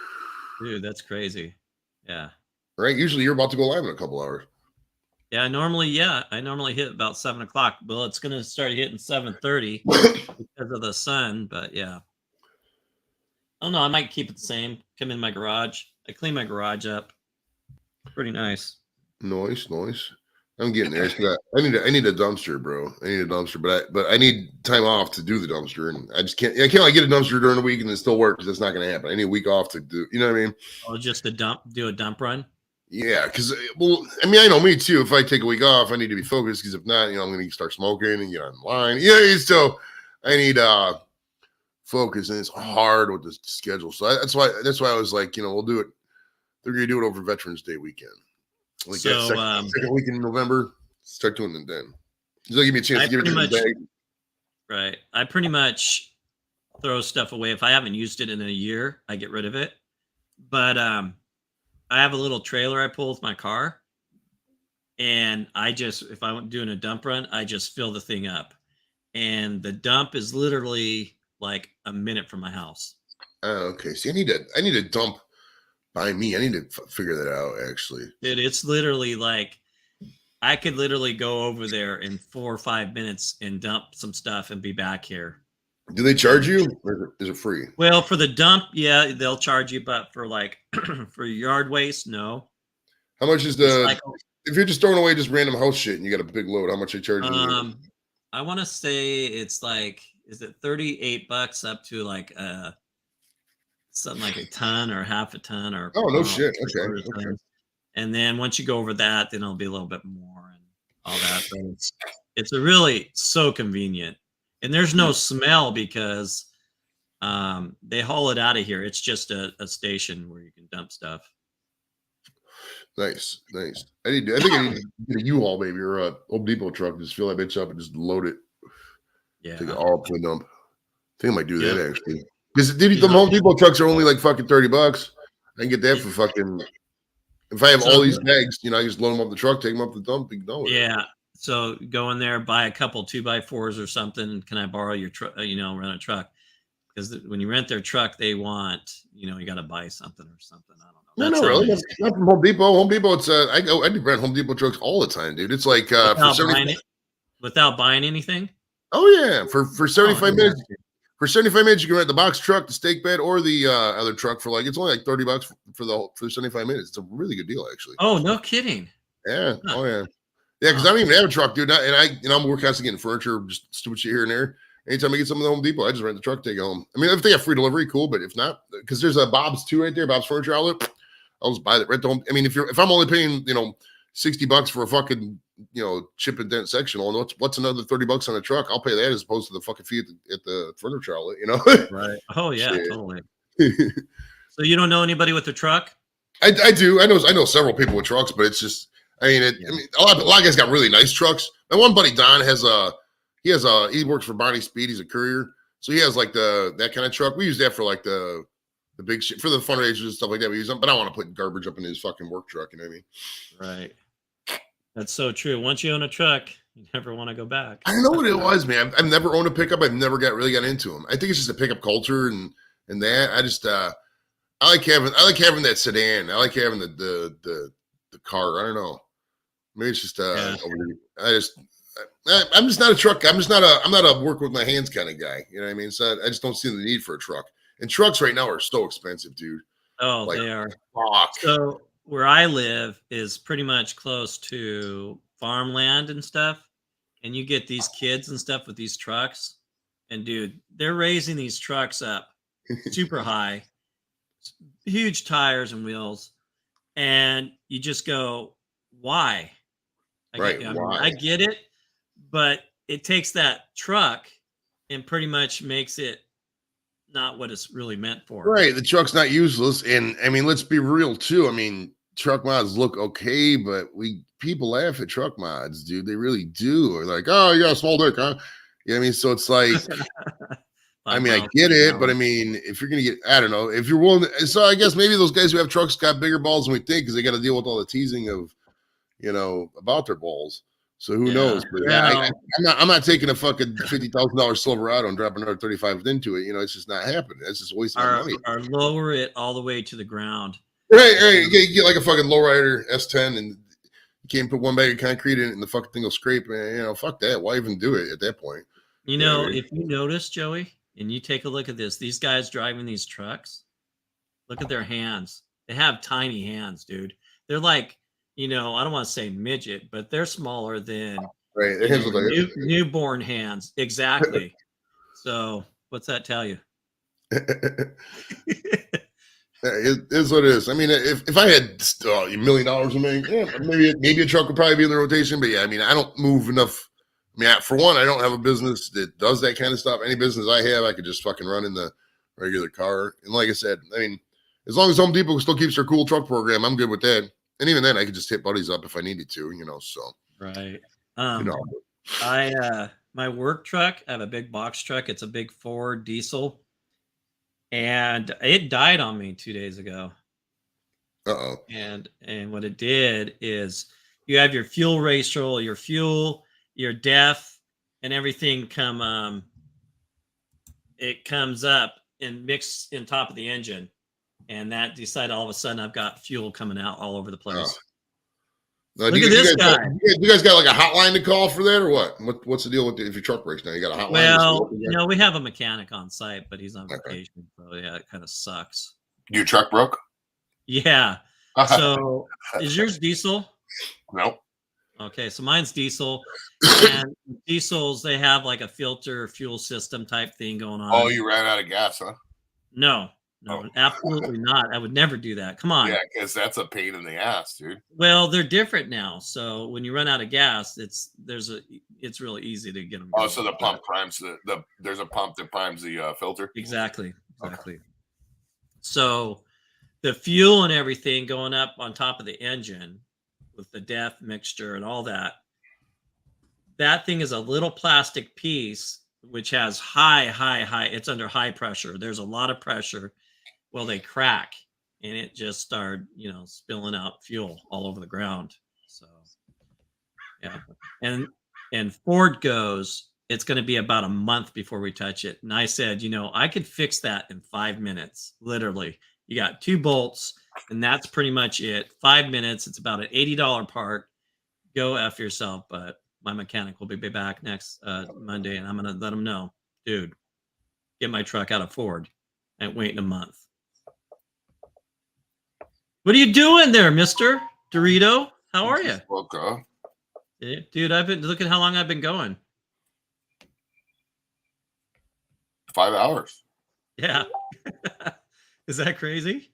Dude, that's crazy. Yeah. right? Usually you're about to go live in a couple hours. Yeah, I normally hit about 7 o'clock. Well, it's gonna start hitting 7:30 because of the sun, but yeah. Oh no, I might keep it the same. Come in my garage. I clean my garage up. Pretty nice. Nice. I'm getting there. I need a dumpster, bro. I need a dumpster, but I need time off to do the dumpster, and I just can't. I can't like get a dumpster during the week and then still work because that's not going to happen. I need a week off to do. You know what I mean? Oh, just do a dump run. Yeah, because I mean, I know me too. If I take a week off, I need to be focused because if not, I'm going to start smoking and get online. Yeah, so I need focus, and it's hard with the schedule. So that's why I was like, we'll do it. They're going to do it over Veterans Day weekend. Like So, that second week in November, start doing it then. They'll give me a chance to give it to the bag. Right. I pretty much throw stuff away. If I haven't used it in a year, I get rid of it. But I have a little trailer I pull with my car. And if I'm doing a dump run, I just fill the thing up. And the dump is literally like a minute from my house. Oh, okay. See, I need a dump by me. I need to figure that out, actually. Dude, it's literally like I could literally go over there in 4 or 5 minutes and dump some stuff and be back here. Do they charge you, or is it free? Well, for the dump, yeah, they'll charge you, but for like for yard waste, no. How much is if you're just throwing away just random house shit and you got a big load? How much they charge you? I want to say it's like, is it $38 up to like something like a ton or half a ton or shit. Okay. And then once you go over that, then it'll be a little bit more and all that. But it's a really so convenient, and there's no smell because they haul it out of here. It's just a station where you can dump stuff. Nice. I think I need to get a U-Haul maybe or a Home Depot truck. Just fill that bitch up and just load it. Yeah. Take it all up to a dump. I think I might do that actually. Because the Home Depot trucks are only like fucking $30. I can get that for fucking. If I have all these bags, I just load them up the truck, take them up the dump, be done with it. Yeah. So go in there, buy a couple 2x4s or something. Can I borrow your truck? Rent a truck. Because when you rent their truck, they want, you got to buy something or something. I don't know. No, really. Not from Home Depot. Home Depot, it's I do rent Home Depot trucks all the time, dude. It's like without buying anything. Oh yeah, for 75 minutes. For 75 minutes, you can rent the box truck, the stake bed, or the other truck for it's only like $30 for 75 minutes. It's a really good deal, actually. Oh, no kidding. Yeah. Huh. Oh yeah. Yeah, because I don't even have a truck, dude. I'm working on getting furniture, just stupid shit here and there. Anytime I get something at Home Depot, I just rent the truck, take it home. I mean, if they have free delivery, cool. But if not, because there's a Bob's too right there, Bob's Furniture Outlet. I'll just buy that rent the home. I mean, if I'm only paying $60 for a fucking chip and dent sectional, what's another $30 on a truck? I'll pay that as opposed to the fucking fee at the furniture outlet. Right. Oh yeah, Shit. totally. So you don't know anybody with a truck? I do. I know several people with trucks, but it's just. I mean, a lot of guys got really nice trucks. My one buddy Don he works for Bonnie Speed. He's a courier, so he has like that kind of truck. We use that for like the big shit for the fundraisers and stuff like that. We use them, but I don't want to put garbage up in his fucking work truck. You know what I mean? Right. That's so true. Once you own a truck, you never want to go back. I know what it was, man. I've never owned a pickup. I've never really got into them. I think it's just a pickup culture and that. I just I like having that sedan. I like having the car. I don't know. Maybe it's just I'm just not a truck. I'm not a work with my hands kind of guy. You know what I mean? So I just don't see the need for a truck. And trucks right now are so expensive, dude. Oh, they are. Fuck. So where I live is pretty much close to farmland and stuff. And you get these kids and stuff with these trucks. And dude, they're raising these trucks up super high. huge tires and wheels, and you just go, why? I get it, but it takes that truck and pretty much makes it not what it's really meant for. Right. The truck's not useless. And I mean, let's be real too. I mean, truck mods look okay, but people laugh at truck mods, dude. They really do. Or like, oh, you got a small dick, huh? You know what I mean? So it's like, I mean, I get it, but I mean, if you're gonna get, I don't know, if you're willing to, so I guess maybe those guys who have trucks got bigger balls than we think because they got to deal with all the teasing of, about their balls. So who knows? But I'm not taking a fucking $50,000 Silverado and dropping another 35 into it. It's just not happening. That's just wasting my money. Or lower it all the way to the ground. Right. You get like a fucking lowrider S10 and you can't put one bag of concrete in it and the fucking thing will scrape. And, fuck that. Why even do it at that point? If you notice, Joey, and you take a look at this, these guys driving these trucks, look at their hands. They have tiny hands, dude. They're like, I don't want to say midget, but they're smaller than newborn hands. Exactly. So what's that tell you? It is what it is. I mean, if I had $1 million a million, maybe a truck would probably be in the rotation. But yeah, I mean, I don't move enough. I mean, for one, I don't have a business that does that kind of stuff. Any business I have, I could just fucking run in the regular car. And like I said, I mean, as long as Home Depot still keeps their cool truck program, I'm good with that. And even then, I could just hit buddies up if I needed to, so. Right. My work truck, I have a big box truck. It's a big Ford diesel. And it died on me 2 days ago. Uh-oh. And what it did is you have your fuel ratio, your fuel, your def, and everything it comes up and mix in top of the engine. And that decided all of a sudden I've got fuel coming out all over the place. Look at this guy. You guys got like a hotline to call for that or what? What's the deal with if your truck breaks down? You got a hotline? Well, we have a mechanic on site, but he's on vacation. So yeah, it kind of sucks. Your truck broke? Yeah. So is yours diesel? No. Okay, so mine's diesel. And diesels, they have like a filter fuel system type thing going on. Oh, you ran out of gas, huh? No, absolutely not. I would never do that. Come on. Yeah, because that's a pain in the ass, dude. Well, they're different now. So when you run out of gas, it's really easy to get them. Oh, so the pump primes there's a pump that primes the filter. Exactly. Okay. So the fuel and everything going up on top of the engine with the DEF mixture and all that. That thing is a little plastic piece which has high. It's under high pressure. There's a lot of pressure. Well, they crack and it just started, spilling out fuel all over the ground. So, yeah. And Ford goes, it's going to be about a month before we touch it. And I said, I could fix that in 5 minutes. Literally, you got 2 bolts and that's pretty much it. 5 minutes. It's about an $80 part. Go F yourself, but my mechanic will be back next Monday, and I'm going to let him know, dude, get my truck out of Ford and wait a month. What are you doing there, Mr. Dorito? How are you? Okay. Dude, look at how long I've been going. 5 hours. Yeah. Is that crazy?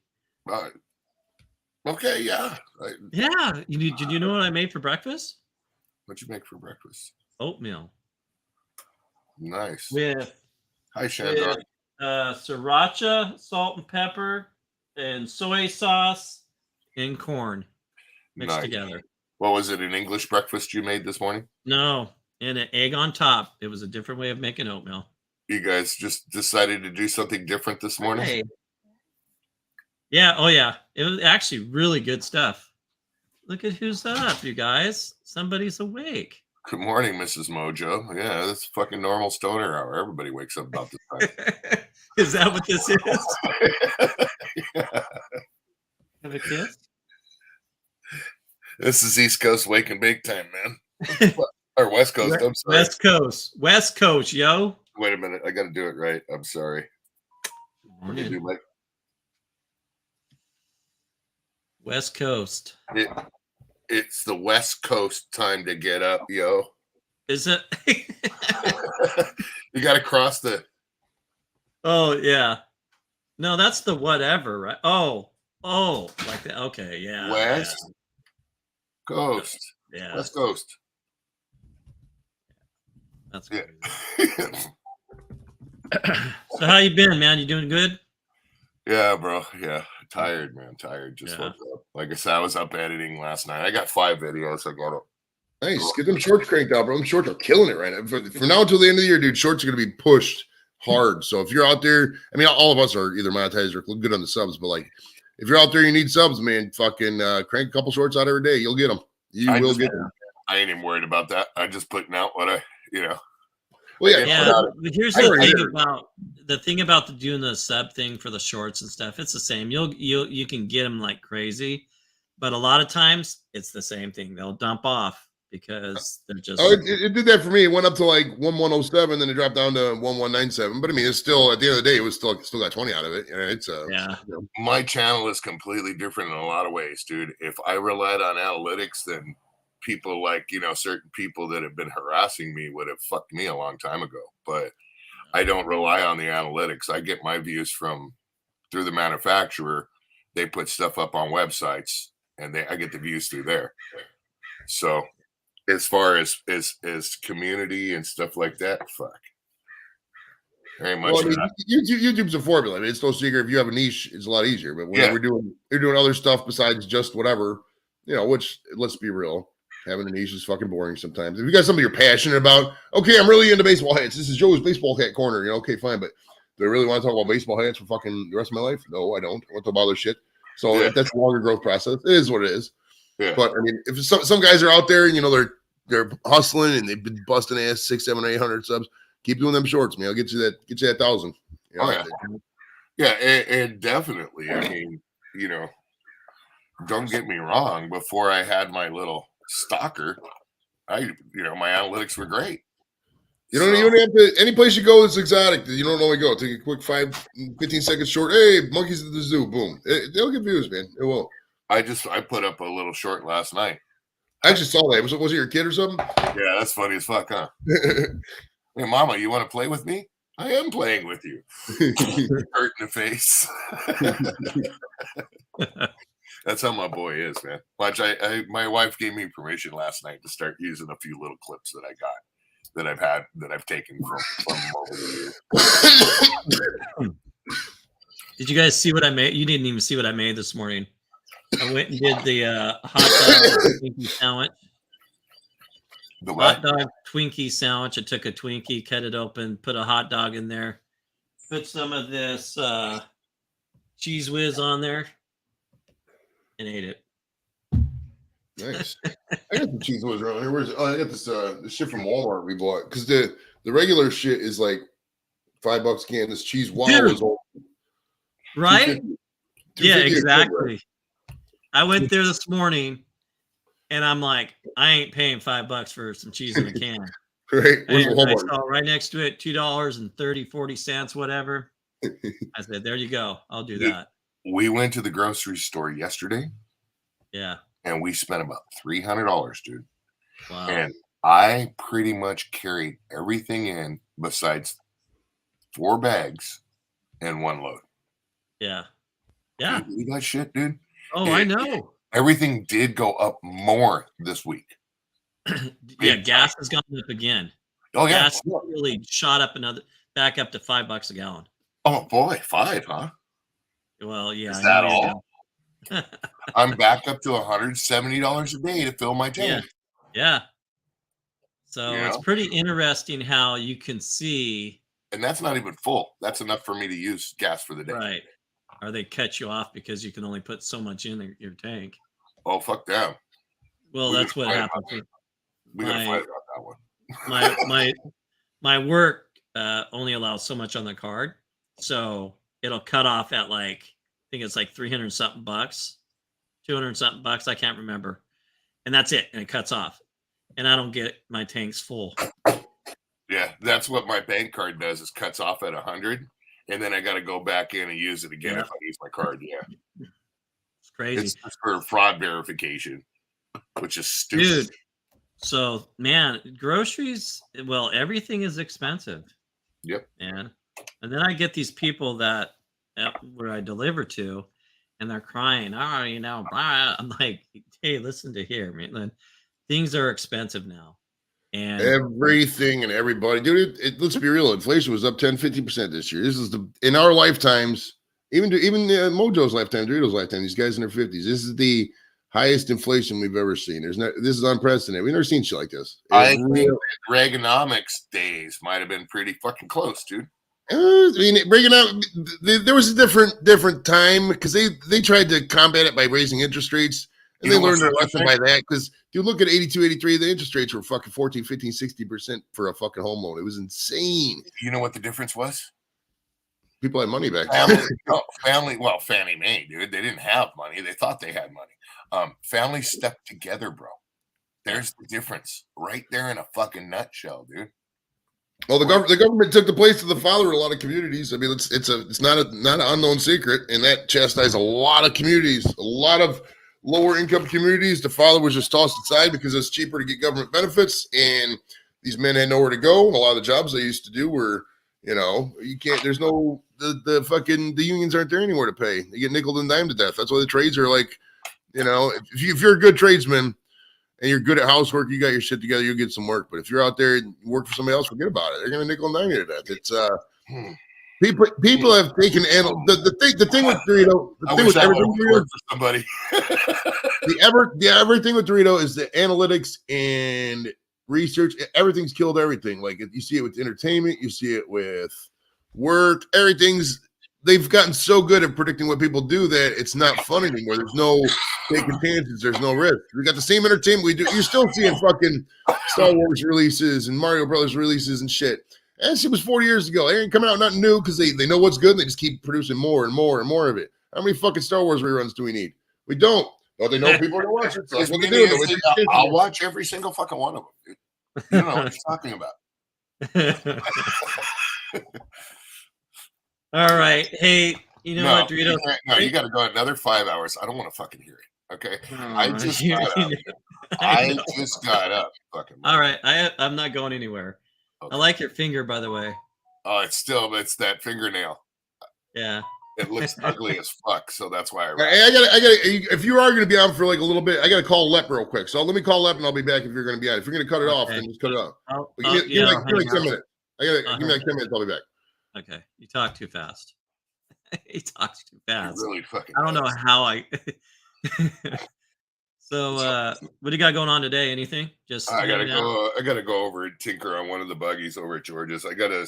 Okay, yeah. Yeah. Did you know what I made for breakfast? What'd you make for breakfast? Oatmeal. Nice. Hi, Shandor. Sriracha, salt and pepper, and soy sauce and corn mixed together. What was it, an English breakfast you made this morning? No, and an egg on top. It was a different way of making oatmeal. You guys just decided to do something different this morning? Hey. Yeah. Oh, yeah. It was actually really good stuff. Look at who's up, you guys. Somebody's awake. Good morning, Mrs. Mojo. Yeah, that's fucking normal stoner hour. Everybody wakes up about this time. Is that what this is? Yeah. Have a kiss? This is East Coast wake and bake time, man. Or West Coast, I'm sorry. West Coast, yo. Wait a minute. I got to do it right. I'm sorry. West Coast. It's the West Coast time to get up, yo. Is it? You got to cross the. Oh, yeah. No, that's the whatever, right? Oh, like that. Okay, yeah. West Coast. Yeah, West Coast. that's Yeah. crazy. So how you been, man? You doing good? Yeah, bro. Yeah. Tired, man. Tired. Just Yeah. woke up. Like I said, I was up editing last night. I got 5 videos. I got it. Nice. Get them shorts cranked out, bro. Them shorts are killing it right now. For now until the end of the year, dude, shorts are going to be pushed hard. So if you're out there, I mean, all of us are either monetized or good on the subs, but like, if you're out there, you need subs, man. Fucking crank a couple shorts out every day. You'll get them. You will get them. I ain't even worried about that. I'm just putting out what I. Well, yeah. Yeah, but here's the thing about doing the sub thing for the shorts and stuff. It's the same. You can get them like crazy, but a lot of times it's the same thing. They'll dump off because they're just. Oh, it did that for me. It went up to like 1107, then it dropped down to 1197. But I mean, it's still at the end of the day, it was still got 20 out of it. It's yeah. My channel is completely different in a lot of ways, dude. If I relied on analytics, then people like certain people that have been harassing me would have fucked me a long time ago. But I don't rely on the analytics. I get my views through the manufacturer. They put stuff up on websites, and I get the views through there. So as far as community and stuff like that, fuck. Very much. Well, I mean, YouTube's a formula. I mean, it's no secret. If you have a niche, it's a lot easier. But when you're doing other stuff besides just whatever, which let's be real, having a niche is fucking boring sometimes. If you got something you're passionate about, okay, I'm really into baseball hats. This is Joe's baseball hat corner. Okay, fine. But do I really want to talk about baseball hats for fucking the rest of my life? No, I don't. I want to talk about other shit. So if that's a longer growth process, it is what it is. Yeah. But I mean, if some guys are out there and they're hustling and they've been busting ass 600, 700, 800 subs, keep doing them shorts, man. I'll get you that 1,000. Yeah, and definitely. I mean, don't get me wrong. Before I had my little stalker, my analytics were great. You don't have to. Any place you go that's exotic, you don't only go. Take a quick 15 second short. Hey, monkeys at the zoo. Boom. They'll get views, man. It will. I put up a little short last night. I actually saw that. Was it your kid or something? Yeah, that's funny as fuck, huh? Hey, mama, you want to play with me? I am playing with you. Hurt in the face. That's how my boy is, man. Watch, my wife gave me permission last night to start using a few little clips that I got that I've taken from over the years. Did you guys see what I made? You didn't even see what I made this morning. I went and did the hot dog Twinkie sandwich. The what? Hot dog Twinkie sandwich. I took a Twinkie, cut it open, put a hot dog in there, put some of this cheese whiz on there, and ate it. Nice. I got the cheese whiz around here. I got this shit from Walmart we bought because the regular shit is like $5 a can. This cheese wow is all right. Yeah, exactly. Right? I went there this morning, and I'm like, I ain't paying $5 for some cheese in a can. Right. I saw right next to it, $2.30, 40 cents, whatever. I said, there you go. I'll do that. We went to the grocery store yesterday. Yeah. And we spent about $300, dude. Wow. And I pretty much carried everything in besides 4 bags and 1 load. Yeah. Yeah. You got shit, dude. Oh, I know. Everything did go up more this week. Yeah, gas has gone up again. Oh yeah, gas really shot up back up to $5 a gallon. Oh boy, 5, huh? Well, yeah. Is that all? I'm back up to $170 a day to fill my tank. Yeah. So it's pretty interesting how you can see. And that's not even full. That's enough for me to use gas for the day. Right. Or they cut you off because you can only put so much in your tank. Oh, fuck them. Well, that's what happened. We gotta fight about that one. My work only allows so much on the card, so it'll cut off at I think it's like 300 something bucks, 200 something bucks. I can't remember, and that's it. And it cuts off, and I don't get my tanks full. Yeah, that's what my bank card does. Is cuts off at 100. And then I got to go back in and use it again if I use my card. Yeah. It's crazy. It's just for fraud verification, which is stupid. Dude, so, man, groceries, well, everything is expensive. Yep. Man. And then I get these people that where I deliver to, and they're crying. Oh, you know, blah. I'm like, hey, listen to here, man. Things are expensive now, and Everything and everybody, dude. Let's be real. Inflation was up 10-15% this year. This is in our lifetimes, even Mojo's lifetime, Doritos' lifetime. These guys in their 50s. This is the highest inflation we've ever seen. This is unprecedented. We've never seen shit like this. I think Reaganomics days might have been pretty fucking close, dude. I mean, bringing out there was a different time because they tried to combat it by raising interest rates, and they learned their lesson by that. Because you look at 82, 83, the interest rates were fucking 14, 15, 60% for a fucking home loan. It was insane. You know what the difference was? People had money back then. Well, Fannie Mae, dude. They didn't have money. They thought they had money. Families stuck together, bro. There's the difference right there in a fucking nutshell, dude. Well, the government took the place of the father in a lot of communities. I mean, it's not an unknown secret, and that chastised a lot of communities, a lot of lower income communities. The father was just tossed aside because it's cheaper to get government benefits, and these men had nowhere to go. And a lot of the jobs they used to do were, you can't. There's no the unions aren't there anymore to pay. You get nickel and dime to death. That's why the trades are like, if you're a good tradesman and you're good at housework, you got your shit together, you'll get some work. But if you're out there and work for somebody else, forget about it. They're gonna nickel and dime you to death. It's people have taken the thing with Dorito. The thing with everything for somebody. Everything with Dorito is the analytics and research. Everything's killed everything. Like you see it with entertainment, you see it with work. They've gotten so good at predicting what people do that it's not fun anymore. There's no taking chances. There's no risk. We got the same entertainment we do. You're still seeing fucking Star Wars releases and Mario Brothers releases and shit. And shit was 40 years ago. They ain't coming out nothing new because they know what's good and they just keep producing more and more and more of it. How many fucking Star Wars reruns do we need? We don't. Well, they know people are going to watch it. So that's what they do. I'll watch every single fucking one of them. You don't know what you're talking about. All right. Hey, you know what, Dorito? No, you got to go another 5 hours. I don't want to fucking hear it. Okay. I just got up. Fucking. All right. I'm not going anywhere. Okay. I like your finger, by the way. Oh, it's that fingernail. Yeah. It looks ugly as fuck, so that's why I gotta. If you are going to be on for like a little bit, I got to call Lep real quick. So let me call Lep and I'll be back if you're going to be on. If you're going to cut it off, then just cut it off. Give me like 10 minutes. Give me like 10 minutes. I'll be back. Okay, you talk too fast. He talks too fast. Really fucking. I don't know how I. So, what do you got going on today? Anything? Just I gotta go over and tinker on one of the buggies over at George's. I got a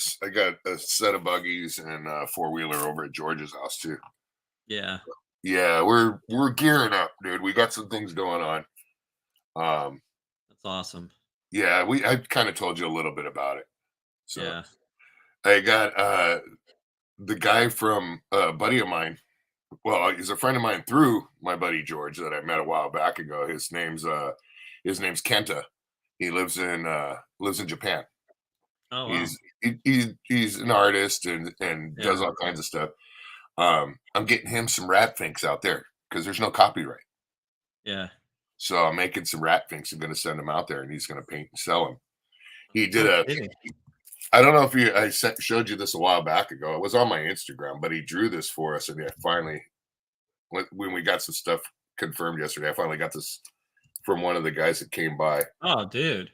set of buggies and a 4-wheeler over at George's house too. Yeah. Yeah, we're gearing up, dude. We got some things going on. That's awesome. Yeah, I kind of told you a little bit about it. So yeah. I got the guy from a buddy of mine. Well, he's a friend of mine through my buddy George that I met a while back ago. His name's Kenta. He lives in Japan. Oh, wow. He's an artist and does all kinds of stuff. I'm getting him some rat finks out there because there's no copyright. Yeah. So I'm making some rat finks. I'm going to send him out there and he's going to paint and sell them. He did I don't know if I showed you this a while back ago. It was on my Instagram, but he drew this for us. And finally, when we got some stuff confirmed yesterday, I finally got this from one of the guys that came by. Oh, dude.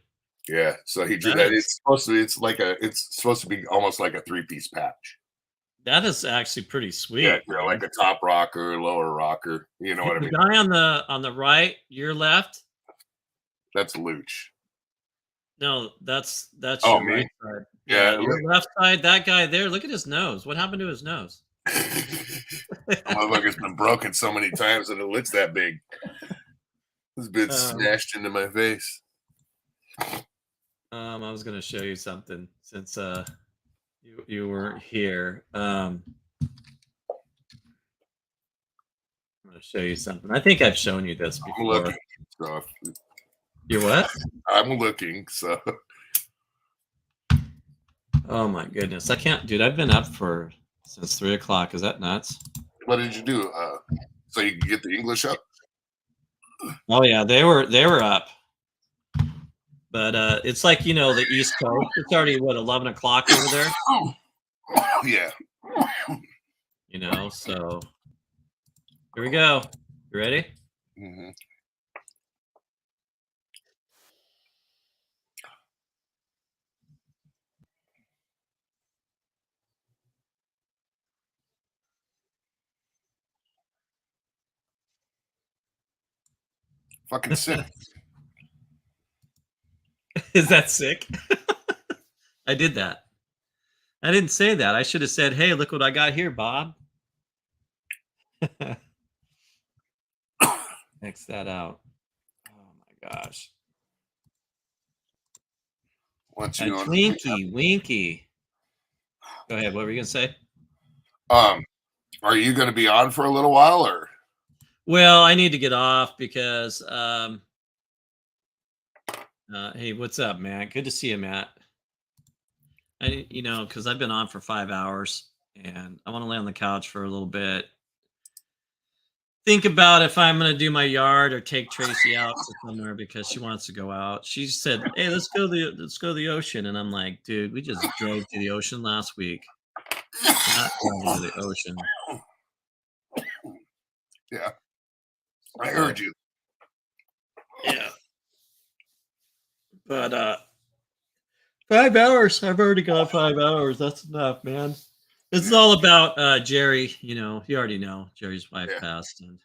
Yeah. So he drew that. It's supposed to be almost like a 3-piece patch. That is actually pretty sweet. Yeah, like a top rocker, lower rocker. You know what I mean? The guy on the right, your left. That's Luch. No, that's your me? Right side. Yeah, your left side, that guy there. Look at his nose. What happened to his nose? Motherfucker's been broken so many times that it looks that big. It's been smashed into my face. I was gonna show you something since you weren't here. I'm gonna show you something. I think I've shown you this before. I'm looking, so you what? I'm looking, so. Oh my goodness, I can't, dude. I've been up since 3 o'clock. Is that nuts? What did you do? So you can get the English up? Oh yeah, they were up, but it's like the East Coast. It's already 11 o'clock over there. Yeah. you know. So here we go. You ready? Mm-hmm. Fucking sick. Is that sick? I did that. I didn't say that. I should have said, "Hey, look what I got here, Bob." X that out. Oh my gosh. Once A you know, Twinkie, Winky. Go ahead. What were you gonna say? are you going to be on for a little while, or? Well, I need to get off because hey, what's up, Matt? Good to see you, Matt. Because I've been on for 5 hours and I want to lay on the couch for a little bit. Think about if I'm going to do my yard or take Tracy out to somewhere because she wants to go out. She said, "Hey, let's go to the ocean," and I'm like, "Dude, we just drove to the ocean last week. Not going to the ocean." Yeah, I heard you. Yeah, but 5 hours. I've already got 5 hours. That's enough, man. It's all about Jerry. You already know Jerry's wife passed, and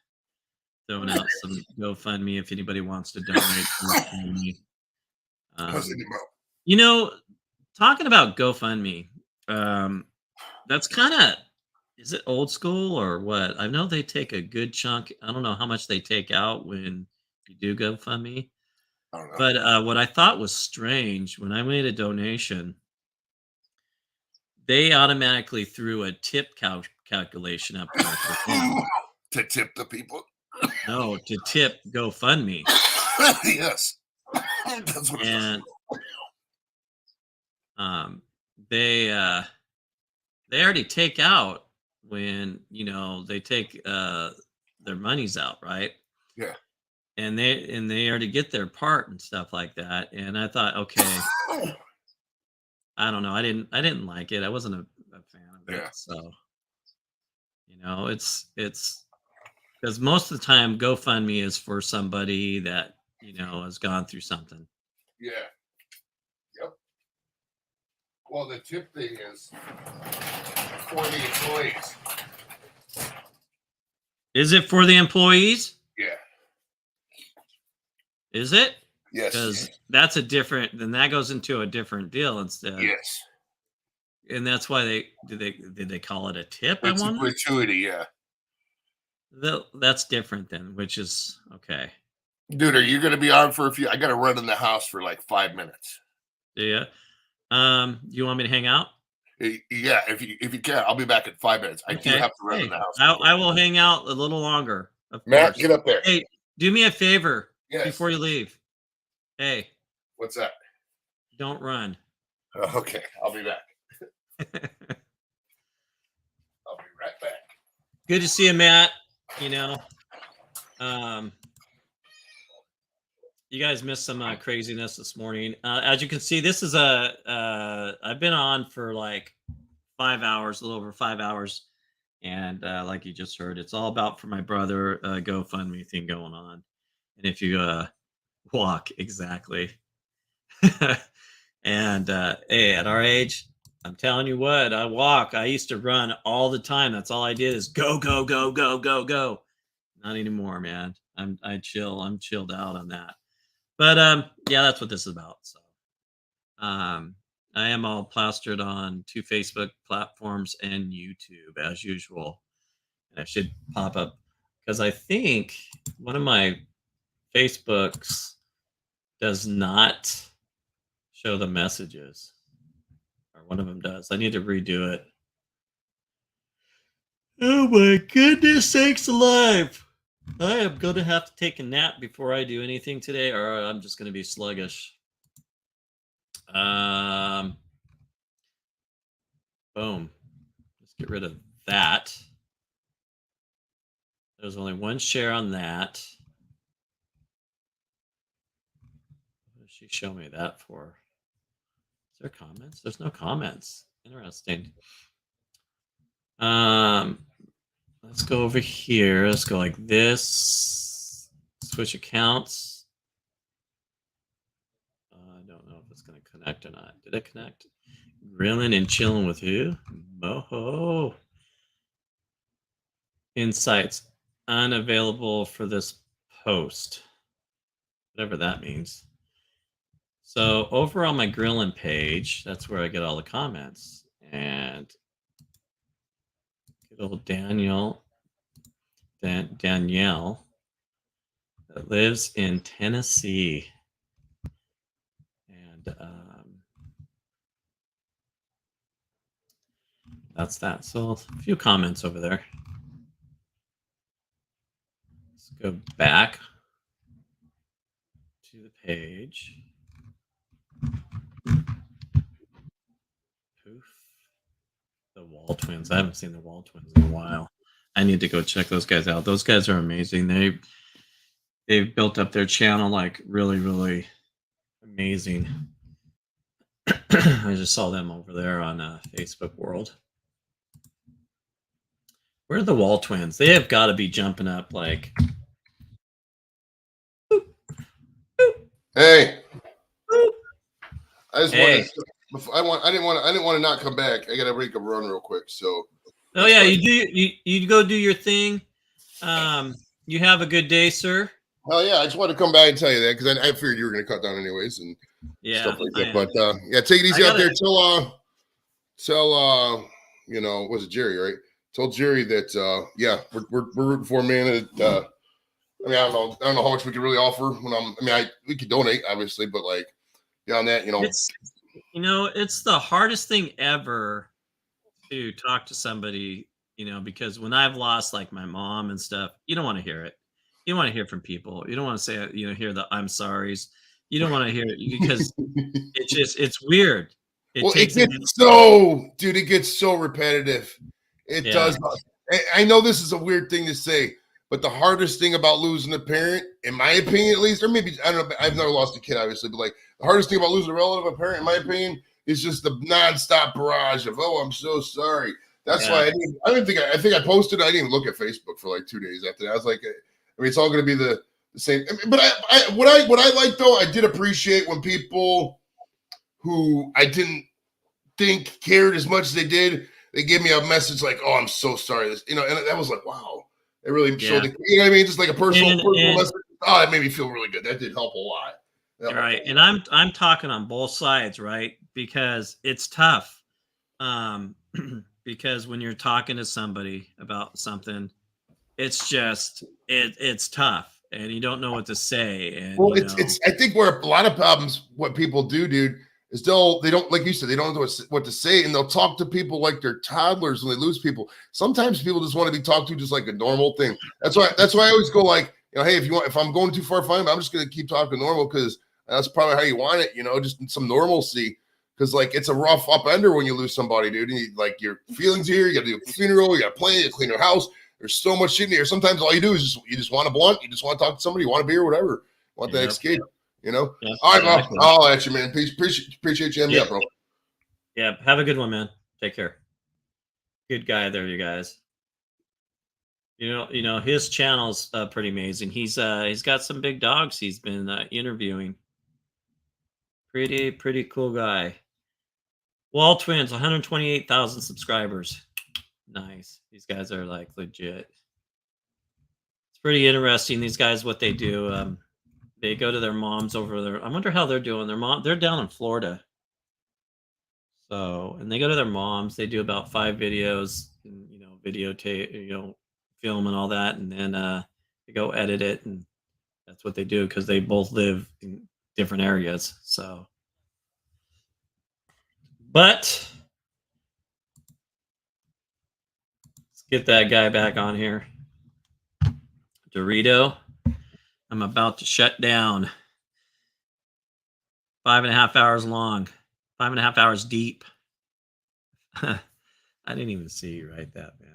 throwing out some GoFundMe if anybody wants to donate to the family. Talking about GoFundMe, that's kind of, is it old school or what? I know they take a good chunk. I don't know how much they take out when you do GoFundMe. I don't know. But what I thought was strange, when I made a donation, they automatically threw a tip calculation up there for them. To tip the people? No, to tip GoFundMe. Yes. That's what And they already take out when they take their monies out, right? Yeah. And they already get their part and stuff like that. And I thought, okay, I don't know. I didn't like it. I wasn't a fan of it. Yeah. So it's because most of the time GoFundMe is for somebody that has gone through something. Yeah. Yep. Well, the tip thing is for the employees. Is it for the employees? Yeah. Is it? Yes. Because that's then that goes into a different deal instead. Yes. And that's why did they call it a tip? It's I a wonder. gratuity, yeah. That's different then, which is okay. Dude, are you going to be on for a few? I got to run in the house for like 5 minutes. Yeah. You want me to hang out? Yeah, if you can, I'll be back in 5 minutes. I do have to run in the house. I will hang out a little longer. Of Matt, course. get up there. Hey, do me a favor before you Yes. leave. Hey. What's that? Don't run. Okay, I'll be back. I'll be right back. Good to see you, Matt. You guys missed some craziness this morning. As you can see, this is I've been on for like 5 hours, a little over 5 hours. And like you just heard, it's all about for my brother GoFundMe thing going on. And if you walk, exactly. And hey, at our age, I'm telling you what, I walk. I used to run all the time. That's all I did is go, go, go, go, go, go. Not anymore, man. I'm chilled out on that. But yeah, that's what this is about. So I am all plastered on 2 Facebook platforms and YouTube as usual. And I should pop up because I think one of my Facebooks does not show the messages. Or one of them does. I need to redo it. Oh my goodness sakes alive. I am going to have to take a nap before I do anything today, or I'm just going to be sluggish. Boom. Let's get rid of that. There's only one share on that. What does she show me that for? Is there comments? There's no comments. Interesting. let's go over here. Let's go like this. Switch accounts. I don't know if it's going to connect or not. Did it connect? Grilling and chilling with who? Moho. Insights unavailable for this post. Whatever that means. So over on my grilling page, that's where I get all the comments. And good old Danielle that lives in Tennessee. And that's that. So a few comments over there. Let's go back to the page. Poof. The Wall Twins. I haven't seen the Wall Twins in a while. I need to go check those guys out. Those guys are amazing. They've built up their channel like really amazing. I just saw them over there on Facebook World. Where are the Wall Twins? They have got to be jumping up like. Hey. Boop. I just I didn't want to not come back. I got to break a run real quick. So. Oh yeah, you go do your thing. You have a good day, sir. Hell yeah! I just wanted to come back and tell you that because I figured you were going to cut down anyways and stuff like that. But yeah, take it easy out there. Tell you know, was it Jerry, right? Tell Jerry that yeah, we're rooting for, man. I mean, I don't know how much we could really offer we could donate, obviously, but like beyond that, you know, it's the hardest thing ever to talk to somebody, because when I've lost like my mom and stuff, you don't want to hear it. You don't want to hear from people. You don't want to say, hear the I'm sorries. You don't want to hear it because it's weird. It gets so repetitive. It does. I know this is a weird thing to say, but the hardest thing about losing a parent, in my opinion, at least, or maybe, I don't know, I've never lost a kid, obviously, but like the hardest thing about losing a relative, a parent, in my opinion, is just the nonstop barrage of, oh, I'm so sorry. That's why I think I posted, I didn't even look at Facebook for like 2 days after that. I was like, I mean, it's all going to be the same. But what I like though, I did appreciate when people who I didn't think cared as much as they did, they gave me a message like, "Oh, I'm so sorry." And that was like, wow, it really showed. You know what I mean? Just like a personal message. Oh, that made me feel really good. That did help a lot. Right, and I'm talking on both sides, right? Because it's tough. Because when you're talking to somebody about something, it's just it's tough, and you don't know what to say. And well, it's I think where a lot of problems, what people do, dude, is they don't, like you said, they don't know what to say, and they'll talk to people like they're toddlers when they lose people. Sometimes people just want to be talked to just like a normal thing. That's why I always go like, hey, if I'm going too far, fine, but I'm just gonna keep talking normal because that's probably how you want it, just some normalcy. Because like it's a rough upender when you lose somebody, dude. And your feelings here, you got to do a funeral, you got to plan, you got to clean your house. There's so much shit in here. Sometimes all you do is you just want a blunt, you just want to talk to somebody, you want a beer, whatever, want that escape. Yes, all right, exactly. I'll at you, man. Peace. Appreciate you having me up, bro. Yeah, have a good one, man. Take care. Good guy there, you guys. His channel's pretty amazing. He's got some big dogs he's been interviewing. Pretty cool guy. Wall Twins, 128,000 subscribers. Nice. These guys are like legit. It's pretty interesting. These guys, what they do, they go to their moms over there. I wonder how they're doing. They're down in Florida. So, and they go to their moms. They do about 5 videos, and, videotape, film and all that, and then they go edit it, and that's what they do because they both live in different areas. So, but let's get that guy back on here. Dorito, I'm about to shut down. 5.5 hours long, 5.5 hours deep. I didn't even see you write that, man.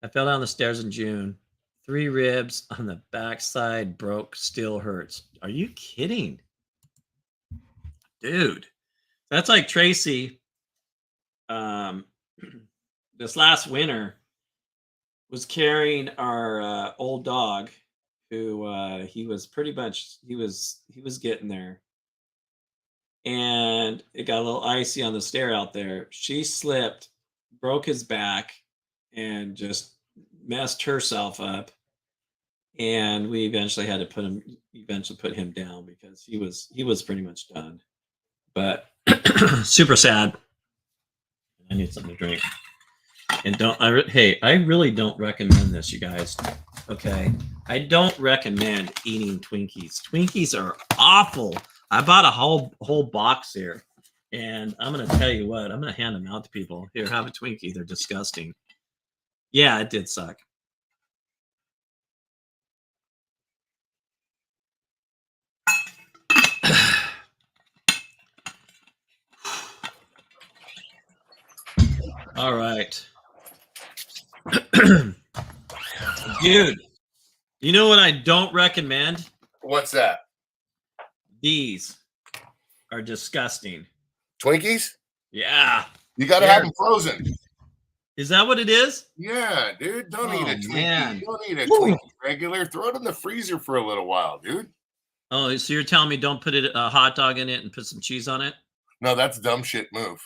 I fell down the stairs in June. 3 ribs on the backside broke, still hurts. Are you kidding? Dude, that's like Tracy. This last winter, was carrying our old dog, who he was pretty much he was getting there, and it got a little icy on the stair out there. She slipped, broke his back, and just messed herself up. And we eventually had to put him down because he was pretty much done. But super sad. I need something to drink. And I really don't recommend this, you guys. Okay, I don't recommend eating Twinkies. Twinkies are awful. I bought a whole box here, and I'm gonna tell you what. I'm gonna hand them out to people. Here, have a Twinkie. They're disgusting. Yeah, it did suck. All right. Dude, you know what I don't recommend? What's that? These are disgusting. Twinkies? Yeah. You got to have them frozen. Is that what it is? Yeah, dude. Don't eat a Twinkie. Man. Don't eat a Twinkie regular. Throw it in the freezer for a little while, dude. Oh, so you're telling me don't put a hot dog in it and put some cheese on it? No, that's dumb shit move.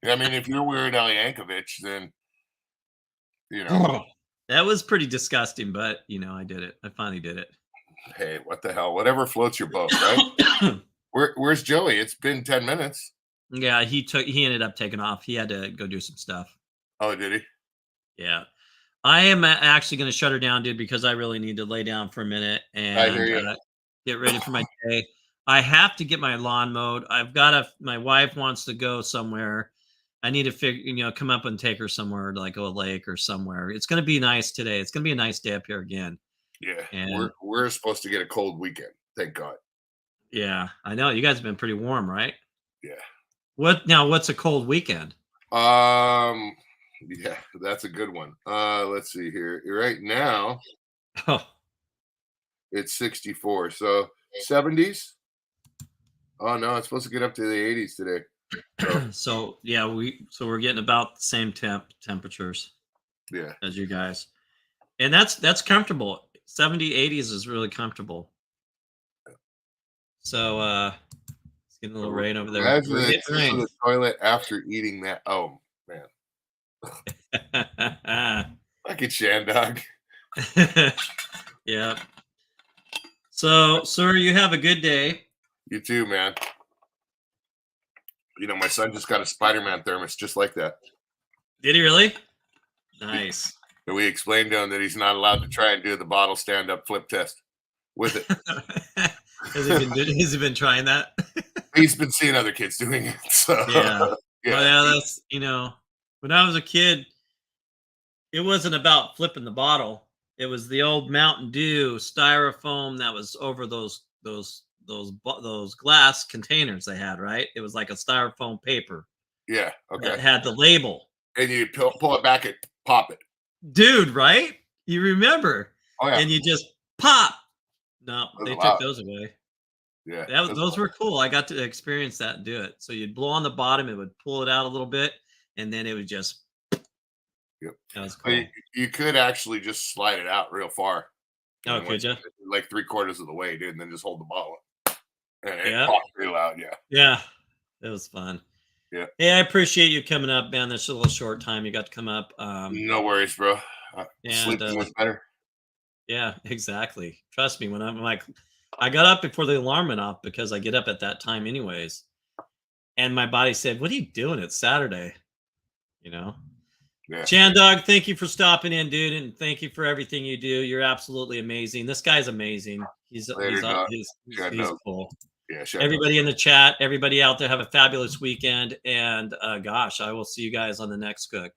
I mean, if you're Weird Al Yankovic, then, you know. That was pretty disgusting, but, I did it. I finally did it. Hey, what the hell? Whatever floats your boat, right? Where's Joey? It's been 10 minutes. Yeah, he ended up taking off. He had to go do some stuff. Oh, did he? Yeah. I am actually going to shut her down, dude, because I really need to lay down for a minute and I hear you. Get ready for my day. I have to get my lawn mowed. My wife wants to go somewhere. I need to come up and take her somewhere, like a lake or somewhere. It's going to be nice today. It's going to be a nice day up here again. Yeah. And we're supposed to get a cold weekend. Thank God. Yeah, I know. You guys have been pretty warm, right? Yeah. What's a cold weekend? Yeah, that's a good one. Let's see here. Right now, it's 64. So 70s. Oh no, it's supposed to get up to the 80s today. So yeah, we're getting about the same temperatures. Yeah. As you guys. And that's comfortable. 70, 80s is really comfortable. So it's getting a little rain over there. Imagine the toilet after eating that. Oh man. Fuck it, Shandog. Yeah. So, sir, you have a good day. You too, man. My son just got a Spider-Man thermos just like that. Did he really? Nice. And we explained to him that he's not allowed to try and do the bottle stand-up flip test with it. Has he been trying that? He's been seeing other kids doing it. So yeah. Well, that's when I was a kid, it wasn't about flipping the bottle. It was the old Mountain Dew styrofoam that was over those glass containers they had, right? It was like a styrofoam paper. Yeah. Okay. That had the label. And you pull it back and pop it. Dude, right? You remember? Oh yeah. And you just pop. No, they took those away. Yeah. Those were cool. I got to experience that and do it. So you'd blow on the bottom, it would pull it out a little bit, and then it would just. Yep. That was cool. You could actually just slide it out real far. Oh, could you? Like 3/4 of the way, dude, and then just hold the bottle. And it popped real loud, yeah. Yeah. It was fun. Yeah. Hey, I appreciate you coming up, man. This is a little short time. You got to come up. No worries, bro. Sleeping was better. Yeah, exactly. Trust me, when I'm like, I got up before the alarm went off because I get up at that time anyways. And my body said, "What are you doing? It's Saturday." Yeah. Shandog, thank you for stopping in, dude, and thank you for everything you do. You're absolutely amazing. This guy's amazing. He's cool. Yeah, everybody in the chat, everybody out there, have a fabulous weekend. And gosh, I will see you guys on the next cook.